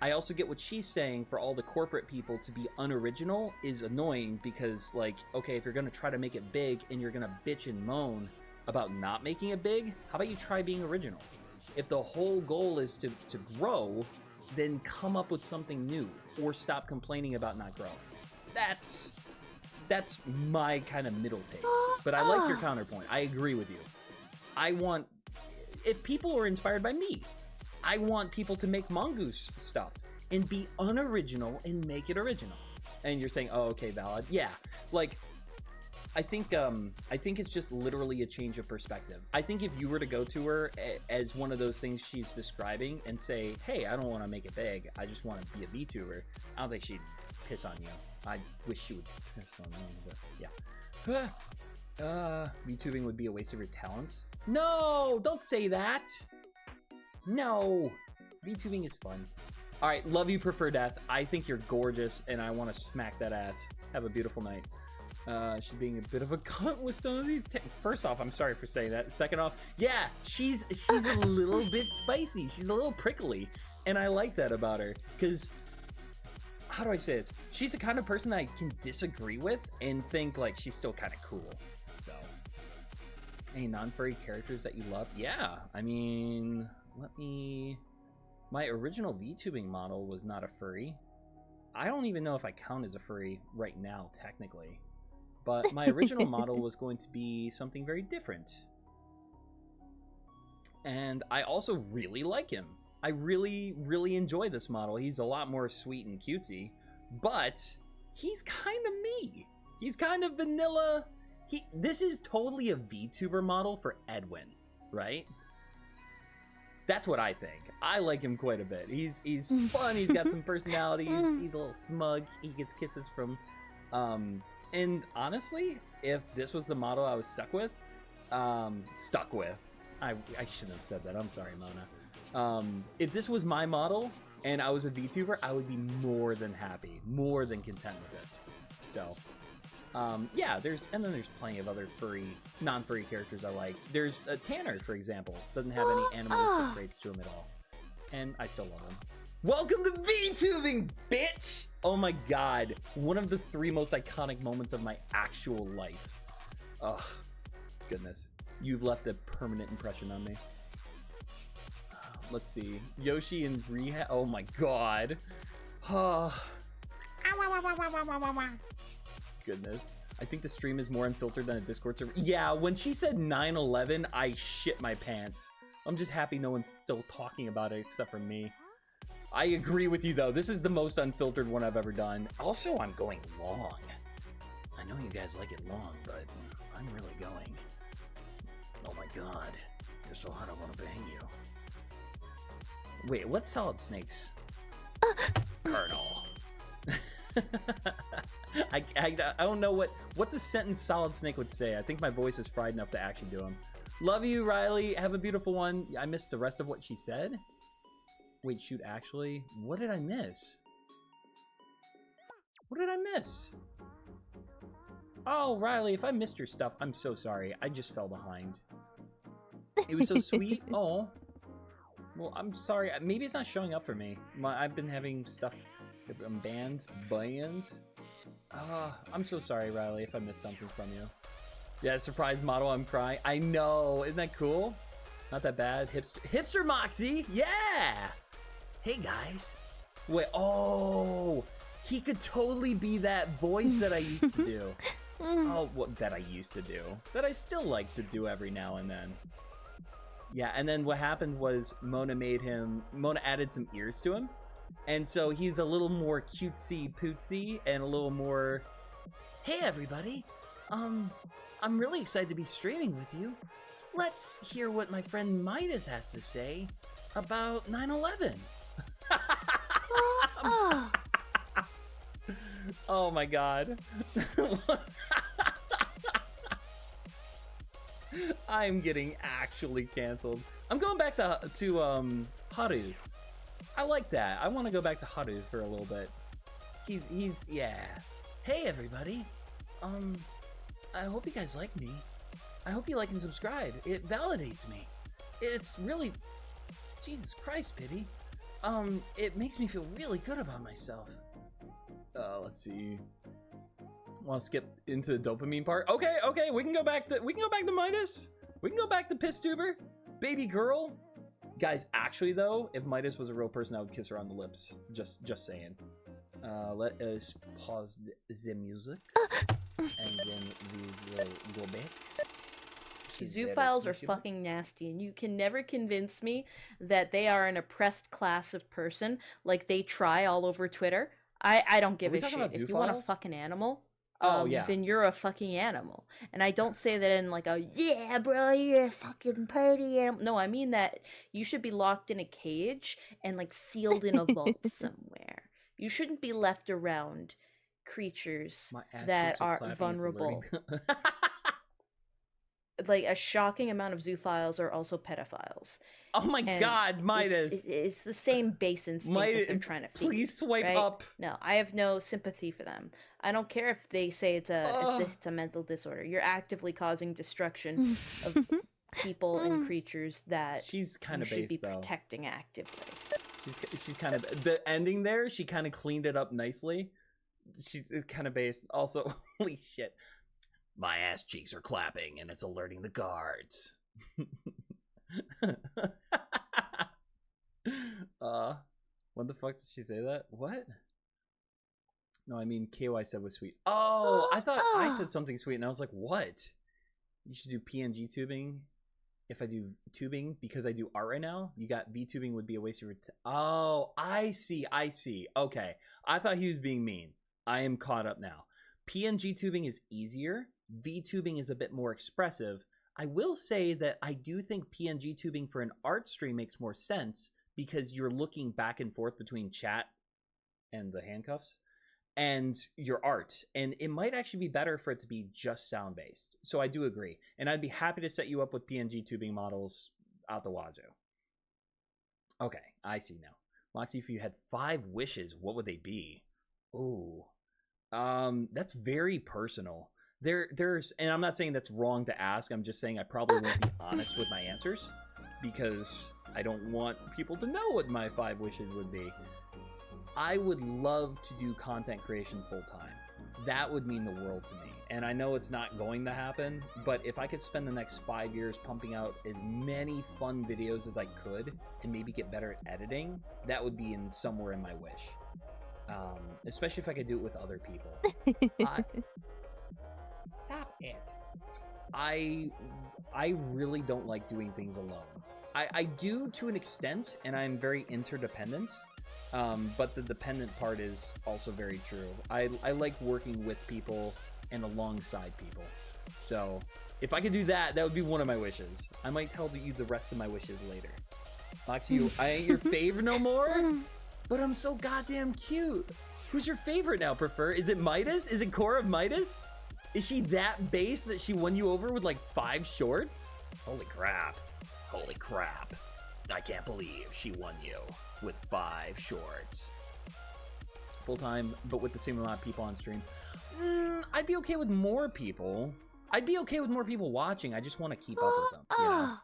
I also get what she's saying for all the corporate people to be unoriginal is annoying because like, okay, if you're going to try to make it big and you're going to bitch and moan about not making it big, how about you try being original? If the whole goal is to grow, then come up with something new or stop complaining about not growing. That's my kind of middle take. But I like your counterpoint. I agree with you. I want, if people are inspired by me, I want people to make mongoose stuff and be unoriginal and make it original. And you're saying, oh, okay, valid. Yeah, like I think it's just literally a change of perspective. I think if you were to go to her as one of those things she's describing and say, hey, I don't want to make it big, I just want to be a VTuber, I don't think she'd piss on you. I wish she would piss on me, but yeah. VTubing would be a waste of your talent. No, don't say that. No, VTubing is fun. All right, love you, Prefer Death. I think you're gorgeous, and I want to smack that ass. Have a beautiful night. She's being a bit of a cunt with some of these. First off, I'm sorry for saying that. Second off, yeah, she's a little bit spicy. She's a little prickly, and I like that about her. Because, how do I say this? She's the kind of person that I can disagree with and think like she's still kind of cool. So, any non-furry characters that you love? Yeah, I mean, my original VTubing model was not a furry. I don't even know if I count as a furry right now, technically. But my original model was going to be something very different. And I also really like him. I really, really enjoy this model. He's a lot more sweet and cutesy. But he's kind of me. He's kind of vanilla. This is totally a VTuber model for Edwin, right? That's what I think. I like him quite a bit. He's fun. He's got some personality. He's a little smug. He gets kisses from... And honestly, if this was the model I was stuck with, I shouldn't have said that. I'm sorry, Mona. If this was my model and I was a VTuber, I would be more than happy, more than content with this. So, yeah, there's plenty of other non-furry characters I like. There's Tanner, for example, doesn't have any animalistic traits to him at all, and I still love him. Welcome to VTubing, bitch! Oh my god, one of the 3 most iconic moments of my actual life. Ugh, goodness. You've left a permanent impression on me. Let's see. Yoshi and Rehab. Oh my god. Goodness. I think the stream is more unfiltered than a Discord server. Yeah, when she said 9/11, I shit my pants. I'm just happy no one's still talking about it except for me. I agree with you, though. This is the most unfiltered one I've ever done. Also, I'm going long. I know you guys like it long, but I'm really going. Oh my god. You're so hot, I want to bang you. Wait, what's Solid Snake's Colonel? I don't know what's a sentence Solid Snake would say. I think my voice is fried enough to actually do him. Love you, Riley. Have a beautiful one. I missed the rest of what she said. Wait, shoot, actually, what did I miss? What did I miss? Oh, Riley, if I missed your stuff, I'm so sorry. I just fell behind. It was so sweet. Oh. Well, I'm sorry. Maybe it's not showing up for me. I've been having stuff. I'm banned. I'm so sorry, Riley, if I missed something from you. Yeah, surprise model, I'm crying. I know. Isn't that cool? Not that bad. Hipster Moxy. Yeah. Hey, guys. Wait. Oh. He could totally be that voice that I used to do. Oh, that I used to do. That I still like to do every now and then. Yeah, and then what happened was Mona added some ears to him. And so he's a little more cutesy pootsy and a little more, hey everybody, I'm really excited to be streaming with you. Let's hear what my friend Midas has to say about 9/11. Oh my god. I'm getting actually canceled. I'm going back to Haru. I like that. I want to go back to Haru for a little bit. He's yeah. Hey everybody. I hope you guys like me. I hope you like and subscribe. It validates me. It's really, Jesus Christ, Pity. It makes me feel really good about myself. Let's see. Want to skip into the dopamine part? Okay, we can go back to Midas. We can go back to PissTuber. Baby girl. Guys, actually though, if Midas was a real person, I would kiss her on the lips. Just saying. Let us pause the music. And then we will go back. Zoophiles are fucking nasty, and you can never convince me that they are an oppressed class of person like they try all over Twitter. I don't give a shit. If you want to fuck an animal, then you're a fucking animal. And I don't say that in like a, yeah, bro, you're a fucking party animal. No, I mean that you should be locked in a cage and like sealed in a vault somewhere. You shouldn't be left around creatures that are vulnerable. Like a shocking amount of zoophiles are also pedophiles. Oh my god, Midas! It's the same base instinct that they're trying to feed. Please swipe right? up. No, I have no sympathy for them. I don't care if they say it's a mental disorder. You're actively causing destruction of people and creatures that she's kind of should be though. Protecting actively. She's kind of the ending there. She kind of cleaned it up nicely. She's kind of based. Also, holy shit. My ass cheeks are clapping and it's alerting the guards. When the fuck did she say that? What? No, I mean KY said was sweet. Oh, I thought I said something sweet and I was like, what? You should do PNG tubing if I do tubing because I do art right now. You got VTubing would be a waste of your oh, I see. Okay. I thought he was being mean. I am caught up now. PNG tubing is easier. VTubing is a bit more expressive. I will say that I do think PNG tubing for an art stream makes more sense because you're looking back and forth between chat and the handcuffs and your art. And it might actually be better for it to be just sound-based. So I do agree. And I'd be happy to set you up with PNG tubing models out the wazoo. Okay, I see now. Moxy, if you had 5 wishes, what would they be? Ooh. That's very personal. There's, and I'm not saying that's wrong to ask. I'm just saying I probably won't be honest with my answers because I don't want people to know what my 5 wishes would be. I would love to do content creation full time. That would mean the world to me. And I know it's not going to happen, but if I could spend the next 5 years pumping out as many fun videos as I could and maybe get better at editing, that would be in somewhere in my wish. Especially if I could do it with other people. Stop it. I really don't like doing things alone. I do to an extent, and I'm very interdependent. But the dependent part is also very true. I like working with people and alongside people. So if I could do that, that would be one of my wishes. I might tell you the rest of my wishes later. Moxy, I ain't your favorite no more, but I'm so goddamn cute. Who's your favorite now, Prefer? Is it Midas? Is it Core of Midas? Is she that base that she won you over with like 5 shorts? Holy crap. Holy crap. I can't believe she won you with 5 shorts. Full time, but with the same amount of people on stream. I'd be okay with more people. I'd be okay with more people watching. I just want to keep up with them. You know?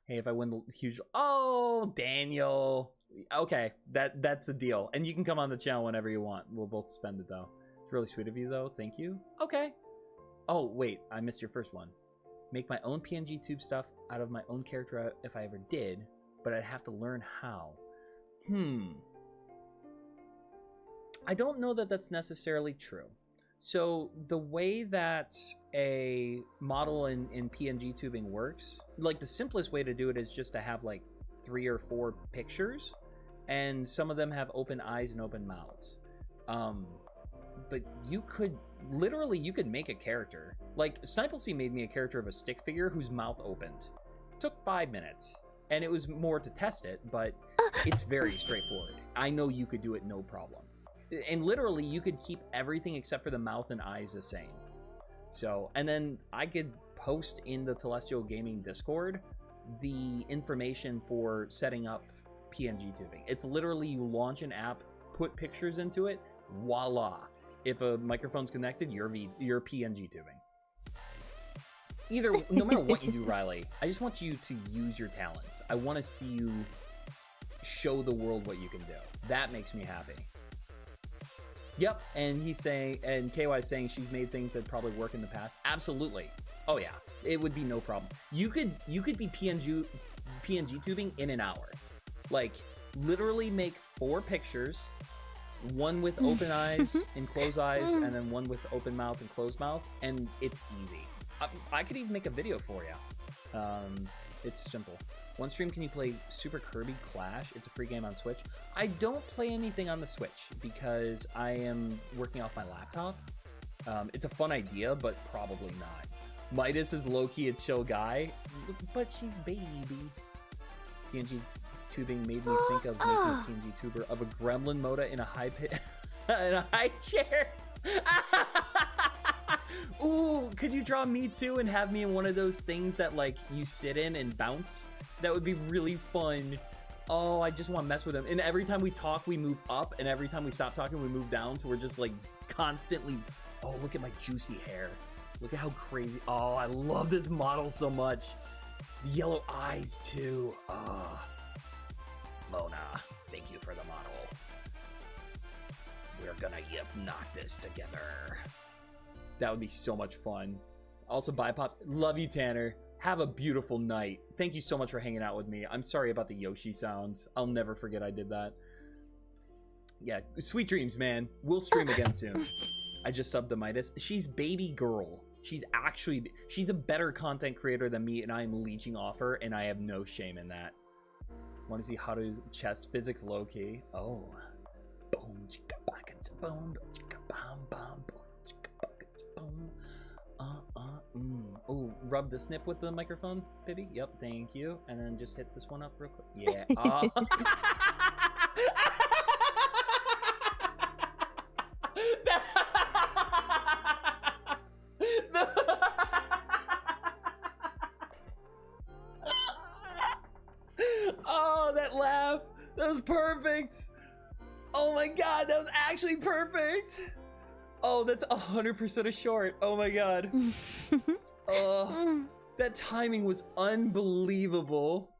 Hey, if I win the huge... Oh, Daniel. Okay, that's a deal. And you can come on the channel whenever you want. We'll both spend it, though. It's really sweet of you, though. Thank you. Okay. Oh, wait. I missed your first one. Make my own PNG tube stuff out of my own character if I ever did, but I'd have to learn how. I don't know that that's necessarily true. So the way that a model in PNG tubing works, like the simplest way to do it is just to have like 3 or 4 pictures, and some of them have open eyes and open mouths. But you could literally, you could make a character. Like Snipelcy made me a character of a stick figure whose mouth opened. Took 5 minutes, and it was more to test it, but it's very straightforward. I know you could do it no problem. And literally, you could keep everything except for the mouth and eyes the same. So, and then I could post in the Telestial Gaming Discord the information for setting up PNG tubing. It's literally you launch an app, put pictures into it, voila. If a microphone's connected, you're PNG tubing. No matter what you do, Riley, I just want you to use your talents. I want to see you show the world what you can do. That makes me happy. Yep, and he's saying, and KY is saying she's made things that probably work in the past. Absolutely. Oh yeah, it would be no problem. You could be PNG tubing in an hour. Like literally make 4 pictures, one with open eyes and closed eyes, and then one with open mouth and closed mouth, and it's easy. I could even make a video for you. It's simple. One stream, can you play Super Kirby Clash? It's a free game on Switch. I don't play anything on the Switch because I am working off my laptop. It's a fun idea, but probably not. Midas is low-key a chill guy, but she's baby. PNG tubing made me think of making a PNG tuber of a gremlin Moda in a high pit in a high chair. Ooh, could you draw me too and have me in one of those things that like you sit in and bounce? That would be really fun. Oh, I just want to mess with him. And every time we talk, we move up, and every time we stop talking, we move down. So we're just like constantly. Oh, look at my juicy hair. Look at how crazy. Oh, I love this model so much. The yellow eyes too. Ah, Mona, thank you for the model. We're gonna knock this together. That would be so much fun. Also, bye Pop. Love you, Tanner. Have a beautiful night. Thank you so much for hanging out with me. I'm sorry about the Yoshi sounds. I'll never forget I did that. Yeah, sweet dreams, man. We'll stream again soon. I just subbed to Midas. She's baby girl. She's a better content creator than me, and I am leeching off her, and I have no shame in that. Want to see how to chest physics low key? Oh. Boom, chicka, baka, boom, chicka, bam, bam, boom, chicka, baka, boom. Oh, rub the snip with the microphone, baby. Yep, thank you. And then just hit this one up real quick. Yeah. Oh, that laugh. That was perfect. Oh my god, that was actually perfect. Oh, that's 100% a short. Oh my god. That timing was unbelievable.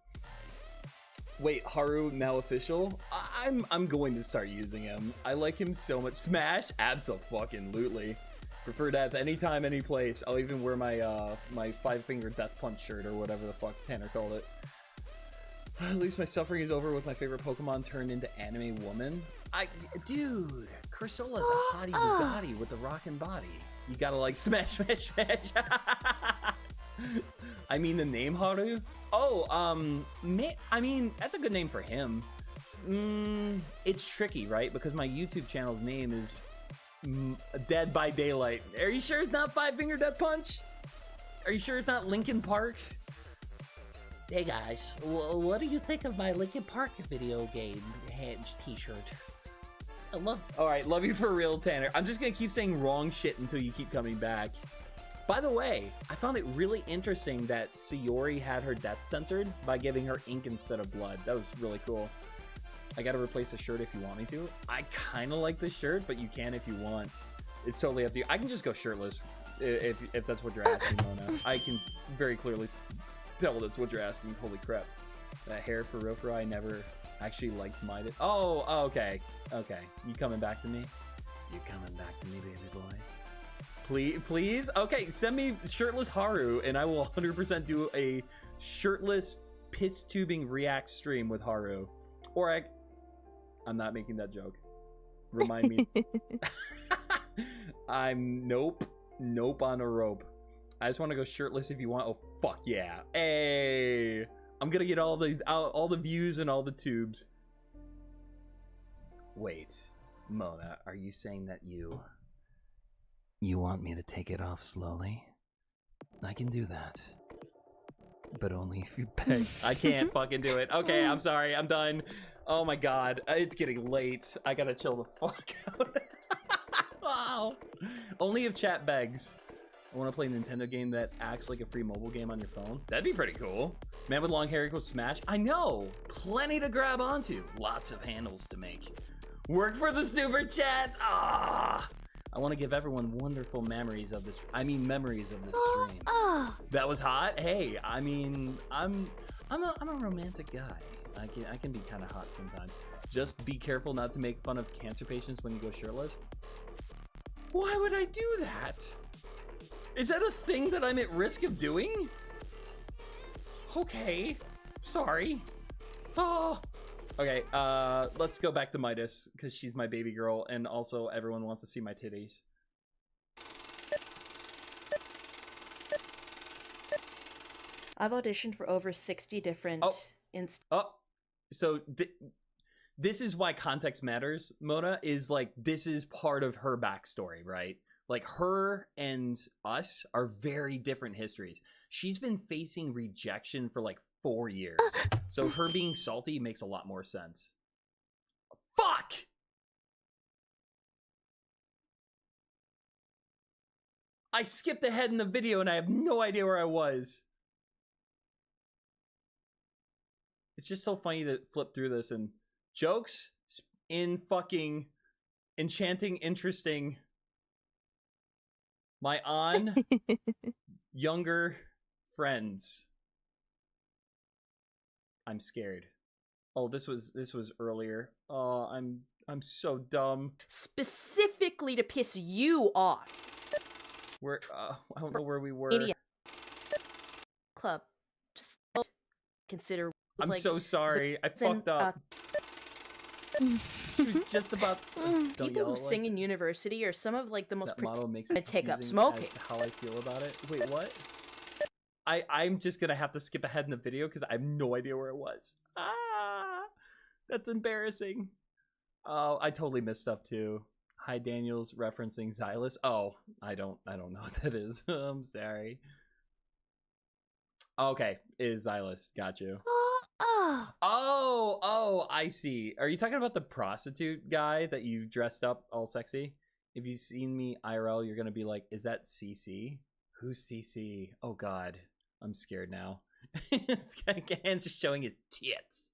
Wait, Haru now official? I'm going to start using him. I like him so much. Smash? Abso-fucking-lutely. Prefer death anytime, any place. I'll even wear my my 5-finger death punch shirt or whatever the fuck Tanner called it. At least my suffering is over with my favorite Pokemon turned into anime woman. Dude, Cursola's a hottie Bugatti with the rockin' body. You gotta like smash, smash, smash. I mean the name Haru? Oh, I mean, that's a good name for him. It's tricky, right? Because my YouTube channel's name is Dead by Daylight. Are you sure it's not 5-finger death punch? Are you sure it's not Linkin Park? Hey guys, what do you think of my Linkin Park video game t-shirt? I love. All right, love you for real, Tanner. I'm just gonna keep saying wrong shit until you keep coming back. By the way, I found it really interesting that Sayori had her death centered by giving her ink instead of blood. That was really cool. I gotta replace the shirt if you want me to. I kind of like this shirt, but you can if you want. It's totally up to you. I can just go shirtless if that's what you're asking, Mona. I can very clearly tell that's what you're asking. Holy crap. That hair for real, I never actually liked Midas. Oh, okay. Okay. You coming back to me? You coming back to me, baby boy? Please? Okay, send me shirtless Haru, and I will 100% do a shirtless piss tubing react stream with Haru. Or I'm not making that joke. Remind me. Nope on a rope. I just want to go shirtless if you want. Oh, fuck yeah. Hey, I'm gonna get all the views and all the tubes. Wait, Mona, are you saying that you want me to take it off slowly? I can do that, but only if you beg. I can't fucking do it. Okay, I'm sorry. I'm done. Oh my god, it's getting late. I gotta chill the fuck out. Wow. Only if chat begs. I want to play a Nintendo game that acts like a free mobile game on your phone. That'd be pretty cool. Man with long hair equals Smash. I know. Plenty to grab onto. Lots of handles to make. Work for the super chats. Ah. I want to give everyone wonderful memories of this. Memories of this stream. That was hot. Hey, I mean, I'm a romantic guy. I can be kind of hot sometimes. Just be careful not to make fun of cancer patients when you go shirtless. Why would I do that? Is that a thing that I'm at risk of doing? Okay, sorry. Oh. Okay, let's go back to Midas, because she's my baby girl, and also everyone wants to see my titties. I've auditioned for over 60 different So this is why context matters, Mona, is like, this is part of her backstory, right? Like, her and us are very different histories. She's been facing rejection for like 4 years. So her being salty makes a lot more sense. Fuck! I skipped ahead in the video and I have no idea where I was. It's just so funny to flip through this and jokes in fucking enchanting, interesting. My younger friends. I'm scared. Oh, this was earlier. Oh, I'm so dumb. Specifically to piss you off. Where I don't know where we were. Idiot. Club. Just consider. I'm like, so sorry. I fucked up. She was just about. Don't people yell who like sing in university are some of like the most that model makes to it take up confusing smoking. as to how I feel about it. Wait, what? I'm just gonna have to skip ahead in the video because I have no idea where it was. Ah, that's embarrassing. Oh, I totally missed stuff too. Hi Daniels referencing Xylus. Oh, I don't know what that is. I'm sorry. Okay, is Xylus. Got you. Oh, I see. Are you talking about the prostitute guy that you dressed up all sexy? If you've seen me IRL, you're gonna be like, is that CC? Who's CC? Oh god, I'm scared now. Hands showing his tits.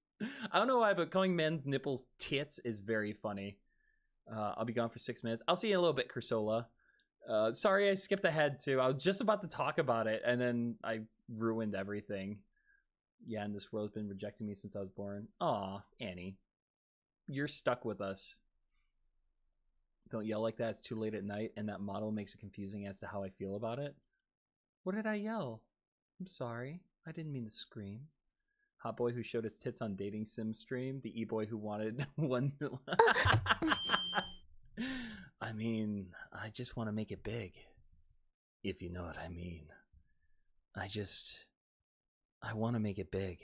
I don't know why, but calling men's nipples tits is very funny. I'll be gone for 6 minutes. I'll see you in a little bit, Cursola. Sorry I skipped ahead too. I was just about to talk about it and then I ruined everything. Yeah, and this world's been rejecting me since I was born. Aw, Annie. You're stuck with us. Don't yell like that. It's too late at night, and that model makes it confusing as to how I feel about it. What did I yell? I'm sorry. I didn't mean to scream. Hot boy who showed his tits on dating sim stream. The e-boy who wanted one. I mean, I just want to make it big. If you know what I mean. I want to make it big.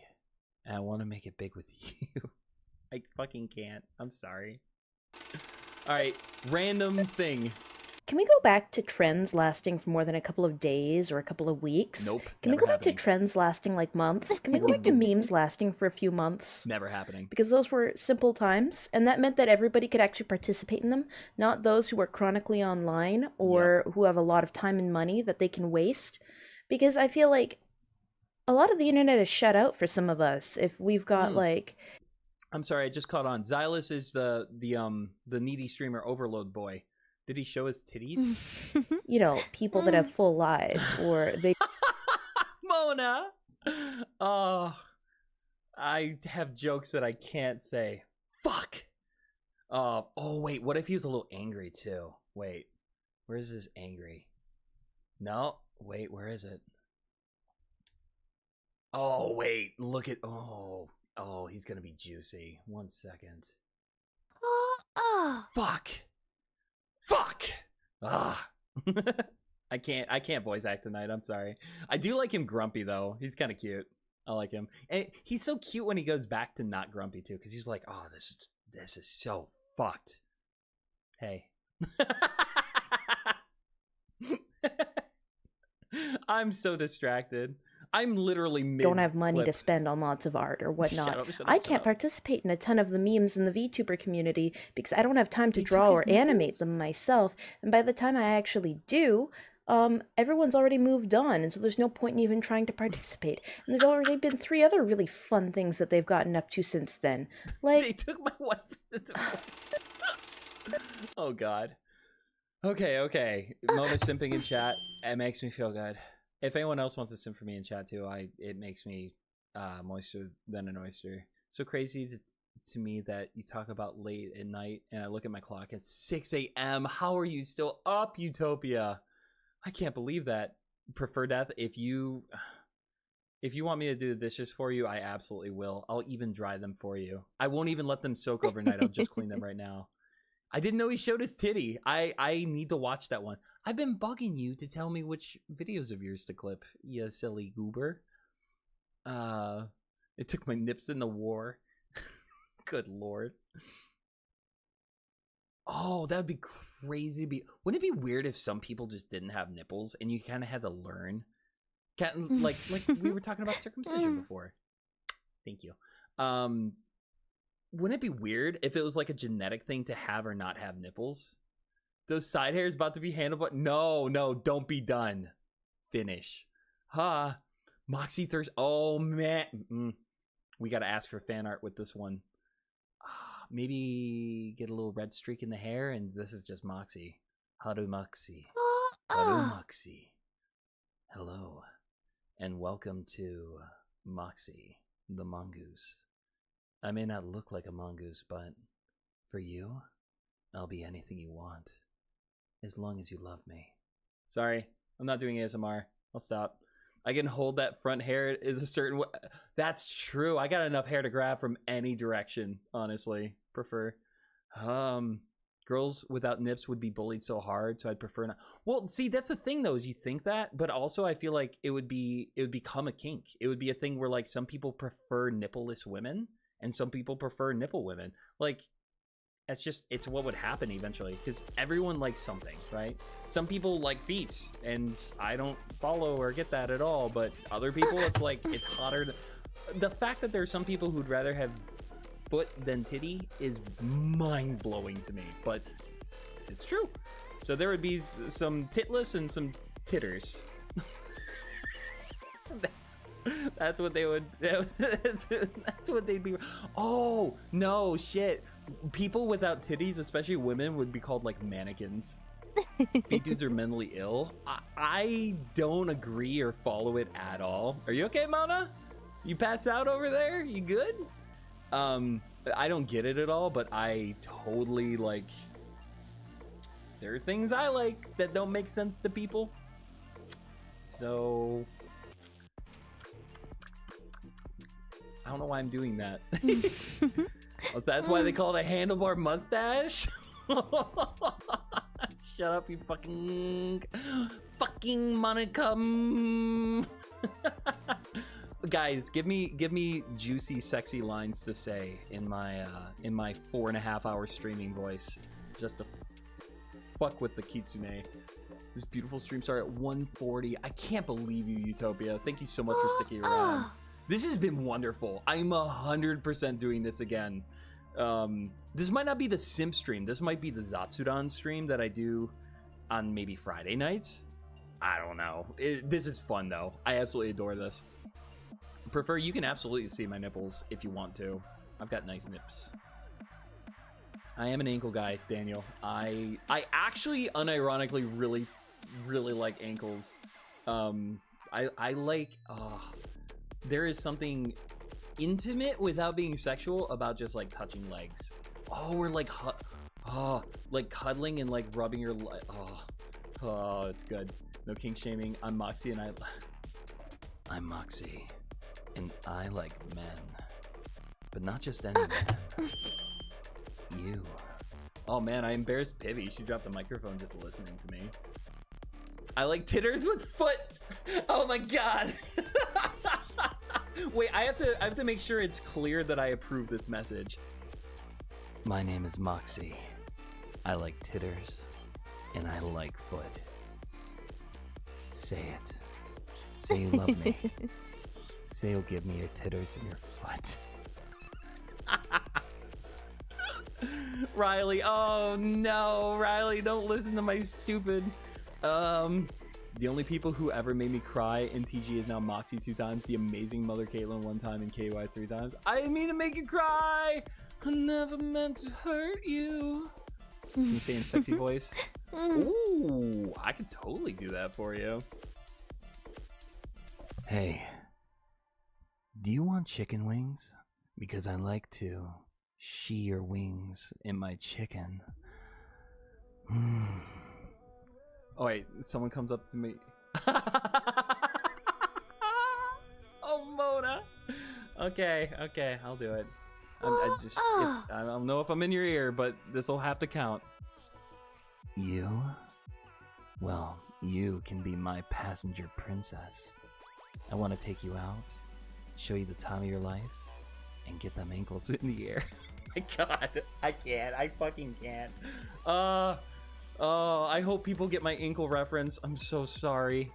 And I want to make it big with you. I fucking can't. I'm sorry. Alright, random thing. Can we go back to trends lasting for more than a couple of days or a couple of weeks? Nope. Can we never go back to happening. trends lasting like months? Can we go back to memes lasting for a few months? Never happening. Because those were simple times, and that meant that everybody could actually participate in them, not those who are chronically online or who have a lot of time and money that they can waste. Because I feel like a lot of the internet is shut out for some of us if we've got like... I'm sorry, I just caught on. Xylus is the needy streamer overload boy. Did he show his titties? You know, people that have full lives, or they... Mona! Oh, I have jokes that I can't say. Fuck! Oh, wait, what if he was a little angry, too? Wait, where's his angry? No, wait, where is it? Oh, wait, look at... Oh, he's gonna be juicy. 1 second. Fuck! Fuck! Ah. I can't voice act tonight. I'm sorry. I do like him grumpy though. He's kind of cute. I like him. And he's so cute when he goes back to not grumpy too, because he's like, oh, this is so fucked. Hey. I'm so distracted. I'm literally don't have money to spend on lots of art or whatnot. Shut up, I can't participate in a ton of the memes in the VTuber community because I don't have time to They draw took or his animate nipples? them myself, and by the time I actually do, everyone's already moved on, and so there's no point in even trying to participate. And there's already been 3 other really fun things that they've gotten up to since then. They Like, took my wife to the divorce. Oh god. Okay. Mona simping in chat. It makes me feel good. If anyone else wants to simp for me in chat too, it makes me moister than an oyster. So crazy to me that you talk about late at night and I look at my clock, it's 6 a.m. How are you still up, Utopia? I can't believe that. Prefer death. If you want me to do the dishes for you, I absolutely will. I'll even dry them for you. I won't even let them soak overnight. I'll just clean them right now. I didn't know he showed his titty. I need to watch that one. I've been bugging you to tell me which videos of yours to clip, you silly goober. It took my nips in the war. Good lord. Oh, that would be crazy. Wouldn't it be weird if some people just didn't have nipples and you kind of had to learn? Like we were talking about circumcision before. Thank you. Wouldn't it be weird if it was like a genetic thing to have or not have nipples? Those side hairs about to be handled, but no, don't be done. Finish. Moxy thirst. Oh man, we got to ask for fan art with this one. Maybe get a little red streak in the hair, and this is just Moxy. Haru Moxy. Haru Moxy. Hello, and welcome to Moxy, the mongoose. I may not look like a mongoose, but for you, I'll be anything you want, as long as you love me. Sorry, I'm not doing ASMR. I'll stop. I can hold that front hair is a certain way. That's true. I got enough hair to grab from any direction, honestly. Prefer. Girls without nips would be bullied so hard, so I'd prefer not. Well, see, that's the thing though, is you think that, but also I feel like it would become a kink. It would be a thing where like some people prefer nippleless women and some people prefer nipple women. Like, it's what would happen eventually, because everyone likes something, right? Some people like feet, and I don't follow or get that at all, but other people, it's like, it's hotter. The fact that there's some people who'd rather have foot than titty is mind-blowing to me, but it's true. So there would be some titless and some titters. That's what they would. That's what they'd be. Oh no, shit! People without titties, especially women, would be called like mannequins. Feet dudes are mentally ill. I don't agree or follow it at all. Are you okay, Mona? You passed out over there? You good? I don't get it at all, but I totally like. There are things I like that don't make sense to people. So. I don't know why I'm doing that. Oh, so that's why they call it a handlebar mustache? Shut up, you fucking Monica. Guys, give me juicy, sexy lines to say in my 4.5 hour streaming voice, just to fuck with the kitsune. This beautiful stream started at 1:40. I can't believe you, Utopia. Thank you so much for sticking around. This has been wonderful. I'm 100% doing this again. This might not be the simp stream. This might be the Zatsudan stream that I do on maybe Friday nights. I don't know. This is fun though. I absolutely adore this. You can absolutely see my nipples if you want to. I've got nice nips. I am an ankle guy, Daniel. I actually unironically really like ankles. I like there is something intimate without being sexual about just like touching legs. Oh, we're like like cuddling and like rubbing your leg. Oh, it's good. No kink shaming. I'm Moxy and I'm Moxy and I like men, but not just any man. You. Oh man, I embarrassed Pivy. She dropped the microphone just listening to me. I like titters with foot. Oh my god. Wait, I have to make sure it's clear that I approve this message. My name is Moxy. I like titters and I like foot. Say it. Say you love me. Say you'll give me your titters and your foot. Riley, oh no, Riley, don't listen to my stupid. The only people who ever made me cry in TG is now Moxy 2 times, the amazing Mother Caitlin 1 time, and KY 3 times. I didn't mean to make you cry. I never meant to hurt you. Can you say in sexy voice? Ooh, I could totally do that for you. Hey, do you want chicken wings? Because I like to shee your wings in my chicken. Oh wait, someone comes up to me. Oh, Mona. Okay, I'll do it. I don't know if I'm in your ear, but this will have to count. You? Well, you can be my passenger princess. I want to take you out, show you the time of your life, and get them ankles in the air. my god. I can't. I fucking can't. I hope people get my Inkle reference. I'm so sorry.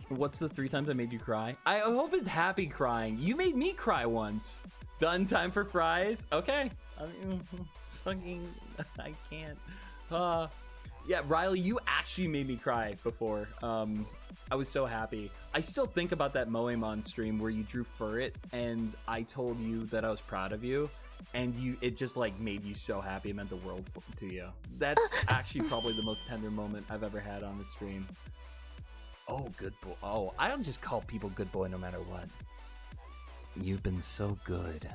What's the 3 times I made you cry? I hope it's happy crying. You made me cry once. Done. Time for fries. Okay. Fucking, I can't. Yeah, Riley, you actually made me cry before. I was so happy. I still think about that Moemon stream where you drew Furret and I told you that I was proud of you, and it just like made you so happy. It meant the world to you. That's actually probably the most tender moment I've ever had on the stream. Oh, good boy. Oh, I don't just call people good boy no matter what. You've been so good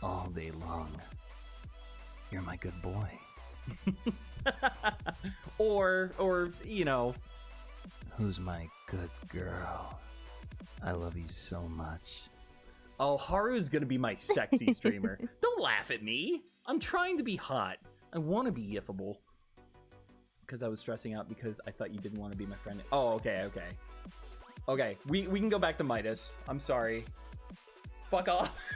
all day long. You're my good boy. or you know, who's my good girl? I love you so much. Oh, Haru's gonna be my sexy streamer. Don't laugh at me. I'm trying to be hot. I want to be yiffable. Because I was stressing out because I thought you didn't want to be my friend. Oh, okay. Okay, we can go back to Midas. I'm sorry. Fuck off.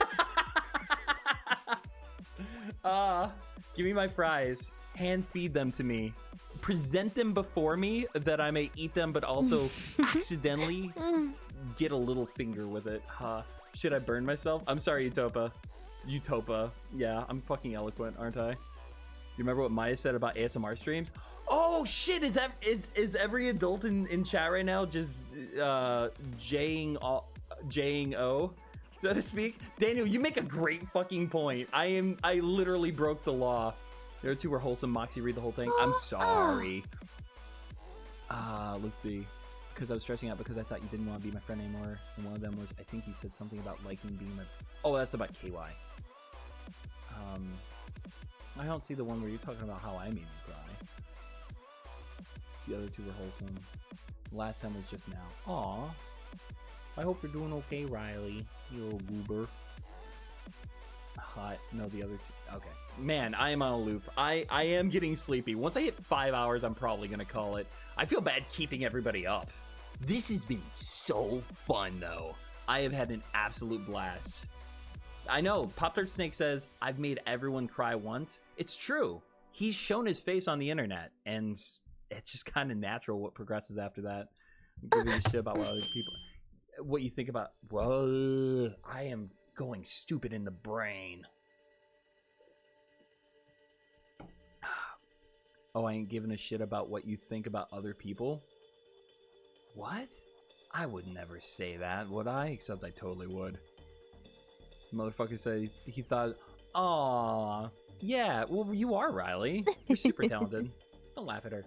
Give me my fries. Hand feed them to me. Present them before me that I may eat them, but also accidentally get a little finger with it. Should I burn myself? I'm sorry, Utopa. Yeah, I'm fucking eloquent, aren't I? You remember what Maya said about ASMR streams? Oh shit! Is every adult in chat right now just jaying O, so to speak? Daniel, you make a great fucking point. I literally broke the law. The other 2 were wholesome. Moxy, read the whole thing. I'm sorry. Let's see. Because I was stressing out because I thought you didn't want to be my friend anymore. And one of them was, I think you said something about liking being my... Oh, that's about KY. I don't see the one where you're talking about how I made you cry. The other 2 were wholesome. Last time was just now. Aw. I hope you're doing okay, Riley. You little goober. Hot. No, the other 2. Okay. Man, I am on a loop. I am getting sleepy. Once I hit 5 hours, I'm probably going to call it. I feel bad keeping everybody up. This has been so fun, though. I have had an absolute blast. I know, Pop-Tart Snake says, I've made everyone cry once. It's true. He's shown his face on the internet, and it's just kind of natural what progresses after that. Giving a shit about what other people... What you think about... Whoa, I am going stupid in the brain. Oh, I ain't giving a shit about what you think about other people? What? I would never say that, would I? Except I totally would. Motherfucker said he thought, aw, yeah, well, you are, Riley. You're super talented. Don't laugh at her.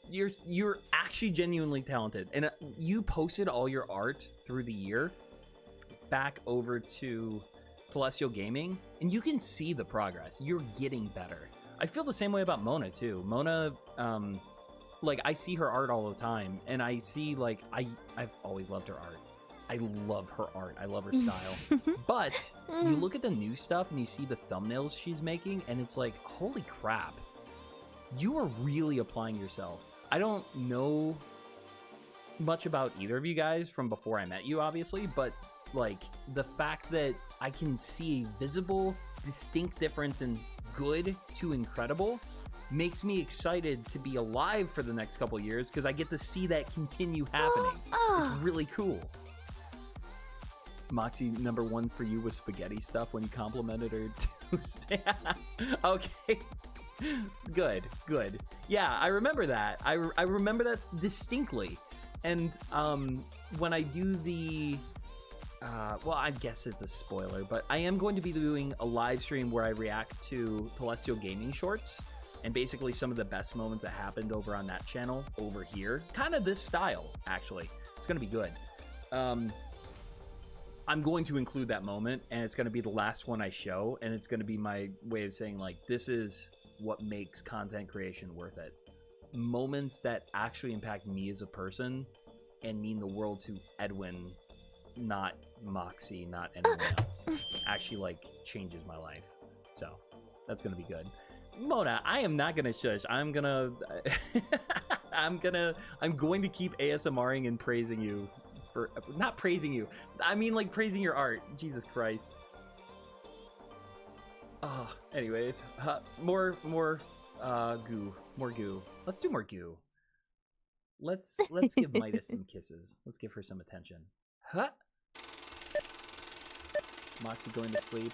You're actually genuinely talented. And you posted all your art through the year back over to Celestial Gaming, and you can see the progress. You're getting better. I feel the same way about Mona, too. Mona, like, I see her art all the time, and I see, like, I've always loved her art. I love her art. I love her style. But you look at the new stuff, and you see the thumbnails she's making, and it's like, holy crap. You are really applying yourself. I don't know much about either of you guys from before I met you, obviously, but, like, the fact that I can see a visible, distinct difference in good to incredible makes me excited to be alive for the next couple years because I get to see that continue happening. It's really cool. Moxy, number 1 for you was spaghetti stuff when you complimented her too. Okay. Good. Yeah, I remember that. I remember that distinctly. And when I do the... well, I guess it's a spoiler, but I am going to be doing a live stream where I react to Celestial Gaming shorts and basically some of the best moments that happened over on that channel over here. Kind of this style, actually. It's going to be good. I'm going to include that moment, and it's going to be the last one I show, and it's going to be my way of saying, like, this is what makes content creation worth it. Moments that actually impact me as a person and mean the world to Edwin, not Moxy, not anyone else. Actually, like, changes my life. So that's gonna be good. Mona, I am not gonna shush. I'm going to keep ASMRing and praising you for, not praising you, I mean, like, praising your art. Jesus Christ. Oh, Anyways, more goo. More goo. Let's do more goo. Let's give Midas some kisses. Let's give her some attention. Huh? Moxy going to sleep.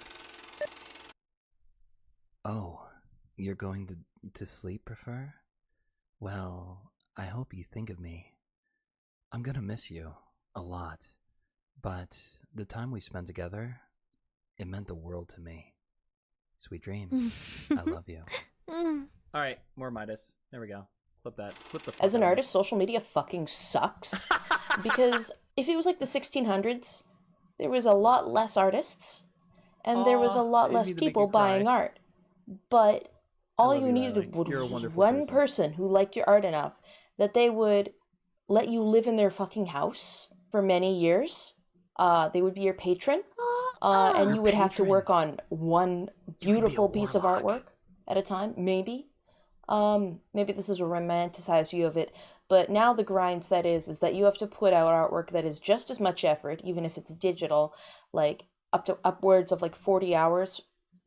Oh, you're going to sleep, Prefer? Well, I hope you think of me. I'm gonna miss you a lot, but the time we spent together, it meant the world to me. Sweet dreams. I love you. All right, more Midas. There we go. Flip that. Flip the. As an artist, social media fucking sucks. Because if it was like the 1600s, there was a lot less artists, and there was a lot less people buying art. But all you needed was one person who liked your art enough that they would let you live in their fucking house for many years. They would be your patron, and you would have to work on one beautiful piece of artwork at a time, maybe. Maybe this is a romanticized view of it, but now the grind set is that you have to put out artwork that is just as much effort, even if it's digital, like upwards of like 40 hours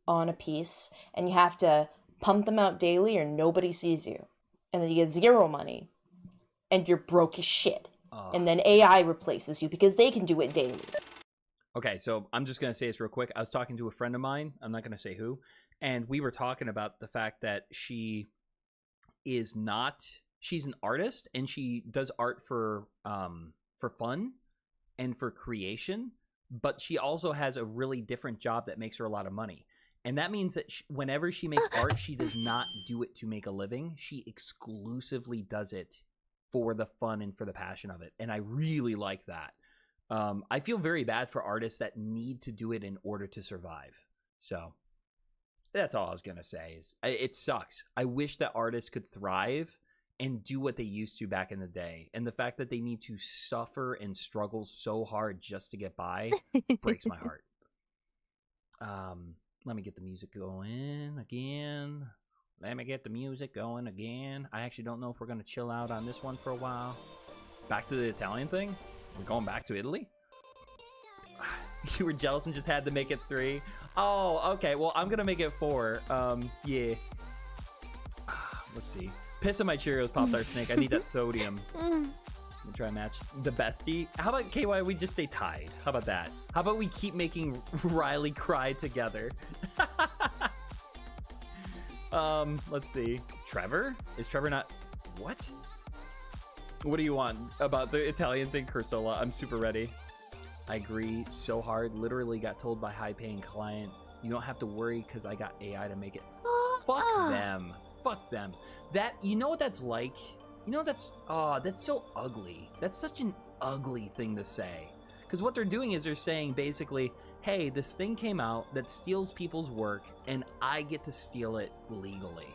on a piece, and you have to pump them out daily or nobody sees you. And then you get zero money, and you're broke as shit. And then AI replaces you because they can do it daily. Okay, so I'm just going to say this real quick. I was talking to a friend of mine. I'm not going to say who. And we were talking about the fact that she's an artist, and she does art for fun and for creation, but she also has a really different job that makes her a lot of money. And that means that whenever she makes art, she does not do it to make a living. She exclusively does it for the fun and for the passion of it. And I really like that. I feel very bad for artists that need to do it in order to survive. So that's all I was going to say. It sucks. I wish that artists could thrive and do what they used to back in the day. And the fact that they need to suffer and struggle so hard just to get by breaks my heart. Let me get the music going again. I actually don't know if we're going to chill out on this one for a while. Back to the Italian thing? We're going back to Italy? You were jealous and just had to make it 3. Oh, okay. Well, I'm going to make it 4. Yeah. Let's see. Piss in my Cheerios, Pop-Tart Snake. I need that sodium. Let me try and match the bestie. How about, KY, we just stay tied? How about that? How about we keep making Riley cry together? Let's see. Trevor? Is Trevor not... What? What do you want about the Italian thing, Cursola? I'm super ready. I agree so hard. Literally got told by high-paying client, you don't have to worry because I got AI to make it. Fuck them. Fuck them. That, you know what that's like? You know, that's so ugly. That's such an ugly thing to say. Because what they're doing is they're saying basically, hey, this thing came out that steals people's work and I get to steal it legally.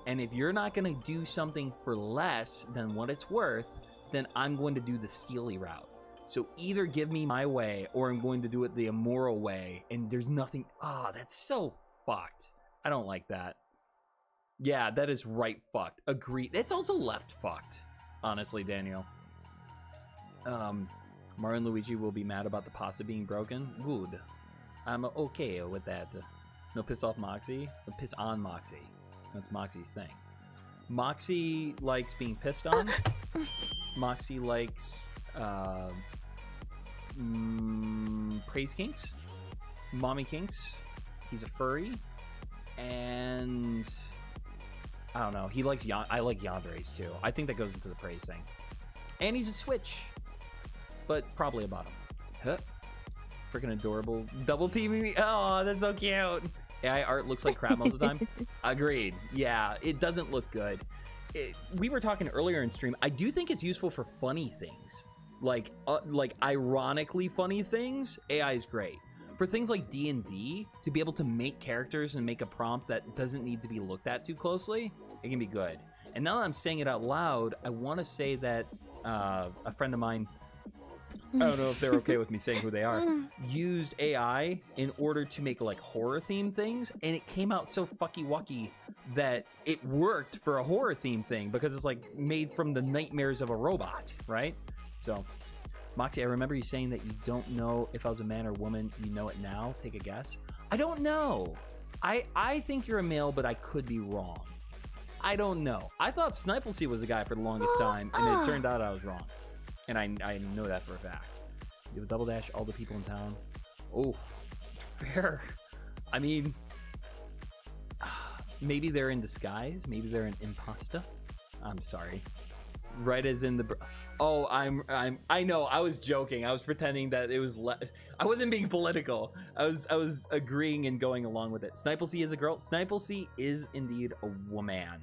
And if you're not going to do something for less than what it's worth, then I'm going to do the steely route. So either give me my way or I'm going to do it the immoral way. And there's nothing. That's so fucked. I don't like that. Yeah, that is right fucked. Agreed. It's also left fucked, honestly, Daniel. Mario and Luigi will be mad about the pasta being broken. Good. I'm okay with that. No piss off Moxy. No piss on Moxy. That's Moxy's thing. Moxy likes being pissed on. Moxy likes praise kinks. Mommy kinks. He's a furry. And I don't know. He likes I like yanderes too. I think that goes into the praise thing. And he's a switch. But probably a bottom. Huh. Freaking adorable. Double teaming me. Oh, that's so cute. AI art looks like crap most of the time. Agreed. Yeah, it doesn't look good. We were talking earlier in stream. I do think it's useful for funny things. Like ironically funny things, AI is great. For things like D&D, to be able to make characters and make a prompt that doesn't need to be looked at too closely, it can be good. And now that I'm saying it out loud, I want to say that a friend of mine, I don't know if they're okay with me saying who they are, used AI in order to make like horror themed things, and it came out so fucky wucky that it worked for a horror themed thing because it's like made from the nightmares of a robot, right? So, Moxy, I remember you saying that you don't know if I was a man or woman. You know it now. Take a guess. I don't know. I think you're a male, but I could be wrong. I don't know. I thought Snipplesy was a guy for the longest time, and it turned out I was wrong. And I know that for a fact. You have a double dash, all the people in town. Oh, fair. I mean, maybe they're in disguise. Maybe they're an imposter. I'm sorry. Right as in the... Oh, I know. I was joking. I was pretending that it was... I wasn't being political. I was agreeing and going along with it. Snipplesy is a girl. Snipplesy is indeed a woman.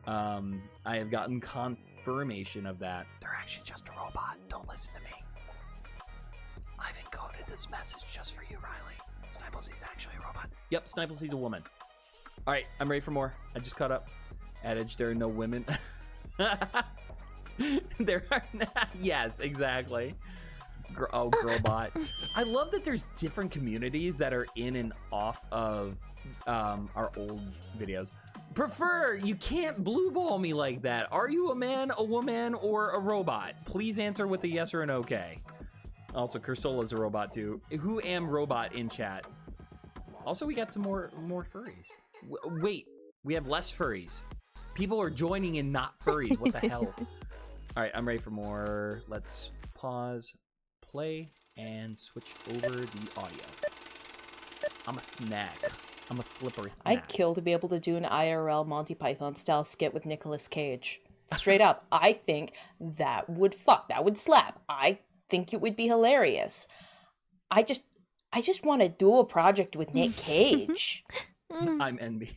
I have gotten confirmation of that. They're actually just a robot. Don't listen to me. I've encoded this message just for you, Riley. Snipplesy's actually a robot. Yep, Snipplesy's a woman. All right, I'm ready for more. I just caught up. Adage, there are no women. There are not. Yes, exactly. Girlbot. I love that there's different communities that are in and off of our old videos. Prefer, you can't blue ball me like that. Are you a man, a woman, or a robot? Please answer with a yes or an okay. Also, Cursola's a robot too. Who am robot in chat? Also, we got some more furries. Wait, we have less furries. People are joining in not furries. What the hell? All right, I'm ready for more. Let's pause, play, and switch over the audio. I'm a snack. I'm a flipper snack. I'd kill to be able to do an IRL Monty Python style skit with Nicolas Cage. Straight up, I think that would slap. I think it would be hilarious. I just want to do a project with Nick Cage. I'm envy.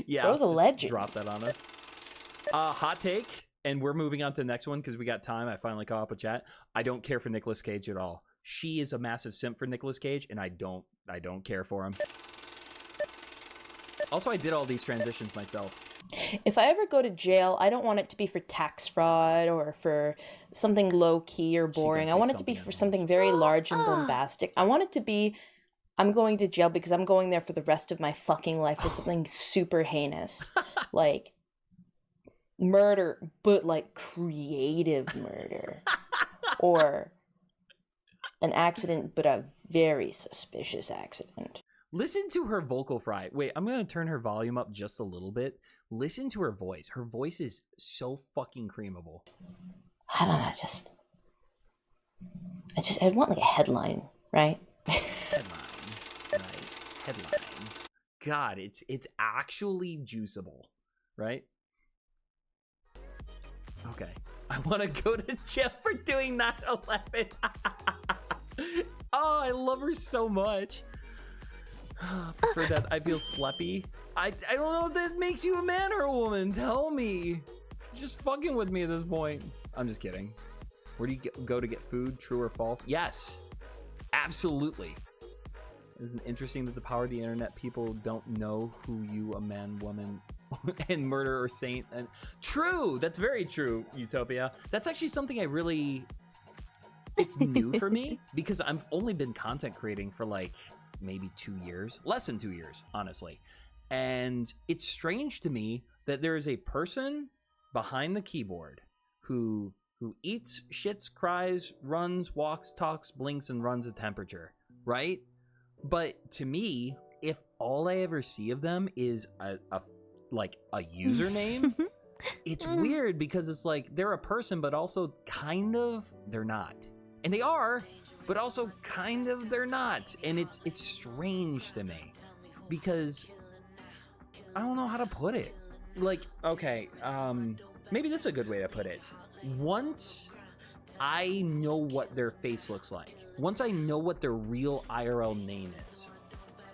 Yeah, Bro's a legend. Drop that on us. Hot take, and we're moving on to the next one because we got time. I finally caught up with chat. I don't care for Nicolas Cage at all. She is a massive simp for Nicolas Cage, and I don't care for him. Also, I did all these transitions myself. If I ever go to jail, I don't want it to be for tax fraud or for something low-key or boring. I want it to be for something very large and bombastic. I want it to be, I'm going to jail because I'm going there for the rest of my fucking life for something super heinous. Like, murder, but like creative murder. Or an accident, but a very suspicious accident. Listen to her vocal fry. Wait, I'm going to turn her volume up just a little bit. Listen to her voice. Her voice is so fucking creamable. I don't know, I want like a headline, right? Headline. Right. Headline. God, it's actually juiceable, right? Okay. I want to go to jail for doing 9/11. Oh, I love her so much. Prefer that. I feel sleepy. I don't know if that makes you a man or a woman. Tell me. You're just fucking with me at this point. I'm just kidding. Where do you go to get food? True or false? Yes. Absolutely. Isn't it interesting that the power of the internet, people don't know who you, a man, woman, and murderer or saint? And true. That's very true, Utopia. That's actually something I really... It's new for me because I've only been content creating for like maybe 2 years, less than 2 years, honestly. And it's strange to me that there is a person behind the keyboard who eats, shits, cries, runs, walks, talks, blinks, and runs a temperature, right? But to me, if all I ever see of them is a username, it's weird because it's like they're a person, but also kind of they're not. And they are, but also kind of they're not. And it's strange to me because I don't know how to put it. Like, okay, maybe this is a good way to put it. Once I know what their face looks like, once I know what their real IRL name is,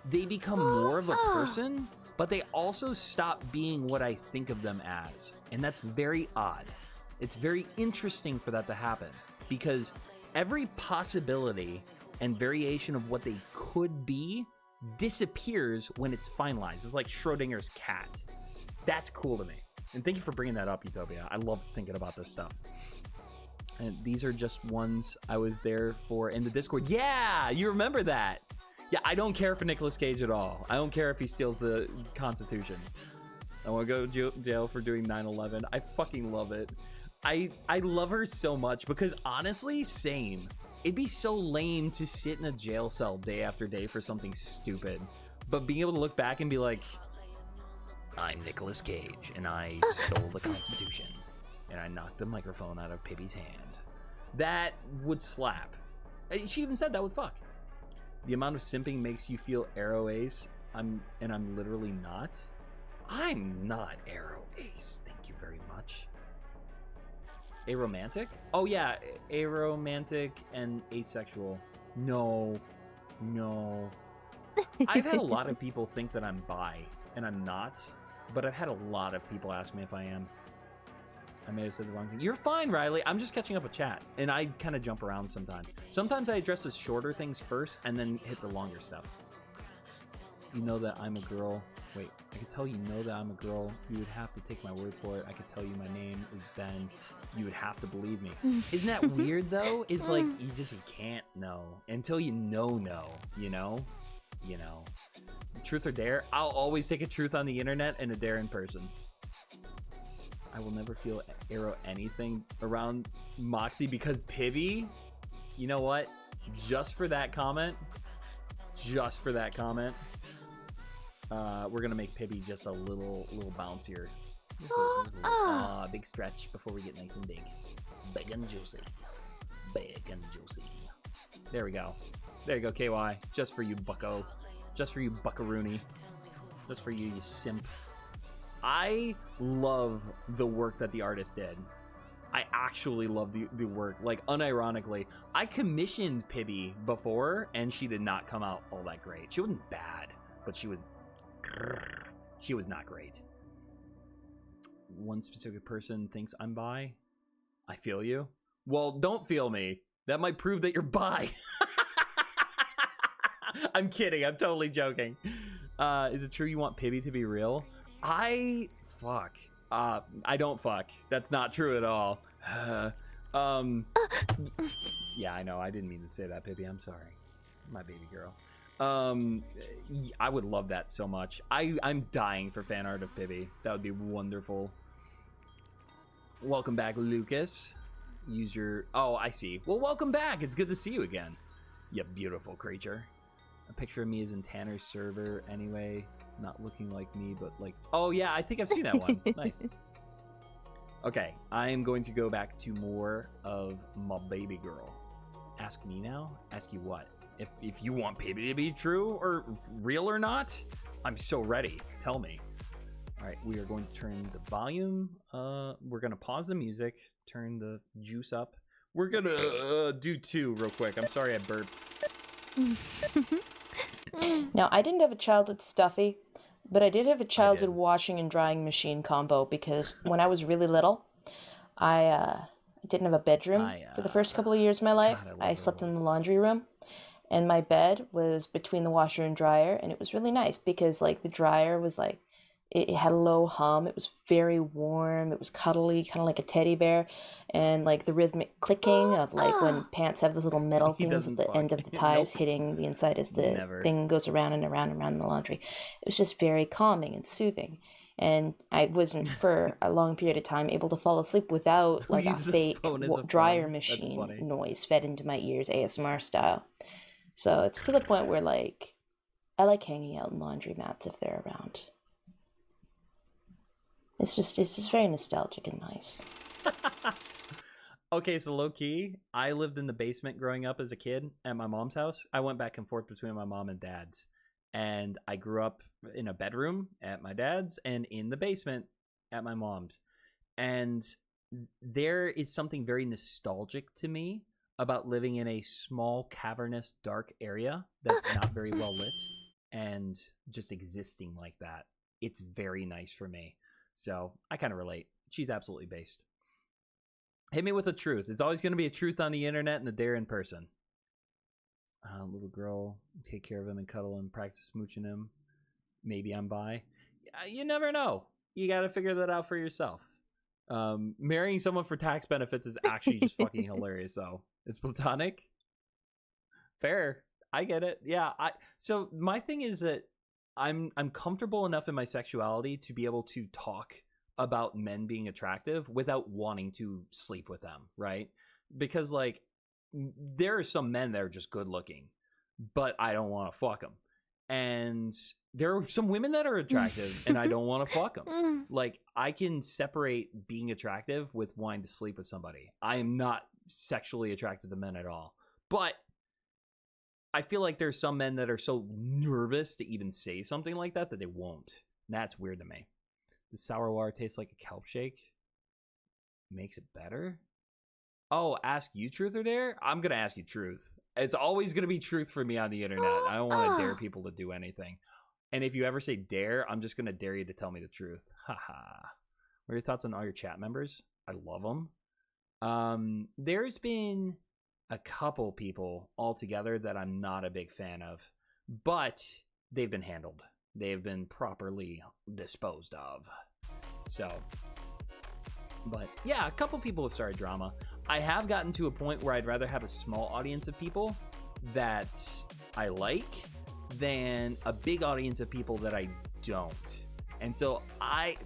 they become more of a person, but they also stop being what I think of them as. And that's very odd. It's very interesting for that to happen because every possibility and variation of what they could be disappears when it's finalized. It's like Schrodinger's cat. That's cool to me. And thank you for bringing that up, Utopia. I love thinking about this stuff. And these are just ones I was there for in the Discord. Yeah, you remember that. Yeah, I don't care for Nicolas Cage at all. I don't care if he steals the Constitution. I want to go to jail for doing 9/11. I fucking love it. I love her so much because honestly, same. It'd be so lame to sit in a jail cell day after day for something stupid. But being able to look back and be like, I'm Nicolas Cage, and I stole the Constitution, and I knocked the microphone out of Pibby's hand. That would slap. She even said that would fuck. The amount of simping makes you feel Arrow Ace. I'm literally not. I'm not Arrow Ace. Thank you very much. Aromantic? Oh yeah, aromantic and asexual. No. I've had a lot of people think that I'm bi, and I'm not. But I've had a lot of people ask me if I am. I may have said the wrong thing. You're fine, Riley. I'm just catching up with chat, and I kind of jump around sometimes. Sometimes I address the shorter things first, and then hit the longer stuff. You know that I'm a girl. Wait, I could tell you know that I'm a girl. You would have to take my word for it. I could tell you my name is Ben. You would have to believe me. Isn't that weird, though? It's like, you can't know until you know, you know? You know. Truth or dare? I'll always take a truth on the internet and a dare in person. I will never feel Arrow anything around Moxy because Pibby, you know what? Just for that comment, we're gonna make Pibby just a little bouncier. Big stretch before we get nice and big. Big and juicy. There we go. There you go, KY. Just for you, bucko. Just for you, buckaroony. Just for you, you simp. I love the work that the artist did. I actually love the work. Like, unironically, I commissioned Pibby before, and she did not come out all that great. She wasn't bad, but she was not great. One specific person thinks I'm bi. I feel you. Well, don't feel me. That might prove that you're bi. I'm kidding. I'm totally joking. Is it true you want Pibby to be real? I don't fuck. That's not true at all. Yeah, I know. I didn't mean to say that, Pibby. I'm sorry. My baby girl. I would love that so much. I'm dying for fan art of Pibby. That would be wonderful. Welcome back, Lucas. Use your... Oh, I see. Well, welcome back. It's good to see you again. You beautiful creature. A picture of me is in Tanner's server anyway. Not looking like me, but like... Oh, yeah, I think I've seen that one. Nice. Okay, I am going to go back to more of my baby girl. Ask me now? Ask you what? If you want Pibby to be true or real or not? I'm so ready. Tell me. All right, we are going to turn the volume. We're going to pause the music. Turn the juice up. We're going to do two real quick. I'm sorry I burped. Now, I didn't have a childhood stuffy, but I did have a childhood washing and drying machine combo because when I was really little, I didn't have a bedroom for the first couple of years of my life. God, I slept in the laundry room, and my bed was between the washer and dryer, and it was really nice because, like, the dryer was, like, it had a low hum. It was very warm. It was cuddly, kind of like a teddy bear. And, like, the rhythmic clicking of, like, when pants have those little metal things at the end of the ties hitting the inside as the thing goes around and around and around in the laundry. It was just very calming and soothing. And I wasn't, for a long period of time, able to fall asleep without, like, a fake dryer machine noise fed into my ears, ASMR style. So it's to the point where, like, I like hanging out in laundry mats if they're around. It's just very nostalgic and nice. Okay, so low key, I lived in the basement growing up as a kid at my mom's house. I went back and forth between my mom and dad's. And I grew up in a bedroom at my dad's and in the basement at my mom's. And there is something very nostalgic to me about living in a small, cavernous, dark area that's not very well lit and just existing like that. It's very nice for me. So I kind of relate. She's absolutely based. Hit me with a truth. It's always going to be a truth on the internet and a dare in person. Little girl, take care of him and cuddle him, practice smooching him. Maybe I'm bi. You never know. You got to figure that out for yourself. Marrying someone for tax benefits is actually just fucking hilarious, though. It's platonic. Fair. I get it. Yeah. So my thing is that I'm comfortable enough in my sexuality to be able to talk about men being attractive without wanting to sleep with them, right? Because, like, there are some men that are just good looking, but I don't want to fuck them. and there are some women that are attractive, and I don't want to fuck them. Like, I can separate being attractive with wanting to sleep with somebody. I am not sexually attracted to men at all. But I feel like there's some men that are so nervous to even say something like that they won't. And that's weird to me. Does sour water taste like a kelp shake? Makes it better? Oh, ask you truth or dare? I'm going to ask you truth. It's always going to be truth for me on the internet. I don't want to dare people to do anything. And if you ever say dare, I'm just going to dare you to tell me the truth. Haha. What are your thoughts on all your chat members? I love them. There's been a couple people altogether that I'm not a big fan of, but they've been handled. They've been properly disposed of. So, but yeah, a couple people have started drama. I have gotten to a point where I'd rather have a small audience of people that I like than a big audience of people that I don't. And so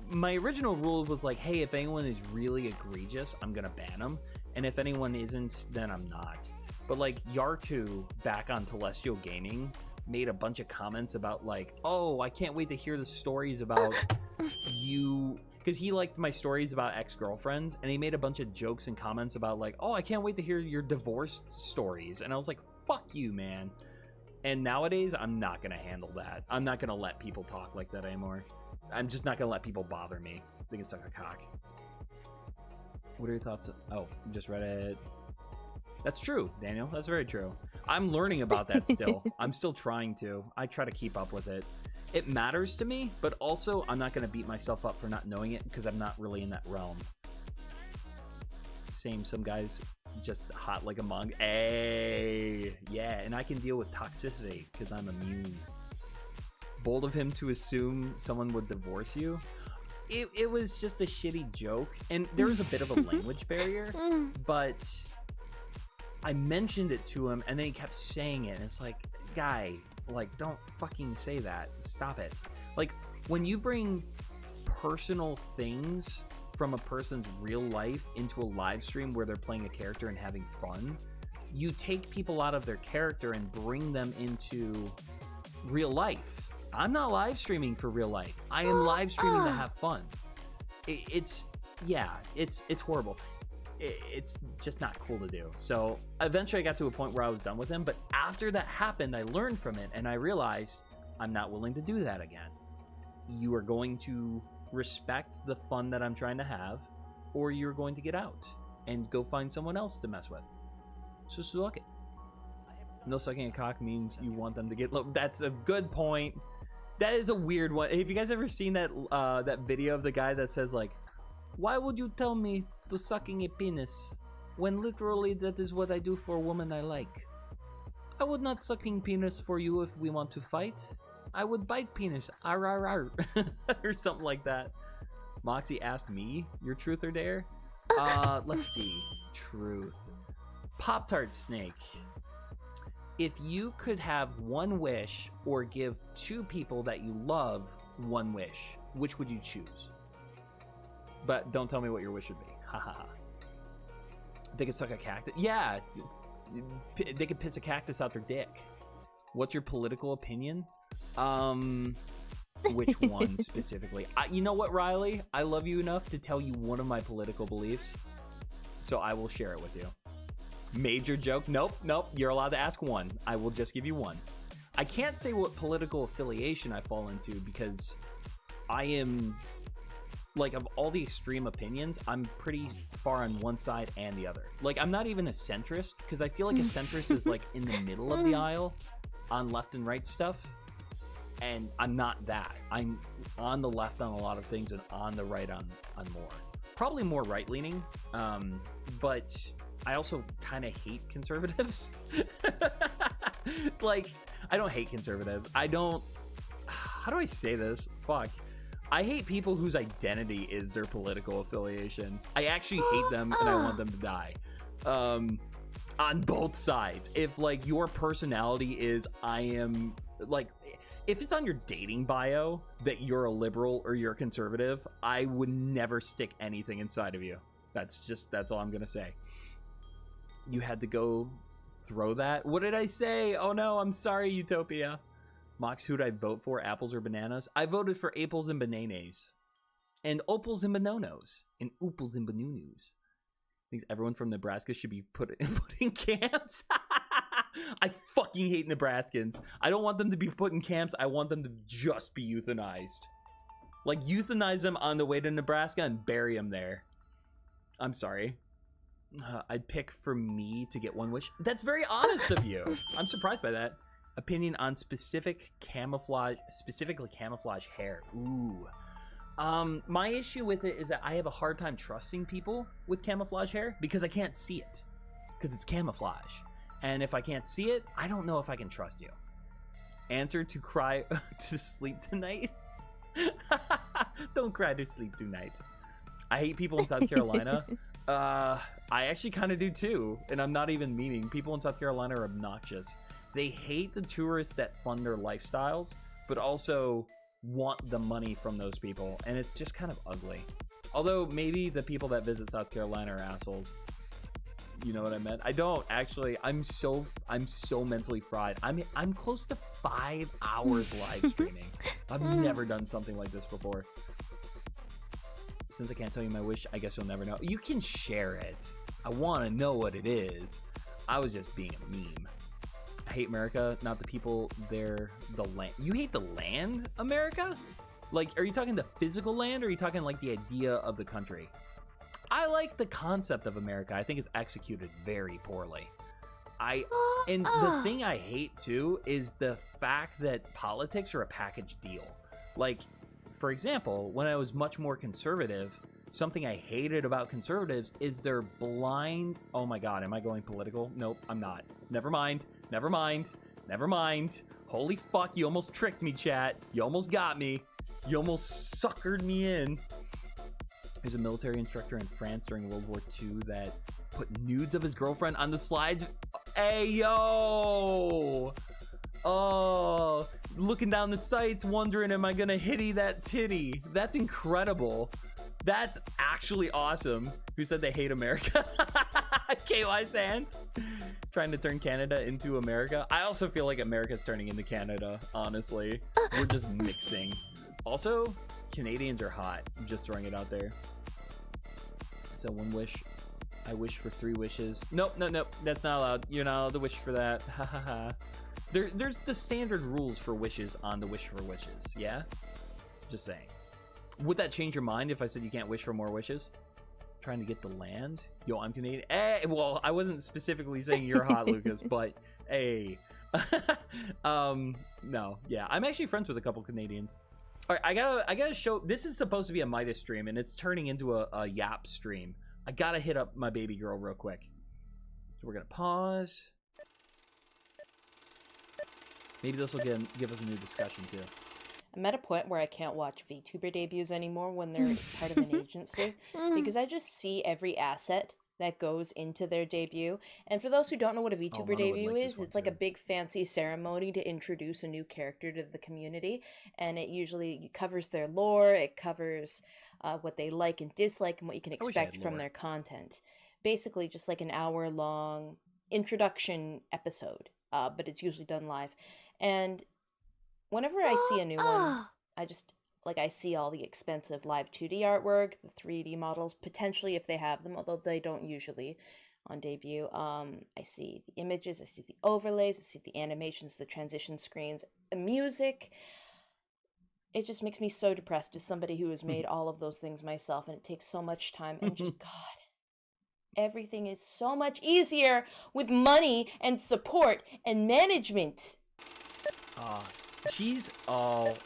my original rule was like, hey, if anyone is really egregious, I'm gonna ban them, and if anyone isn't, then I'm not. But like Yartu back on Telestial Gaming made a bunch of comments about like, oh, I can't wait to hear the stories about you, because he liked my stories about ex-girlfriends, and he made a bunch of jokes and comments about like, oh, I can't wait to hear your divorce stories. And I was like, fuck you, man. And nowadays, I'm not going to handle that. I'm not going to let people talk like that anymore. I'm just not going to let people bother me. They can suck a cock. What are your thoughts? Oh, just read it. That's true, Daniel. That's very true. I'm learning about that still. I'm still trying to. I try to keep up with it. It matters to me, but also I'm not going to beat myself up for not knowing it because I'm not really in that realm. Same, some guys just hot like a mug. Hey, yeah, and I can deal with toxicity because I'm immune. Bold of him to assume someone would divorce you. It was just a shitty joke, and there was a bit of a language barrier, but I mentioned it to him, and then he kept saying it, and it's like, guy, like, don't fucking say that. Stop it. Like, when you bring personal things from a person's real life into a live stream where they're playing a character and having fun, you take people out of their character and bring them into real life. I'm not live streaming for real life. I am live streaming to have fun. It's horrible. It's just not cool to do. So eventually I got to a point where I was done with him, but after that happened, I learned from it, and I realized I'm not willing to do that again. You are going to respect the fun that I'm trying to have, or you're going to get out and go find someone else to mess with. So suck it. No sucking a cock means you want them to get low. That's a good point. That is a weird one. Have you guys ever seen that that video of the guy that says like, why would you tell me to sucking a penis when literally that is what I do for a woman I like? I would not sucking penis for you if we want to fight. I would bite penis, ar ar ar, or something like that. Moxy, ask me your truth or dare. Let's see. Truth. Pop-Tart Snake. If you could have one wish or give two people that you love one wish, which would you choose? But don't tell me what your wish would be. Ha ha ha. They could suck a cactus. Yeah, they could piss a cactus out their dick. What's your political opinion? Which one specifically? You know what, Riley? I love you enough to tell you one of my political beliefs, so I will share it with you. Major joke? Nope. You're allowed to ask one. I will just give you one. I can't say what political affiliation I fall into because I am, like, of all the extreme opinions, I'm pretty far on one side and the other. Like, I'm not even a centrist because I feel like a centrist is like in the middle of the aisle on left and right stuff. And I'm not that. I'm on the left on a lot of things and on the right on more. Probably more right-leaning, but I also kind of hate conservatives. Like, I don't hate conservatives. I don't... How do I say this? Fuck. I hate people whose identity is their political affiliation. I actually hate them and I want them to die. On both sides. If, like, your personality is, I am... Like, if it's on your dating bio that you're a liberal or you're a conservative, I would never stick anything inside of you. That's all I'm gonna say. You had to go throw that? What did I say? Oh no, I'm sorry, Utopia. Mox, who'd I vote for? Apples or bananas? I voted for apples and bananas. And opals and banonos. And ooples and banunus. Thinks everyone from Nebraska should be put in camps. I fucking hate Nebraskans. I don't want them to be put in camps. I want them to just be euthanized. Like, euthanize them on the way to Nebraska and bury them there. I'm sorry. I'd pick for me to get one wish. That's very honest of you. I'm surprised by that. Opinion on specifically camouflage hair. Ooh. My issue with it is that I have a hard time trusting people with camouflage hair because I can't see it. Because it's camouflage. And if I can't see it, I don't know if I can trust you. Answer to cry to sleep tonight. Don't cry to sleep tonight. I hate people in South Carolina. I actually kind of do too. And I'm not even meaning. People in South Carolina are obnoxious. They hate the tourists that fund their lifestyles, but also want the money from those people, and it's just kind of ugly. Although maybe the people that visit South Carolina are assholes. You know what I meant? I don't actually. I'm so mentally fried. I'm close to 5 hours live streaming. I've never done something like this before. Since I can't tell you my wish, I guess you'll never know. You can share it. I want to know what it is. I was just being a meme. I hate America, not the people there, the land. You hate the land, America? Like, are you talking the physical land, or are you talking like the idea of the country? I like the concept of America. I think it's executed very poorly. And the thing I hate too is the fact that politics are a package deal. Like, for example, when I was much more conservative, something I hated about conservatives is their blind. Oh my God, am I going political? Nope, I'm not. Never mind. Never mind. Never mind. Holy fuck, you almost tricked me, chat. You almost got me. You almost suckered me in. There's a military instructor in France during World War II that put nudes of his girlfriend on the slides. Hey, yo! Oh, looking down the sights, wondering, am I gonna hitty that titty? That's incredible. That's actually awesome. Who said they hate America? KY Sands. Trying to turn Canada into America. I also feel like America's turning into Canada, honestly. We're just mixing. Also, Canadians are hot. I'm just throwing it out there. So one wish. I wish for 3 wishes. Nope. That's not allowed. You're not allowed to wish for that. Ha ha ha. There's the standard rules for wishes on the wish for wishes. Yeah? Just saying. Would that change your mind if I said you can't wish for more wishes? Trying to get the land? Yo, I'm Canadian. Hey, well, I wasn't specifically saying you're hot, Lucas, but hey. No, yeah. I'm actually friends with a couple Canadians. All right, I gotta show. This is supposed to be a Midas stream, and it's turning into a Yap stream. I gotta hit up my baby girl real quick. So we're gonna pause. Maybe this will give us a new discussion too. I'm at a point where I can't watch VTuber debuts anymore when they're part of an agency, because I just see every asset that goes into their debut. And for those who don't know what a VTuber debut is, it's like a big fancy ceremony to introduce a new character to the community, and it usually covers their lore, it covers what they like and dislike, and what you can expect from their content. Basically just like an hour-long introduction episode, but it's usually done live. And whenever I see a new one, I see all the expensive live 2D artwork, the 3D models, potentially if they have them, although they don't usually on debut. I see the images, I see the overlays, I see the animations, the transition screens, the music. It just makes me so depressed as somebody who has made all of those things myself, and it takes so much time, and just, God, everything is so much easier with money and support and management.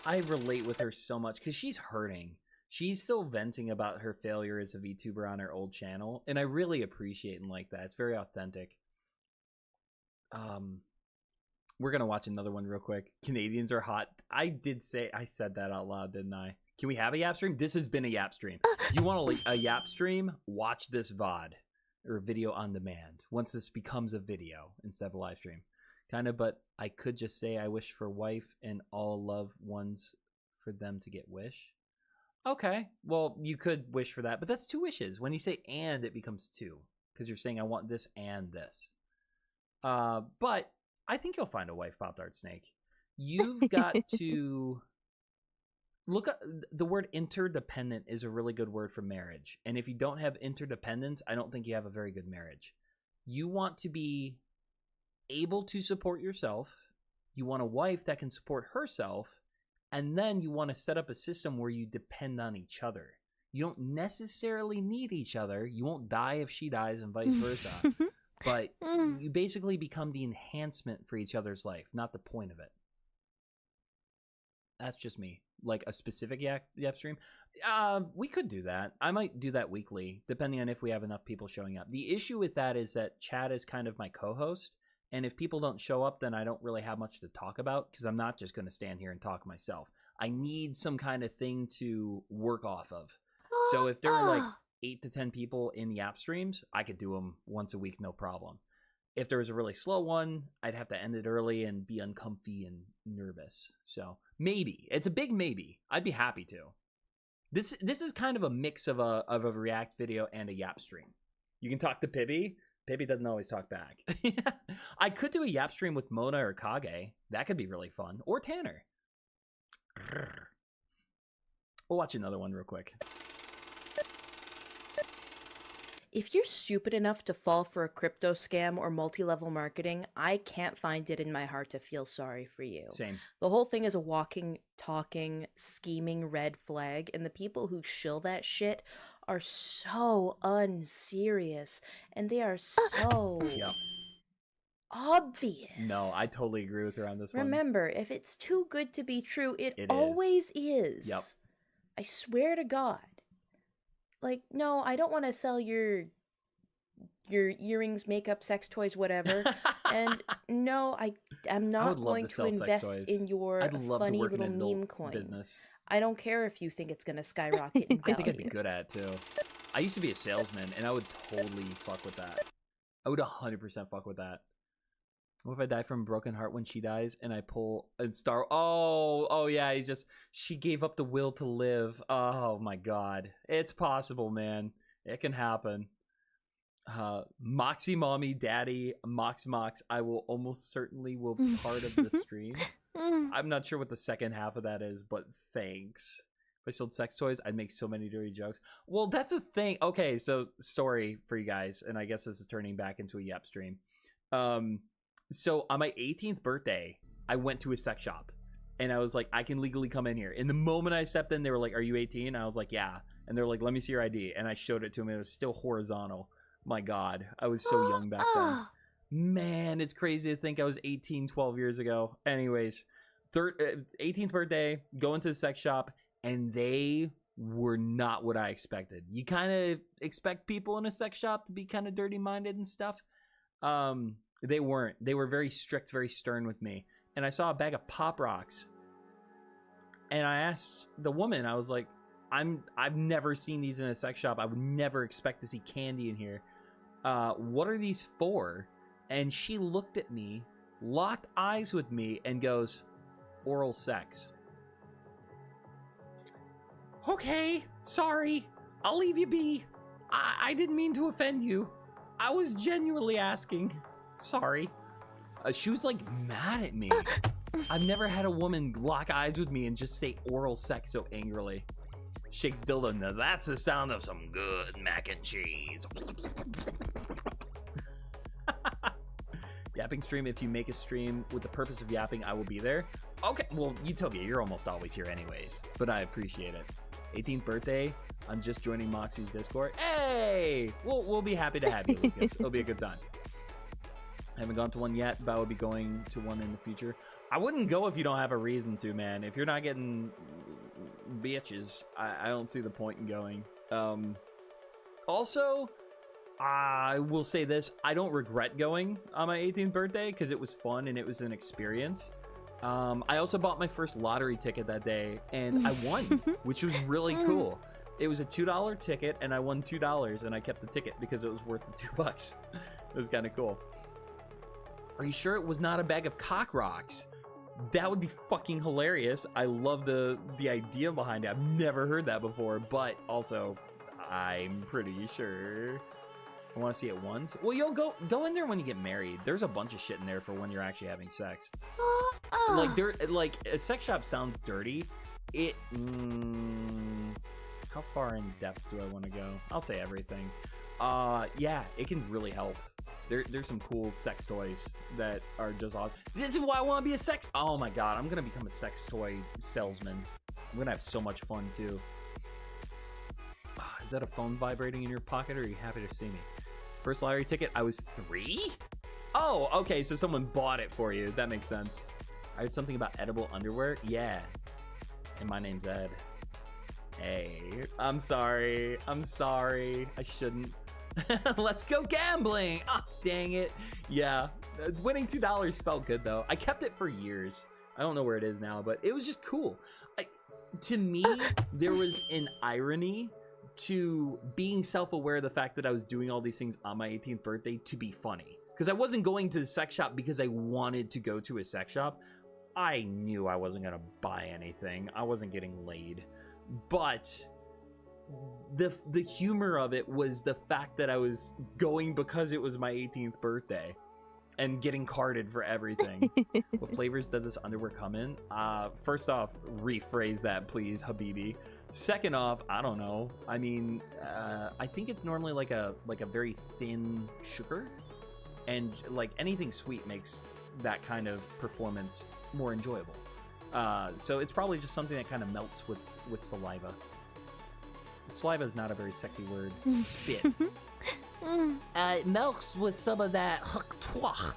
I relate with her so much because she's hurting. She's still venting about her failure as a VTuber on her old channel, and I really appreciate and like that. It's very authentic. We're gonna watch another one real quick. Canadians are hot. I said that out loud, didn't I? Can we have a Yap stream? This has been a Yap stream. You want a Yap stream? Watch this VOD or video on demand once this becomes a video instead of a live stream. Kind of, but I could just say I wish for wife and all loved ones for them to get wish. Okay, well, you could wish for that, but that's 2 wishes. When you say and, it becomes 2, because you're saying I want this and this. But I think you'll find a wife, Pop-Tart Snake. you've got to look at the word interdependent is a really good word for marriage. And if you don't have interdependence, I don't think you have a very good marriage. You want to be able to support yourself. You want a wife that can support herself. And then you want to set up a system where you depend on each other. You don't necessarily need each other. You won't die if she dies and vice versa. But you basically become the enhancement for each other's life, not the point of it. That's just me. Like a specific Yap stream. We could do that. I might do that weekly, depending on if we have enough people showing up. The issue with that is that Chad is kind of my co-host. And if people don't show up, then I don't really have much to talk about because I'm not just going to stand here and talk myself. I need some kind of thing to work off of. So if there were like 8 to 10 people in the app streams, I could do them once a week, no problem. If there was a really slow one, I'd have to end it early and be uncomfy and nervous. So maybe. It's a big maybe. I'd be happy to. This is kind of a mix of a React video and a Yap stream. You can talk to Pibby. Pibby doesn't always talk back. I could do a Yap stream with Mona or Kage. That could be really fun. Or Tanner. We'll watch another one real quick. If you're stupid enough to fall for a crypto scam or multi-level marketing, I can't find it in my heart to feel sorry for you. Same. The whole thing is a walking, talking, scheming red flag, and the people who shill that shit are so unserious, and they are so Yep. obvious. No, I totally agree with her on this one. Remember, if it's too good to be true, it It always is. Yep. I swear to God. Like, no, I don't want to sell your earrings, makeup, sex toys, whatever. And no, I'm not going to invest in your funny little meme coin. Business. I don't care if you think it's going to skyrocket in value. I think I'd be good at it too. I used to be a salesman, and I would totally fuck with that. I would 100% fuck with that. What if I die from a broken heart when she dies, and I pull and star? Oh yeah, she gave up the will to live. Oh my God, it's possible, man. It can happen. Moxy Mommy Daddy Mox, I will almost certainly will be part of the stream. I'm not sure what the second half of that is, but thanks. If I sold sex toys, I'd make so many dirty jokes. Well, that's a thing. Okay, so story for you guys, and I guess this is turning back into a Yep stream. So on my 18th birthday, I went to a sex shop, and I was like, I can legally come in here. And the moment I stepped in, they were like, are you 18? I was like, yeah. And they're like, let me see your ID. And I showed it to them. It was still horizontal. My God, I was so young back then. Man, it's crazy to think I was 18, 12 years ago. Anyways, 18th birthday, go into the sex shop, and they were not what I expected. You kind of expect people in a sex shop to be kind of dirty-minded and stuff. They weren't. They were very strict, very stern with me. And I saw a bag of Pop Rocks. And I asked the woman, I was like, I've never seen these in a sex shop. I would never expect to see candy in here. What are these for? And she looked at me, locked eyes with me, and goes, oral sex. Okay, sorry. I'll leave you be. I didn't mean to offend you. I was genuinely asking. Sorry. She was like mad at me. I've never had a woman lock eyes with me and just say oral sex so angrily. Shakes dildo. Now that's the sound of some good mac and cheese. Yapping stream. If you make a stream with the purpose of yapping, I will be there. Okay. Well, Utopia, you're almost always here anyways, but I appreciate it. 18th birthday. I'm just joining Moxy's Discord. Hey, we'll be happy to have you, Lucas. It'll be a good time. I haven't gone to one yet, but I will be going to one in the future. I wouldn't go if you don't have a reason to, man. If you're not getting bitches, I don't see the point in going. Also, I will say this. I don't regret going on my 18th birthday because it was fun and it was an experience. I also bought my first lottery ticket that day, and I won, which was really cool. It was a $2 ticket, and I won $2, and I kept the ticket because it was worth the $2. It was kind of cool. Are you sure it was not a bag of cock rocks? That would be fucking hilarious. I love the idea behind it. I've never heard that before, but also, I'm pretty sure. I want to see it once. Well, you'll go in there when you get married. There's a bunch of shit in there for when you're actually having sex. Like there, like a sex shop sounds dirty. It. How far in depth do I want to go? I'll say everything. Yeah, it can really help. There's some cool sex toys that are just awesome. This is why I want to be a sex. Oh my god, I'm gonna become a sex toy salesman. I'm gonna have so much fun too. Is that a phone vibrating in your pocket, or are you happy to see me? First lottery ticket, I was 3? Oh, okay, so someone bought it for you. That makes sense. I heard something about edible underwear. Yeah. And my name's Ed. Hey, I'm sorry. I'm sorry. I shouldn't. Let's go gambling. Ah, dang it. Yeah, winning $2 felt good though. I kept it for years. I don't know where it is now, but it was just cool. To me, there was an irony to being self-aware of the fact that I was doing all these things on my 18th birthday to be funny. Because I wasn't going to the sex shop because I wanted to go to a sex shop. I knew I wasn't going to buy anything. I wasn't getting laid. But the humor of it was the fact that I was going because it was my 18th birthday and getting carded for everything. What flavors does this underwear come in? First off, rephrase that please, Habibi. Second off, I don't know. I mean, I think it's normally like a very thin sugar, and like anything sweet makes that kind of performance more enjoyable. So it's probably just something that kind of melts with saliva. Saliva is not a very sexy word. Spit. It melts with some of that huck twah.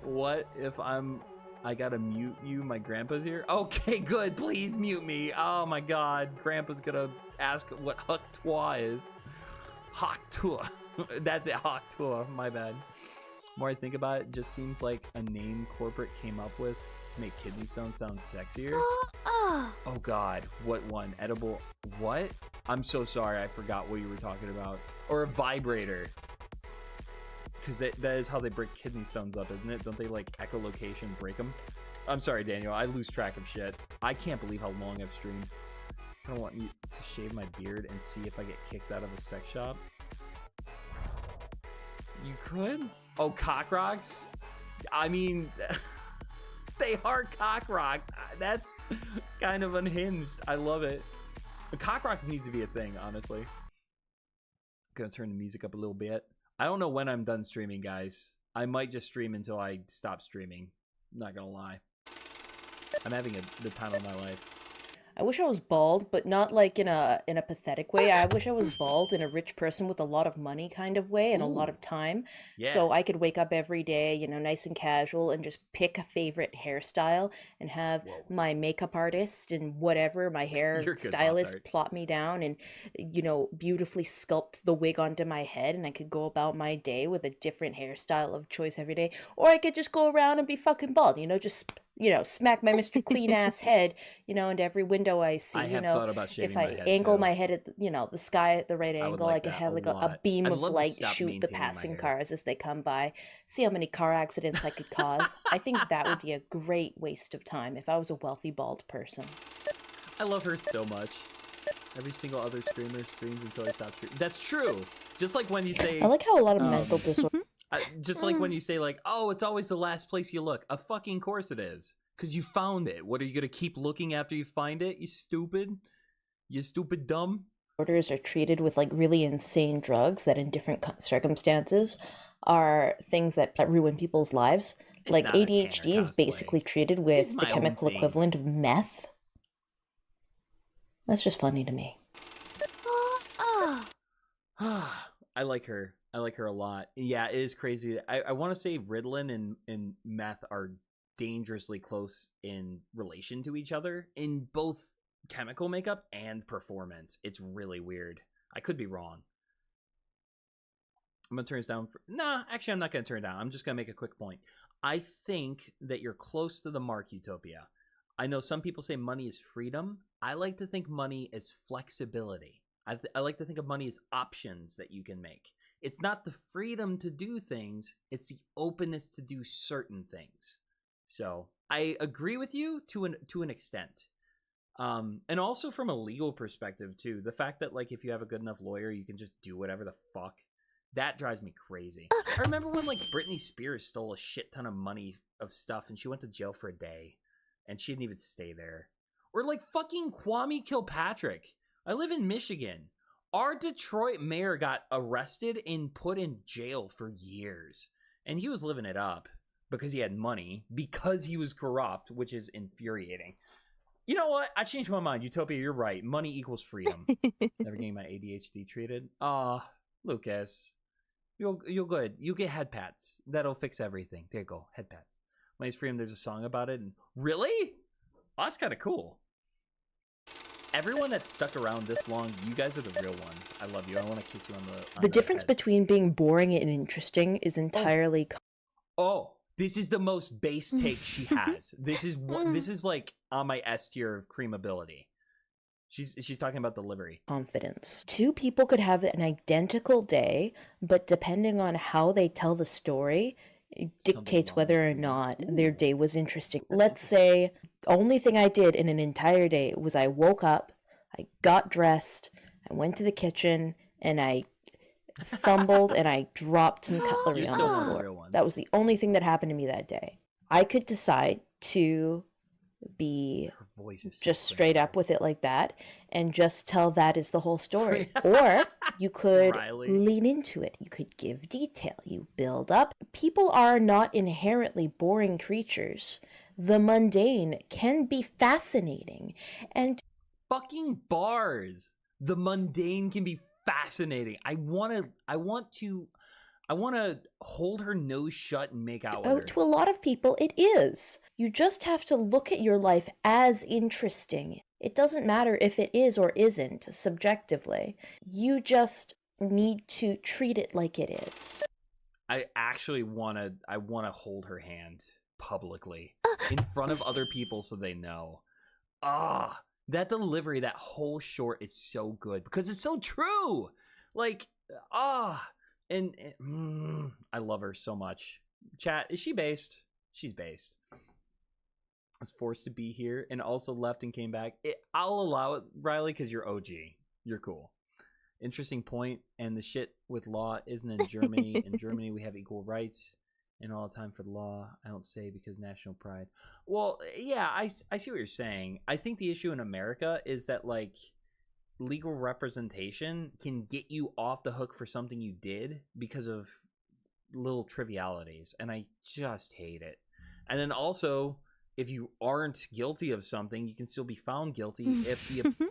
What if I gotta mute you? My grandpa's here. Okay, good. Please mute me. Oh my god. Grandpa's gonna ask what huck twah is. Huck twah. That's it. Huck twah. My bad. The more I think about it, it just seems like a name corporate came up with to make kidney stones sound sexier. Oh god, what one? Edible what? I'm so sorry, I forgot what you were talking about. Or a vibrator. Because that is how they break kidney stones up, isn't it? Don't they like echolocation break them? I'm sorry, Daniel, I lose track of shit. I can't believe how long I've streamed. I don't want you to shave my beard and see if I get kicked out of a sex shop. You could? Oh, cock rocks? I mean, they are cock rocks. That's kind of unhinged. I love it. A cock rock needs to be a thing, honestly. Gonna turn the music up a little bit. I don't know when I'm done streaming, guys. I might just stream until I stop streaming. I'm not gonna lie. I'm having the time of my life. I wish I was bald, but not like in a pathetic way. I wish I was bald in a rich person with a lot of money kind of way and a lot of time. Yeah. So I could wake up every day, you know, nice and casual and just pick a favorite hairstyle and have my makeup artist and whatever, my hair stylist plot me down and, you know, beautifully sculpt the wig onto my head, and I could go about my day with a different hairstyle of choice every day. Or I could just go around and be fucking bald, you know, just, you know, smack my Mr. Clean ass head, you know, into every window I see. I have thought about shaving if my I head, angle too. my head at, you know, the sky at the right angle, I like could that have a like a lot. beam I'd of love to light stop shoot the maintaining my passing hair. cars as they come by. See how many car accidents I could cause. I think that would be a great waste of time if I was a wealthy bald person. I love her so much. Every single other streamer streams until I stop streaming. That's true. Just like when you say... I like how a lot of mental disorders... just like when you say like, oh, it's always the last place you look. Of fucking course it is. Because you found it. What, are you going to keep looking after you find it? You stupid? You stupid dumb? Disorders are treated with like really insane drugs that in different circumstances are things that ruin people's lives. Like not a ADHD Tanner is basically cosplay. treated It's with the my own chemical thing. equivalent of meth. That's just funny to me. I like her. I like her a lot. Yeah, it is crazy. I want to say Ritalin and meth are dangerously close in relation to each other in both chemical makeup and performance. It's really weird. I could be wrong. I'm gonna turn this down for... Nah, actually I'm not gonna turn it down. I'm just gonna make a quick point. I think that you're close to the mark, Utopia. I know some people say money is freedom. I like to think money is flexibility. I like to think of money as options that you can make. It's not the freedom to do things, it's the openness to do certain things. So I agree with you to an extent. And also from a legal perspective too, the fact that like if you have a good enough lawyer, you can just do whatever the fuck. That drives me crazy. I remember when like Britney Spears stole a shit ton of money of stuff and she went to jail for a day and she didn't even stay there. Or like fucking Kwame Kilpatrick. I live in Michigan. Our Detroit mayor got arrested and put in jail for years. And he was living it up because he had money, because he was corrupt, which is infuriating. You know what? I changed my mind. Utopia, you're right. Money equals freedom. Never getting my ADHD treated. Lucas. You're good. You get head pats. That'll fix everything. There you go. Head pats. Money's freedom. There's a song about it. And really? Oh, that's kind of cool. Everyone that's stuck around this long, you guys are the real ones. I love you. I want to kiss you on The difference heads. between being boring and interesting is entirely. This is the most base take she has. This is like on my S tier of creamability. She's talking about delivery. Confidence. Two people could have an identical day, but depending on how they tell the story, it dictates whether or not their day was interesting. Let's say the only thing I did in an entire day was I woke up, I got dressed, I went to the kitchen, and I fumbled and I dropped some cutlery on the floor. That was the only thing that happened to me that day. I could decide to be just straight up with it like that and just tell that is the whole story. Or you could lean into it. You could give detail. You build up. People are not inherently boring creatures. The mundane can be fascinating. And fucking bars. The mundane can be fascinating. I want to hold her nose shut and make out with her. To a lot of people, it is. You just have to look at your life as interesting. It doesn't matter if it is or isn't, subjectively. You just need to treat it like it is. I actually want to hold her hand publicly in front of other people so they know. That delivery, that whole short is so good because it's so true. Like, and I love her so much. Chat, is she based? She's based. I was forced to be here and also left and came back. I'll allow it, Riley, because you're OG. You're cool. Interesting point. And the shit with law isn't in Germany. In Germany, we have equal rights and all the time for the law. I don't say because national pride. Well, yeah, I see what you're saying. I think the issue in America is that, like, legal representation can get you off the hook for something you did because of little trivialities, and I just hate it. And then also, if you aren't guilty of something, you can still be found guilty if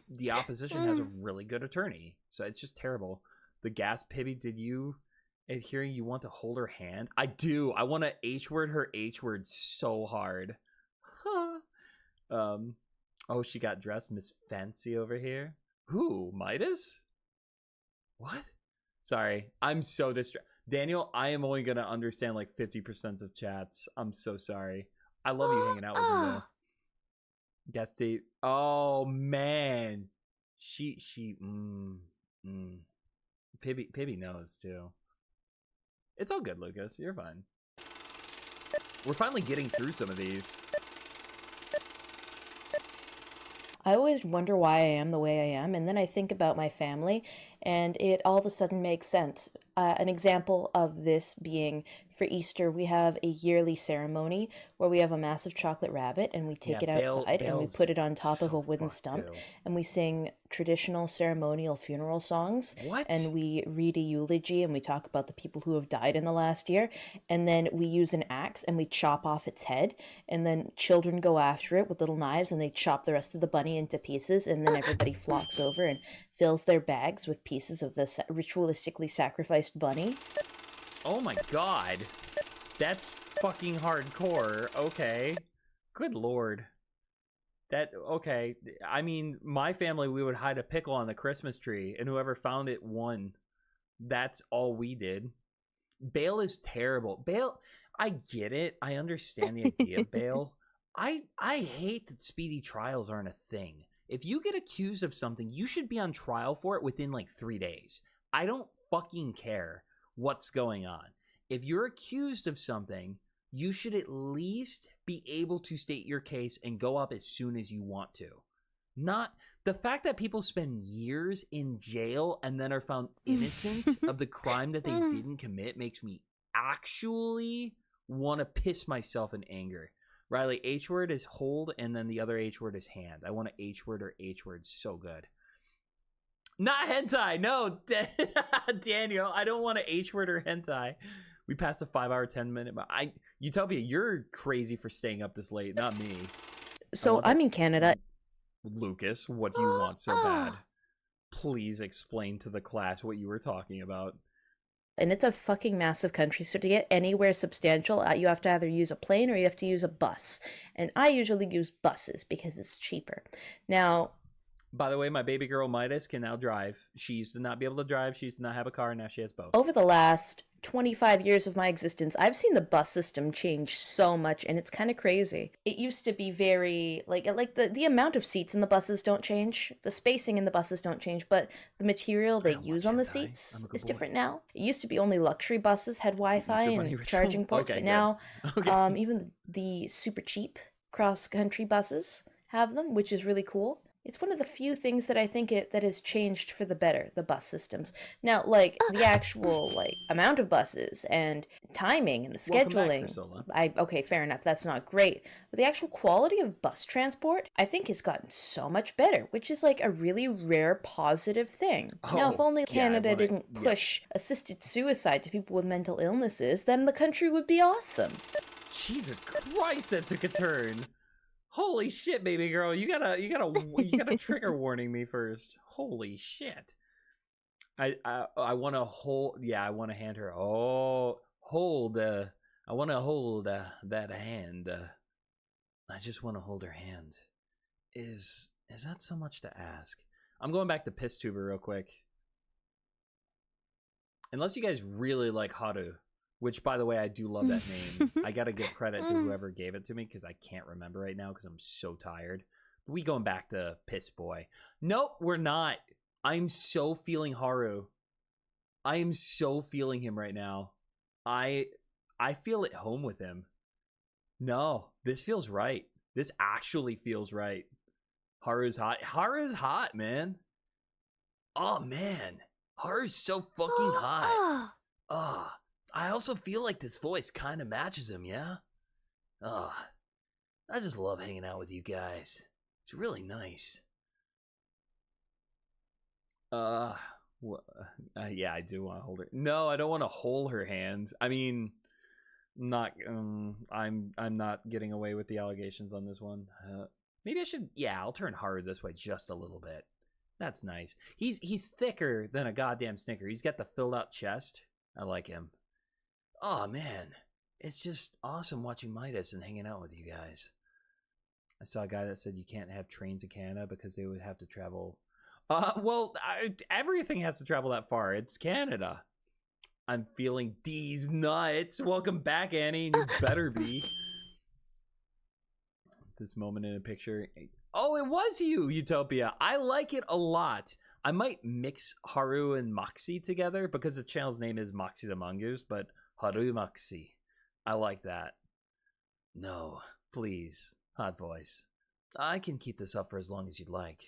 the opposition has a really good attorney. So it's just terrible. The gas Pibby, did you hearing you want to hold her hand? I do. I want to H-word her H-word so hard. Oh, she got dressed. Miss Fancy over here. Who? Midas? What? Sorry, I'm so distracted. Daniel, I am only going to understand like 50% of chats. I'm so sorry. I love you hanging out with me though. Guest date. Oh, man. Pibby knows too. It's all good, Lucas. You're fine. We're finally getting through some of these. I always wonder why I am the way I am, and then I think about my family, and it all of a sudden makes sense. An example of this being, for Easter, we have a yearly ceremony where we have a massive chocolate rabbit, and we take it outside, and we put it on top of a wooden stump, and we sing traditional ceremonial funeral songs. What? And we read a eulogy, and we talk about the people who have died in the last year, and then we use an axe, and we chop off its head, and then children go after it with little knives, and they chop the rest of the bunny into pieces, and then everybody flocks over and fills their bags with pieces of the ritualistically sacrificed bunny. Oh my god. That's fucking hardcore. Okay. Good lord. Okay. I mean, my family, we would hide a pickle on the Christmas tree, and whoever found it won. That's all we did. Bail is terrible. Bail, I get it. I understand the idea of bail. I hate that speedy trials aren't a thing. If you get accused of something, you should be on trial for it within like 3 days. I don't fucking care what's going on. If you're accused of something, you should at least be able to state your case and go up as soon as you want to. Not The fact that people spend years in jail and then are found innocent of the crime that they didn't commit makes me actually want to piss myself in anger. Riley, H word is hold, and then the other H word is hand. I want an H word or H word so good. Not hentai, no, Daniel. I don't want an H word or hentai. We passed a 5-hour, 10-minute. Utopia, you're crazy for staying up this late, not me. So I'm in Canada. Lucas, what do you want so bad? Please explain to the class what you were talking about. And it's a fucking massive country, so to get anywhere substantial, you have to either use a plane or you have to use a bus. And I usually use buses because it's cheaper. Now, by the way, my baby girl Midas can now drive. She used to not be able to drive. She used to not have a car. Now she has both. over the last 25 years of my existence, I've seen the bus system change so much, and it's kind of crazy. It used to be very, like the amount of seats in the buses don't change, the spacing in the buses don't change, but the material they use on the seats is different now. It used to be only luxury buses had Wi-Fi and charging ports, but now even the super cheap cross-country buses have them, which is really cool. It's one of the few things that I think that has changed for the better, the bus systems. Now, like, the actual, like, amount of buses and timing and the scheduling. Okay, fair enough, that's not great. But the actual quality of bus transport, I think, has gotten so much better, which is, like, a really rare positive thing. Now, if only Canada didn't push assisted suicide to people with mental illnesses, then the country would be awesome. Jesus Christ, that took a turn. Holy shit, baby girl! You gotta trigger warning me first. Holy shit! I want to hold. Yeah, I want to hand her. Oh, hold. I want to hold that hand. I just want to hold her hand. Is that so much to ask? I'm going back to PissTuber real quick. Unless you guys really like Haru. Which, by the way, I do love that name. I gotta give credit to whoever gave it to me because I can't remember right now because I'm so tired. But we going back to Piss Boy. Nope, we're not. I'm so feeling Haru. I am so feeling him right now. I feel at home with him. No, this feels right. This actually feels right. Haru's hot. Haru's hot, man. Oh, man. Haru's so fucking hot. Oh. I also feel like this voice kind of matches him, yeah? Oh, I just love hanging out with you guys. It's really nice. Yeah, I do want to hold her. No, I don't want to hold her hand. I mean, I'm not getting away with the allegations on this one. Maybe I should. Yeah, I'll turn Haru this way just a little bit. That's nice. He's thicker than a goddamn Snicker. He's got the filled out chest. I like him. Oh, man, it's just awesome watching Midas and hanging out with you guys. I saw a guy that said you can't have trains in Canada because they would have to travel. Everything has to travel that far. It's Canada. I'm feeling these nuts. Welcome back, Annie, and you better be. This moment in a picture. Oh, it was you, Utopia. I like it a lot. I might mix Haru and Moxy together because the channel's name is Moxy the Mongoose, but Haru Moxy. I like that. No, please, hot voice. I can keep this up for as long as you'd like,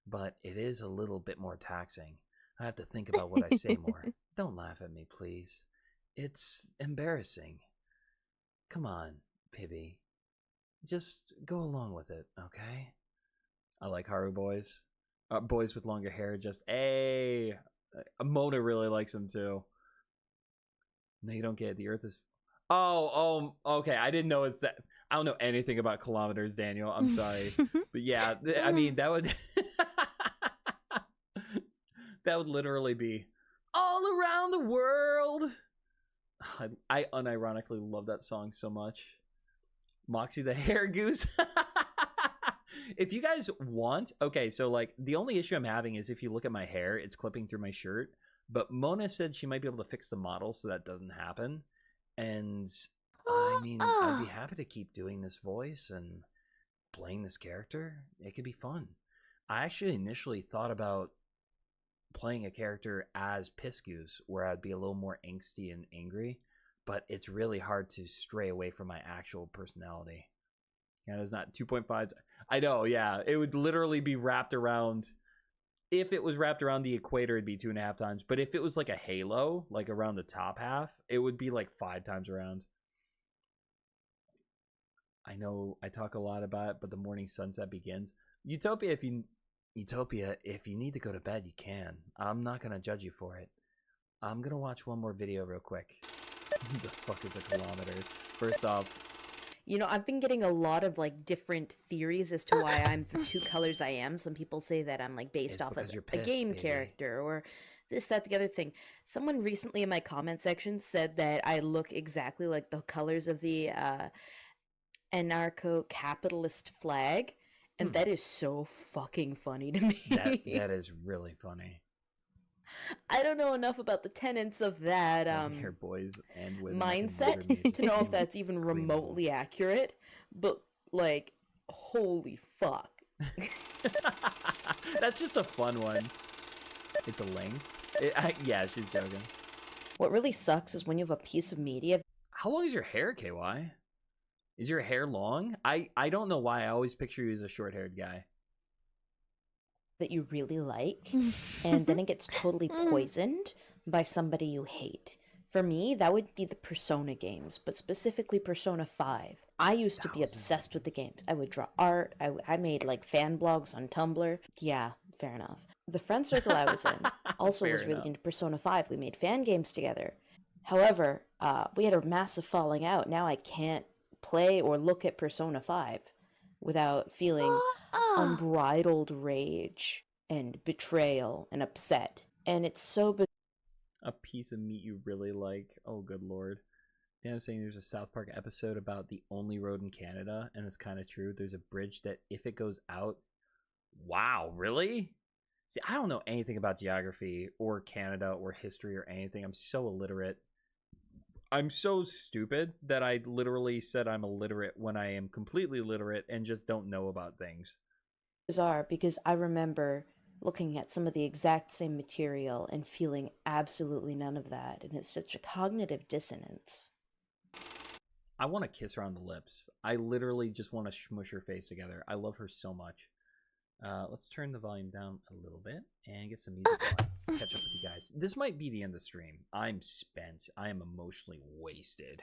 but it is a little bit more taxing. I have to think about what I say more. Don't laugh at me, please. It's embarrassing. Come on, Pibby. Just go along with it, okay? I like Haru boys. Boys with longer hair, just, hey. Mona really likes him too. No, you don't get it. The Earth is... Oh, okay. I didn't know it's that... I don't know anything about kilometers, Daniel. I'm sorry. But yeah, I mean, that would... that would literally be all around the world. I unironically love that song so much. Moxy the Hair Goose. If you guys want... Okay, so like the only issue I'm having is if you look at my hair, it's clipping through my shirt. But Mona said she might be able to fix the model so that doesn't happen. And I mean, I'd be happy to keep doing this voice and playing this character. It could be fun. I actually initially thought about playing a character as Piss Goose, where I'd be a little more angsty and angry. But it's really hard to stray away from my actual personality. Canada's not 2.5. I know, yeah. It would literally be wrapped around. If it was wrapped around the equator, it'd be 2.5 times. But if it was like a halo, like around the top half, it would be like 5 times around. I know I talk a lot about it, but the morning sunset begins. Utopia, if you need to go to bed, you can. I'm not gonna judge you for it. I'm gonna watch one more video real quick. The fuck is a kilometer? First off, You know, I've been getting a lot of like different theories as to why I'm the two colors I am. Some people say that I'm like based It's off because as you're a pissed, game baby. character or this, that, the other thing. Someone recently in my comment section said that I look exactly like the colors of the anarcho-capitalist flag, and that is so fucking funny to me. that is really funny. I don't know enough about the tenets of that Here, boys and women can mindset murder me to know if to that's even clean them. remotely accurate, but like, holy fuck. That's just a fun one. It's a ling. Yeah, she's joking. What really sucks is when you have a piece of media How long is your hair, KY? Is your hair long? I don't know why I always picture you as a short-haired guy. that you really like, and then it gets totally poisoned by somebody you hate. For me, that would be the Persona games, but specifically Persona 5. I used to be obsessed with the games. I would draw art. I made like fan blogs on Tumblr. Yeah, fair enough. The friend circle I was in also Fair was really enough. into Persona 5. We made fan games together. However, we had a massive falling out. Now I can't play or look at Persona 5 without feeling unbridled rage and betrayal and upset. And it's so A piece of meat you really like. Oh, good lord. Dan was saying there's a South Park episode about the only road in Canada, and it's kind of true. There's a bridge that if it goes out... Wow, really? See, I don't know anything about geography or Canada or history or anything. I'm so illiterate. I'm so stupid that I literally said I'm illiterate when I am completely literate and just don't know about things. bizarre because I remember looking at some of the exact same material and feeling absolutely none of that. And it's such a cognitive dissonance. I want to kiss her on the lips. I literally just want to smush her face together. I love her so much. Let's turn the volume down a little bit and get some music going. Catch up with you guys. This might be the end of the stream. I'm spent. I am emotionally wasted.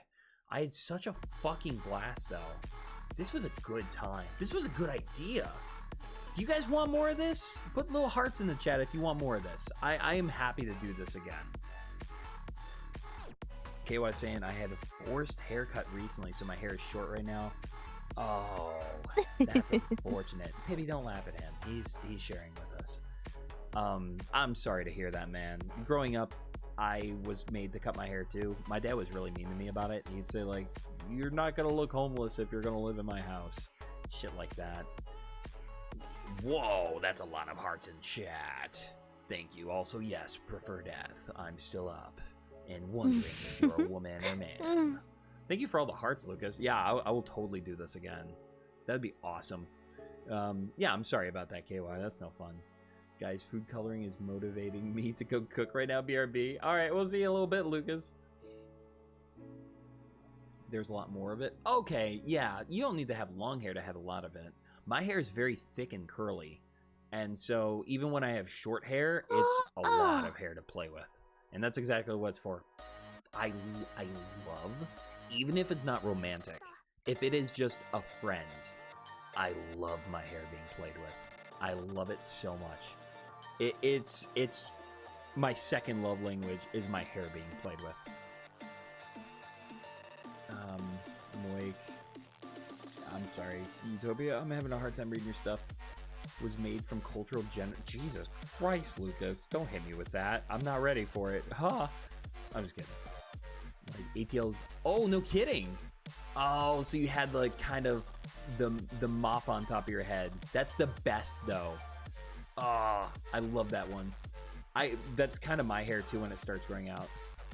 I had such a fucking blast, though. This was a good time. This was a good idea. Do you guys want more of this? Put little hearts in the chat if you want more of this. I am happy to do this again. KY saying I had a forced haircut recently, so my hair is short right now. Oh, that's unfortunate. Pibby, don't laugh at him. He's sharing with us. I'm sorry to hear that, man. Growing up, I was made to cut my hair too. My dad was really mean to me about it. He'd say like, "You're not gonna look homeless if you're gonna live in my house." Shit like that. Whoa, that's a lot of hearts in chat. Thank you. Also, yes, prefer death. I'm still up and wondering if you're a woman or man. Thank you for all the hearts, Lucas. Yeah, I will totally do this again. That'd be awesome. Yeah, I'm sorry about that, KY. That's no fun. Guys, food coloring is motivating me to go cook right now, BRB. All right, we'll see you in a little bit, Lucas. There's a lot more of it. Okay, yeah, you don't need to have long hair to have a lot of it. My hair is very thick and curly. And so even when I have short hair, it's a lot of hair to play with. And that's exactly what it's for. I love, even if it's not romantic, if it is just a friend, I love my hair being played with. I love it so much. It's my second love language is my hair being played with. Moik, I'm sorry, Utopia, I'm having a hard time reading your stuff. Was made from cultural Jesus Christ, Lucas, don't hit me with that. I'm not ready for it. Huh? I'm just kidding. Like ATL's. Oh, no kidding. Oh, so you had like kind of the mop on top of your head. That's the best though. Ah, I love that one. That's kind of my hair too when it starts growing out.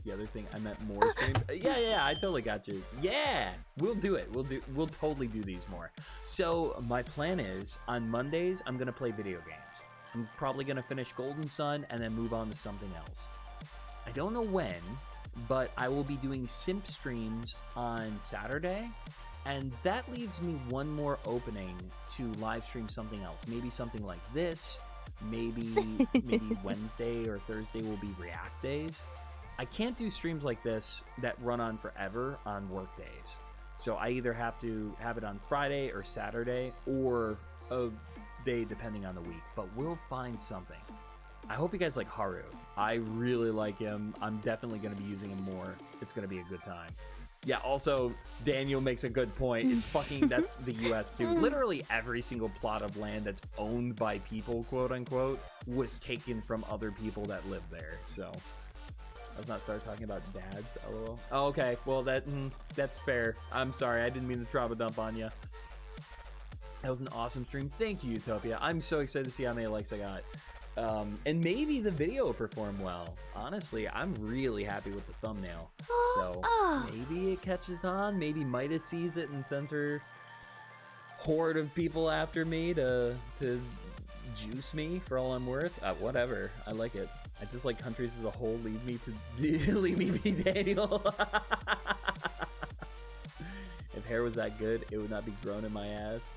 The other thing I meant more streams. Yeah, I totally got you. Yeah, we'll do it. We'll totally do these more. So my plan is on Mondays I'm gonna play video games. I'm probably gonna finish Golden Sun and then move on to something else. I don't know when, but I will be doing simp streams on Saturday And that leaves me one more opening to live stream something else. Maybe something like this. Maybe Wednesday or Thursday will be React days. I can't do streams like this that run on forever on work days. So I either have to have it on Friday or Saturday or a day depending on the week. But we'll find something. I hope you guys like Haru. I really like him. I'm definitely going to be using him more. It's going to be a good time. Yeah, also, Daniel makes a good point. It's fucking, that's the US too. Literally every single plot of land that's owned by people, quote unquote, was taken from other people that live there. So, let's not start talking about dads, lol. Oh, okay, well, that's fair. I'm sorry, I didn't mean to trauma dump on you. That was an awesome stream. Thank you, Utopia. I'm so excited to see how many likes I got. And maybe the video will perform well. Honestly, I'm really happy with the thumbnail. So maybe it catches on. Maybe Midas sees it and sends her horde of people after me to juice me for all I'm worth. Whatever. I like it. I just like countries as a whole. Leave me be Daniel. If hair was that good, it would not be grown in my ass.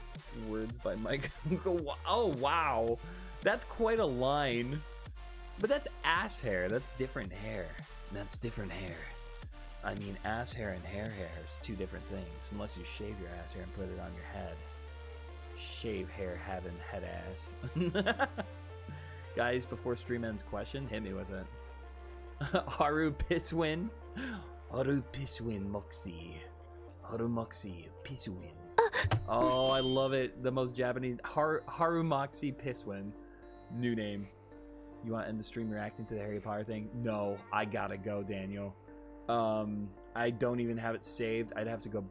Words by Mike. Oh, wow. That's quite a line. But that's ass hair. That's different hair. That's different hair. I mean, ass hair and hair is two different things. Unless you shave your ass hair and put it on your head. Shave hair having head ass. Guys, before stream ends, question, hit me with it. Haru Pisswin. Haru Pisswin Moxy. Haru Moxy Pisswin. Oh, I love it. The most Japanese. Haru Moxy Pisswin. New name. You want to end the stream reacting to the Harry Potter thing? No, I gotta go, Daniel. I don't even have it saved. I'd have to go.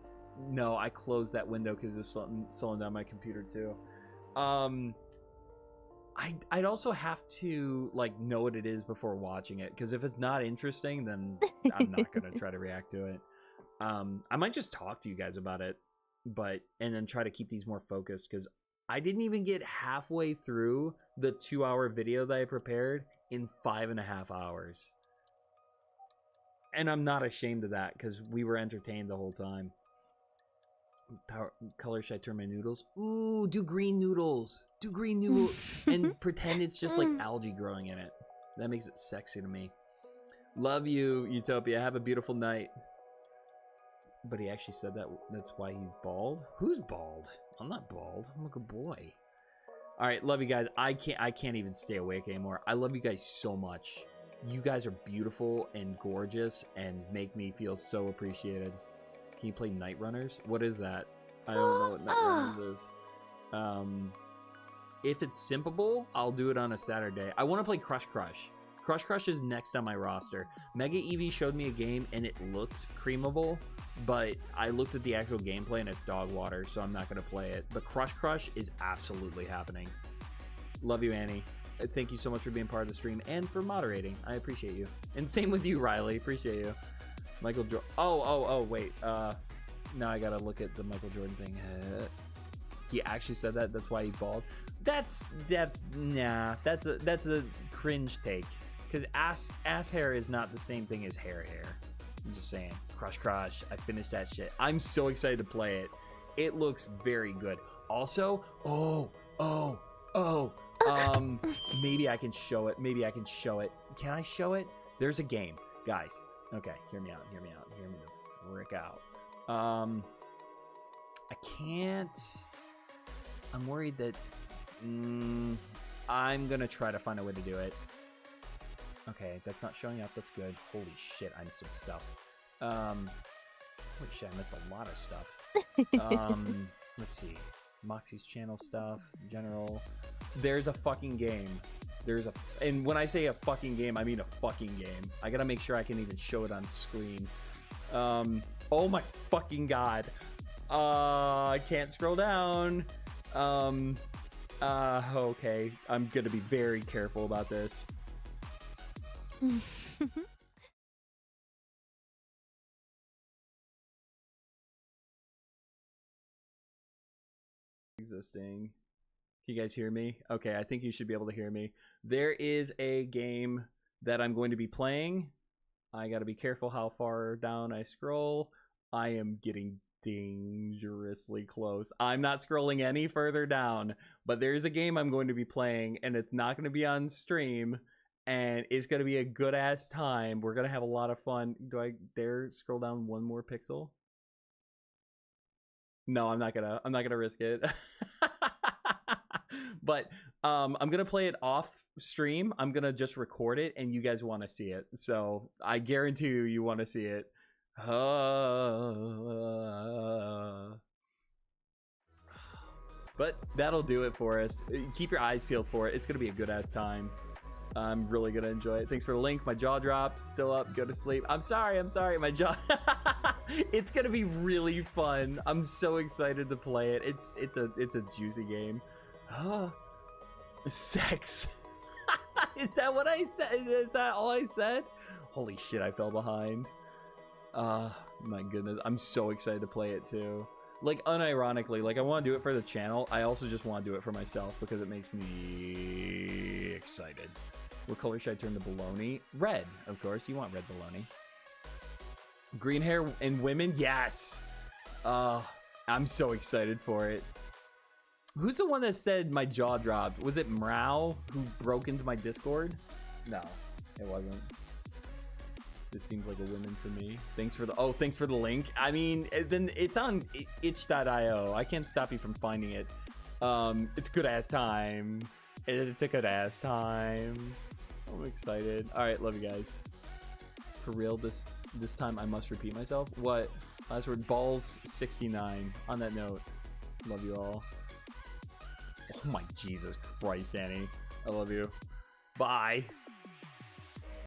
No, I closed that window because it was slowing down my computer too. I'd also have to like know what it is before watching it, because if it's not interesting, then I'm not gonna try to react to it. I might just talk to you guys about it, and then try to keep these more focused, because I didn't even get halfway through the 2-hour video that I prepared in 5.5 hours. And I'm not ashamed of that, because we were entertained the whole time. Color should I turn my noodles? Ooh, do green noodles. Do green noodles. And pretend it's just like algae growing in it. That makes it sexy to me. Love you, Utopia. Have a beautiful night. But he actually said that. That's why he's bald. Who's bald? I'm not bald. I'm a good boy. All right, love you guys. I can't even stay awake anymore. I love you guys so much. You guys are beautiful and gorgeous and make me feel so appreciated. Can you play Night Runners? What is that? I don't know what Night Runners is. If it's simpable, I'll do it on a Saturday. I want to play Crush Crush. Crush Crush is next on my roster. Mega Eevee showed me a game and it looked creamable, but I looked at the actual gameplay and it's dog water, so I'm not going to play it. But Crush Crush is absolutely happening. Love you, Annie. Thank you so much for being part of the stream and for moderating. I appreciate you. And same with you, Riley. Appreciate you. Michael Jordan. Oh, wait. Now I gotta look at the Michael Jordan thing. He actually said that. That's why he bald. That's a cringe take. Because ass hair is not the same thing as hair. I'm just saying. Crush Crush. I finished that shit. I'm so excited to play it. It looks very good. Also, maybe I can show it. Can I show it? There's a game, guys. Okay, hear me out. Hear me the frick out. I can't. I'm worried that. I'm gonna try to find a way to do it. Okay, that's not showing up. That's good. Holy shit, I missed some stuff. Holy shit, I missed a lot of stuff. Let's see. Moxy's channel stuff, general. There's a fucking game. And when I say a fucking game, I mean a fucking game. I gotta make sure I can even show it on screen. Oh my fucking god. I can't scroll down. Okay. I'm gonna be very careful about this. Existing. Can you guys hear me? Okay, I think you should be able to hear me. There is a game that I'm going to be playing. I gotta be careful how far down I scroll. I am getting dangerously close. I'm not scrolling any further down, but there's a game I'm going to be playing, and it's not going to be on stream, and it's going to be a good ass time. We're going to have a lot of fun. Do I dare scroll down one more pixel? No, I'm not gonna risk it. But I'm gonna play it off stream. I'm gonna just record it, and you guys want to see it. So I guarantee you want to see it. But that'll do it for us. Keep your eyes peeled for it. It's gonna be a good ass time. I'm really gonna enjoy it. Thanks for the link. My jaw dropped. Still up. Go to sleep. I'm sorry. My jaw. It's gonna be really fun. I'm so excited to play it. It's a juicy game. Sex. Is that what I said? Is that all I said? Holy shit, I fell behind. My goodness. I'm so excited to play it too. Like, unironically, like, I want to do it for the channel. I also just want to do it for myself because it makes me excited. What color should I turn the baloney? Red, of course. You want red baloney. Green hair and women? Yes! I'm so excited for it. Who's the one that said my jaw dropped? Was it Mrao who broke into my Discord? No, it wasn't. This seems like a woman for me. Thanks for the link. I mean, then it's on itch.io. I can't stop you from finding it. It's good ass time. It's a good ass time. I'm excited. All right, love you guys. For real, this time I must repeat myself. What? Last word, balls 69. On that note, love you all. Oh my Jesus Christ, Annie. I love you. Bye.